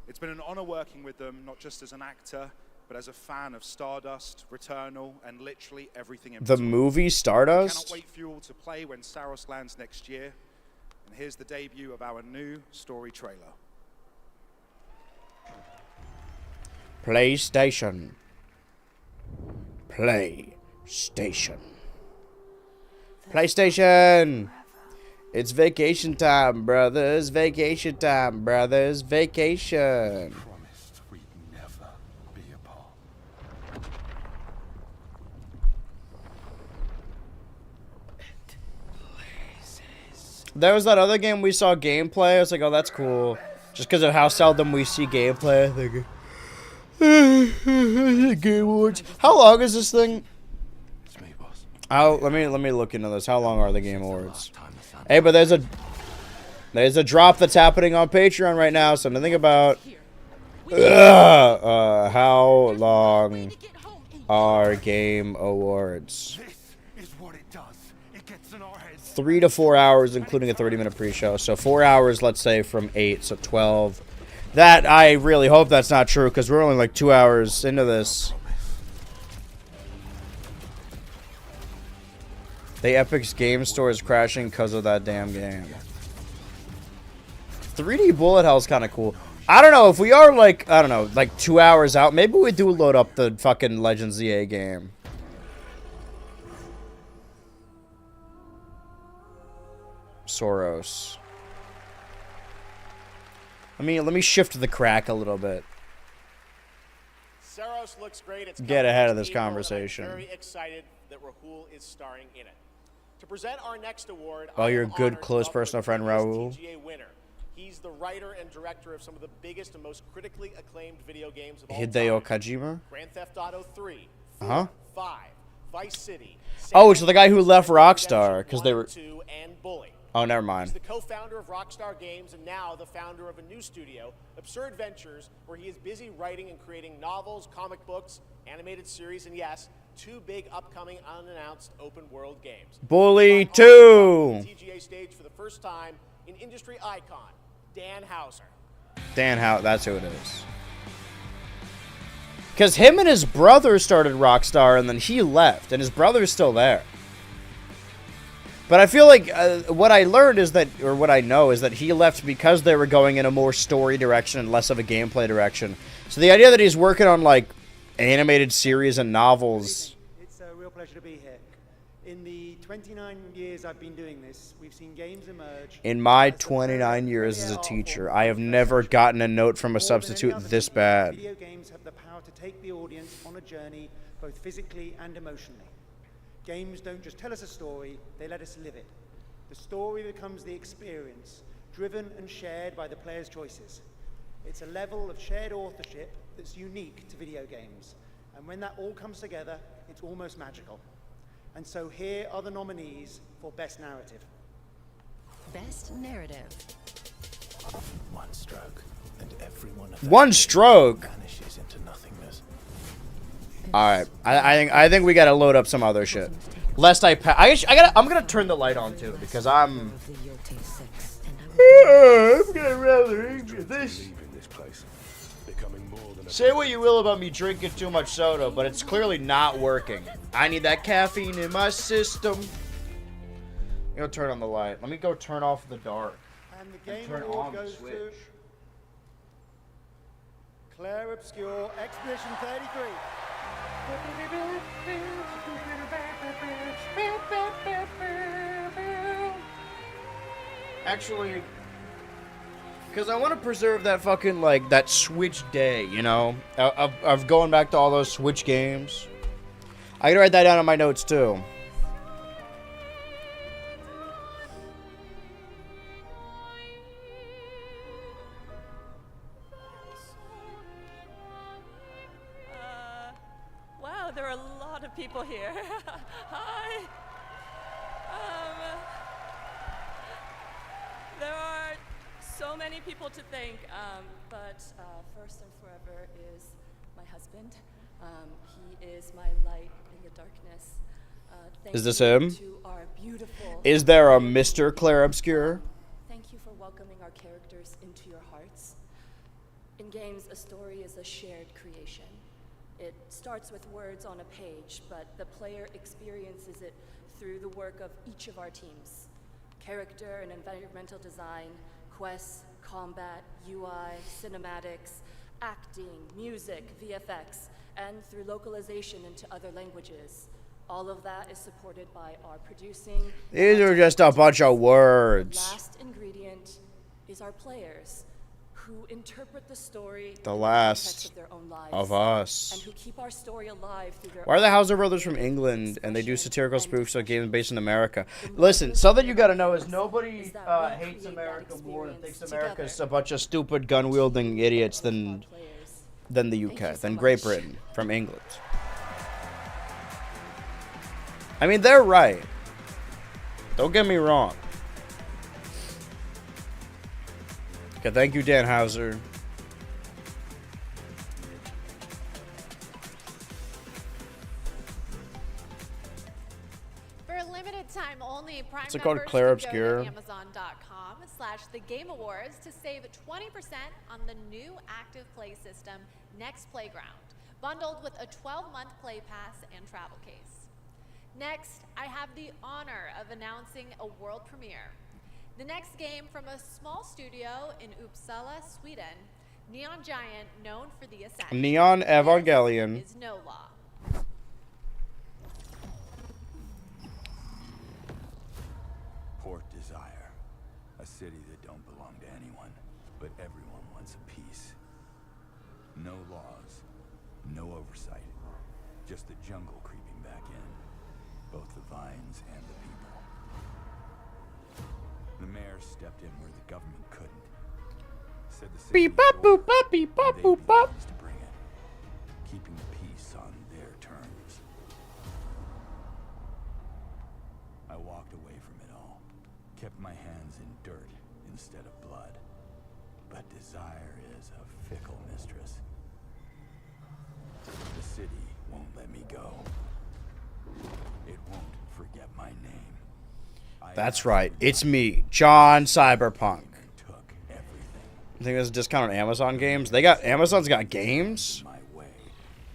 D: It's been an honor working with them, not just as an actor, but as a fan of Stardust, Returnal, and literally everything in
A: The
D: between.
A: movie
D: I
A: Stardust?
D: cannot wait for you all to play when Saros lands next year. And here's the debut of our new story trailer.
A: PlayStation. PlayStation. PlayStation. It's vacation time, brothers. Vacation time, brothers. Vacation. There was that other game we saw gameplay. I was like, oh, that's cool. Just because of how seldom we see gameplay. I think. Game Awards. How long is this thing? Let me look into this. How long are the Game Awards? Hey, but there's a drop that's happening on Patreon right now, something to think about. How long are Game Awards? 3 to 4 hours, including a 30-minute pre-show. So 4 hours, let's say, from 8, so 12. That, I really hope that's not true, because we're only like 2 hours into this. The Epic's game store is crashing because of that damn game. 3D Bullet Hell's kind of cool. I don't know, if we are like, I don't know, like 2 hours out, maybe we do load up the fucking Legends ZA game. Soros. Let me shift the crack a little bit.
G: Saros looks great. It's
A: Get ahead of this conversation.
G: I'm very excited that Rahul is starring in it. To present our next award,
A: Oh, your
G: I'm
A: good
G: honored to
A: close
G: welcome
A: personal friend
G: the previous
A: Raul.
G: TGA winner. He's the writer and director of some of the biggest and most critically acclaimed video games of all
A: Hideo
G: time.
A: Kojima?
G: Grand Theft Auto 3, 4,
A: Uh-huh.
G: 5, Vice City.
A: Oh, it's the guy who left Rockstar because they were.
G: 2, and Bully.
A: Oh, never
G: He's
A: mind.
G: the co-founder of Rockstar Games and now the founder of a new studio, Absurd Ventures, where he is busy writing and creating novels, comic books, animated series, and yes, 2 big upcoming unannounced open world games.
A: Bully
G: But
A: 2.
G: on the TGA stage for the first time, an industry icon, Dan Houser.
A: Dan How, that's who it is. Because him and his brother started Rockstar and then he left, and his brother's still there. But I feel like what I learned is that, or what I know is that he left because they were going in a more story direction and less of a gameplay direction. So the idea that he's working on like animated series and novels.
J: It's a real pleasure to be here. In the 29 years I've been doing this, we've seen games emerge.
A: In my 29 years as a teacher, I have never gotten a note from a substitute this bad.
J: Video games have the power to take the audience on a journey, both physically and emotionally. Games don't just tell us a story, they let us live it. The story becomes the experience, driven and shared by the player's choices. It's a level of shared authorship that's unique to video games. And when that all comes together, it's almost magical. And so here are the nominees for Best Narrative.
L: Best Narrative.
C: One stroke, and everyone of
A: One stroke.
C: vanishes into nothingness.
A: All right, I think we gotta load up some other shit. Lest I'm gonna turn the light on too because I'm gonna rather this. Say what you will about me drinking too much soda, but it's clearly not working. I need that caffeine in my system. Go turn on the light. Let me go turn off the dark.
J: And the game
A: turn
J: award
A: on the
J: goes
A: switch.
J: to Claire Obscure, Expedition 33.
A: Actually, because I want to preserve that fucking, like, that Switch day, you know? Of going back to all those Switch games. I gotta write that down in my notes, too.
M: Wow, there are a lot of people here. Hi. There are so many people to thank, but first and forever is my husband. He is my light in the darkness. Thank
A: Is this
M: you
A: him?
M: to our beautiful
A: Is there a Mr. Claire Obscure?
M: Thank you for welcoming our characters into your hearts. In games, a story is a shared creation. It starts with words on a page, but the player experiences it through the work of each of our teams. Character and environmental design, quests, combat, UI, cinematics, acting, music, VFX, and through localization into other languages. All of that is supported by our producing.
A: These are just a bunch of words.
M: Last ingredient is our players, who interpret the story
A: The
M: in
A: last
M: context of their own lives,
A: of us.
M: and who keep our story alive through their
A: Why are the
M: own
A: Hauser brothers from England and they do satirical spoofs of games based in America? Listen, something you gotta know is nobody hates America more and thinks America is a bunch of stupid gun-wielding idiots than the UK, than Great Britain, from England. I mean, they're right. Don't get me wrong. Okay, thank you, Dan Hauser.
T: For a limited time only, Prime
A: What's it called?
T: members
A: Claire
T: can
A: Obscure?
T: go to Amazon.com/thegameawards to save 20% on the new active play system, Next Playground, bundled with a 12-month play pass and travel case. Next, I have the honor of announcing a world premiere. The next game from a small studio in Uppsala, Sweden, Neon Giant, known for the Ascent.
A: Neon Evangelion.
T: Is No Law.
Q: Port Desire, a city that don't belong to anyone, but everyone wants a piece. No laws, no oversight, just the jungle creeping back in, both the vines and the people. The mayor stepped in where the government couldn't. Said the city
A: Beep bop boop bop beep bop boop bop.
Q: to bring it, keeping the peace on their terms. I walked away from it all, kept my hands in dirt instead of blood. But desire is a fickle mistress. The city won't let me go. It won't forget my name.
A: That's right. It's me, John Cyberpunk. I think there's a discount on Amazon games. Amazon's got games?
Q: My way,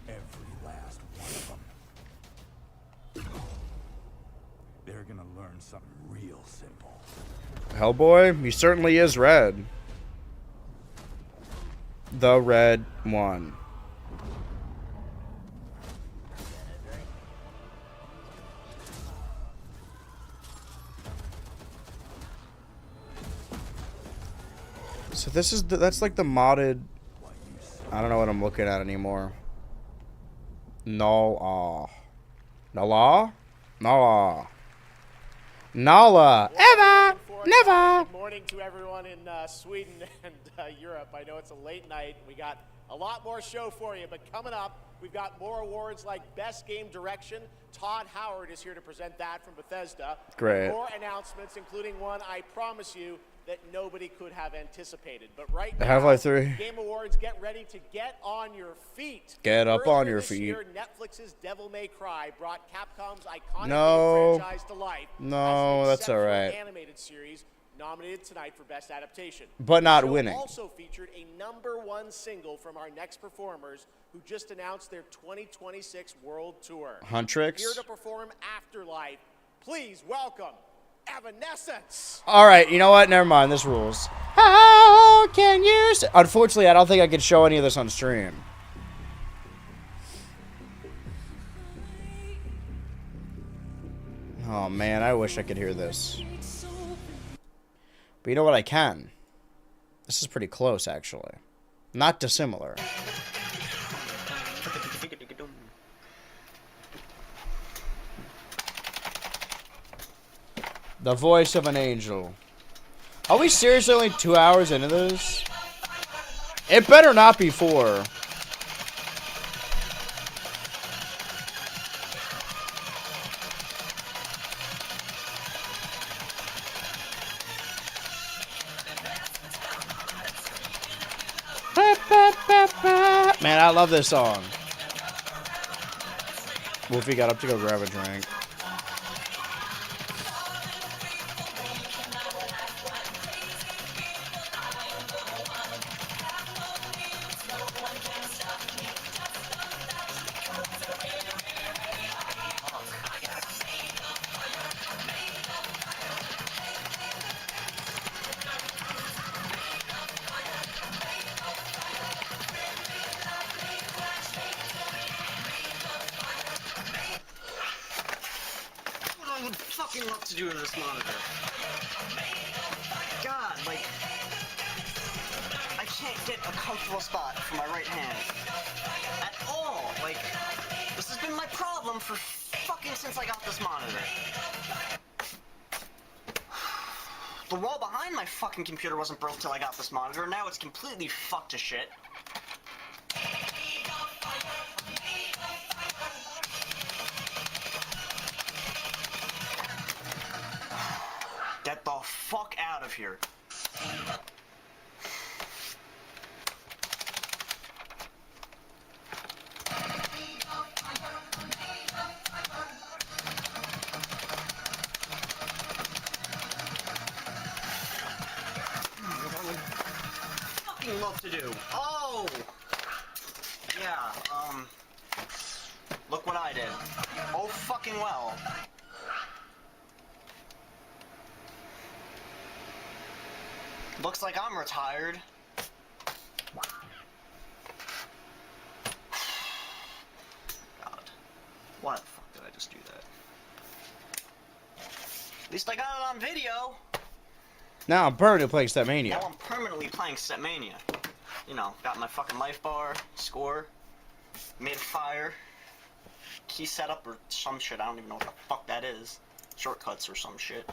Q: every last one of them. They're gonna learn something real simple.
A: Hellboy? He certainly is red. The red one. So this is that's like the modded. I don't know what I'm looking at anymore. Nala. Nala? Nala. Nala. Ever. Never.
G: Good morning to everyone in Sweden and Europe. I know it's a late night. We got a lot more show for you, but coming up, we've got more awards like Best Game Direction. Todd Howard is here to present that from Bethesda.
A: Great.
G: More announcements, including one I promise you that nobody could have anticipated. But right now,
A: Half-Life 3.
G: Game Awards, get ready to get on your feet.
A: Get up
G: Earlier
A: on your
G: this
A: feet.
G: Year, Netflix's Devil May Cry brought Capcom's iconic
A: No.
G: franchise to life.
A: No,
G: as an
A: that's all
G: exceptional
A: right.
G: Animated series nominated tonight for Best Adaptation.
A: But not
G: The show
A: winning.
G: Also featured a #1 single from our next performers, who just announced their 2026 World Tour.
A: Huntrix?
G: Here to perform Afterlife, please welcome Evanescence.
A: All right, you know what? Never mind. This rules. How can you say? Unfortunately, I don't think I could show any of this on stream. Oh man, I wish I could hear this. But you know what? I can. This is pretty close, actually. Not dissimilar. The voice of an angel. Are we seriously only 2 hours into this? It better not be 4. Man, I love this song. Wolfie got up to go grab a drink.
R: to do with this monitor. God, like, I can't get a comfortable spot for my right hand at all. Like, this has been my problem for fucking since I got this monitor. The wall behind my fucking computer wasn't broke till I got this monitor. Now it's completely fucked to shit. Get the fuck out of here. Fucking love to do. Oh! Yeah, look what I did. Oh fucking well. Looks like I'm retired. God. Why the fuck did I just do that? At least I got it on video.
A: Now I'm permanently playing Stepmania.
R: Now I'm permanently playing Stepmania. You know, got my fucking life bar, score, mid fire, key setup or some shit. I don't even know what the fuck that is. Shortcuts or some shit.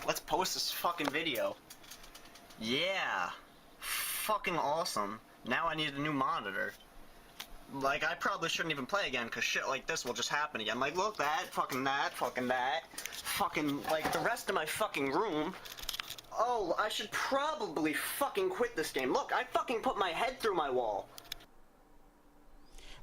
R: Let's post this fucking video. Yeah. Fucking awesome. Now I need a new monitor. Like, I probably shouldn't even play again, because shit like this will just happen again. Like, look, that, fucking that, fucking that. Fucking, like, the rest of my fucking room. Oh, I should probably fucking quit this game. Look, I fucking put my head through my wall.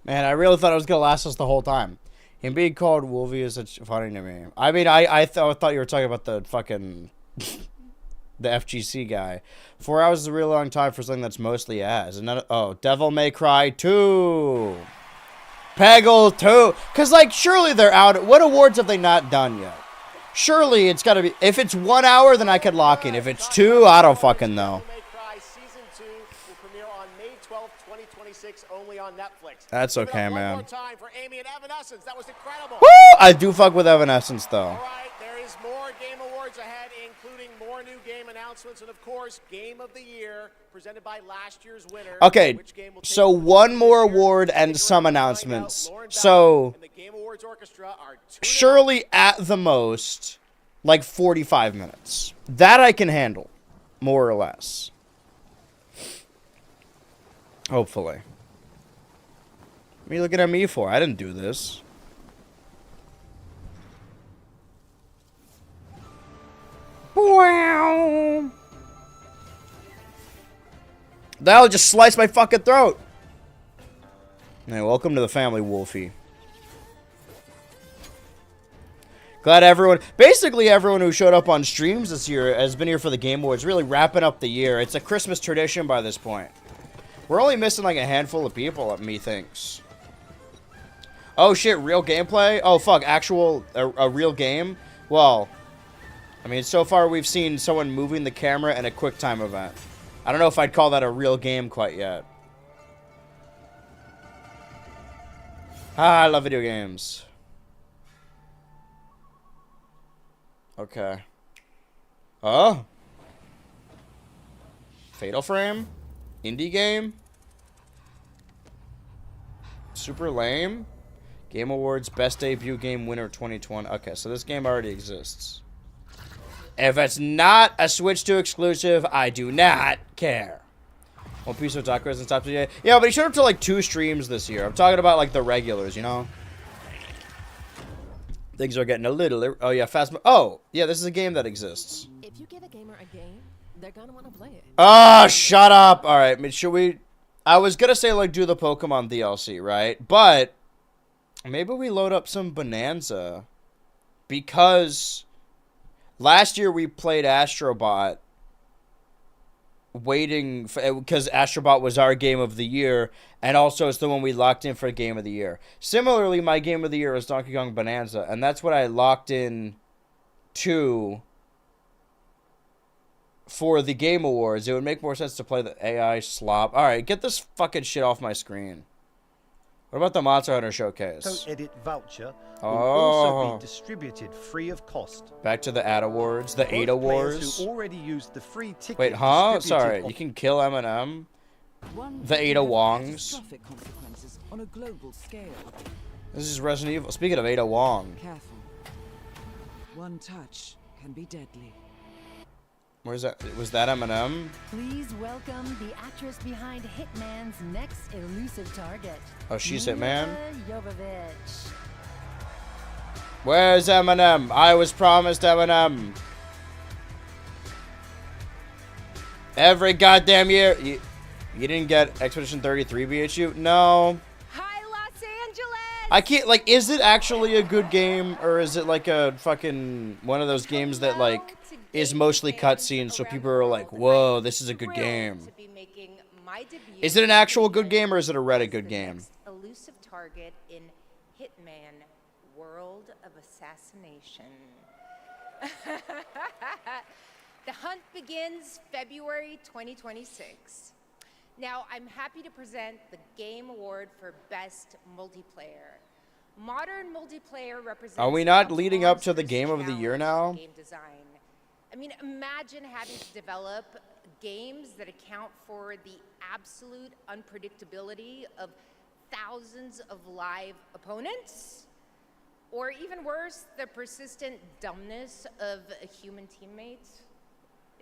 A: Man, I really thought it was going to last us the whole time. Him being called Wolvie is such funny to me. I mean, I thought you were talking about the fucking... the FGC guy. 4 hours is a real long time for something that's mostly ass. Another, oh, Devil May Cry 2. Peggle 2. Because, like, surely they're out. What awards have they not done yet? Surely it's got to be... If it's 1 hour, then I could lock in. If it's 2, I don't fucking know.
G: Season 2 will premiere on May 12th, 2026, only on Netflix.
A: That's okay, man.
G: One more time for Amy and Evanescence. That was incredible.
A: Woo! I do fuck with Evanescence, though.
G: All right, there is more Game Awards ahead, including more new game announcements and, of course, Game of the Year presented by last year's winner.
A: Okay, so one more award and some announcements. So, surely at the most, like 45 minutes. That I can handle, more or less. Hopefully. What are you looking at me for? I didn't do this. Wow. That'll just slice my fucking throat. Hey, welcome to the family, Wolfie. Glad everyone, basically everyone who showed up on streams this year has been here for the Game Awards, really wrapping up the year. It's a Christmas tradition by this point. We're only missing like a handful of people, methinks. Oh shit, real gameplay? Oh fuck, actual, a real game? Well, I mean, so far we've seen someone moving the camera and a QuickTime event. I don't know if I'd call that a real game quite yet. Ah, I love video games. Okay. Oh. Fatal Frame? Indie game? Super lame? Game Awards Best Debut Game Winner 2020. Okay, so this game already exists. If it's not a Switch 2 exclusive, I do not care. One Piece of Otaku isn't top today. Yeah, but he showed up to like 2 streams this year. I'm talking about like the regulars, you know? Things are getting a little... Oh, yeah, fast... Oh, yeah, this is a game that exists.
S: If you give a gamer a game, they're gonna want to play it.
A: Ah, shut up. All right, I mean, should we... I was gonna say, like, do the Pokemon DLC, right? But maybe we load up some Bonanza. Because last year we played Astrobot waiting for, because Astrobot was our game of the year, and also it's the one we locked in for game of the year. Similarly, my game of the year is Donkey Kong Bonanza, and that's what I locked in to for the Game Awards. It would make more sense to play the AI slop. All right, get this fucking shit off my screen. What about the Monster Hunter Showcase?
F: Co-edit voucher will
A: Oh.
F: also be distributed free of cost.
A: Back to the Ad Awards, the
F: Both
A: Ada
F: players
A: Wars.
F: who already used the free ticket
A: Wait, huh?
F: distributed
A: Sorry,
F: on-
A: you can kill Eminem.
U: One
A: The Ada
U: can have
A: Wongs.
U: catastrophic consequences on a global scale.
A: This is Resident Evil. Speaking of Ada Wong,
U: Careful. One touch can be deadly.
A: where's that? Was that Eminem?
L: Please welcome the actress behind Hitman's next elusive target.
A: Oh, she's
L: Milla
A: Hitman?
L: Jovovich.
A: Where's Eminem? I was promised Eminem. Every goddamn year. You didn't get Expedition 33 BHU? No.
O: Hi, Los Angeles!
A: I can't, like, is it actually a good game? Or is it like a fucking one of those games that, like, is mostly cutscenes so people are like, whoa, this is a good game?
V: To be making my debut
A: Is it an actual good game or is it a Reddit good game?
V: elusive target in Hitman World of Assassination. The hunt begins February 2026. Now, I'm happy to present the Game Award for Best Multiplayer. Modern multiplayer represents
A: Are we not leading up to the Game of the Year now?
V: game design. I mean, imagine having to develop games that account for the absolute unpredictability of thousands of live opponents, or even worse, the persistent dumbness of human teammates.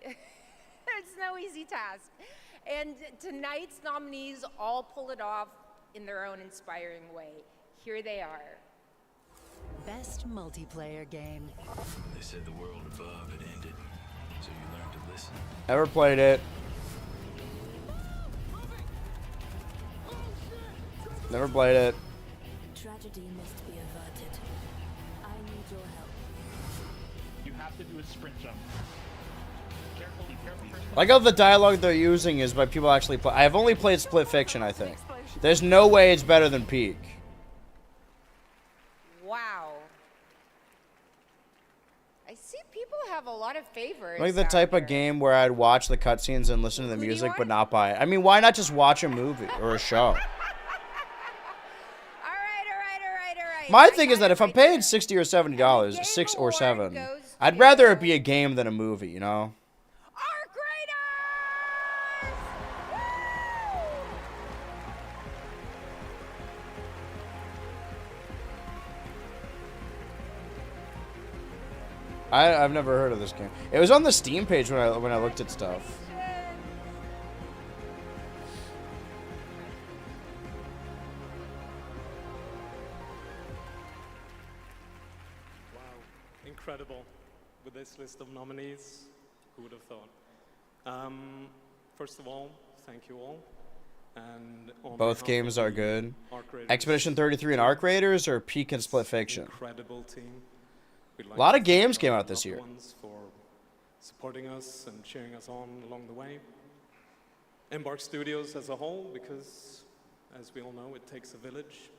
V: It's no easy task. And tonight's nominees all pull it off in their own inspiring way. Here they are.
L: Best multiplayer game.
Q: They said the world above had ended, so you learned to listen.
A: Never played it. Never played it.
M: Tragedy must be averted. I need your help.
X: You have to do a sprint jump. Carefully, carefully.
A: Like how the dialogue they're using is by people actually play. I've only played Split Fiction, I think. There's no way it's better than Peak.
V: Wow. I see people have a lot of favorites.
A: Like the
V: out
A: type
V: there.
A: of game where I'd watch the cutscenes and listen to the music but not buy it. I mean, why not just watch a movie or a show? My thing is that if I'm paying $60 or $70, 6 or 7, I'd rather it be a game than a movie, you know? I've never heard of this game. It was on the Steam page when I looked at stuff.
W: Wow, incredible. With this list of nominees, who would have thought? First of all, thank you all. And on
A: Both
W: behalf
A: games
W: of
A: are
W: the
A: good.
W: Arc Raiders
A: Expedition 33 and Arc Raiders or Peak and Split Fiction?
W: incredible team, we'd like
A: A lot
W: to
A: of games
W: thank
A: came
W: our
A: out this
W: loved
A: year.
W: ones for supporting us and cheering us on along the way. Embark Studios as a whole, because as we all know, it takes a village,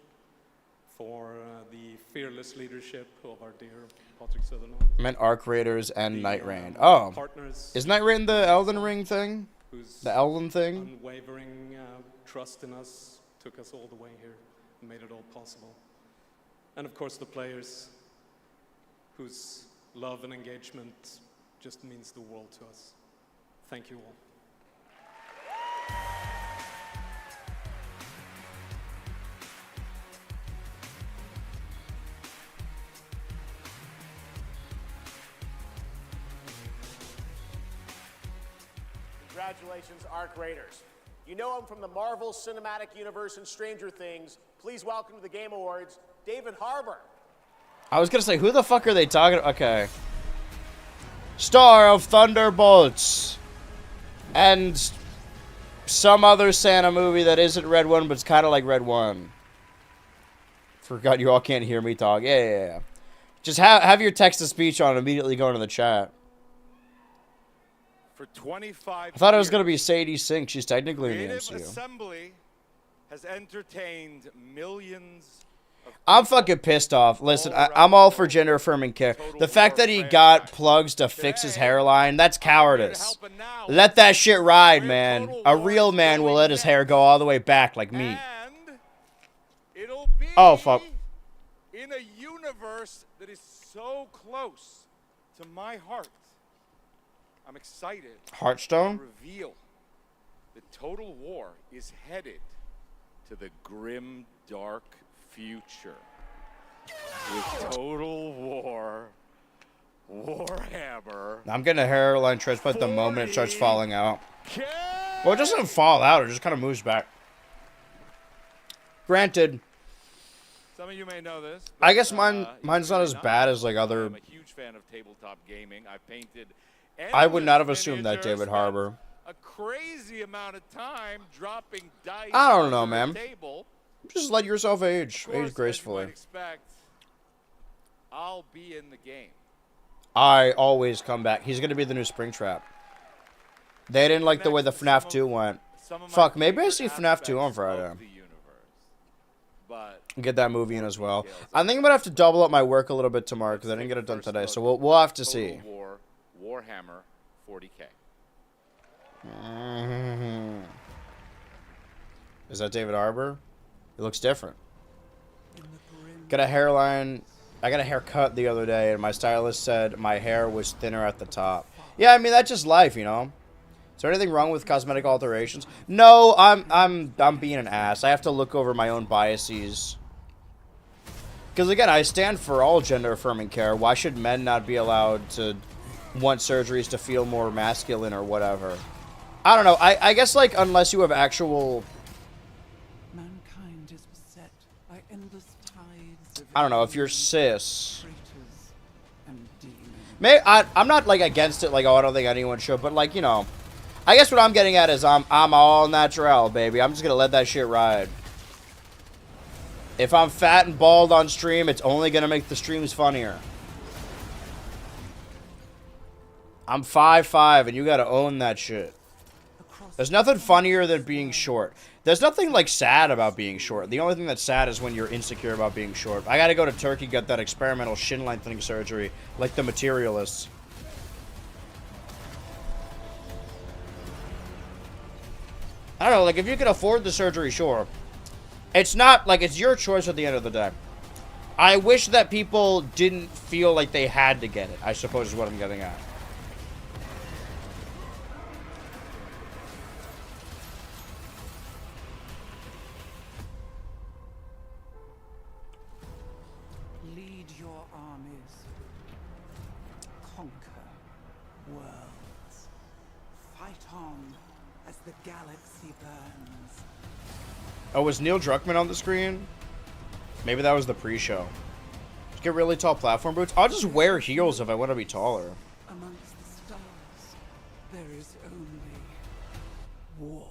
W: for the fearless leadership of our dear Patrick Sutherland.
A: I meant Arc Raiders and Night Rain.
W: um,
A: Oh.
W: partners
A: Is Night Rain the Elden Ring thing?
W: whose
A: The Elden thing?
W: unwavering trust in us took us all the way here and made it all possible. And of course the players whose love and engagement just means the world to us. Thank you all.
G: Congratulations, Arc Raiders. You know him from the Marvel Cinematic Universe and Stranger Things. Please welcome to the Game Awards, David Harbour.
A: I was gonna say, who the fuck are they talking? Okay. Star of Thunderbolts. And some other Santa movie that isn't Red One, but it's kind of like Red One. Forgot you all can't hear me talk. Yeah. Just have your text-to-speech on, immediately go into the chat.
Y: For 25
A: I thought it was
Y: years,
A: gonna be Sadie Sink. She's technically in the
Y: Creative
A: MCU.
Y: Assembly has entertained millions of
A: I'm fucking pissed off. Listen, I'm all for gender affirming care. The fact that he got plugs to fix his hairline, that's cowardice. Let that shit ride, man. A real man will let his hair go all the way back like me.
Y: in
A: Oh, fuck.
Y: In a universe that is so close to my heart, I'm excited
A: Hearthstone?
Y: to reveal that Total War is headed to the grim, dark future. With Total War, Warhammer.
A: I'm getting a hairline transplant the moment it starts falling out. Well, it doesn't fall out. It just kind of moves back. Granted.
Y: Some of you may know this.
A: I guess mine's not as bad as like other.
Y: I'm a huge fan of tabletop gaming. I painted.
A: I would not have assumed that, David Harbour.
Y: A crazy amount of time dropping dice.
A: I don't know,
Y: under
A: man.
Y: a table.
A: Just let yourself age
Y: Of course,
A: age gracefully.
Y: As you might expect, I'll be in the game.
A: I always come back. He's gonna be the new Springtrap. They didn't like the way the FNAF 2 went. Fuck, maybe I see FNAF 2 on Friday. Get that movie in as well. I think I'm gonna have to double up my work a little bit tomorrow because I didn't get it done today. So we'll have to see.
Y: War, Warhammer, 40K.
A: Is that David Harbour? It looks different. Got a hairline. I got a haircut the other day, and my stylist said my hair was thinner at the top. Yeah, I mean that's just life, you know. Is there anything wrong with cosmetic alterations? No, I'm being an ass. I have to look over my own biases. Because again, I stand for all gender affirming care. Why should men not be allowed to want surgeries to feel more masculine or whatever? I don't know. I guess like unless you have actual.
U: Mankind is beset by endless tides of
A: I don't know if you're cis.
U: traitors and
A: Maybe I'm not like against it. Like oh, I don't think anyone should. But like you know, I guess what I'm getting at is I'm all natural, baby. I'm just gonna let that shit ride. If I'm fat and bald on stream, it's only gonna make the streams funnier. I'm 5'5", and you gotta own that shit. There's nothing funnier than being short. There's nothing, like, sad about being short. The only thing that's sad is when you're insecure about being short. I gotta go to Turkey, get that experimental shin lengthening surgery, like the materialists. I don't know, like, if you can afford the surgery, sure. It's not, like, it's your choice at the end of the day. I wish that people didn't feel like they had to get it, I suppose is what I'm getting at.
U: Lead your armies. Conquer worlds. Fight on as the galaxy burns.
A: Oh, was Neil Druckmann on the screen? Maybe that was the pre-show. Just get really tall platform boots. I'll just wear heels if I want to be taller.
U: Amongst the stars, there is only war.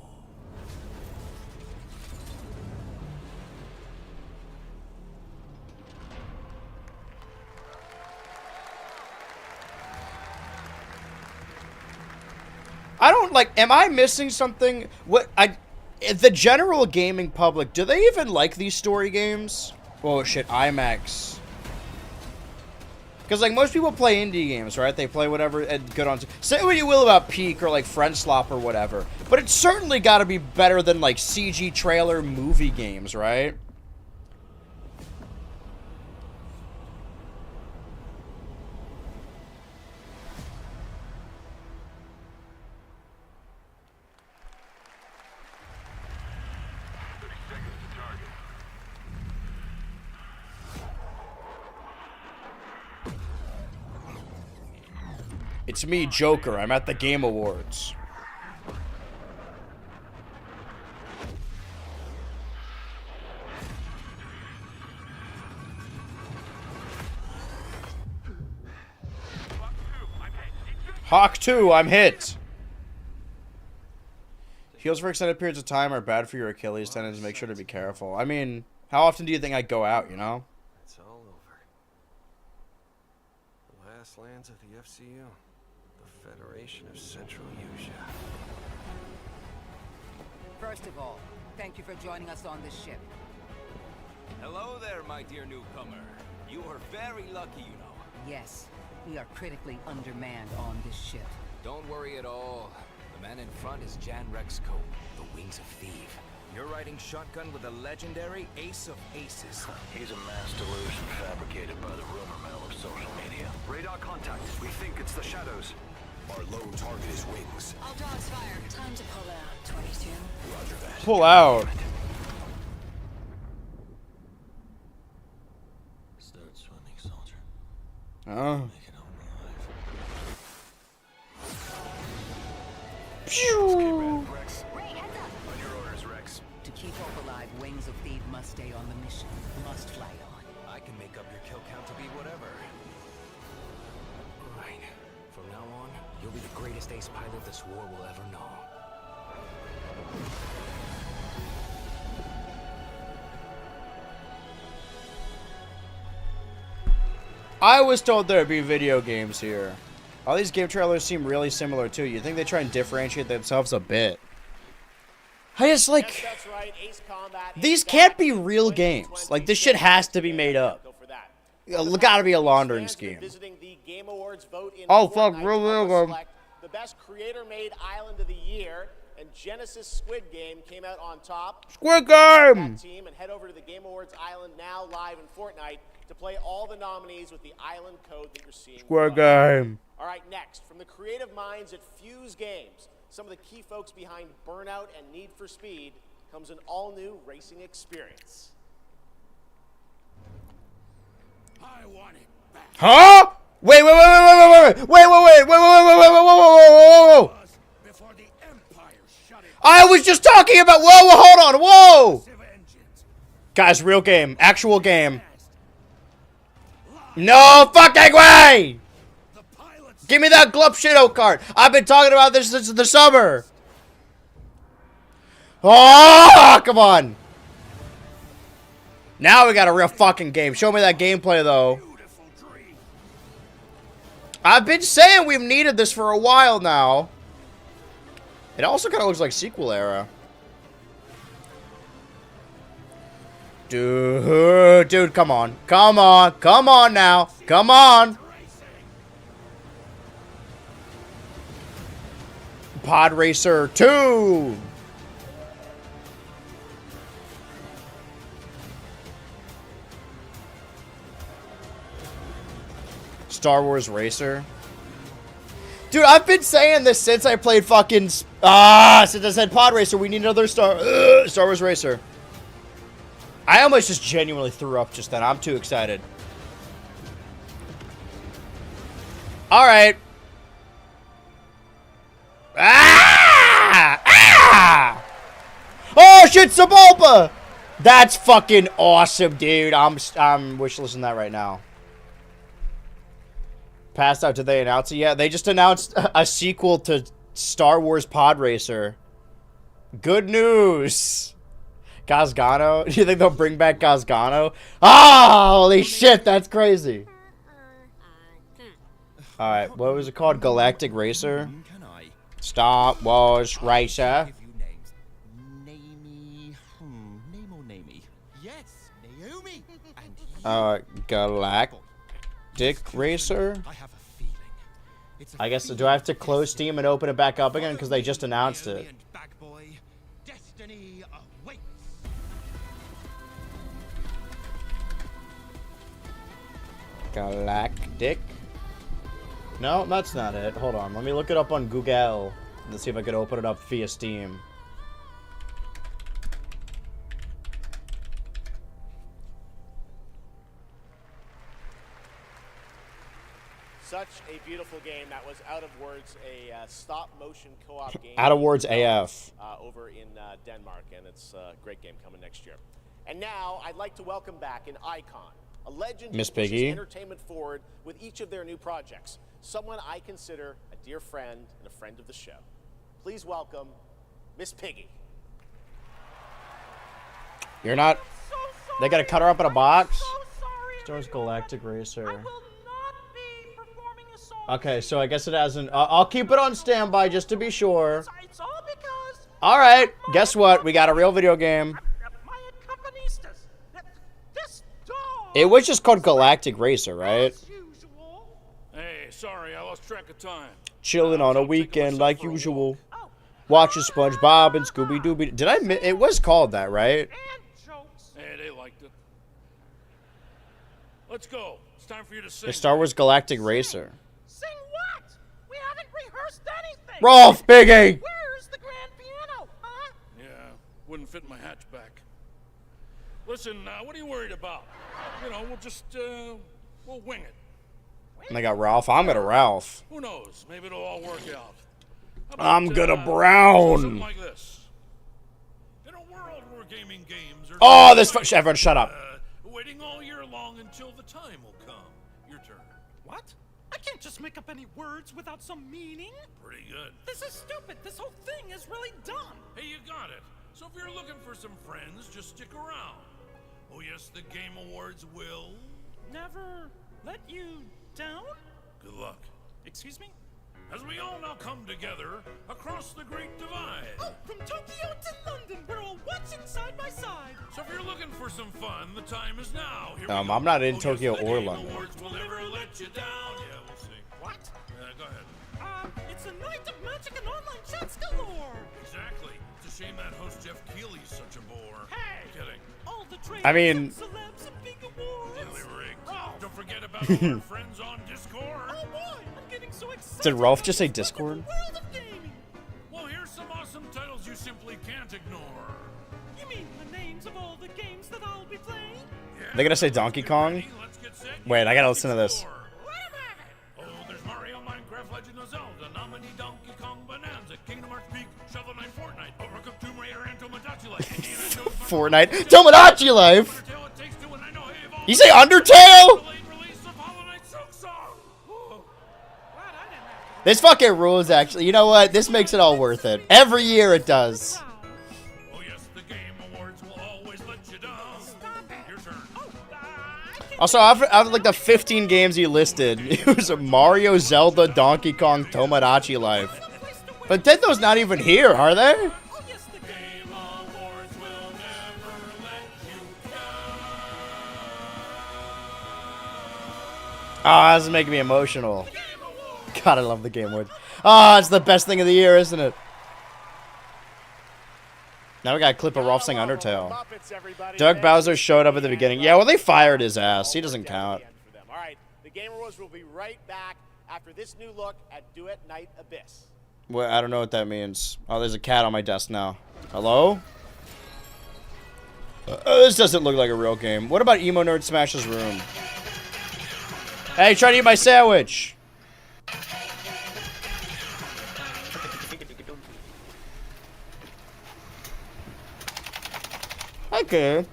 A: I don't like. Am I missing something? The general gaming public, do they even like these story games? Oh shit, IMAX. Because like most people play indie games, right? They play whatever good on. Say what you will about Peak or like Friendslop or whatever, but it's certainly got to be better than like CG trailer movie games, right? It's me, Joker. I'm at the Game Awards. Hawk 2, I'm hit. Heels for extended periods of time are bad for your Achilles tendons. Make sure to be careful. I mean, how often do you think I go out, you know?
E: It's all over. The last lands of the FCU. The Federation of Central Usia.
H: First of all, thank you for joining us on this ship.
I: Hello there, my dear newcomer. You are very lucky, you know.
H: Yes, we are critically undermanned on this ship.
I: Don't worry at all. The man in front is Jan Rexco, the Wings of Thief. You're riding shotgun with a legendary Ace of Aces.
B: He's a mass delusion fabricated by the rumor mill of social media. Radar contact. We think it's the shadows. Our lone target is Wings.
H: All dogs fire. Time to pull out, 22.
B: Roger that.
A: Pull out.
B: Start swimming, soldier.
A: Oh.
B: Make it home alive.
A: Pew!
B: Rex. On your orders, Rex.
H: To keep Hope alive, Wings of Theed must stay on the mission. Must fly on.
I: I can make up your kill count to be whatever. Right. From now on, you'll be the greatest ace pilot this war will ever know.
A: I was told there'd be video games here. All these game trailers seem really similar too. You think they try and differentiate themselves a bit? I just like...
G: Yes, that's right. Ace Combat
A: These can't be real games. Like, this shit has to be made up. Gotta be a laundering scheme.
G: Visiting the Game Awards vote in
A: Oh, fuck,
G: Fortnite
A: real
G: to
A: game.
G: select the best creator-made island of the year, and Genesis Squid Game came out on top.
A: Squid Game!
G: That team, and head over to the Game Awards island now live in Fortnite to play all the nominees with the island code that you're seeing.
A: Squid
G: below.
A: Game.
G: All right, next, from the creative minds at Fuse Games, some of the key folks behind Burnout and Need for Speed, comes an all-new racing experience.
B: I want it back.
A: Huh? Wait, wait, wait, wait, wait, wait, wait, wait, wait, wait, wait, wait, wait, wait, whoa, whoa.
B: Before the Empire shut it.
A: I was just talking about, whoa, hold on, whoa. Guys, real game, actual game. No fucking way. Give me that Glup Shido card. I've been talking about this since the summer. Oh, come on. Now we got a real fucking game. Show me that gameplay, though. I've been saying we've needed this for a while now. It also kind of looks like sequel era. Dude, come on. Come on. Come on now. Come on. Pod Racer 2. Star Wars Racer. Dude, I've been saying this since I played fucking... since I said Pod Racer, we need another Star Wars Racer. I almost just genuinely threw up just then. I'm too excited. Alright. Ah! Oh shit, Sebulba! That's fucking awesome, dude. I'm wishlisting that right now. Passed out. Did they announce it yet? They just announced a sequel to Star Wars Pod Racer. Good news. Gazgano? Do you think they'll bring back Gazgano? Oh, holy shit, that's crazy. Alright, what was it called? Galactic Racer? Star Wars Racer.
B: Yes, Naomi.
A: Galactic Racer? I guess, do I have to close Steam and open it back up again? Because they just announced it.
B: Destiny awaits.
A: Galactic? No, that's not it. Hold on, let me look it up on Google. Let's see if I could open it up via Steam.
G: Such a beautiful game. That was Out of Words, a stop-motion co-op game.
A: Out of Words AF.
G: Over in Denmark, and it's a great game coming next year. And now, I'd like to welcome back an icon, a legend
A: Miss
G: who pushes
A: Piggy.
G: entertainment forward with each of their new projects. Someone I consider a dear friend and a friend of the show. Please welcome Miss Piggy.
A: You're not... They gotta cut her up in a box? Star Wars Galactic Racer. Okay, so I guess it hasn't... I'll keep it on standby just to be sure. Alright, guess what? We got a real video game. It was just called Galactic Racer, right?
D: Hey, sorry, I lost track of time.
A: Chilling on a weekend like usual. Watching SpongeBob and Scooby-Doo. Did I? It was called that, right?
C: Hey, they liked it. Let's go. It's time for you to sing.
A: The Star Wars Galactic Racer.
D: Sing what? We haven't rehearsed anything.
A: Rolf, Biggie.
D: Where's the grand piano, huh?
C: Yeah, wouldn't fit in my hatchback. Listen, what are you worried about? You know, we'll just, we'll wing it.
A: And I got Ralph. I'm gonna Ralph.
C: Who knows? Maybe it'll all work out.
A: I'm gonna
C: Something
A: Brown.
C: like this. In a world where gaming games are...
A: Oh, this... Everyone shut up.
C: Waiting all year long until the time will come. Your turn.
D: What? I can't just make up any words without some meaning.
C: Pretty good.
D: This is stupid. This whole thing is really dumb.
C: Hey, you got it. So if you're looking for some friends, just stick around. Oh yes, the Game Awards will...
D: Never let you down?
C: Good luck.
D: Excuse me?
C: As we all now come together across the Great Divide.
D: Oh, from Tokyo to London, we're all watching side by side.
C: So if you're looking for some fun, the time is now. Here
A: I'm not in Tokyo or London.
C: We'll never let you down. Yeah, we'll see.
D: What?
C: Go ahead.
D: It's a night of magic and online chats galore.
C: Exactly. It's a shame that host Jeff Keighley's such a bore.
D: Hey!
C: Kidding.
D: All the
A: I mean...
D: celebs and big awards.
C: Really rigged. Don't forget about all our friends on Discord.
D: Oh boy, I'm getting so excited.
A: Did Rolf just say Discord?
C: Well, here's some awesome titles you simply can't ignore.
D: You mean the names of all the games that I'll be playing?
A: They're gonna say Donkey Kong? Wait, I gotta listen to this.
C: Oh, there's Mario, Minecraft, Legend of Zelda, Nominee, Donkey Kong, Bonanza, Kingdom Hearts Peak, Shovel Knight, Fortnite, Overcooked, Tomb Raider, and Tomodachi Life, Indiana Jones,
A: Fortnite. Tomodachi Life!
C: Undertale, It Takes Two, and I Know Hey Evolved.
A: You say Undertale? This fucking rules, actually. You know what? This makes it all worth it. Every year it does.
C: Oh yes, the Game Awards will always let you down. Your turn.
A: Also, out of like the 15 games he listed, it was Mario, Zelda, Donkey Kong, Tomodachi Life. But Nintendo's not even here, are they? Ah, this is making me emotional. God, I love the Game Awards. Ah, it's the best thing of the year, isn't it? Now we got a clip of Rolf saying Undertale. Doug Bowser showed up at the beginning. Yeah, well, they fired his ass. He doesn't count.
G: All right, the Game Awards will be right back after this new look at Duet Night Abyss.
A: Well, I don't know what that means. Oh, there's a cat on my desk now. Hello? This doesn't look like a real game. What about Emo Nerd Smash's room? Hey, try to eat my sandwich! Okay.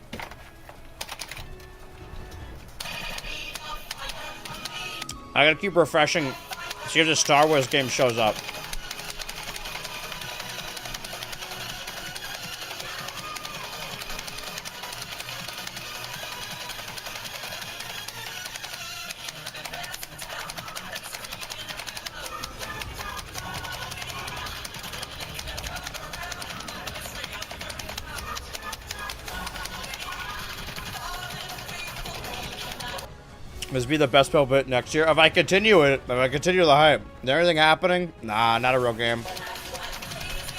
A: I gotta keep refreshing. See if the Star Wars game shows up. This be the best build bit next year. If I continue it, if I continue the hype. Is there anything happening? Nah, not a real game.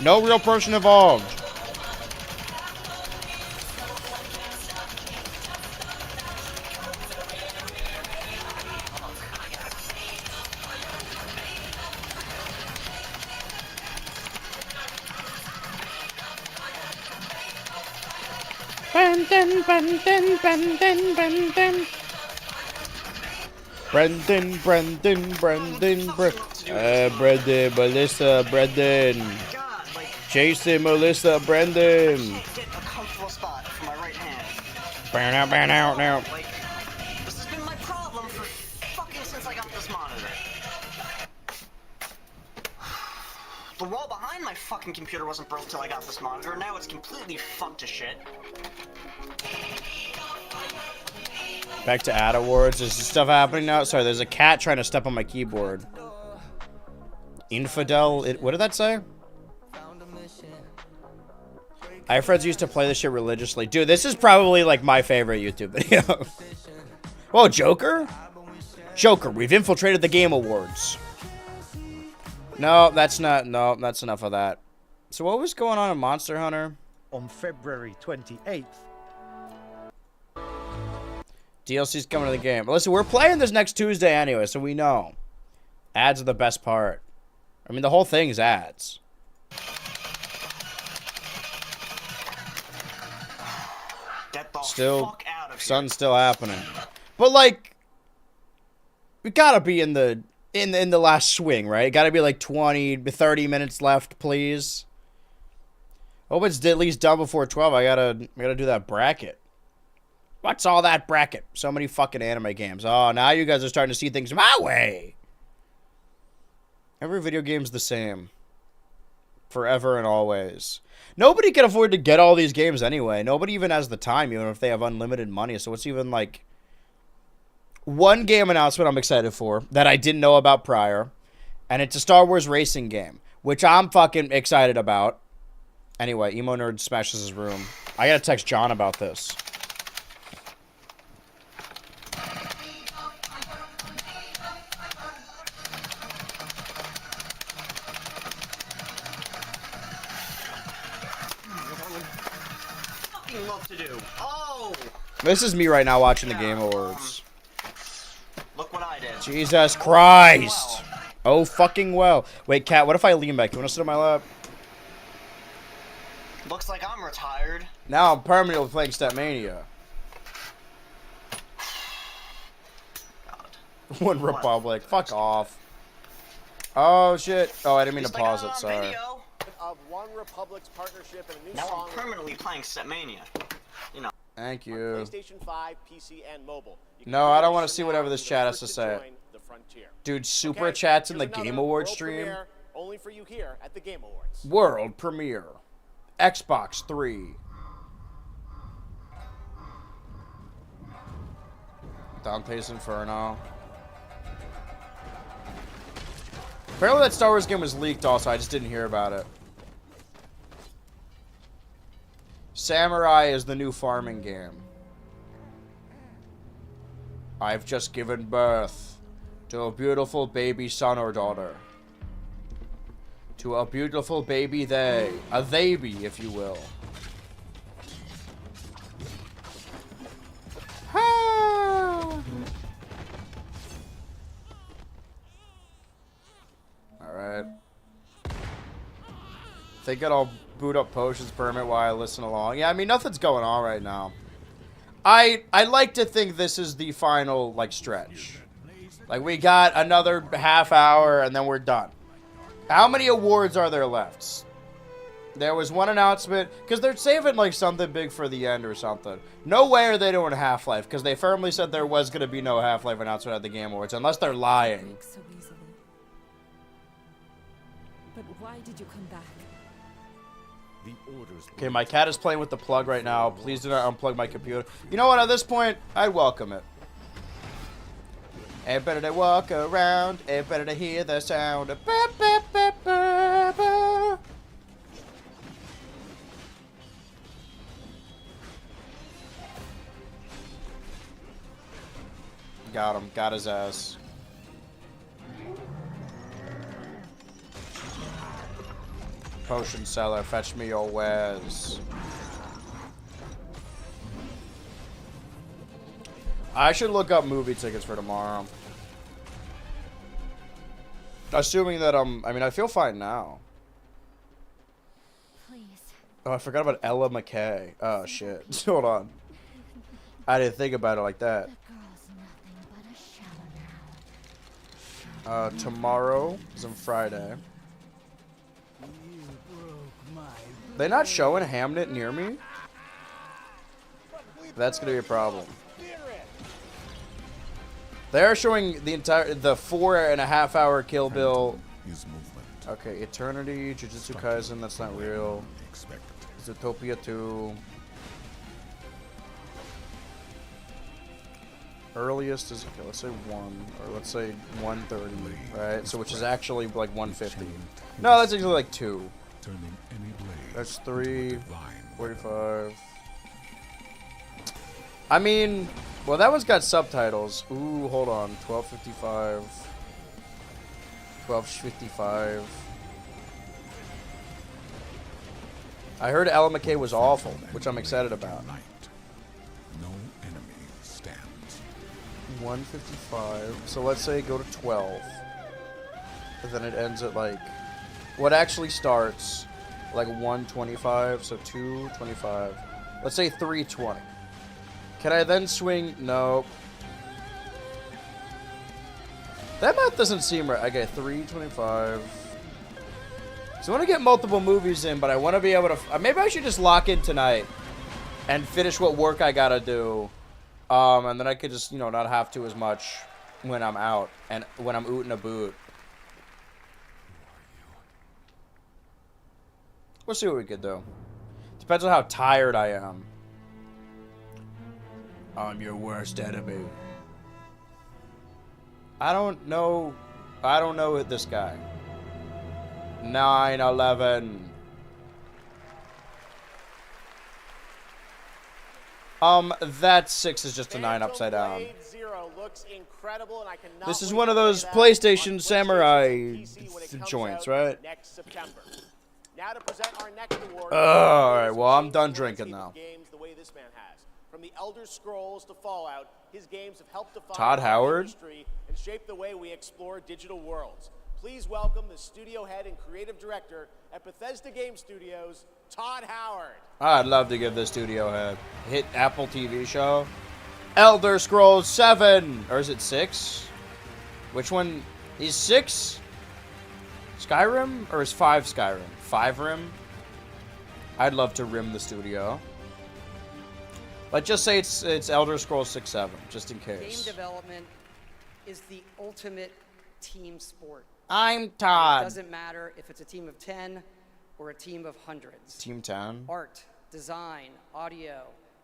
A: No real person involved. Brendan. Brendan, Melissa, Brendan. Jason, Melissa, Brendan.
R: Get a comfortable spot for my right hand.
A: Burn out now.
R: Like, this has been my problem for fucking since I got this monitor. The wall behind my fucking computer wasn't broke till I got this monitor. Now it's completely fucked to shit.
A: Back to Ad Awards. There's stuff happening now. Sorry, there's a cat trying to step on my keyboard. Infidel. What did that say? iFreds used to play this shit religiously. Dude, this is probably like my favorite YouTube video. Whoa, Joker? Joker, we've infiltrated the Game Awards. No, that's not. No, that's enough of that. So what was going on in Monster Hunter?
F: On February 28th.
A: DLC's coming to the game. Listen, we're playing this next Tuesday anyway, so we know. Ads are the best part. I mean, the whole thing's ads.
R: Get the
A: Still,
R: fuck out of here.
A: sun's still happening. But like, we gotta be in the last swing, right? Gotta be like 20 to 30 minutes left, please. Hope it's at least done before 12. I gotta do that bracket. What's all that bracket? So many fucking anime games. Oh, now you guys are starting to see things my way. Every video game's the same. Forever and always. Nobody can afford to get all these games anyway. Nobody even has the time, even if they have unlimited money. So it's even like... One game announcement I'm excited for that I didn't know about prior. And it's a Star Wars racing game, which I'm fucking excited about. Anyway, Emo Nerd smashes his room. I gotta text John about this.
R: Love to do. Oh!
A: This is me right now watching the Game Awards.
R: Look what I did.
A: Jesus Christ. Oh, fucking well. Wait, Kat, what if I lean back? You want to sit on my lap?
R: Looks like I'm retired.
A: Now I'm permanently playing Statmania. One Republic. Fuck off. Oh, shit. Oh, I didn't mean to pause it. Sorry.
G: Of One Republic's partnership and a new
R: Now
G: song.
R: I'm permanently playing Setmania. You know.
A: Thank
G: On
A: you.
G: PlayStation 5, PC, and mobile. You can
A: No, I don't want to
G: register
A: see
G: now
A: whatever this
G: to
A: chat
G: be
A: has to
G: first
A: say.
G: join the frontier.
A: Dude, super
G: Okay,
A: chats in the
G: here's
A: Game
G: another
A: Awards
G: world
A: stream.
G: premiere, only for you here at the Game Awards.
A: World premiere. Xbox 3. Dante's Inferno. Apparently that Star Wars game was leaked also, I just didn't hear about it. Samurai is the new farming game. I've just given birth to a beautiful baby son or daughter. To a beautiful baby they. A they-be, if you will. Alright. Think I'll boot up Potions Permit while I listen along. Yeah, I mean, nothing's going on right now. I like to think this is the final, like, stretch. Like, we got another half hour, and then we're done. How many awards are there left? There was one announcement, because they're saving, like, something big for the end or something. No way are they doing Half-Life, because they firmly said there was going to be no Half-Life announcement at the Game Awards, unless they're lying.
S: So easily. But why did you come back?
A: Okay, my cat is playing with the plug right now. Please do not unplug my computer. You know what? At this point, I'd welcome it. Ain't better to walk around. Ain't better to hear the sound of ba ba ba ba ba. Got him. Got his ass. Potion seller, fetch me your wares. I should look up movie tickets for tomorrow. Assuming that I mean, I feel fine now.
L: Please.
A: Oh, I forgot about Ella McKay. Oh, shit. Hold on. I didn't think about it like that. Tomorrow is on Friday. They not showing Hamnet near me? That's gonna be a problem. They're showing the 4.5 hour Kill Bill. Okay, Eternity, Jujutsu Kaisen, that's not real. Zootopia 2. Earliest is, okay, let's say 1, or let's say 1:30, right? So which is actually like 1:50. No, that's actually like 2. That's 3:45. I mean, well, that one's got subtitles. Ooh, hold on. 12:55. 12:55. I heard Ella McKay was awful, which I'm excited about.
C: No enemy stands.
A: 155. So let's say go to 12. But then it ends at like... What actually starts like 125, so 225. Let's say 320. Can I then swing? No. That math doesn't seem right. Okay, 325. So I want to get multiple movies in, but I want to be able to... Maybe I should just lock in tonight and finish what work I gotta do. And then I could just, you know, not have to as much when I'm out and when I'm ootin' a boot. We'll see what we could do. Depends on how tired I am. I'm your worst enemy. I don't know this guy. 9/11. That 6 is just a 9 upside down.
G: Blade Zero looks incredible, and I cannot
A: This is
G: wait
A: one
G: to
A: of
G: play
A: those
G: that
A: PlayStation
G: on
A: Samurai
G: PC when it comes
A: joints,
G: out
A: right?
G: Next September. Now to present our next award.
A: Alright, well, I'm done drinking now.
G: Games the way this man has. From the Elder Scrolls to Fallout, his games have helped define
A: Todd
G: our
A: Howard?
G: industry and shape the way we explore digital worlds. Please welcome the studio head and creative director at Bethesda Game Studios, Todd Howard.
A: I'd love to give the studio a hit Apple TV show. Elder Scrolls 7. Or is it 6? Which one? Is 6 Skyrim? Or is 5 Skyrim? 5 Rim? I'd love to rim the studio. Let's just say it's Elder Scrolls 6-7, just in case.
J: Game development is the ultimate team sport.
A: I'm Todd.
J: It doesn't matter if it's a team of 10 or a team of hundreds.
A: Team 10.
J: Art, design, audio,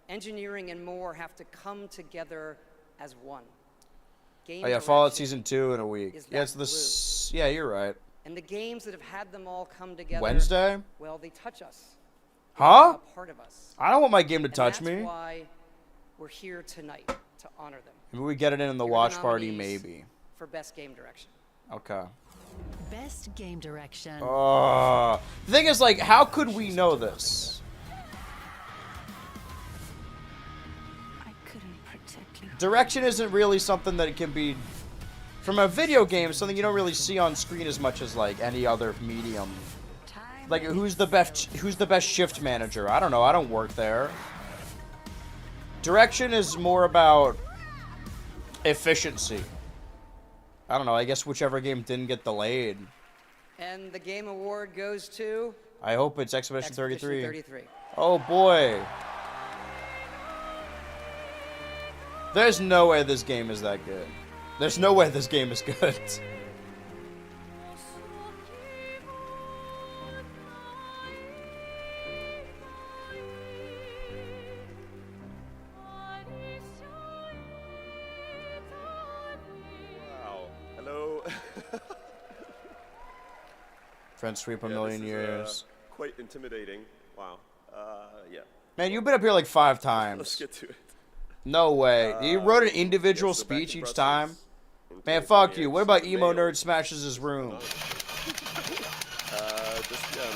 J: engineering, and more have to come together as one. Game
A: Oh yeah, Fallout
J: direction
A: Season 2 in a week.
J: is
A: Yeah,
J: that
A: it's this. Yeah, you're right.
J: And the games that have had them all come together.
A: Wednesday?
J: Well, they touch us. They
A: Huh?
J: become a part of us.
A: I don't want my game to
J: And
A: touch
J: that's
A: me.
J: why we're here tonight to honor them.
A: Maybe we get it in the
J: Here are
A: watch party,
J: nominees
A: maybe.
J: For best game direction.
A: Okay.
L: Best game direction.
A: The thing is, like, how could we know this? Direction isn't really something that it can be from a video game, something you don't really see on screen as much as like any other medium. Like who's the best shift manager? I don't know. I don't work there. Direction is more about efficiency. I don't know. I guess whichever game didn't get delayed.
J: And the game award goes to
A: I hope it's Expedition 33.
J: 33.
A: Oh boy. There's no way this game is that good. There's no way this game is good.
K: Wow. Hello.
A: Friends sweep a
K: Yeah,
A: million
K: this is,
A: years.
K: Quite intimidating. Wow. Yeah.
A: Man, you've been up here like 5 times.
K: Let's get to it.
A: No way. You wrote an individual
K: yes, so back
A: speech
K: in
A: each
K: Brussels
A: time?
K: in
A: Man, fuck you.
K: 2028,
A: What about Emo
K: Mayo.
A: Nerd smashes his room?
K: Just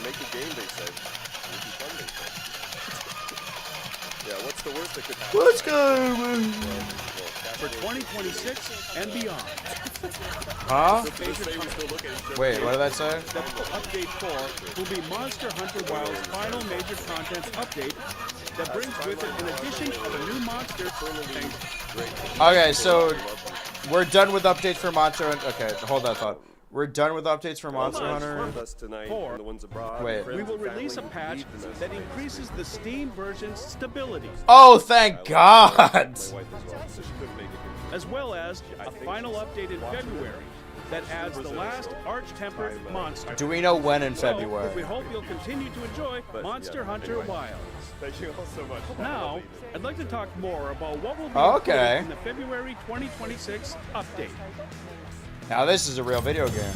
K: make a game, they said. It'd be fun, they said. Yeah, what's the worst that could happen?
A: Let's go.
K: For 2026 and beyond.
A: Huh?
K: Wait,
A: Wait, what did I say?
N: Update 4 will be Monster Hunter Wild's final major content update that brings with it an addition of a new monster.
A: Okay, so we're done with updates for Monster Hunter. Okay, hold that thought. We're done with updates for Monster Hunter.
N: Four,
A: Wait.
N: we will release a patch that increases the Steam version's stability.
A: Oh, thank God.
N: As well as a final update in February that adds the last Arch-Tempered monster.
A: Do we know when in
N: So,
A: February?
N: we hope you'll continue to enjoy Monster Hunter Wilds.
K: Thank you all so much.
N: Now, I'd like to talk more about what will be
A: Okay.
N: included in the February 2026 update.
A: Now this is a real video game.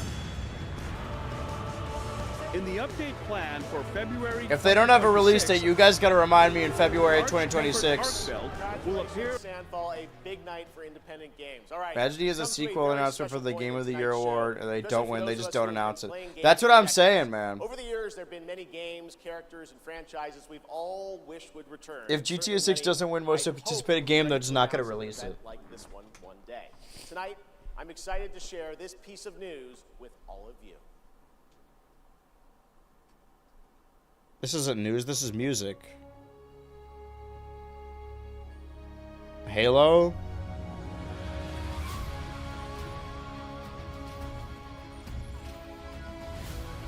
N: In the update plan for February,
A: If they don't have a release date, you guys gotta remind me in February
N: Arch-tempered
A: 2026.
N: Heartfelt will appear.
G: Sandfall, a big night for independent games. All right.
A: Tragedy is a
G: comes to
A: sequel
G: very
A: announcement for
G: special
A: the
G: point
A: Game
G: in
A: of the
G: tonight's
A: Year
G: show,
A: award, and they
G: especially
A: don't
G: for
A: win, they
G: those
A: just
G: of us
A: don't
G: who have been
A: announce it.
G: playing games
A: That's what
G: for
A: I'm
G: decades.
A: saying, man.
G: Over the years, there have been many games, characters, and franchises we've all wished would return.
A: If GTA 6 doesn't win most anticipated game, they're just not gonna release it.
G: Like this one day. Tonight, I'm excited to share this piece of news with all of you.
A: This isn't news, this is music. Halo?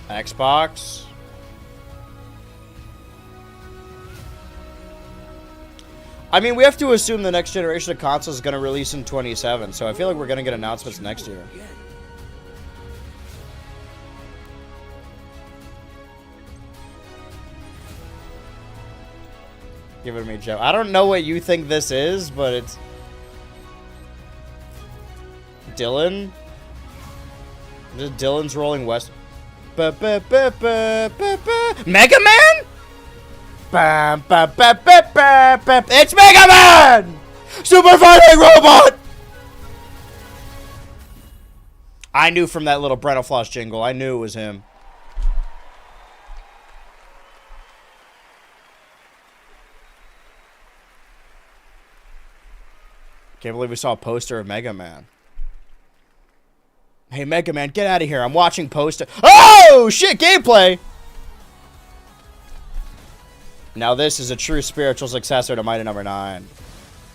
A: Xbox? I mean, we have to assume the next generation of consoles is going to release in 27, so I feel like we're going to get announcements next year. Give it to me, Joe. I don't know what you think this is, but it's... Dylan? This is Dylan's Rolling West. Mega Man? It's Mega Man! Super Fighting Robot! I knew from that little Breno Floss jingle. I knew it was him. Can't believe we saw a poster of Mega Man. Hey, Mega Man, get out of here. I'm watching poster. Oh, shit, gameplay! Now this is a true spiritual successor to Mighty Number 9.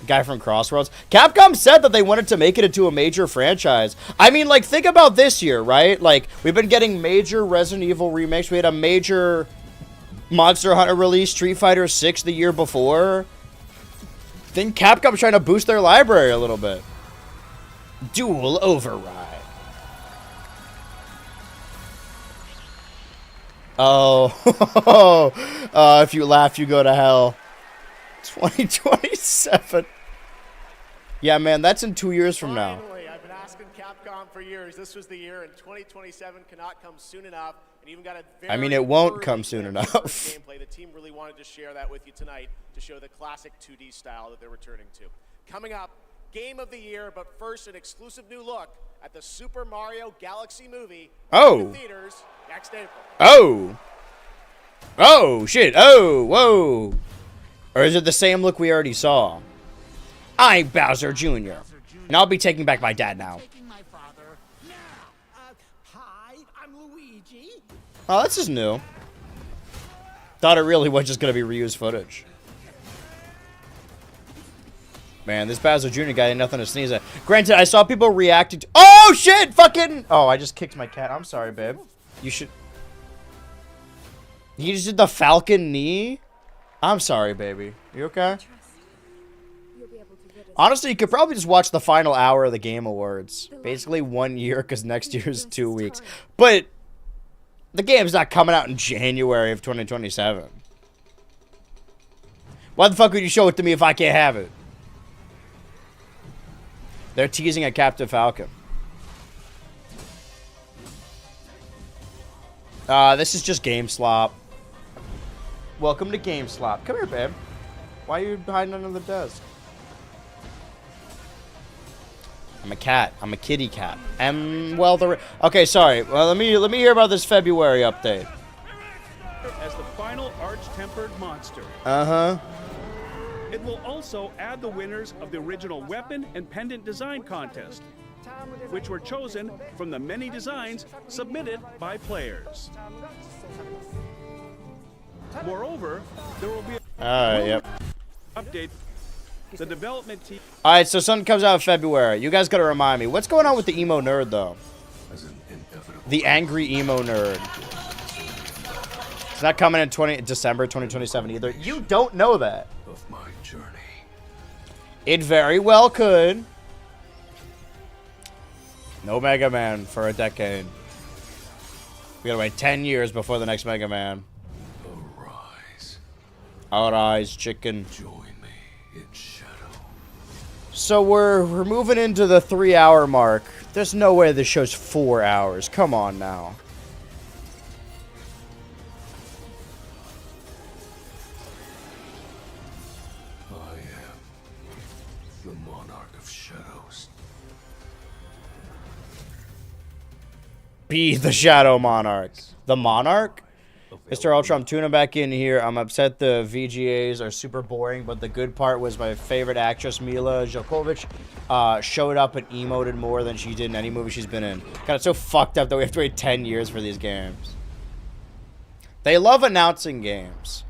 A: The guy from Crossroads. Capcom said that they wanted to make it into a major franchise. I mean, like, think about this year, right? Like, we've been getting major Resident Evil remakes. We had a major Monster Hunter release, Street Fighter 6 the year before. Then Capcom's trying to boost their library a little bit. Dual Override. Oh, if you laugh, you go to hell. 2027. Yeah, man, that's in 2 years from now.
G: Finally, I've been asking Capcom for years. This was the year, and 2027 cannot come soon enough. And even got a very
A: I mean, it won't come
G: early
A: soon
G: glimpse
A: enough.
G: of gameplay. The team really wanted to share that with you tonight to show the classic 2D style that they're returning to. Coming up, Game of the Year, but first an exclusive new look at the Super Mario Galaxy movie.
A: Oh.
G: In theaters next April.
A: Oh. Oh, shit. Oh, whoa. Or is it the same look we already saw? I'm Bowser Jr. And I'll be taking back my dad now.
D: Hi, I'm Luigi.
A: Oh, this is new. Thought it really was just going to be reused footage. Man, this Bowser Jr. guy ain't nothing to sneeze at. Granted, I saw people reacting to... Oh, shit! Fucking... Oh, I just kicked my cat. I'm sorry, babe. You should... He just did the Falcon knee? I'm sorry, baby. You okay? Honestly, you could probably just watch the final hour of the Game Awards. Basically 1 year, because next year is 2 weeks. But the game's not coming out in January of 2027. Why the fuck would you show it to me if I can't have it? They're teasing a Captain Falcon. This is just GameSlop. Welcome to GameSlop. Come here, babe. Why are you hiding under the desk? I'm a cat. I'm a kitty cat. Okay, sorry. Well, let me hear about this February update.
N: As the final arch-tempered monster.
A: Uh-huh.
N: It will also add the winners of the original weapon and pendant design contest, which were chosen from the many designs submitted by players. Moreover, there will be a
A: Yep.
N: update. The development team.
A: Alright, so something comes out in February. You guys gotta remind me. What's going on with the emo nerd, though? The angry emo nerd. It's not coming in December 2027 either. You don't know that.
B: Of my journey.
A: It very well could. No Mega Man for a decade. We gotta wait 10 years before the next Mega Man. Arise, chicken.
B: Join me in shadow.
A: So we're moving into the 3-hour mark. There's no way this show's 4 hours. Come on now. Be the Shadow Monarch. The Monarch? Mr. Ultra, I'm tuning back in here. I'm upset the VGAs are super boring, but the good part was my favorite actress, Mila Jovovich, showed up and emoted more than she did in any movie she's been in. God, it's so fucked up that we have to wait 10 years for these games. They love announcing games.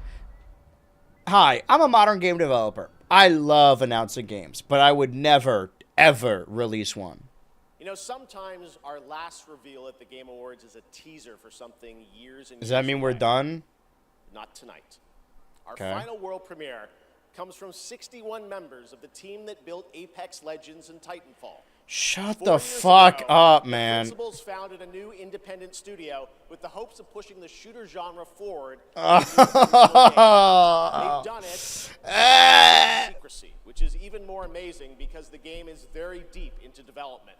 A: Hi, I'm a modern game developer. I love announcing games, but I would never, ever release one.
G: You know, sometimes our last reveal at the Game Awards is a teaser for something years and
A: Does
G: years
A: that mean we're
G: away.
A: done?
G: Not tonight. Our
A: Okay.
G: final world premiere comes from 61 members of the team that built Apex Legends and Titanfall.
A: Shut
G: 4
A: the
G: years
A: fuck
G: ago,
A: up,
G: the
A: man.
G: Principals founded a new independent studio with the hopes of pushing the shooter genre forward. They've done it in secrecy, which is even more amazing because the game is very deep into development.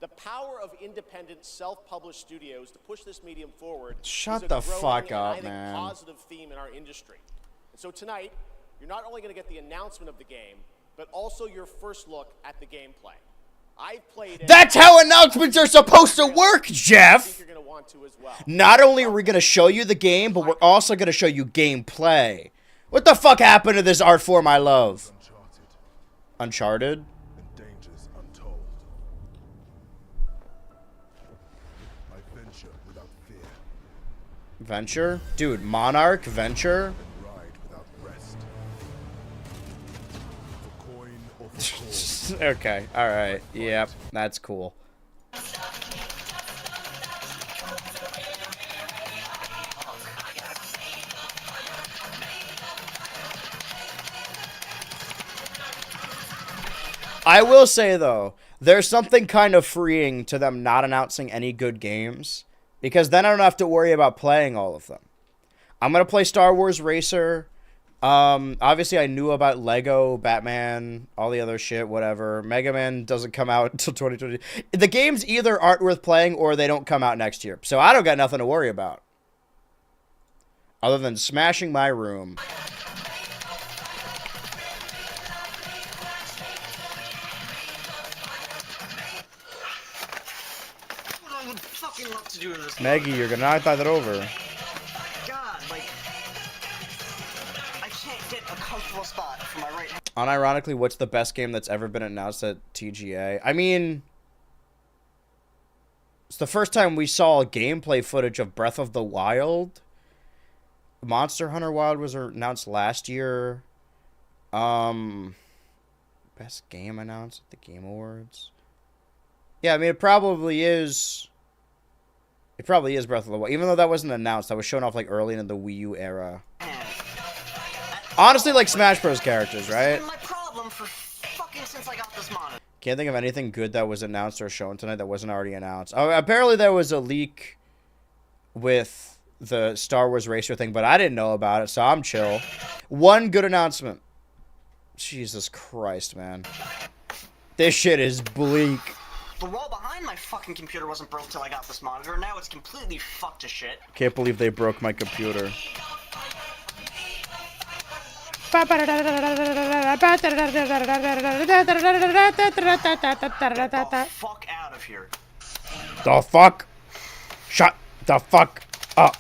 G: The power of independent, self-published studios to push this medium forward
A: Shut
G: is a
A: the
G: growing
A: fuck
G: and, I
A: up,
G: think,
A: man.
G: positive theme in our industry. And so tonight, you're not only going to get the announcement of the game, but also your first look at the gameplay. I've played it.
A: That's how announcements are supposed to work,
G: I think
A: Jeff.
G: you're going to want to as well.
A: Not only are we going to show you the game, but we're also going to show you gameplay. What the fuck happened to this art form I love? Uncharted?
B: Dangers untold. I venture without fear.
A: Venture? Dude, Monarch? Venture?
B: Ride without rest. For coin or for cause.
A: Okay, alright. Yep, that's cool. I will say, though, there's something kind of freeing to them not announcing any good games, because then I don't have to worry about playing all of them. I'm going to play Star Wars Racer. Obviously, I knew about Lego, Batman, all the other shit, whatever. Mega Man doesn't come out until 2020. The games either aren't worth playing or they don't come out next year. So I don't got nothing to worry about. Other than smashing my room.
R: I would fucking love to do this.
A: Maggie, you're gonna knock that over.
R: God, like, I can't get a comfortable spot for my right hand.
A: Unironically, what's the best game that's ever been announced at TGA? I mean, it's the first time we saw gameplay footage of Breath of the Wild. Monster Hunter Wild was announced last year. Best game announced at the Game Awards. Yeah, I mean, it probably is Breath of the Wild. Even though that wasn't announced, that was shown off like early in the Wii U era. Honestly, like Smash Bros. Characters, right?
R: My problem for fucking since I got this monitor.
A: Can't think of anything good that was announced or shown tonight that wasn't already announced. Oh, apparently there was a leak with the Star Wars Racer thing, but I didn't know about it, so I'm chill. One good announcement. Jesus Christ, man. This shit is bleak.
R: The wall behind my fucking computer wasn't broke till I got this monitor. Now it's completely fucked to shit.
A: Can't believe they broke my computer.
R: Get the fuck out of here.
A: The fuck? Shut the fuck up.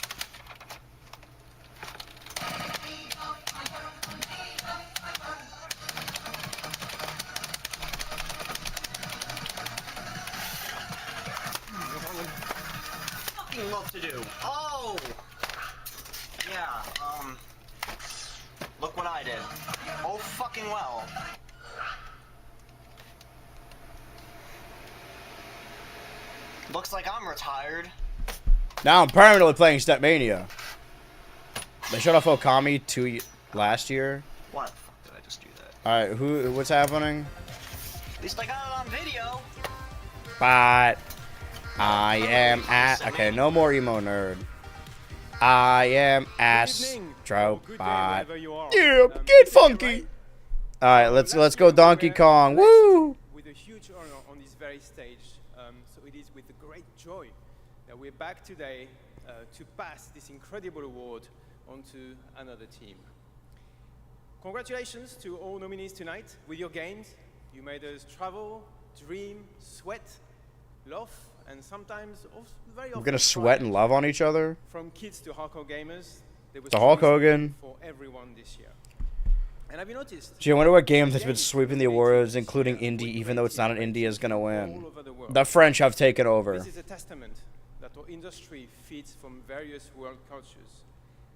R: Fucking love to do. Oh! Yeah, look what I did. Oh fucking well. Looks like I'm retired.
A: Now I'm permanently playing Stepmania. They showed off Okami last year.
R: What the fuck did I just do that?
A: Alright, what's happening?
R: At least I got it on video.
A: But I am at... Okay, no more emo nerd. I am Astrobot. Yeah, get funky. All right, let's go Donkey Kong. Woo!
M: With a huge honor on this very stage, so it is with great joy that we're back today to pass this incredible award on to another team. Congratulations to all nominees tonight. With your games, you made us travel, dream, sweat, laugh, and sometimes also very
A: We're
M: often
A: gonna sweat and love on each other.
M: from kids to hardcore gamers. There was
A: The Hulk
M: something
A: Hogan.
M: for everyone this year. And have you noticed?
A: Gee, I wonder what game that's been sweeping the awards, including indie, even though it's not an indie, is gonna win. The French have taken over.
M: This is a testament that our industry feeds from various world cultures.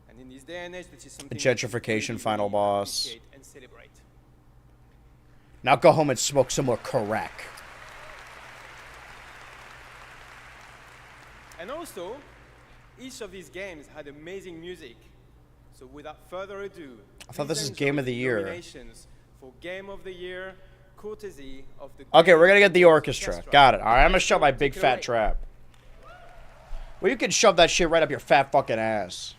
M: And in this day and age, this is something
A: The gentrification
M: we
A: final
M: really
A: boss.
M: appreciate and celebrate.
A: Now go home and smoke some more crack.
M: And also, each of these games had amazing music. So without further ado,
A: I thought this
M: please
A: is Game of the
M: enjoy
A: Year.
M: nominations for Game of the Year, courtesy of the
A: Okay,
M: Game
A: we're gonna get
M: of
A: the orchestra. Got it. All right, I'm gonna shove my big
M: Take it
A: fat
M: away.
A: trap. Well, you can shove that shit right up your fat fucking ass.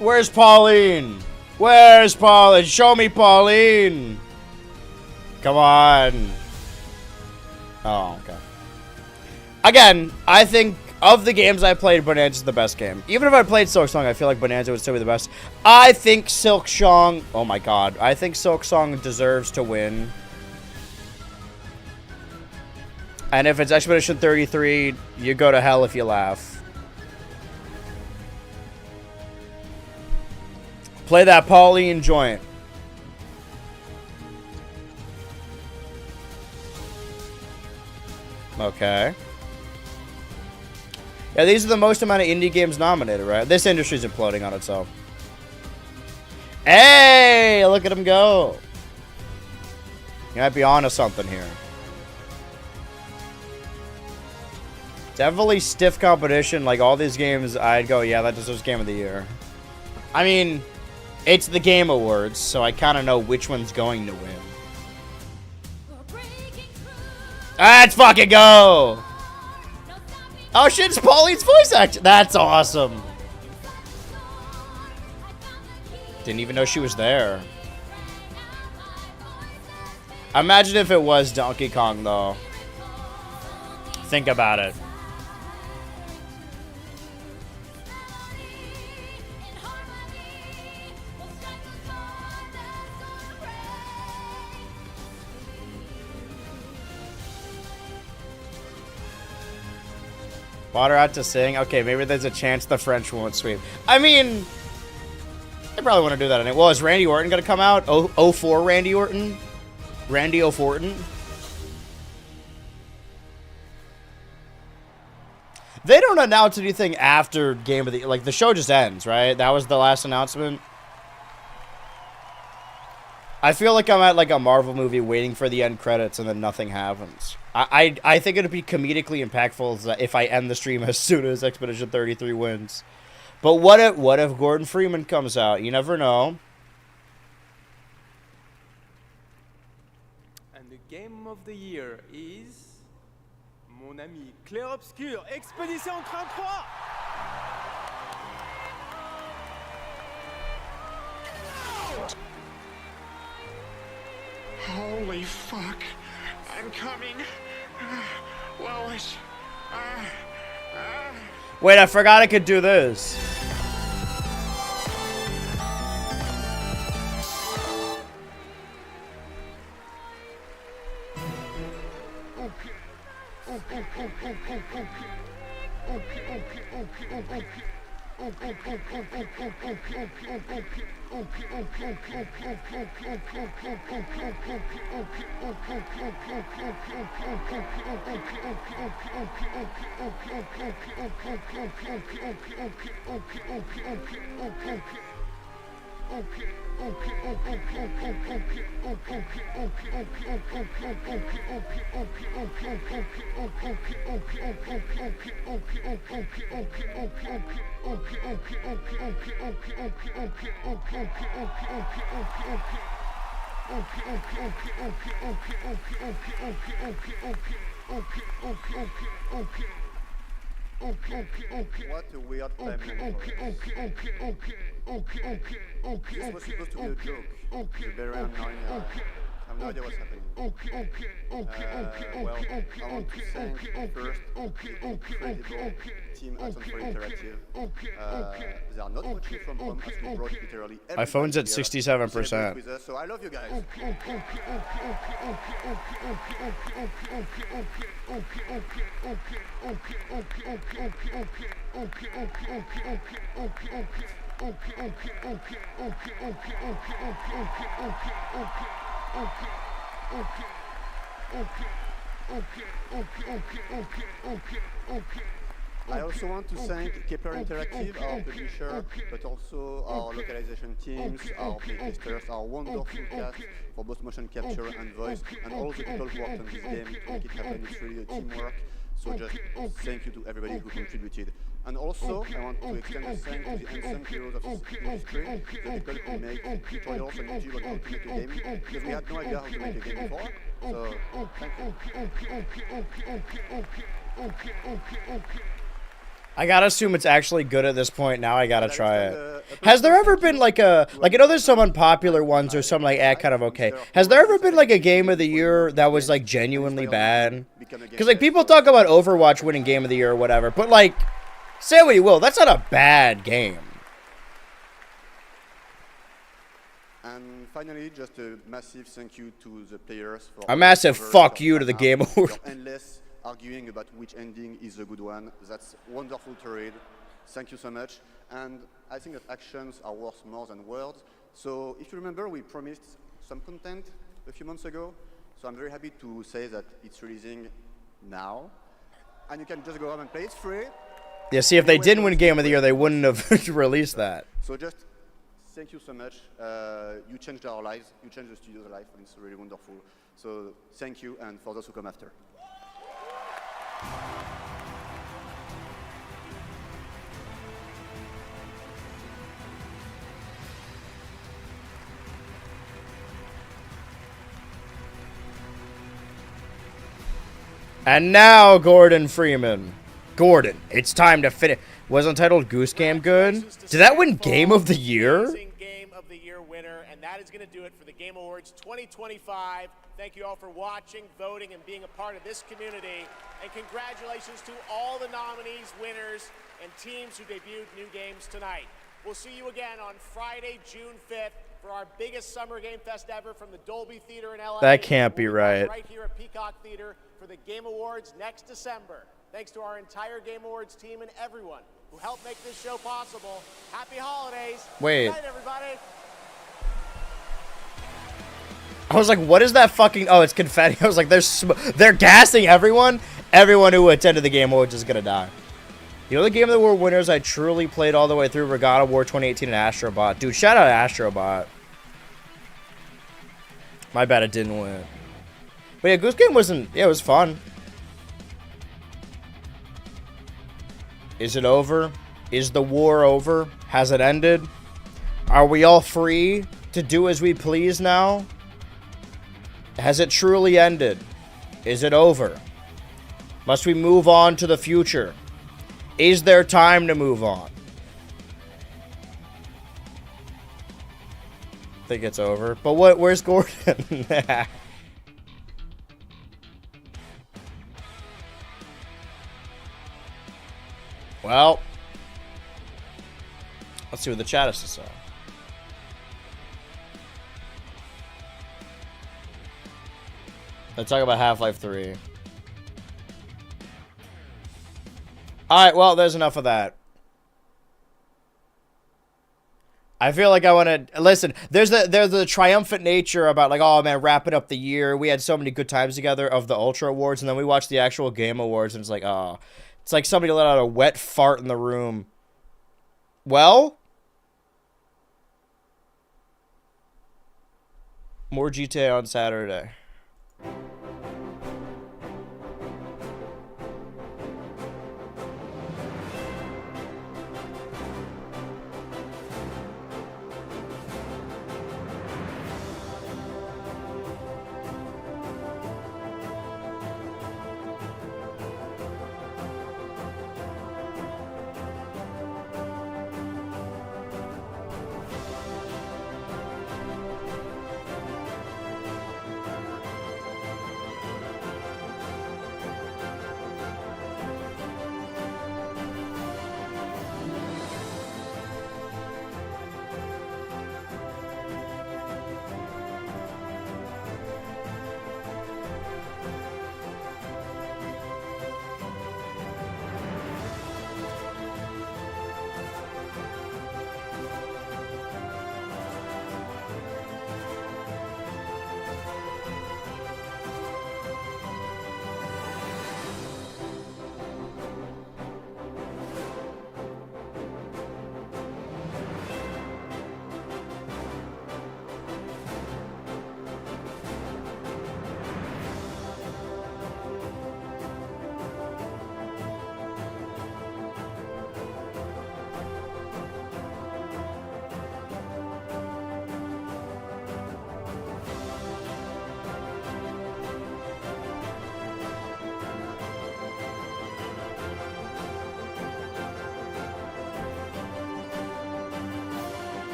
A: Where's Pauline? Where's Pauline? Show me Pauline. Come on. Oh, okay. Again, I think of the games I played, Bonanza is the best game. Even if I played Silksong, I feel like Bonanza would still be the best. I think Silksong... Oh my god. I think Silksong deserves to win. And if it's Expedition 33, you go to hell if you laugh. Play that Pauline joint. Okay. Yeah, these are the most amount of indie games nominated, right? This industry's imploding on itself. Hey, look at him go. You might be onto something here. Definitely stiff competition. Like, all these games, I'd go, yeah, that deserves Game of the Year. I mean, it's the Game Awards, so I kind of know which one's going to win. Let's fucking go! Oh shit, it's Pauline's voice actor. That's awesome. Didn't even know she was there. Imagine if it was Donkey Kong, though. Think about it. Bought her out to sing. Okay, maybe there's a chance the French won't sweep. I mean, they probably want to do that anyway. Well, is Randy Orton going to come out? 04 Randy Orton? Randy O'Fortin? They don't announce anything after Game of the... Like, the show just ends, right? That was the last announcement. I feel like I'm at, like, a Marvel movie waiting for the end credits and then nothing happens. I think it would be comedically impactful if I end the stream as soon as Expedition 33 wins. But what if Gordon Freeman comes out? You never know.
M: And the Game of the Year is... Mon ami Clair Obscur, Expédition 33!
O: Holy fuck. I'm coming.
C: Lois.
A: Wait, I forgot I could do this.
K: What a weird timeline for us. This was supposed to be a joke. The Barian Narnia. I have no idea what's happening. Well, I want to thank first the incredible team at Unfold Interactive. They are not watching from home as we brought literally everybody
A: My phone's at
K: here to
A: 67%.
K: celebrate with us, so I love you guys. I also want to thank Kepler Interactive, our publisher, but also our localization teams, our playtesters, our wonderful cast for both motion capture and voice, and all the people who worked on this game to make it happen. It's really a teamwork. So just thank you to everybody who contributed. And also, I want to extend a thanks to the unsung heroes of this industry, the people who make tutorials on YouTube on how to make a game, because we had no idea how to make a game before. So, thank you.
A: I gotta assume it's actually good at this point. Now I gotta try it. Has there ever been like a, like I know there's some unpopular ones or some like kind of okay. Has there ever been like a game of the year that was like genuinely bad? Because like people talk about Overwatch winning game of the year or whatever, but like, say what you will, that's not a bad game.
K: And finally, just a massive thank you to the players for
A: A massive fuck you to the Game Awards.
K: Endless arguing about which ending is a good one. That's wonderful to read. Thank you so much. And I think that actions are worth more than words. So if you remember, we promised some content a few months ago. So I'm very happy to say that it's releasing now. And you can just go home and play. It's free.
A: Yeah, see, if they didn't win Game of the Year, they wouldn't have released that.
K: So just thank you so much. You changed our lives. You changed the studio's life, and it's really wonderful. So thank you, and for those who come after.
A: And now Gordon Freeman. Gordon, it's time to finish. Was Untitled Goose Game good? Did that win Game of the Year?
G: Game of the Year winner, and that is going to do it for the Game Awards 2025. Thank you all for watching, voting, and being a part of this community. And congratulations to all the nominees, winners, and teams who debuted new games tonight. We'll see you again on Friday, June 5th for our biggest summer game fest ever from the Dolby Theater in LA.
A: That can't be right.
G: Right here at Peacock Theater for the Game Awards next December. Thanks to our entire Game Awards team and everyone who helped make this show possible. Happy holidays.
A: Wait.
G: Good night, everybody.
A: I was like, what is that fucking... Oh, it's confetti. I was like, they're gassing everyone. Everyone who attended the Game Awards is going to die. The only Game of the Year winners I truly played all the way through were God of War 2018 and Astrobot. Dude, shout out Astrobot. My bad it didn't win. But yeah, Goose Game wasn't... Yeah, it was fun. Is it over? Is the war over? Has it ended? Are we all free to do as we please now? Has it truly ended? Is it over? Must we move on to the future? Is there time to move on? I think it's over. But where's Gordon? Well, let's see what the chat has to say. Let's talk about Half-Life 3. Alright, well, there's enough of that. I feel like I want to listen. There's the triumphant nature about like, oh man, wrapping up the year. We had so many good times together of the Ultra Awards, and then we watched the actual Game Awards, and it's like, oh, it's like somebody let out a wet fart in the room. Well, more GTA on Saturday.